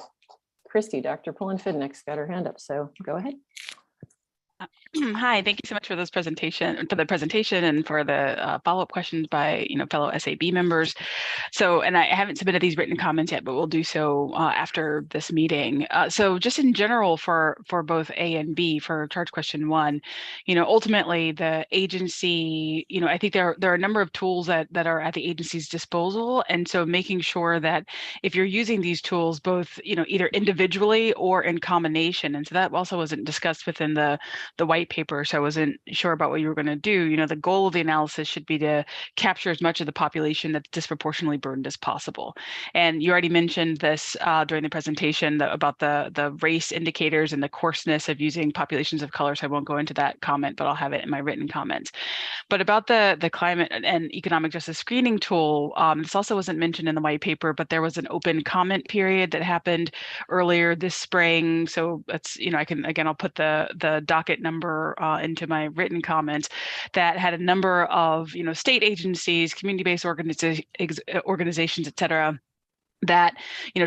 Christy, Dr. Pullen-Fidnick's got her hand up, so go ahead. Hi, thank you so much for the presentation and for the follow-up questions by fellow SAB members. So, and I haven't submitted these written comments yet, but we'll do so after this meeting. So just in general for both A and B for charge question 1, ultimately the agency, I think there are a number of tools that are at the agency's disposal. And so making sure that if you're using these tools, both, either individually or in combination, and so that also wasn't discussed within the white paper, so I wasn't sure about what you were going to do. The goal of the analysis should be to capture as much of the population that's disproportionately burdened as possible. And you already mentioned this during the presentation about the race indicators and the coarseness of using populations of color, so I won't go into that comment, but I'll have it in my written comments. But about the climate and economic justice screening tool, this also wasn't mentioned in the white paper, but there was an open comment period that happened earlier this spring. So that's, I'll put the docket number into my written comments that had a number of, state agencies, community-based organizations, et cetera, that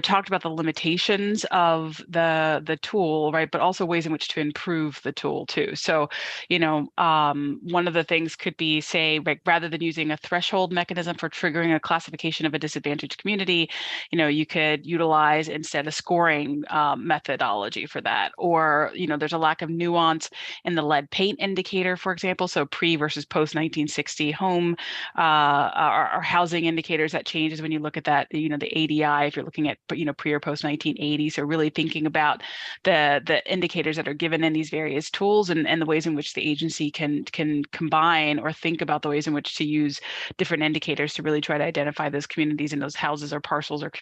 talked about the limitations of the tool, right, but also ways in which to improve the tool too. So one of the things could be, say, rather than using a threshold mechanism for triggering a classification of a disadvantaged community, you could utilize instead a scoring methodology for that. Or there's a lack of nuance in the lead paint indicator, for example, so pre versus post 1960 home or housing indicators that changes when you look at that, the ADI if you're looking at pre or post 1980. So really thinking about the indicators that are given in these various tools and the ways in which the agency can combine or think about the ways in which to use different indicators to really try to identify those communities and those houses or parcels or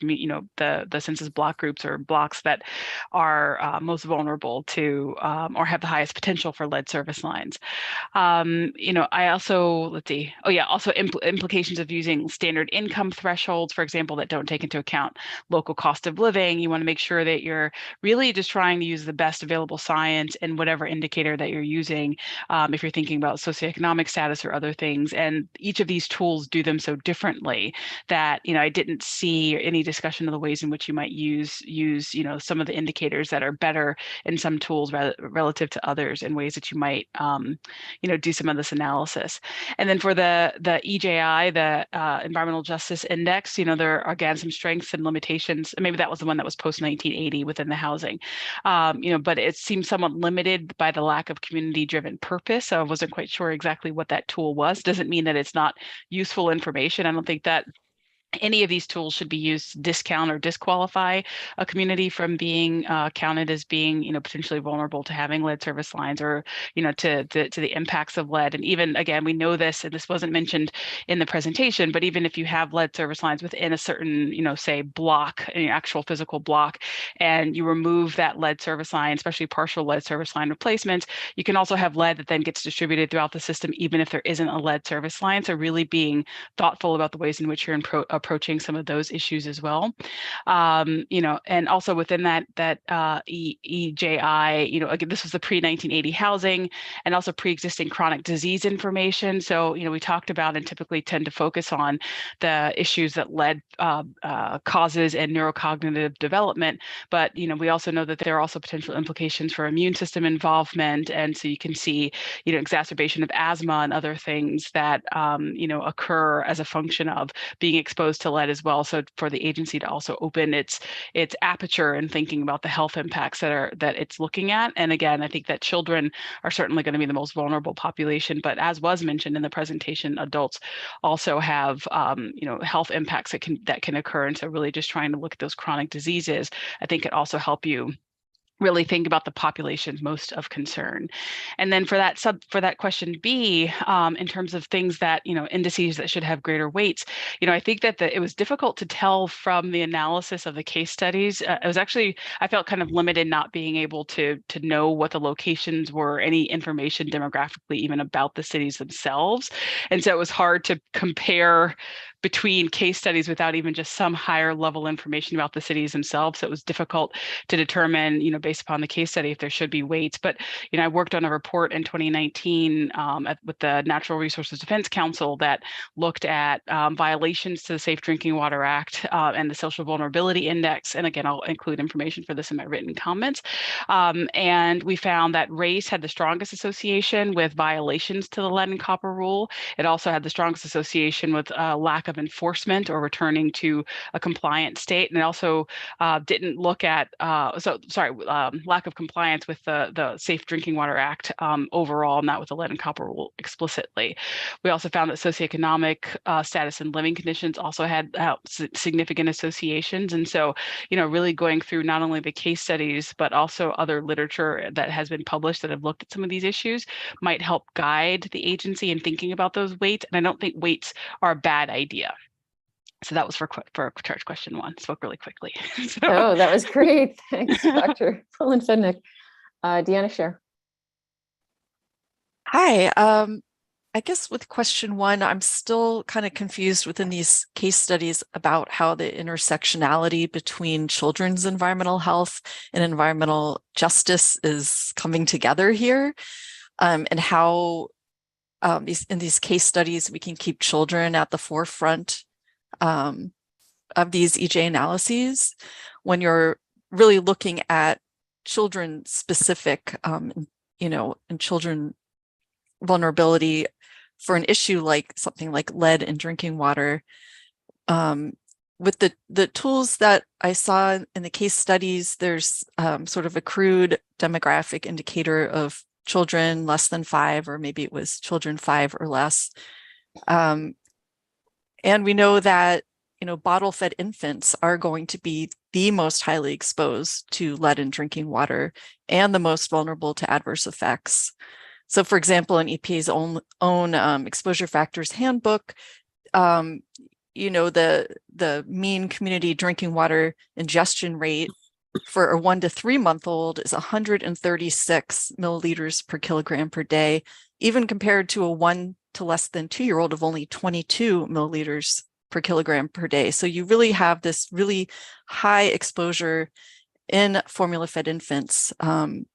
the census block groups or blocks that are most vulnerable to or have the highest potential for lead service lines. I also also implications of using standard income thresholds, for example, that don't take into account local cost of living. You want to make sure that you're really just trying to use the best available science in whatever indicator that you're using, if you're thinking about socioeconomic status or other things. And each of these tools do them so differently that I didn't see any discussion of the ways in which you might use some of the indicators that are better in some tools relative to others, in ways that you might do some of this analysis. And then for the EJI, the Environmental Justice Index, there are again some strengths and limitations. Maybe that was the one that was post 1980 within the housing, but it seems somewhat limited by the lack of community driven purpose. So I wasn't quite sure exactly what that tool was. Doesn't mean that it's not useful information. I don't think that any of these tools should be used to discount or disqualify a community from being counted as being, potentially vulnerable to having lead service lines or, to the impacts of lead. And even, again, we know this, and this wasn't mentioned in the presentation, but even if you have lead service lines within a certain, say block, an actual physical block, and you remove that lead service line, especially partial lead service line replacements, you can also have lead that then gets distributed throughout the system, even if there isn't a lead service line. So really being thoughtful about the ways in which you're approaching some of those issues as well. And also within that EJI, again, this was the pre-1980 housing and also pre-existing chronic disease information. So, we talked about and typically tend to focus on the issues that lead causes and neurocognitive development. But, we also know that there are also potential implications for immune system involvement. And so you can see, exacerbation of asthma and other things that, occur as a function of being exposed exposed to lead as well. So for the agency to also open its aperture and thinking about the health impacts that it's looking at. And again, I think that children are certainly going to be the most vulnerable population, but as was mentioned in the presentation, adults also have health impacts that can occur. And so really just trying to look at those chronic diseases, I think it also help you really think about the populations most of concern. And then for that question B, in terms of things that, indices that should have greater weights, I think that it was difficult to tell from the analysis of the case studies. I felt kind of limited not being able to know what the locations were, any information demographically, even about the cities themselves. And so it was hard to compare between case studies without even just some higher level information about the cities themselves. So it was difficult to determine, based upon the case study, if there should be weights. But, I worked on a report in 2019 with the Natural Resources Defense Council that looked at violations to the Safe Drinking Water Act and the Social Vulnerability Index. And again, I'll include information for this in my written comments. And we found that race had the strongest association with violations to the lead and copper rule. It also had the strongest association with lack of enforcement or returning to a compliant state. And it also didn't look at, lack of compliance with the Safe Drinking Water Act overall, not with the lead and copper rule explicitly. We also found that socioeconomic status and living conditions also had significant associations. And so, really going through not only the case studies, but also other literature that has been published that have looked at some of these issues might help guide the agency in thinking about those weights. And I don't think weights are a bad idea. So that was for charge question 1. Spoke really quickly. Oh, that was great. Thanks, Dr. Pullen-Fednick. Deanna Scher. Hi. I guess with question 1, I'm still kind of confused within these case studies about how the intersectionality between children's environmental health and environmental justice is coming together here, and how in these case studies we can keep children at the forefront of these EJ analyses when you're really looking at children specific, and children vulnerability for an issue like something like lead in drinking water. With the tools that I saw in the case studies, there's sort of a crude demographic indicator of children less than 5, or maybe it was children 5 or less. And we know that, bottle-fed infants are going to be the most highly exposed to lead in drinking water and the most vulnerable to adverse effects. So, for example, in EPA's own exposure factors handbook, the mean community drinking water ingestion rate for a 1 to 3 month old is 136 milliliters per kilogram per day, even compared to a 1 to less than 2-year-old of only 22 milliliters per kilogram per day. So you really have this really high exposure in formula-fed infants. In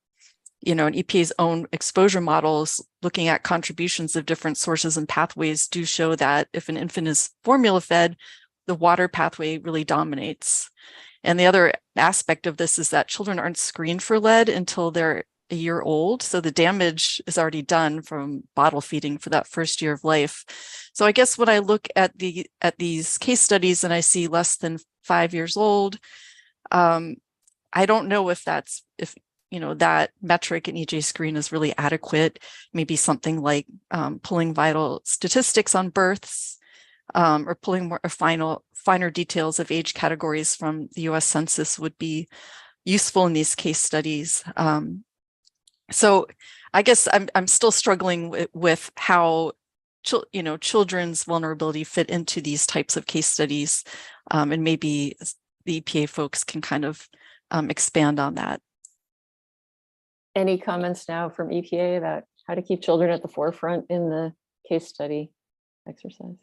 EPA's own exposure models, looking at contributions of different sources and pathways, do show that if an infant is formula-fed, the water pathway really dominates. And the other aspect of this is that children aren't screened for lead until they're a year old. So the damage is already done from bottle feeding for that first year of life. So I guess when I look at these case studies and I see less than 5 years old, I don't know if that metric in EJ screen is really adequate. Maybe something like pulling vital statistics on births, or pulling more finer details of age categories from the US Census would be useful in these case studies. So I guess I'm still struggling with how children's vulnerability fit into these types of case studies, and maybe the EPA folks can kind of expand on that. Any comments now from EPA about how to keep children at the forefront in the case study exercise?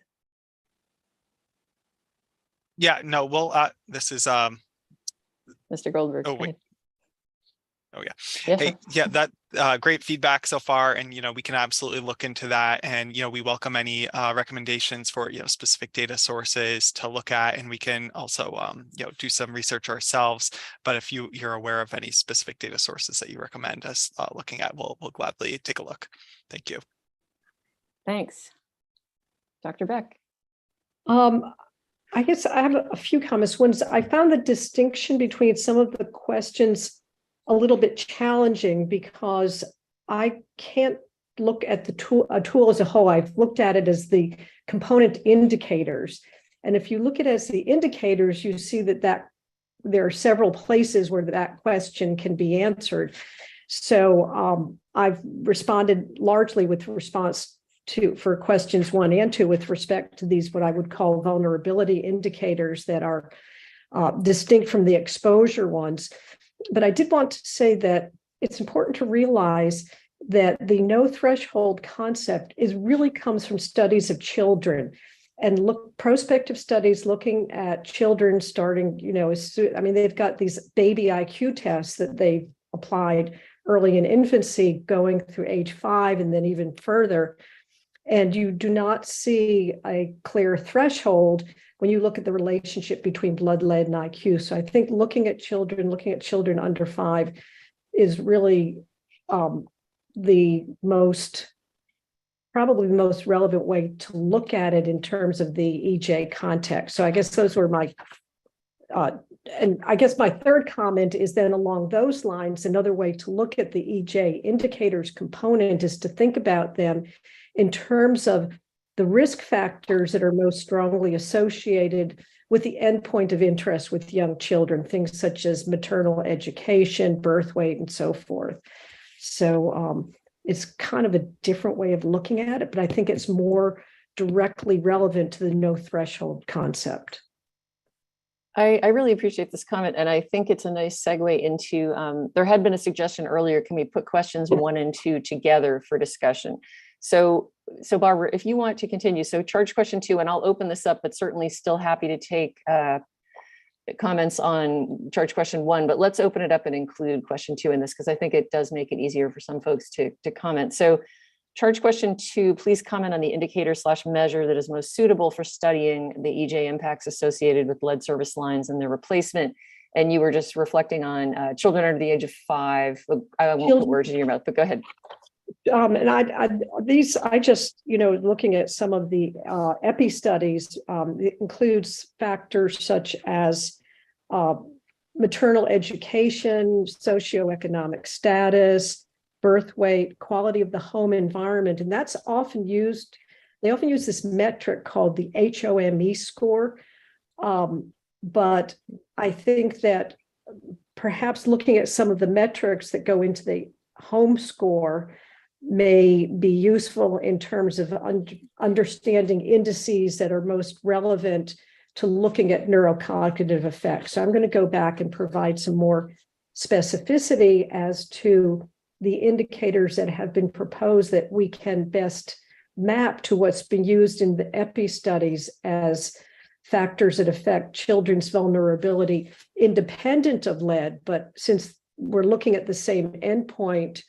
Yeah, no, well, this is Mr. Goldberg. Oh, wait. Oh, yeah. Yeah, Hey, sure. yeah, that great feedback so far. And, we can absolutely look into that. And, we welcome any recommendations for, specific data sources to look at. And we can also, do some research ourselves. But if you're aware of any specific data sources that you recommend us looking at, we'll gladly take a look. Thank you. Thanks. Dr. Beck. I guess I have a few comments. One is I found the distinction between some of the questions a little bit challenging because I can't look at the a tool as a whole. I've looked at it as the component indicators. And if you look at it as the indicators, you see that there are several places where that question can be answered. So I've responded largely with response for questions 1 and 2 with respect to these, what I would call vulnerability indicators that are distinct from the exposure ones. But I did want to say that it's important to realize that the no threshold concept really comes from studies of children and prospective studies looking at children starting, they've got these baby IQ tests that they applied early in infancy going through age 5 and then even further. And you do not see a clear threshold when you look at the relationship between blood lead and IQ. So I think looking at children under 5 is really probably the most relevant way to look at it in terms of the EJ context. So I guess those were my, and I guess my third comment is then along those lines, another way to look at the EJ indicators component is to think about them in terms of the risk factors that are most strongly associated with the endpoint of interest with young children, things such as maternal education, birth weight, and so forth. So it's kind of a different way of looking at it, but I think it's more directly relevant to the no threshold concept. I really appreciate this comment, and I think it's a nice segue into, there had been a suggestion earlier, can we put questions 1 and 2 together for discussion? So Barbara, if you want to continue, so charge question 2, and I'll open this up, but certainly still happy to take comments on charge question 1, but let's open it up and include question 2 in this, because I think it does make it easier for some folks to comment. So charge question 2, please comment on the indicator/measure that is most suitable for studying the EJ impacts associated with lead service lines and their replacement. And you were just reflecting on children under the age of 5. I won't put words in your mouth, but go ahead. And I just, looking at some of the EPI studies, it includes factors such as maternal education, socioeconomic status, birth weight, quality of the home environment. And that's often used, they often use this metric called the HOME score. But I think that perhaps looking at some of the metrics that go into the home score may be useful in terms of understanding indices that are most relevant to looking at neurocognitive effects. So I'm going to go back and provide some more specificity as to the indicators that have been proposed that we can best map to what's been used in the EPI studies as factors that affect children's vulnerability independent of lead. But since we're looking at the same endpoint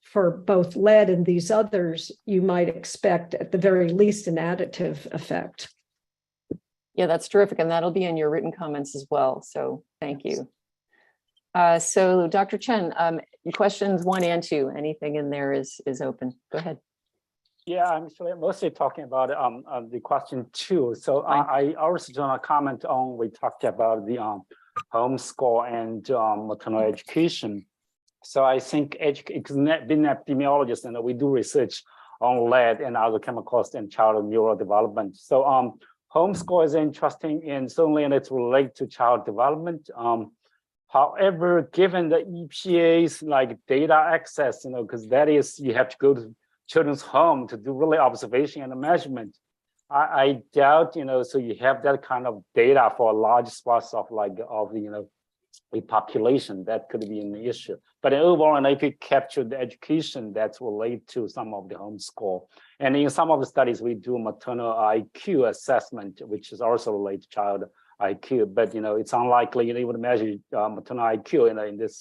for both lead and these others, you might expect at the very least an additive effect. Yeah, that's terrific. And that'll be in your written comments as well. So thank you. So Dr. Chen, questions 1 and 2, anything in there is open. Go ahead. Yeah, I'm actually mostly talking about the question 2. So I also do want to comment on, we talked about the home score and maternal education. So I think being epidemiologists, and we do research on lead and other chemicals in child neural development. So home score is interesting, and certainly it's related to child development. However, given the EPA's data access, because that is, you have to go to children's home to do really observation and measurement. I doubt, so you have that kind of data for a large swath of the population, that could be an issue. But overall, and if you capture the education that's related to some of the home score. And in some of the studies, we do maternal IQ assessment, which is also related to child IQ, but it's unlikely you would measure maternal IQ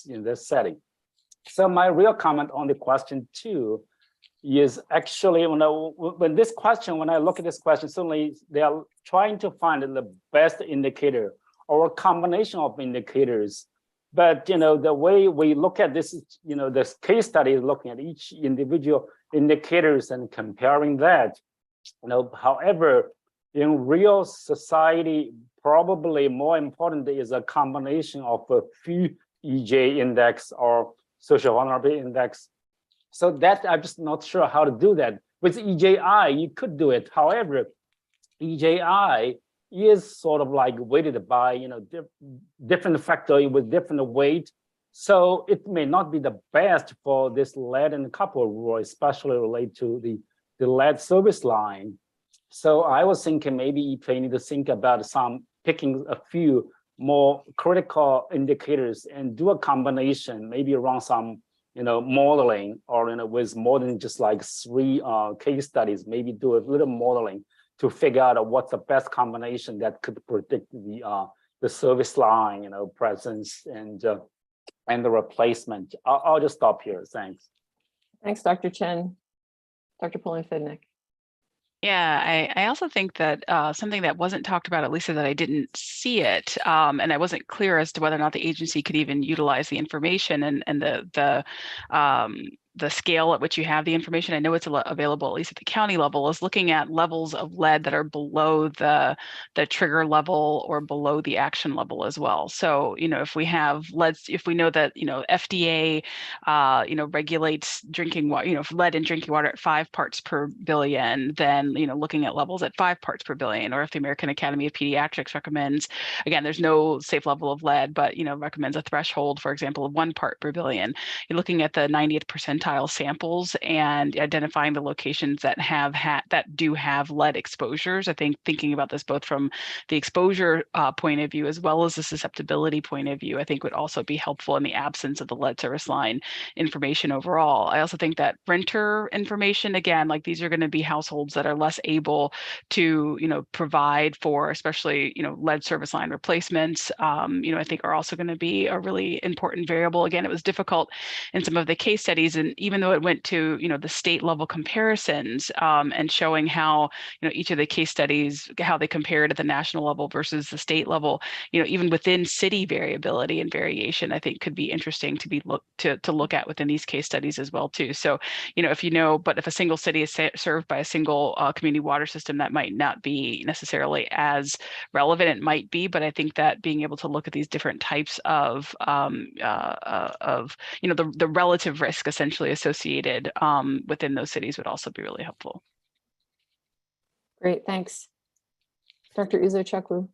in this setting. So my real comment on the question 2 is actually when I look at this question, certainly they are trying to find the best indicator or a combination of indicators. But the way we look at this, this case study is looking at each individual indicators and comparing that. However, in real society, probably more important is a combination of a few EJ index or social vulnerability index. So that I'm just not sure how to do that. With EJI, you could do it. However, EJI is sort of like weighted by different factor with different weight. So it may not be the best for this lead and copper rule, especially related to the lead service line. So I was thinking maybe EPA need to think about picking a few more critical indicators and do a combination, maybe around some modeling, or with more than just like 3 case studies, maybe do a little modeling to figure out what's the best combination that could predict the service line, presence and the replacement. I'll just stop here. Thanks. Thanks, Dr. Chen. Dr. Pullen-Fidnick. Yeah, I also think that something that wasn't talked about, at least so that I didn't see it, and I wasn't clear as to whether or not the agency could even utilize the information and the scale at which you have the information. I know it's available, at least at the county level, is looking at levels of lead that are below the trigger level or below the action level as well. So, if we have if we know that, FDA, regulates drinking water, lead in drinking water at 5 parts per billion, then, looking at levels at 5 parts per billion, or if the American Academy of Pediatrics recommends, again, there's no safe level of lead, but, recommends a threshold, for example, of 1 part per billion. You're looking at the 90th percentile samples and identifying the locations that do have lead exposures. I think thinking about this both from the exposure point of view as well as the susceptibility point of view, I think would also be helpful in the absence of the lead service line information overall. I also think that renter information, again, like these are going to be households that are less able to, provide for, especially, lead service line replacements, I think are also going to be a really important variable. Again, it was difficult in some of the case studies, and even though it went to, the state level comparisons and showing how, each of the case studies, how they compared at the national level versus the state level, even within city variability and variation, I think could be interesting to be to look at within these case studies as well too. So, but if a single city is served by a single community water system, that might not be necessarily as relevant. It might be, but I think that being able to look at these different types of the relative risk essentially associated within those cities would also be really helpful. Great, thanks. Dr. Uzo-Chukwu.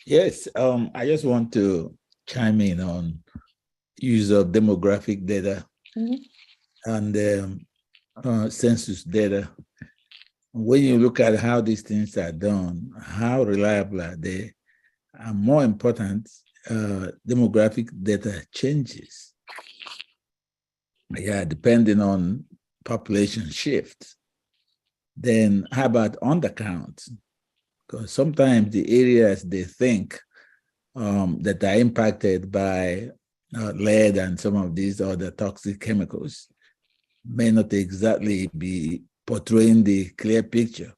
Yes, I just want to chime in on use of demographic data and census data. When you look at how these things are done, how reliable are they? And more important, demographic data changes. Yeah, depending on population shift. Then how about undercount? Because sometimes the areas they think that are impacted by lead and some of these other toxic chemicals may not exactly be portraying the clear picture.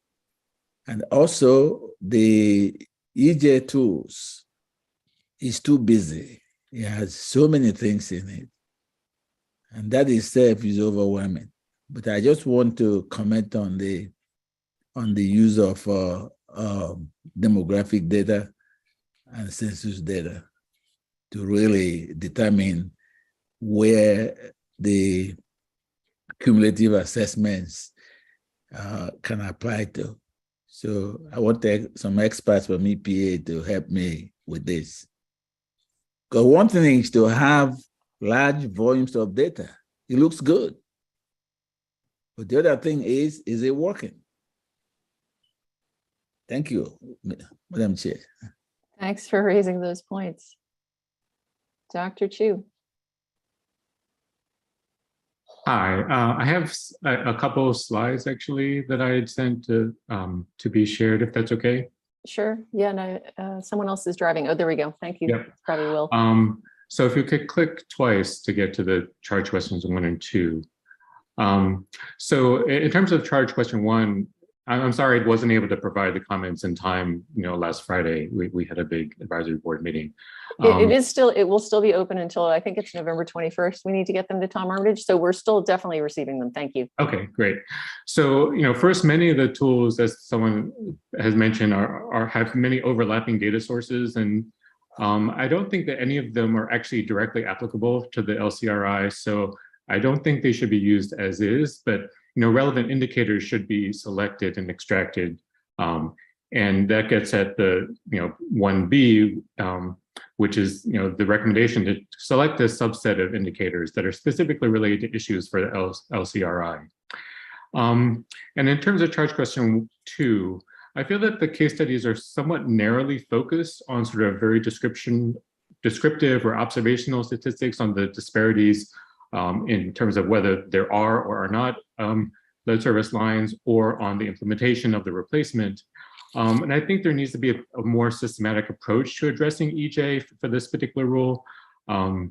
And also the EJ tools is too busy. It has so many things in it. And that itself is overwhelming. But I just want to comment on the use of demographic data and census data to really determine where the cumulative assessments can apply to. So I want some experts from EPA to help me with this. Because one thing is to have large volumes of data. It looks good. But the other thing is it working? Thank you, Madam Chair. Thanks for raising those points. Dr. Chu. Hi, I have a couple of slides actually that I had sent to be shared, if that's okay. Sure. Yeah, no, someone else is driving. Oh, there we go. Thank you. Yep. Probably will. So if you could click twice to get to the charge questions 1 and 2. So in terms of charge question 1, I'm sorry I wasn't able to provide the comments in time. Last Friday we had a big advisory board meeting. It will still be open until I think it's November 21st. We need to get them to Tom Armitage. So we're still definitely receiving them. Thank you. Okay, great. So, first, many of the tools, as someone has mentioned, have many overlapping data sources. And I don't think that any of them are actually directly applicable to the LCRI. So I don't think they should be used as is, but relevant indicators should be selected and extracted. And that gets at the 1B, which is the recommendation to select a subset of indicators that are specifically related to issues for the LCRI. And in terms of charge question 2, I feel that the case studies are somewhat narrowly focused on sort of very descriptive or observational statistics on the disparities in terms of whether there are or are not lead service lines, or on the implementation of the replacement. And I think there needs to be a more systematic approach to addressing EJ for this particular rule. I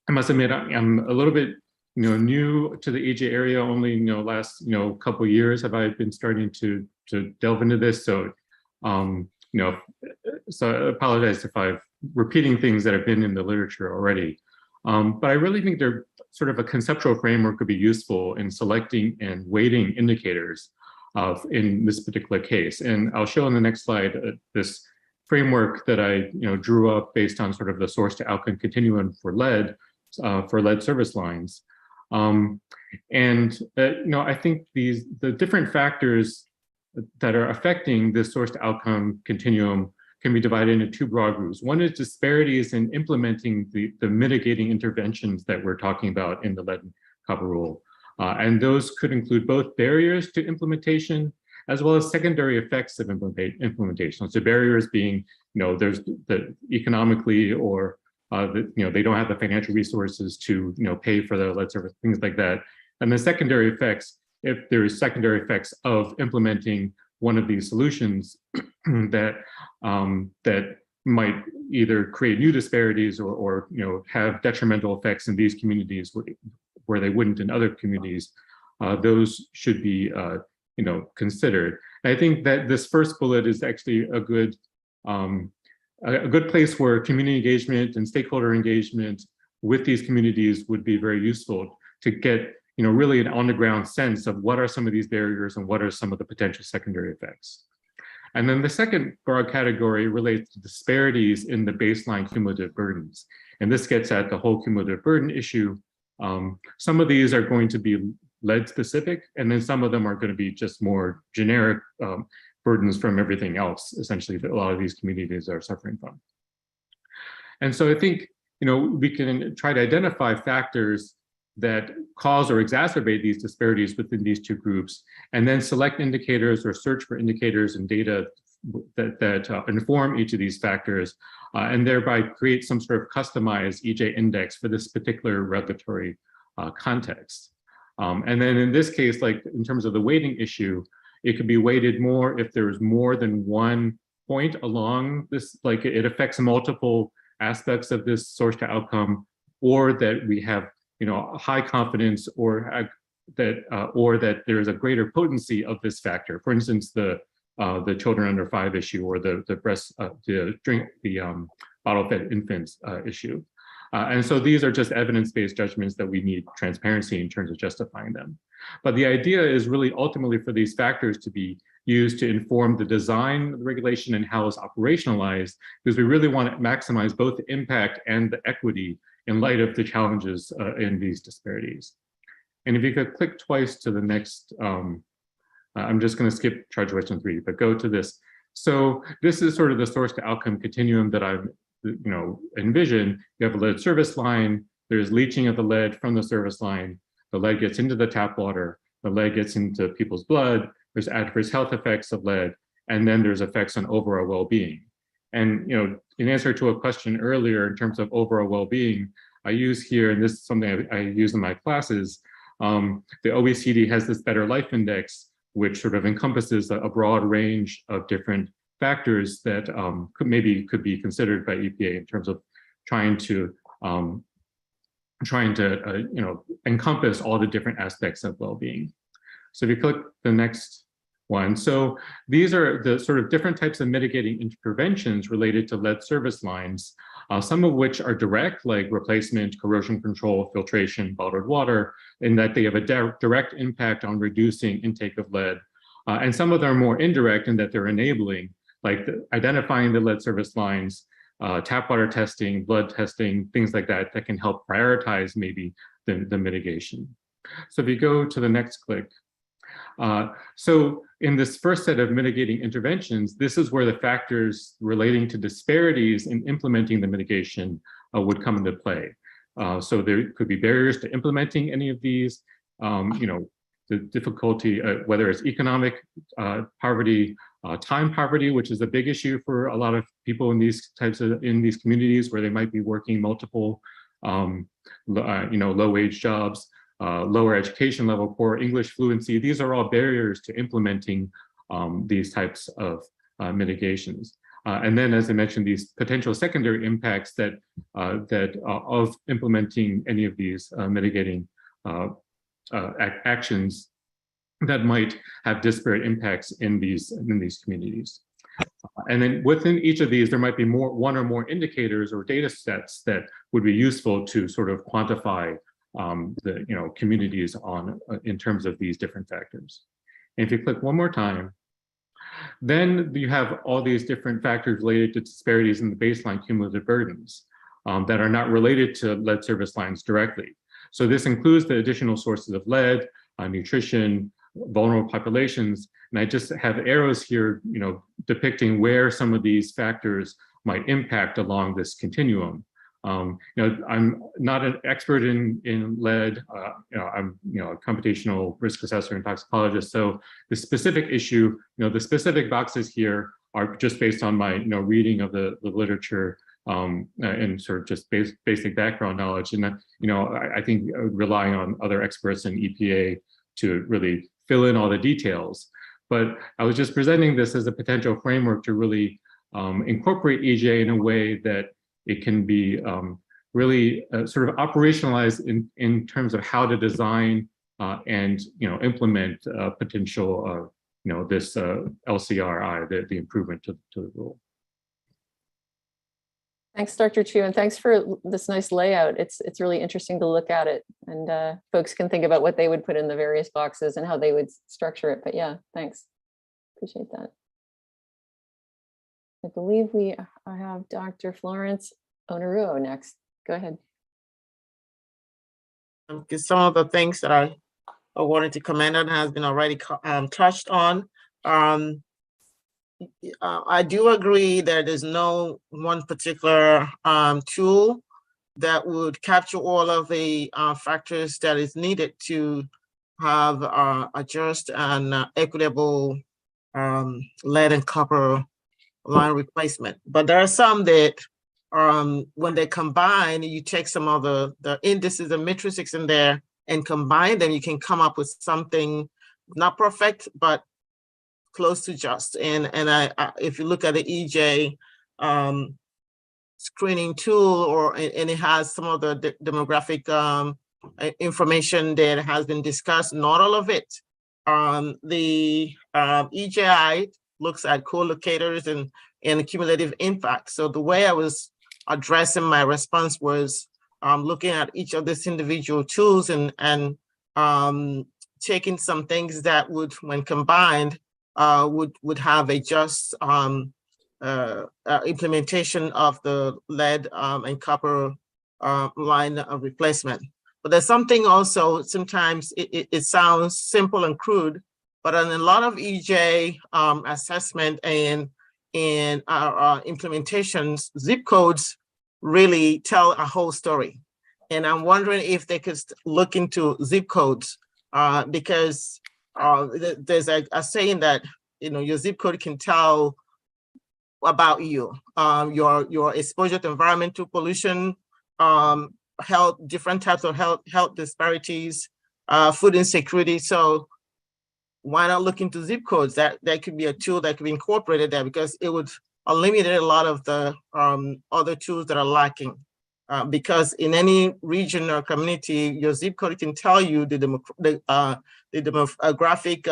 must admit, I'm a little bit new to the EJ area. Only last couple of years have I been starting to delve into this. So so I apologize if I'm repeating things that have been in the literature already. But I really think there sort of a conceptual framework could be useful in selecting and weighting indicators in this particular case. And I'll show on the next slide this framework that I drew up based on sort of the source to outcome continuum for lead service lines. I think the different factors that are affecting this source to outcome continuum can be divided into 2 broad groups. One is disparities in implementing the mitigating interventions that we're talking about in the lead and copper rule. And those could include both barriers to implementation as well as secondary effects of implementation. So barriers being, there's the economically or they don't have the financial resources to pay for the lead service, things like that. And the secondary effects, if there is secondary effects of implementing one of these solutions that might either create new disparities or have detrimental effects in these communities where they wouldn't in other communities, those should be considered. And I think that this first bullet is actually a good place where community engagement and stakeholder engagement with these communities would be very useful to get really an on-the-ground sense of what are some of these barriers and what are some of the potential secondary effects. And then the second broad category relates to disparities in the baseline cumulative burdens. And this gets at the whole cumulative burden issue. Some of these are going to be lead specific, and then some of them are going to be just more generic burdens from everything else, essentially, that a lot of these communities are suffering from. And so I think, we can try to identify factors that cause or exacerbate these disparities within these 2 groups, and then select indicators or search for indicators and data that inform each of these factors, and thereby create some sort of customized EJ index for this particular regulatory context. And then in this case, like in terms of the weighting issue, it could be weighted more if there's more than one point along this, like it affects multiple aspects of this source to outcome, or that we have high confidence or that there is a greater potency of this factor. For instance, the children under 5 issue, or the bottle-fed infants issue. And so these are just evidence-based judgments that we need transparency in terms of justifying them. But the idea is really ultimately for these factors to be used to inform the design of the regulation and how it's operationalized, because we really want to maximize both the impact and the equity in light of the challenges in these disparities. And if you could click twice to the next, I'm just going to skip charge question 3, but go to this. So this is sort of the source to outcome continuum that I've envisioned. You have a lead service line, there's leaching of the lead from the service line, the lead gets into the tap water, the lead gets into people's blood, there's adverse health effects of lead, and then there's effects on overall well-being. And in answer to a question earlier in terms of overall well-being, I use here, and this is something I use in my classes, the OECD has this Better Life Index, which sort of encompasses a broad range of different factors that could be considered by EPA in terms of trying to encompass all the different aspects of well-being. So if you click the next one. So these are the sort of different types of mitigating interventions related to lead service lines, some of which are direct, like replacement, corrosion control, filtration, bottled water, in that they have a direct impact on reducing intake of lead. And some of them are more indirect in that they're enabling, like identifying the lead service lines, tap water testing, blood testing, things like that, that can help prioritize maybe the mitigation. So if you go to the next click, so in this first set of mitigating interventions, this is where the factors relating to disparities in implementing the mitigation would come into play. So there could be barriers to implementing any of these, the difficulty, whether it's economic poverty, time poverty, which is a big issue for a lot of people in these communities where they might be working multiple, low-wage jobs, lower education level, poor English fluency. These are all barriers to implementing these types of mitigations. And then, as I mentioned, these potential secondary impacts that of implementing any of these mitigating actions that might have disparate impacts in these communities. And then within each of these, there might be one or more indicators or data sets that would be useful to sort of quantify the communities in terms of these different factors. And if you click one more time, then you have all these different factors related to disparities in the baseline cumulative burdens that are not related to lead service lines directly. So this includes the additional sources of lead, nutrition, vulnerable populations, and I just have arrows here, depicting where some of these factors might impact along this continuum. I'm not an expert in lead. I'm a computational risk assessor and toxicologist. So the specific issue, the specific boxes here are just based on my reading of the literature and sort of just basic background knowledge. And I think relying on other experts in EPA to really fill in all the details. But I was just presenting this as a potential framework to really incorporate EJ in a way that it can be really sort of operationalized in terms of how to design and implement potential this LCRI, the improvement to the rule. Thanks, Dr. Chu, and thanks for this nice layout. It's really interesting to look at it, and folks can think about what they would put in the various boxes and how they would structure it. But yeah, thanks. Appreciate that. I believe I have Dr. Florence Onoruo next. Go ahead. Some of the things that I wanted to comment on has been already touched on. I do agree that there's no one particular tool that would capture all of the factors that is needed to have a just and equitable lead and copper line replacement. But there are some that when they combine, you take some of the indices and matrices in there and combine them, you can come up with something not perfect, but close to just. And if you look at the EJ screening tool, and it has some of the demographic information that has been discussed, not all of it. The EJI looks at co-locators and cumulative impact. So the way I was addressing my response was looking at each of these individual tools and taking some things that would, when combined, would have a just implementation of the lead and copper line replacement. But there's something also, sometimes it sounds simple and crude, but in a lot of EJ assessment and our implementations, zip codes really tell a whole story. And I'm wondering if they could look into zip codes because there's a saying that your zip code can tell about you, your exposure to environmental pollution, health, different types of health disparities, food insecurity. So why not look into zip codes? That could be a tool that could be incorporated there, because it would eliminate a lot of the other tools that are lacking. Because in any region or community, your zip code can tell you the demographic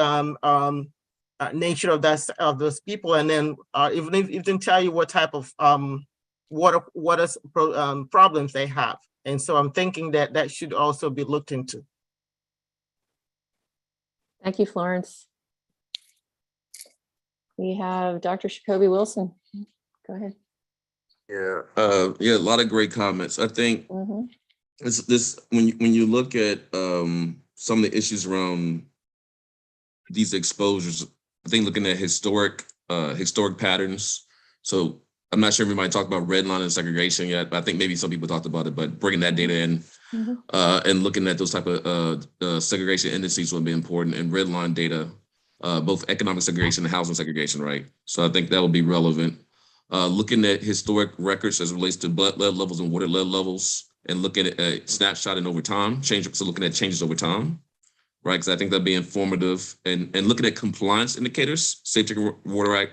nature of those people, and then even if it didn't tell you what type of problems they have. And so I'm thinking that that should also be looked into. Thank you, Florence. We have Dr. Jacoby Wilson. Go ahead. Yeah, a lot of great comments. I think it's this when you look at some of the issues around these exposures, I think looking at historic patterns. So I'm not sure if everybody talked about redline and segregation yet, but I think maybe some people talked about it, but bringing that data in and looking at those type of segregation indices would be important, and redline data, both economic segregation and housing segregation, right? So I think that would be relevant. Looking at historic records as it relates to blood lead levels and water lead levels, and looking at a snapshot and over time, so looking at changes over time, right? Because I think that'd be informative, and looking at compliance indicators, Safe Drinking Water Act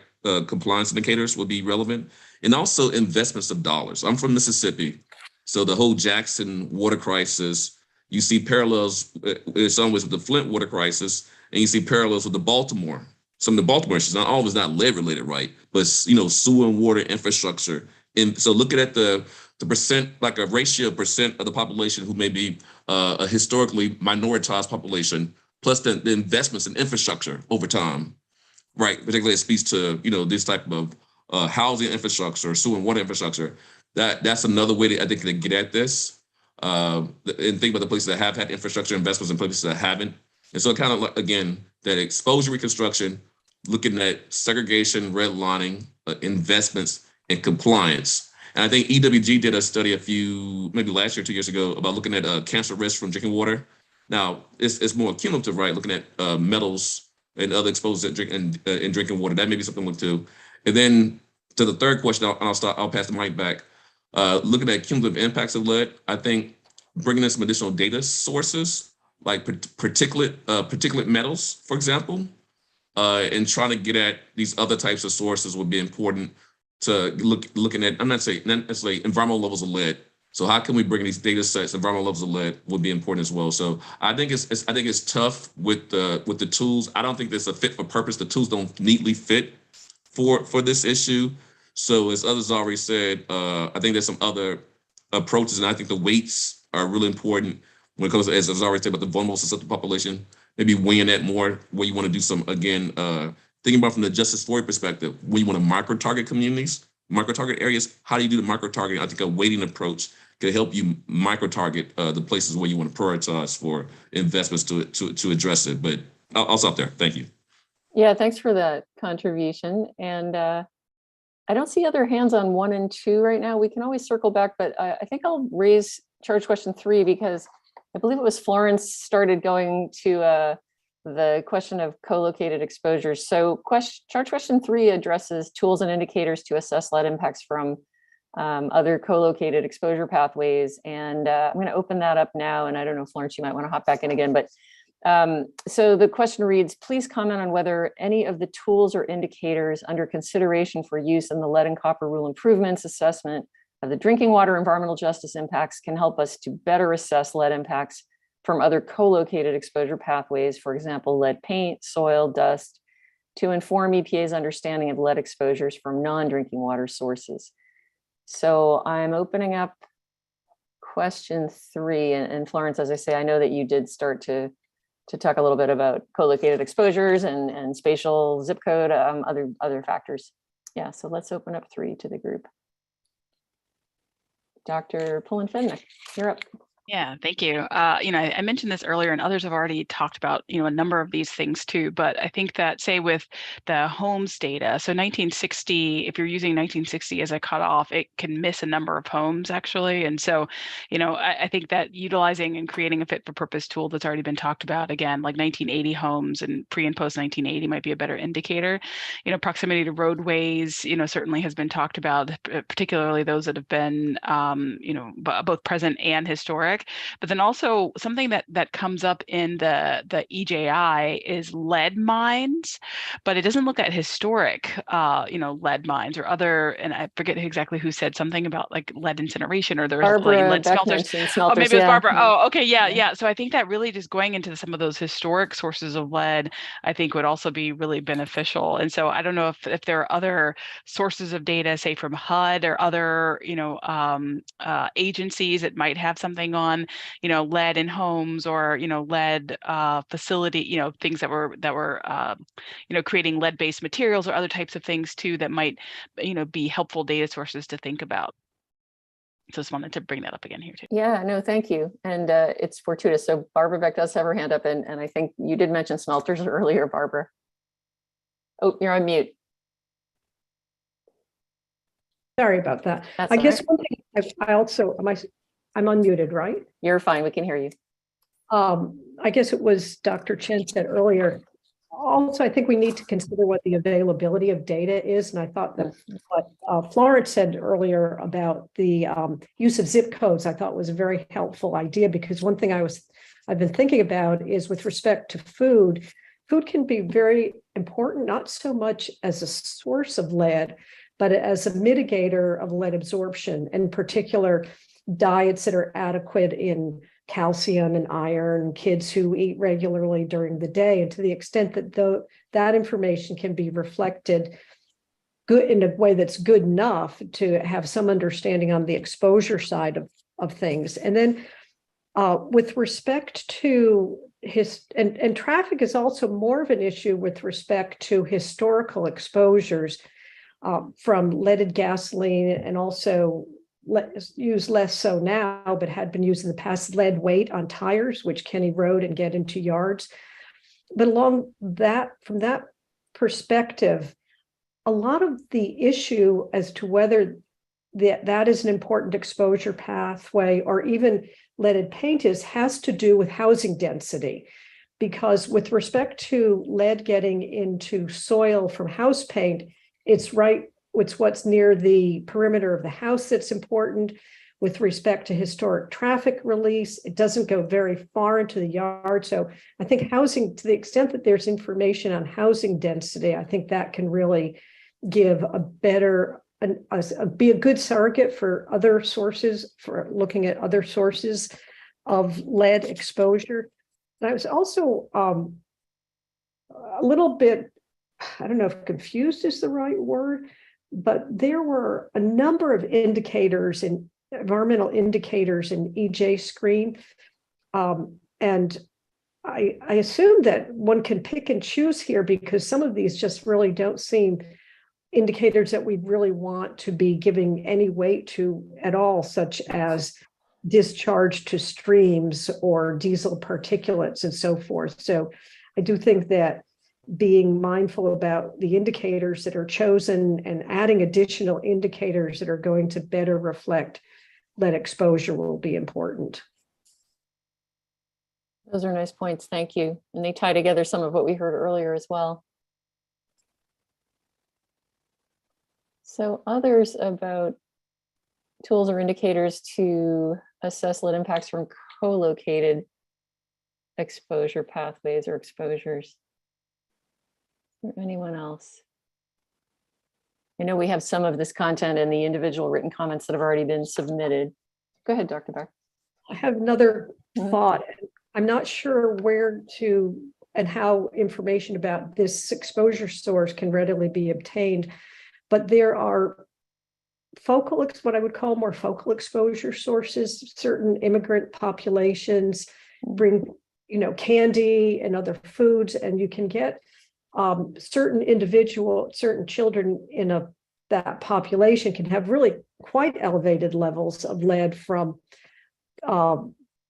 compliance indicators would be relevant, and also investments of dollars. I'm from Mississippi, so the whole Jackson water crisis, you see parallels in some ways with the Flint water crisis, and you see parallels with the Baltimore. Some of the Baltimore issues, not all of it's not lead related, right? But sewer and water infrastructure. And so looking at the percent, like a ratio percent of the population who may be a historically minoritized population, plus the investments in infrastructure over time, right? Particularly it speaks to, this type of housing infrastructure, sewer and water infrastructure. That's another way to, I think, to get at this. And think about the places that have had infrastructure investments and places that haven't. And so kind of like, again, that exposure reconstruction, looking at segregation, redlining, investments, and compliance. And I think EWG did a study maybe last year, 2 years ago, about looking at cancer risk from drinking water. Now, it's more cumulative, right? Looking at metals and other exposures in drinking water. That may be something to look to. And then to the third question, I'll pass the mic back. Looking at cumulative impacts of lead, I think bringing in some additional data sources, like particulate metals, for example, and trying to get at these other types of sources would be important to looking at. I'm not necessarily environmental levels of lead. So how can we bring these data sets, environmental levels of lead, would be important as well. So I think it's tough with the tools. I don't think there's a fit for purpose. The tools don't neatly fit for this issue. So as others already said, I think there's some other approaches, and I think the weights are really important when it comes to, as I was already said, about the vulnerable susceptible population. Maybe weighing that more where you want to do some, again, thinking about from the Justice for You perspective, when you want to micro-target communities, micro-target areas, how do you do the micro-targeting? I think a weighting approach can help you micro-target the places where you want to prioritize for investments to address it. But I'll stop there. Thank you. Yeah, thanks for that contribution. And I don't see other hands on 1 and 2 right now. We can always circle back, but I think I'll raise charge question 3 because I believe it was Florence started going to the question of co-located exposures. So charge question 3 addresses tools and indicators to assess lead impacts from other co-located exposure pathways. And I'm going to open that up now. And I don't know, Florence, you might want to hop back in again. But so the question reads, please comment on whether any of the tools or indicators under consideration for use in the lead and copper rule improvements assessment of the drinking water environmental justice impacts can help us to better assess lead impacts from other co-located exposure pathways, for example, lead paint, soil, dust, to inform EPA's understanding of lead exposures from non-drinking water sources. So I'm opening up question 3. And Florence, as I say, I know that you did start to talk a little bit about co-located exposures and spatial zip code, other factors. Yeah, so let's open up 3 to the group. Dr. Pullen-Fennick, you're up. Yeah, thank you. I mentioned this earlier and others have already talked about, a number of these things too, but I think that say with the homes data, so 1960, if you're using 1960 as a cutoff, it can miss a number of homes actually. And so, I think that utilizing and creating a fit for purpose tool that's already been talked about, again, like 1980 homes and pre and post 1980 might be a better indicator. Proximity to roadways, certainly has been talked about, particularly those that have been, both present and historic. historic, but then also something that comes up in the EJI is lead mines, but it doesn't look at historic, lead mines or other, and I forget exactly who said something about like lead incineration or there's like Barbara lead Beck smelters. mentioned Oh, smelters. maybe it was Yeah. Barbara. Oh, okay. Yeah. So I think that really just going into some of those historic sources of lead, I think would also be really beneficial. And so I don't know if there are other sources of data, say from HUD or other, agencies that might have something on, lead in homes or, lead facility, things that were creating lead-based materials or other types of things too that might, be helpful data sources to think about. So just wanted to bring that up again here too. Yeah, no, thank you. And it's fortuitous. So Barbara Beck does have her hand up, and I think you did mention smelters earlier, Barbara. Oh, you're on mute. Sorry about that. That's I all guess right. one thing I also, I'm unmuted, right? You're fine. We can hear you. I guess it was Dr. Chen said earlier. Also, I think we need to consider what the availability of data is. And I thought that what Florence said earlier about the use of zip codes, I thought was a very helpful idea, because one thing I've been thinking about is with respect to food can be very important, not so much as a source of lead, but as a mitigator of lead absorption, in particular diets that are adequate in calcium and iron, kids who eat regularly during the day. And to the extent that that information can be reflected good in a way that's good enough to have some understanding on the exposure side of things. And then with respect to and traffic is also more of an issue with respect to historical exposures from leaded gasoline, and also used less so now, but had been used in the past, lead weight on tires, which can erode and get into yards. But from that perspective, a lot of the issue as to whether that is an important exposure pathway, or even leaded paint has to do with housing density. Because with respect to lead getting into soil from house paint, it's what's near the perimeter of the house that's important. With respect to historic traffic release, it doesn't go very far into the yard. So I think housing, to the extent that there's information on housing density, I think that can really give a better, be a good surrogate for other sources, for looking at other sources of lead exposure. And I was also a little bit, I don't know if confused is the right word, but there were a number of indicators in environmental indicators in EJ screen. And I assume that one can pick and choose here, because some of these just really don't seem indicators that we really want to be giving any weight to at all, such as discharge to streams or diesel particulates and so forth. So I do think that being mindful about the indicators that are chosen and adding additional indicators that are going to better reflect lead exposure will be important. Those are nice points. Thank you. And they tie together some of what we heard earlier as well. So others about tools or indicators to assess lead impacts from co-located exposure pathways or exposures. Is there anyone else? I know we have some of this content in the individual written comments that have already been submitted. Go ahead, Dr. Beck. I have another thought. I'm not sure where to and how information about this exposure source can readily be obtained, but there are what I would call more focal exposure sources. Certain immigrant populations bring, candy and other foods, and you can get certain children in that population can have really quite elevated levels of lead from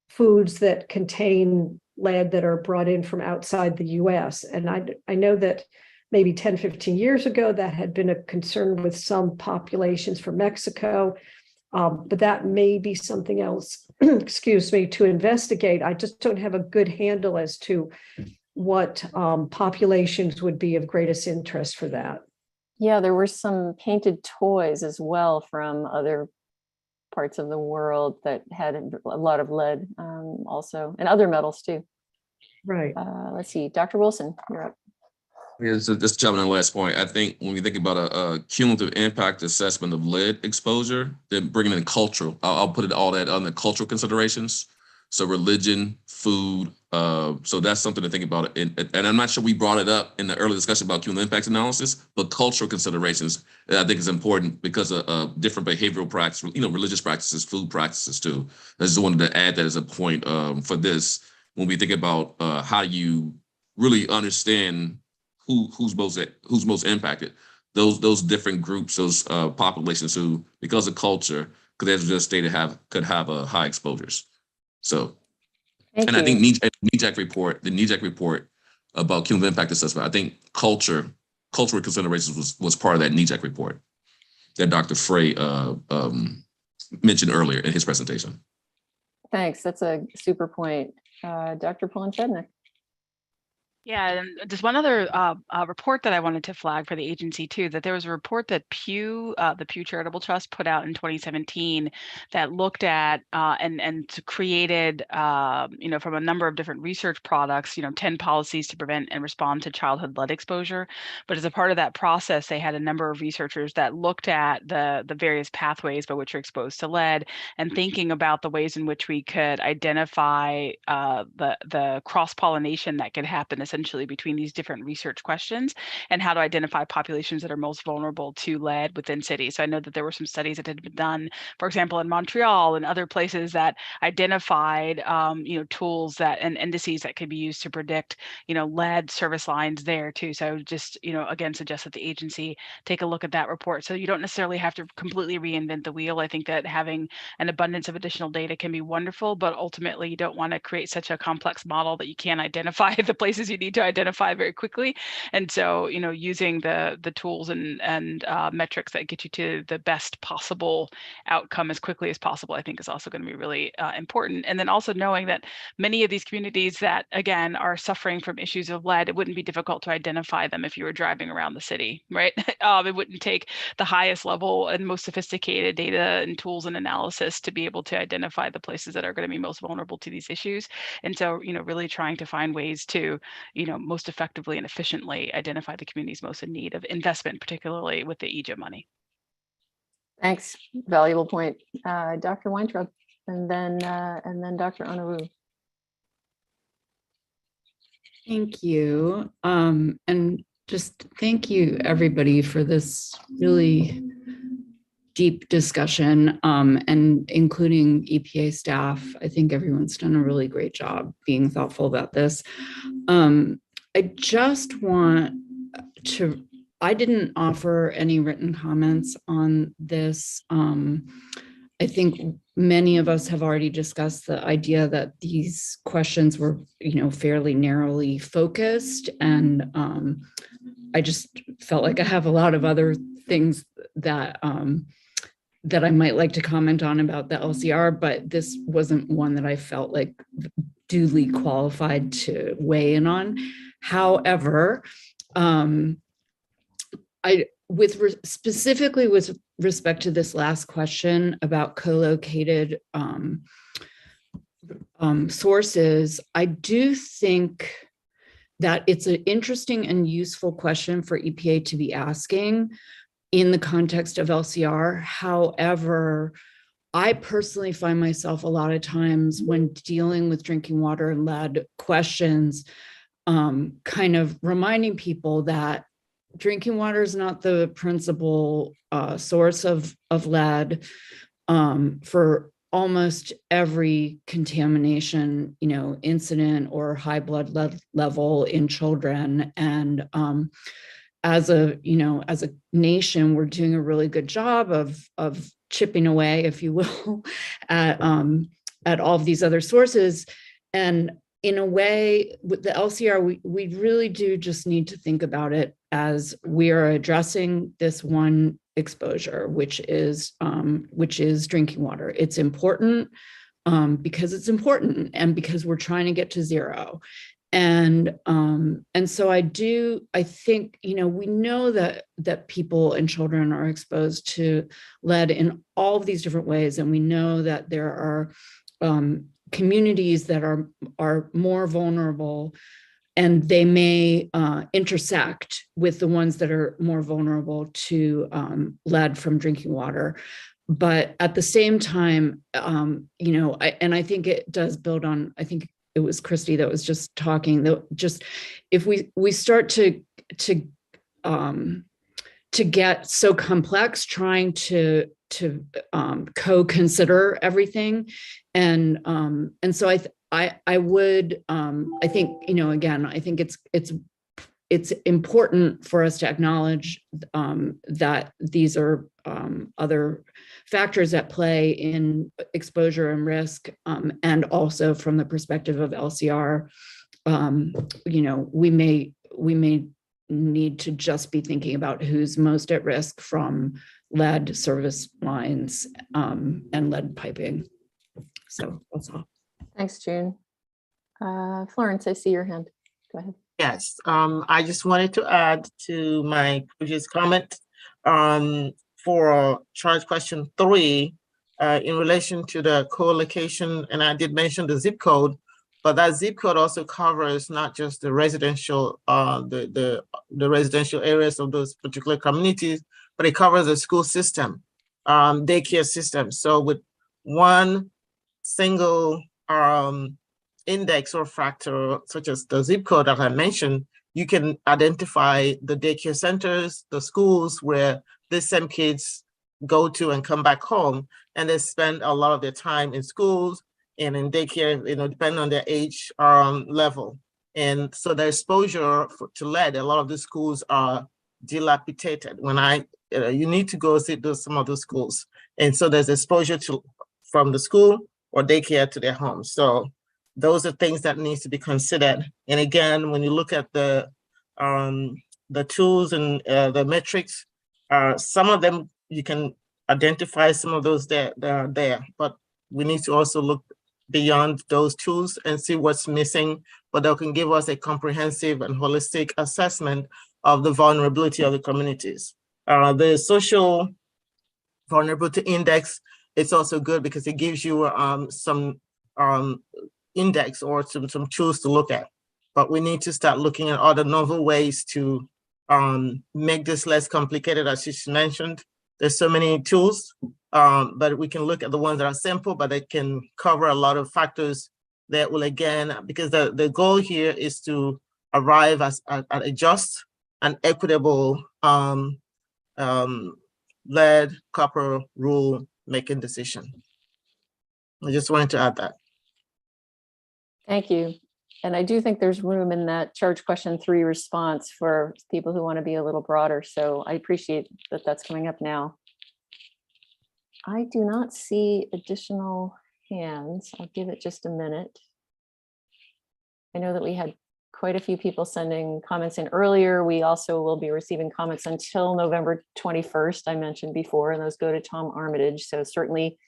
foods that contain lead that are brought in from outside the US. And I know that maybe 10, 15 years ago, that had been a concern with some populations from Mexico, but that may be something else, excuse me, to investigate. I just don't have a good handle as to what populations would be of greatest interest for that. Yeah, there were some painted toys as well from other parts of the world that had a lot of lead also, and other metals too. Right. Let's see, Dr. Wilson, you're up. Yeah, so just jumping on the last point, I think when we think about a cumulative impact assessment of lead exposure, then bringing in cultural, I'll put it all that on the cultural considerations. So religion, food, so that's something to think about. And I'm not sure we brought it up in the early discussion about cumulative impact analysis, but cultural considerations, I think is important because of different behavioral practices, religious practices, food practices too. I just wanted to add that as a point for this, when we think about how you really understand who's most impacted, those different groups, those populations who, because of culture, because as we just stated, could have high exposures. So, I think NEJAC report, the NEJAC report about cumulative impact assessment, I think cultural considerations was part of that NEJAC report that Dr. Frey mentioned earlier in his presentation. Thanks, that's a super point. Dr. Polanchednik. Yeah, and just one other report that I wanted to flag for the agency too, that there was a report that Pew, the Pew Charitable Trust, put out in 2017 that looked at and created, from a number of different research products, 10 policies to prevent and respond to childhood lead exposure. But as a part of that process, they had a number of researchers that looked at the various pathways by which you're exposed to lead and thinking about the ways in which we could identify the cross-pollination that could happen essentially between these different research questions and how to identify populations that are most vulnerable to lead within cities. So I know that there were some studies that had been done, for example, in Montreal and other places that identified, tools and indices that could be used to predict, lead service lines there too. So I would just, again, suggest that the agency take a look at that report. So you don't necessarily have to completely reinvent the wheel. I think that having an abundance of additional data can be wonderful, but ultimately you don't want to create such a complex model that you can't identify the places you need to identify very quickly. And so, using the tools and metrics that get you to the best possible outcome as quickly as possible, I think is also going to be really important. And then also knowing that many of these communities that, again, are suffering from issues of lead, it wouldn't be difficult to identify them if you were driving around the city, right? It wouldn't take the highest level and most sophisticated data and tools and analysis to be able to identify the places that are going to be most vulnerable to these issues. And so, really trying to find ways to, most effectively and efficiently identify the communities most in need of investment, particularly with the EJA money. Thanks, valuable point. Dr. Weintraub, and then Dr. Onaru. Thank you. And just thank you everybody for this really deep discussion, and including EPA staff. I think everyone's done a really great job being thoughtful about this. I just want to, I didn't offer any written comments on this. I think many of us have already discussed the idea that these questions were, fairly narrowly focused. And I just felt like I have a lot of other things that that I might like to comment on about the LCR, but this wasn't one that I felt like duly qualified to weigh in on. However, specifically with respect to this last question about co-located sources, I do think that it's an interesting and useful question for EPA to be asking in the context of LCR. However, I personally find myself a lot of times when dealing with drinking water and lead questions, kind of reminding people that drinking water is not the principal source of lead for almost every contamination, incident or high blood lead level in children. And as a nation, we're doing a really good job of chipping away, if you will, at all of these other sources. And in a way, with the LCR, we really do just need to think about it as we are addressing this one exposure, which is drinking water. It's important because it's important and because we're trying to get to zero. so I think, we know that people and children are exposed to lead in all of these different ways. And we know that there are communities that are more vulnerable, and they may intersect with the ones that are more vulnerable to lead from drinking water. But at the same time, I think it does build on, I think it was Christy that was just talking, just if we start to get so complex trying to co-consider everything. And so I would, I think, again, I think it's important for us to acknowledge that these are other factors at play in exposure and risk, and also from the perspective of LCR, we may need to just be thinking about who's most at risk from lead service lines and lead piping. So that's all. Thanks, June. Florence, I see your hand. Go ahead. Yes, I just wanted to add to my previous comment for charge question 3 in relation to the co-location, and I did mention the zip code, but that zip code also covers not just the residential, the residential areas of those particular communities, but it covers the school system, daycare system. So with one single index or factor, such as the zip code that I mentioned, you can identify the daycare centers, the schools where the same kids go to and come back home, and they spend a lot of their time in schools and in daycare, depending on their age level. And so the exposure to lead, a lot of the schools are dilapidated. You need to go see some of those schools. And so there's exposure from the school or daycare to their homes. So those are things that needs to be considered. And again, when you look at the tools and the metrics, some of them you can identify some of those that are there, but we need to also look beyond those tools and see what's missing, but that can give us a comprehensive and holistic assessment of the vulnerability of the communities. The social vulnerability index, it's also good because it gives you some index or some tools to look at, but we need to start looking at other novel ways to make this less complicated. As she mentioned, there's so many tools, but we can look at the ones that are simple, but they can cover a lot of factors that will, again, because the goal here is to arrive at a just and equitable lead copper rule making decision. I just wanted to add that. Thank you. And I do think there's room in that charge question 3 response for people who want to be a little broader. So I appreciate that that's coming up now. I do not see additional hands. I'll give it just a minute. I know that we had quite a few people sending comments in earlier. We also will be receiving comments until November 21st, I mentioned before, and those go to Tom Armitage. So certainly,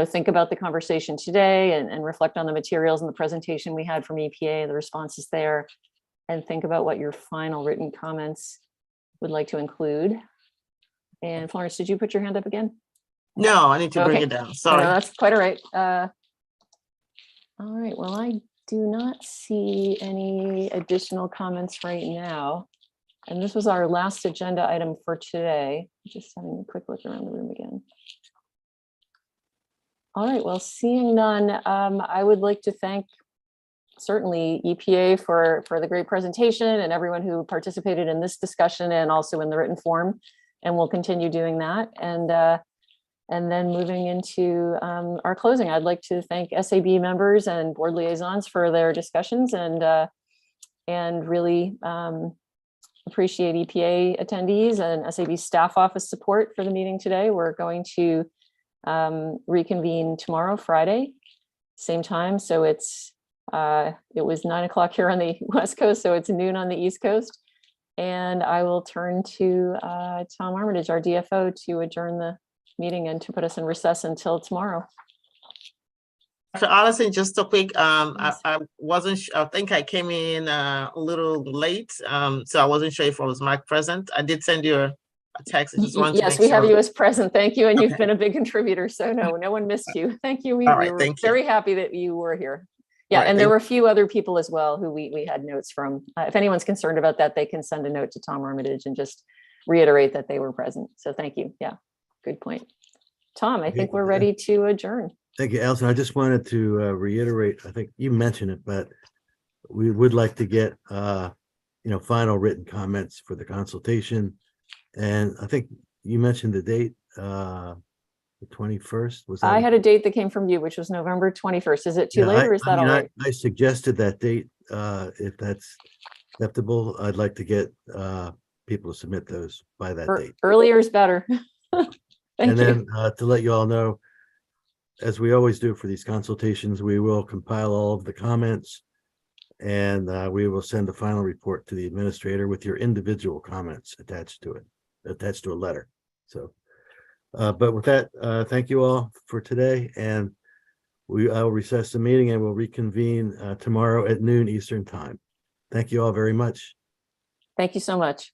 think about the conversation today and reflect on the materials and the presentation we had from EPA, the responses there, and think about what your final written comments would like to include. And Florence, did you put your hand up again? No, I need to bring it down. Sorry. No, that's quite all right. All right, well, I do not see any additional comments right now. And this was our last agenda item for today. Just having a quick look around the room again. All right, well, seeing none, I would like to thank certainly EPA for the great presentation and everyone who participated in this discussion and also in the written form, and we'll continue doing that. And then moving into our closing, I'd like to thank SAB members and board liaisons for their discussions and really appreciate EPA attendees and SAB staff office support for the meeting today. We're going to reconvene tomorrow, Friday, same time. So it was 9 o'clock here on the West Coast, so it's noon on the East Coast. And I will turn to Tom Armitage, our DFO, to adjourn the meeting and to put us in recess until tomorrow. So Allison, just a quick, I wasn't, I think I came in a little late, so I wasn't sure if I was marked present. I did send you a text. I just wanted to Yes, make we have sure. you as present. Thank you. And you've Okay. been a big contributor. So no one missed you. Thank you. We All right, were thank you. very happy that you were here. Yeah, Right, and there thank were a few other people as well who we had notes from. If anyone's concerned about that, they can send a note to Tom Armitage and just reiterate that they were present. So thank you. Yeah, good point. Tom, I think we're ready to adjourn. Thank you, Alison. I just wanted to reiterate, I think you mentioned it, but we would like to get, final written comments for the consultation. And I think you mentioned the date, the 21st. Was that? I had a date that came from you, which was November 21st. Is it too late or is that all right? I suggested that date, if that's acceptable. I'd like to get people to submit those by that date. Earlier is better. Thank and you. then to let you all know, as we always do for these consultations, we will compile all of the comments and we will send a final report to the administrator with your individual comments attached to a letter. So, but with that, thank you all for today, and I will recess the meeting and we'll reconvene tomorrow at noon Eastern time. Thank you all very much. Thank you so much.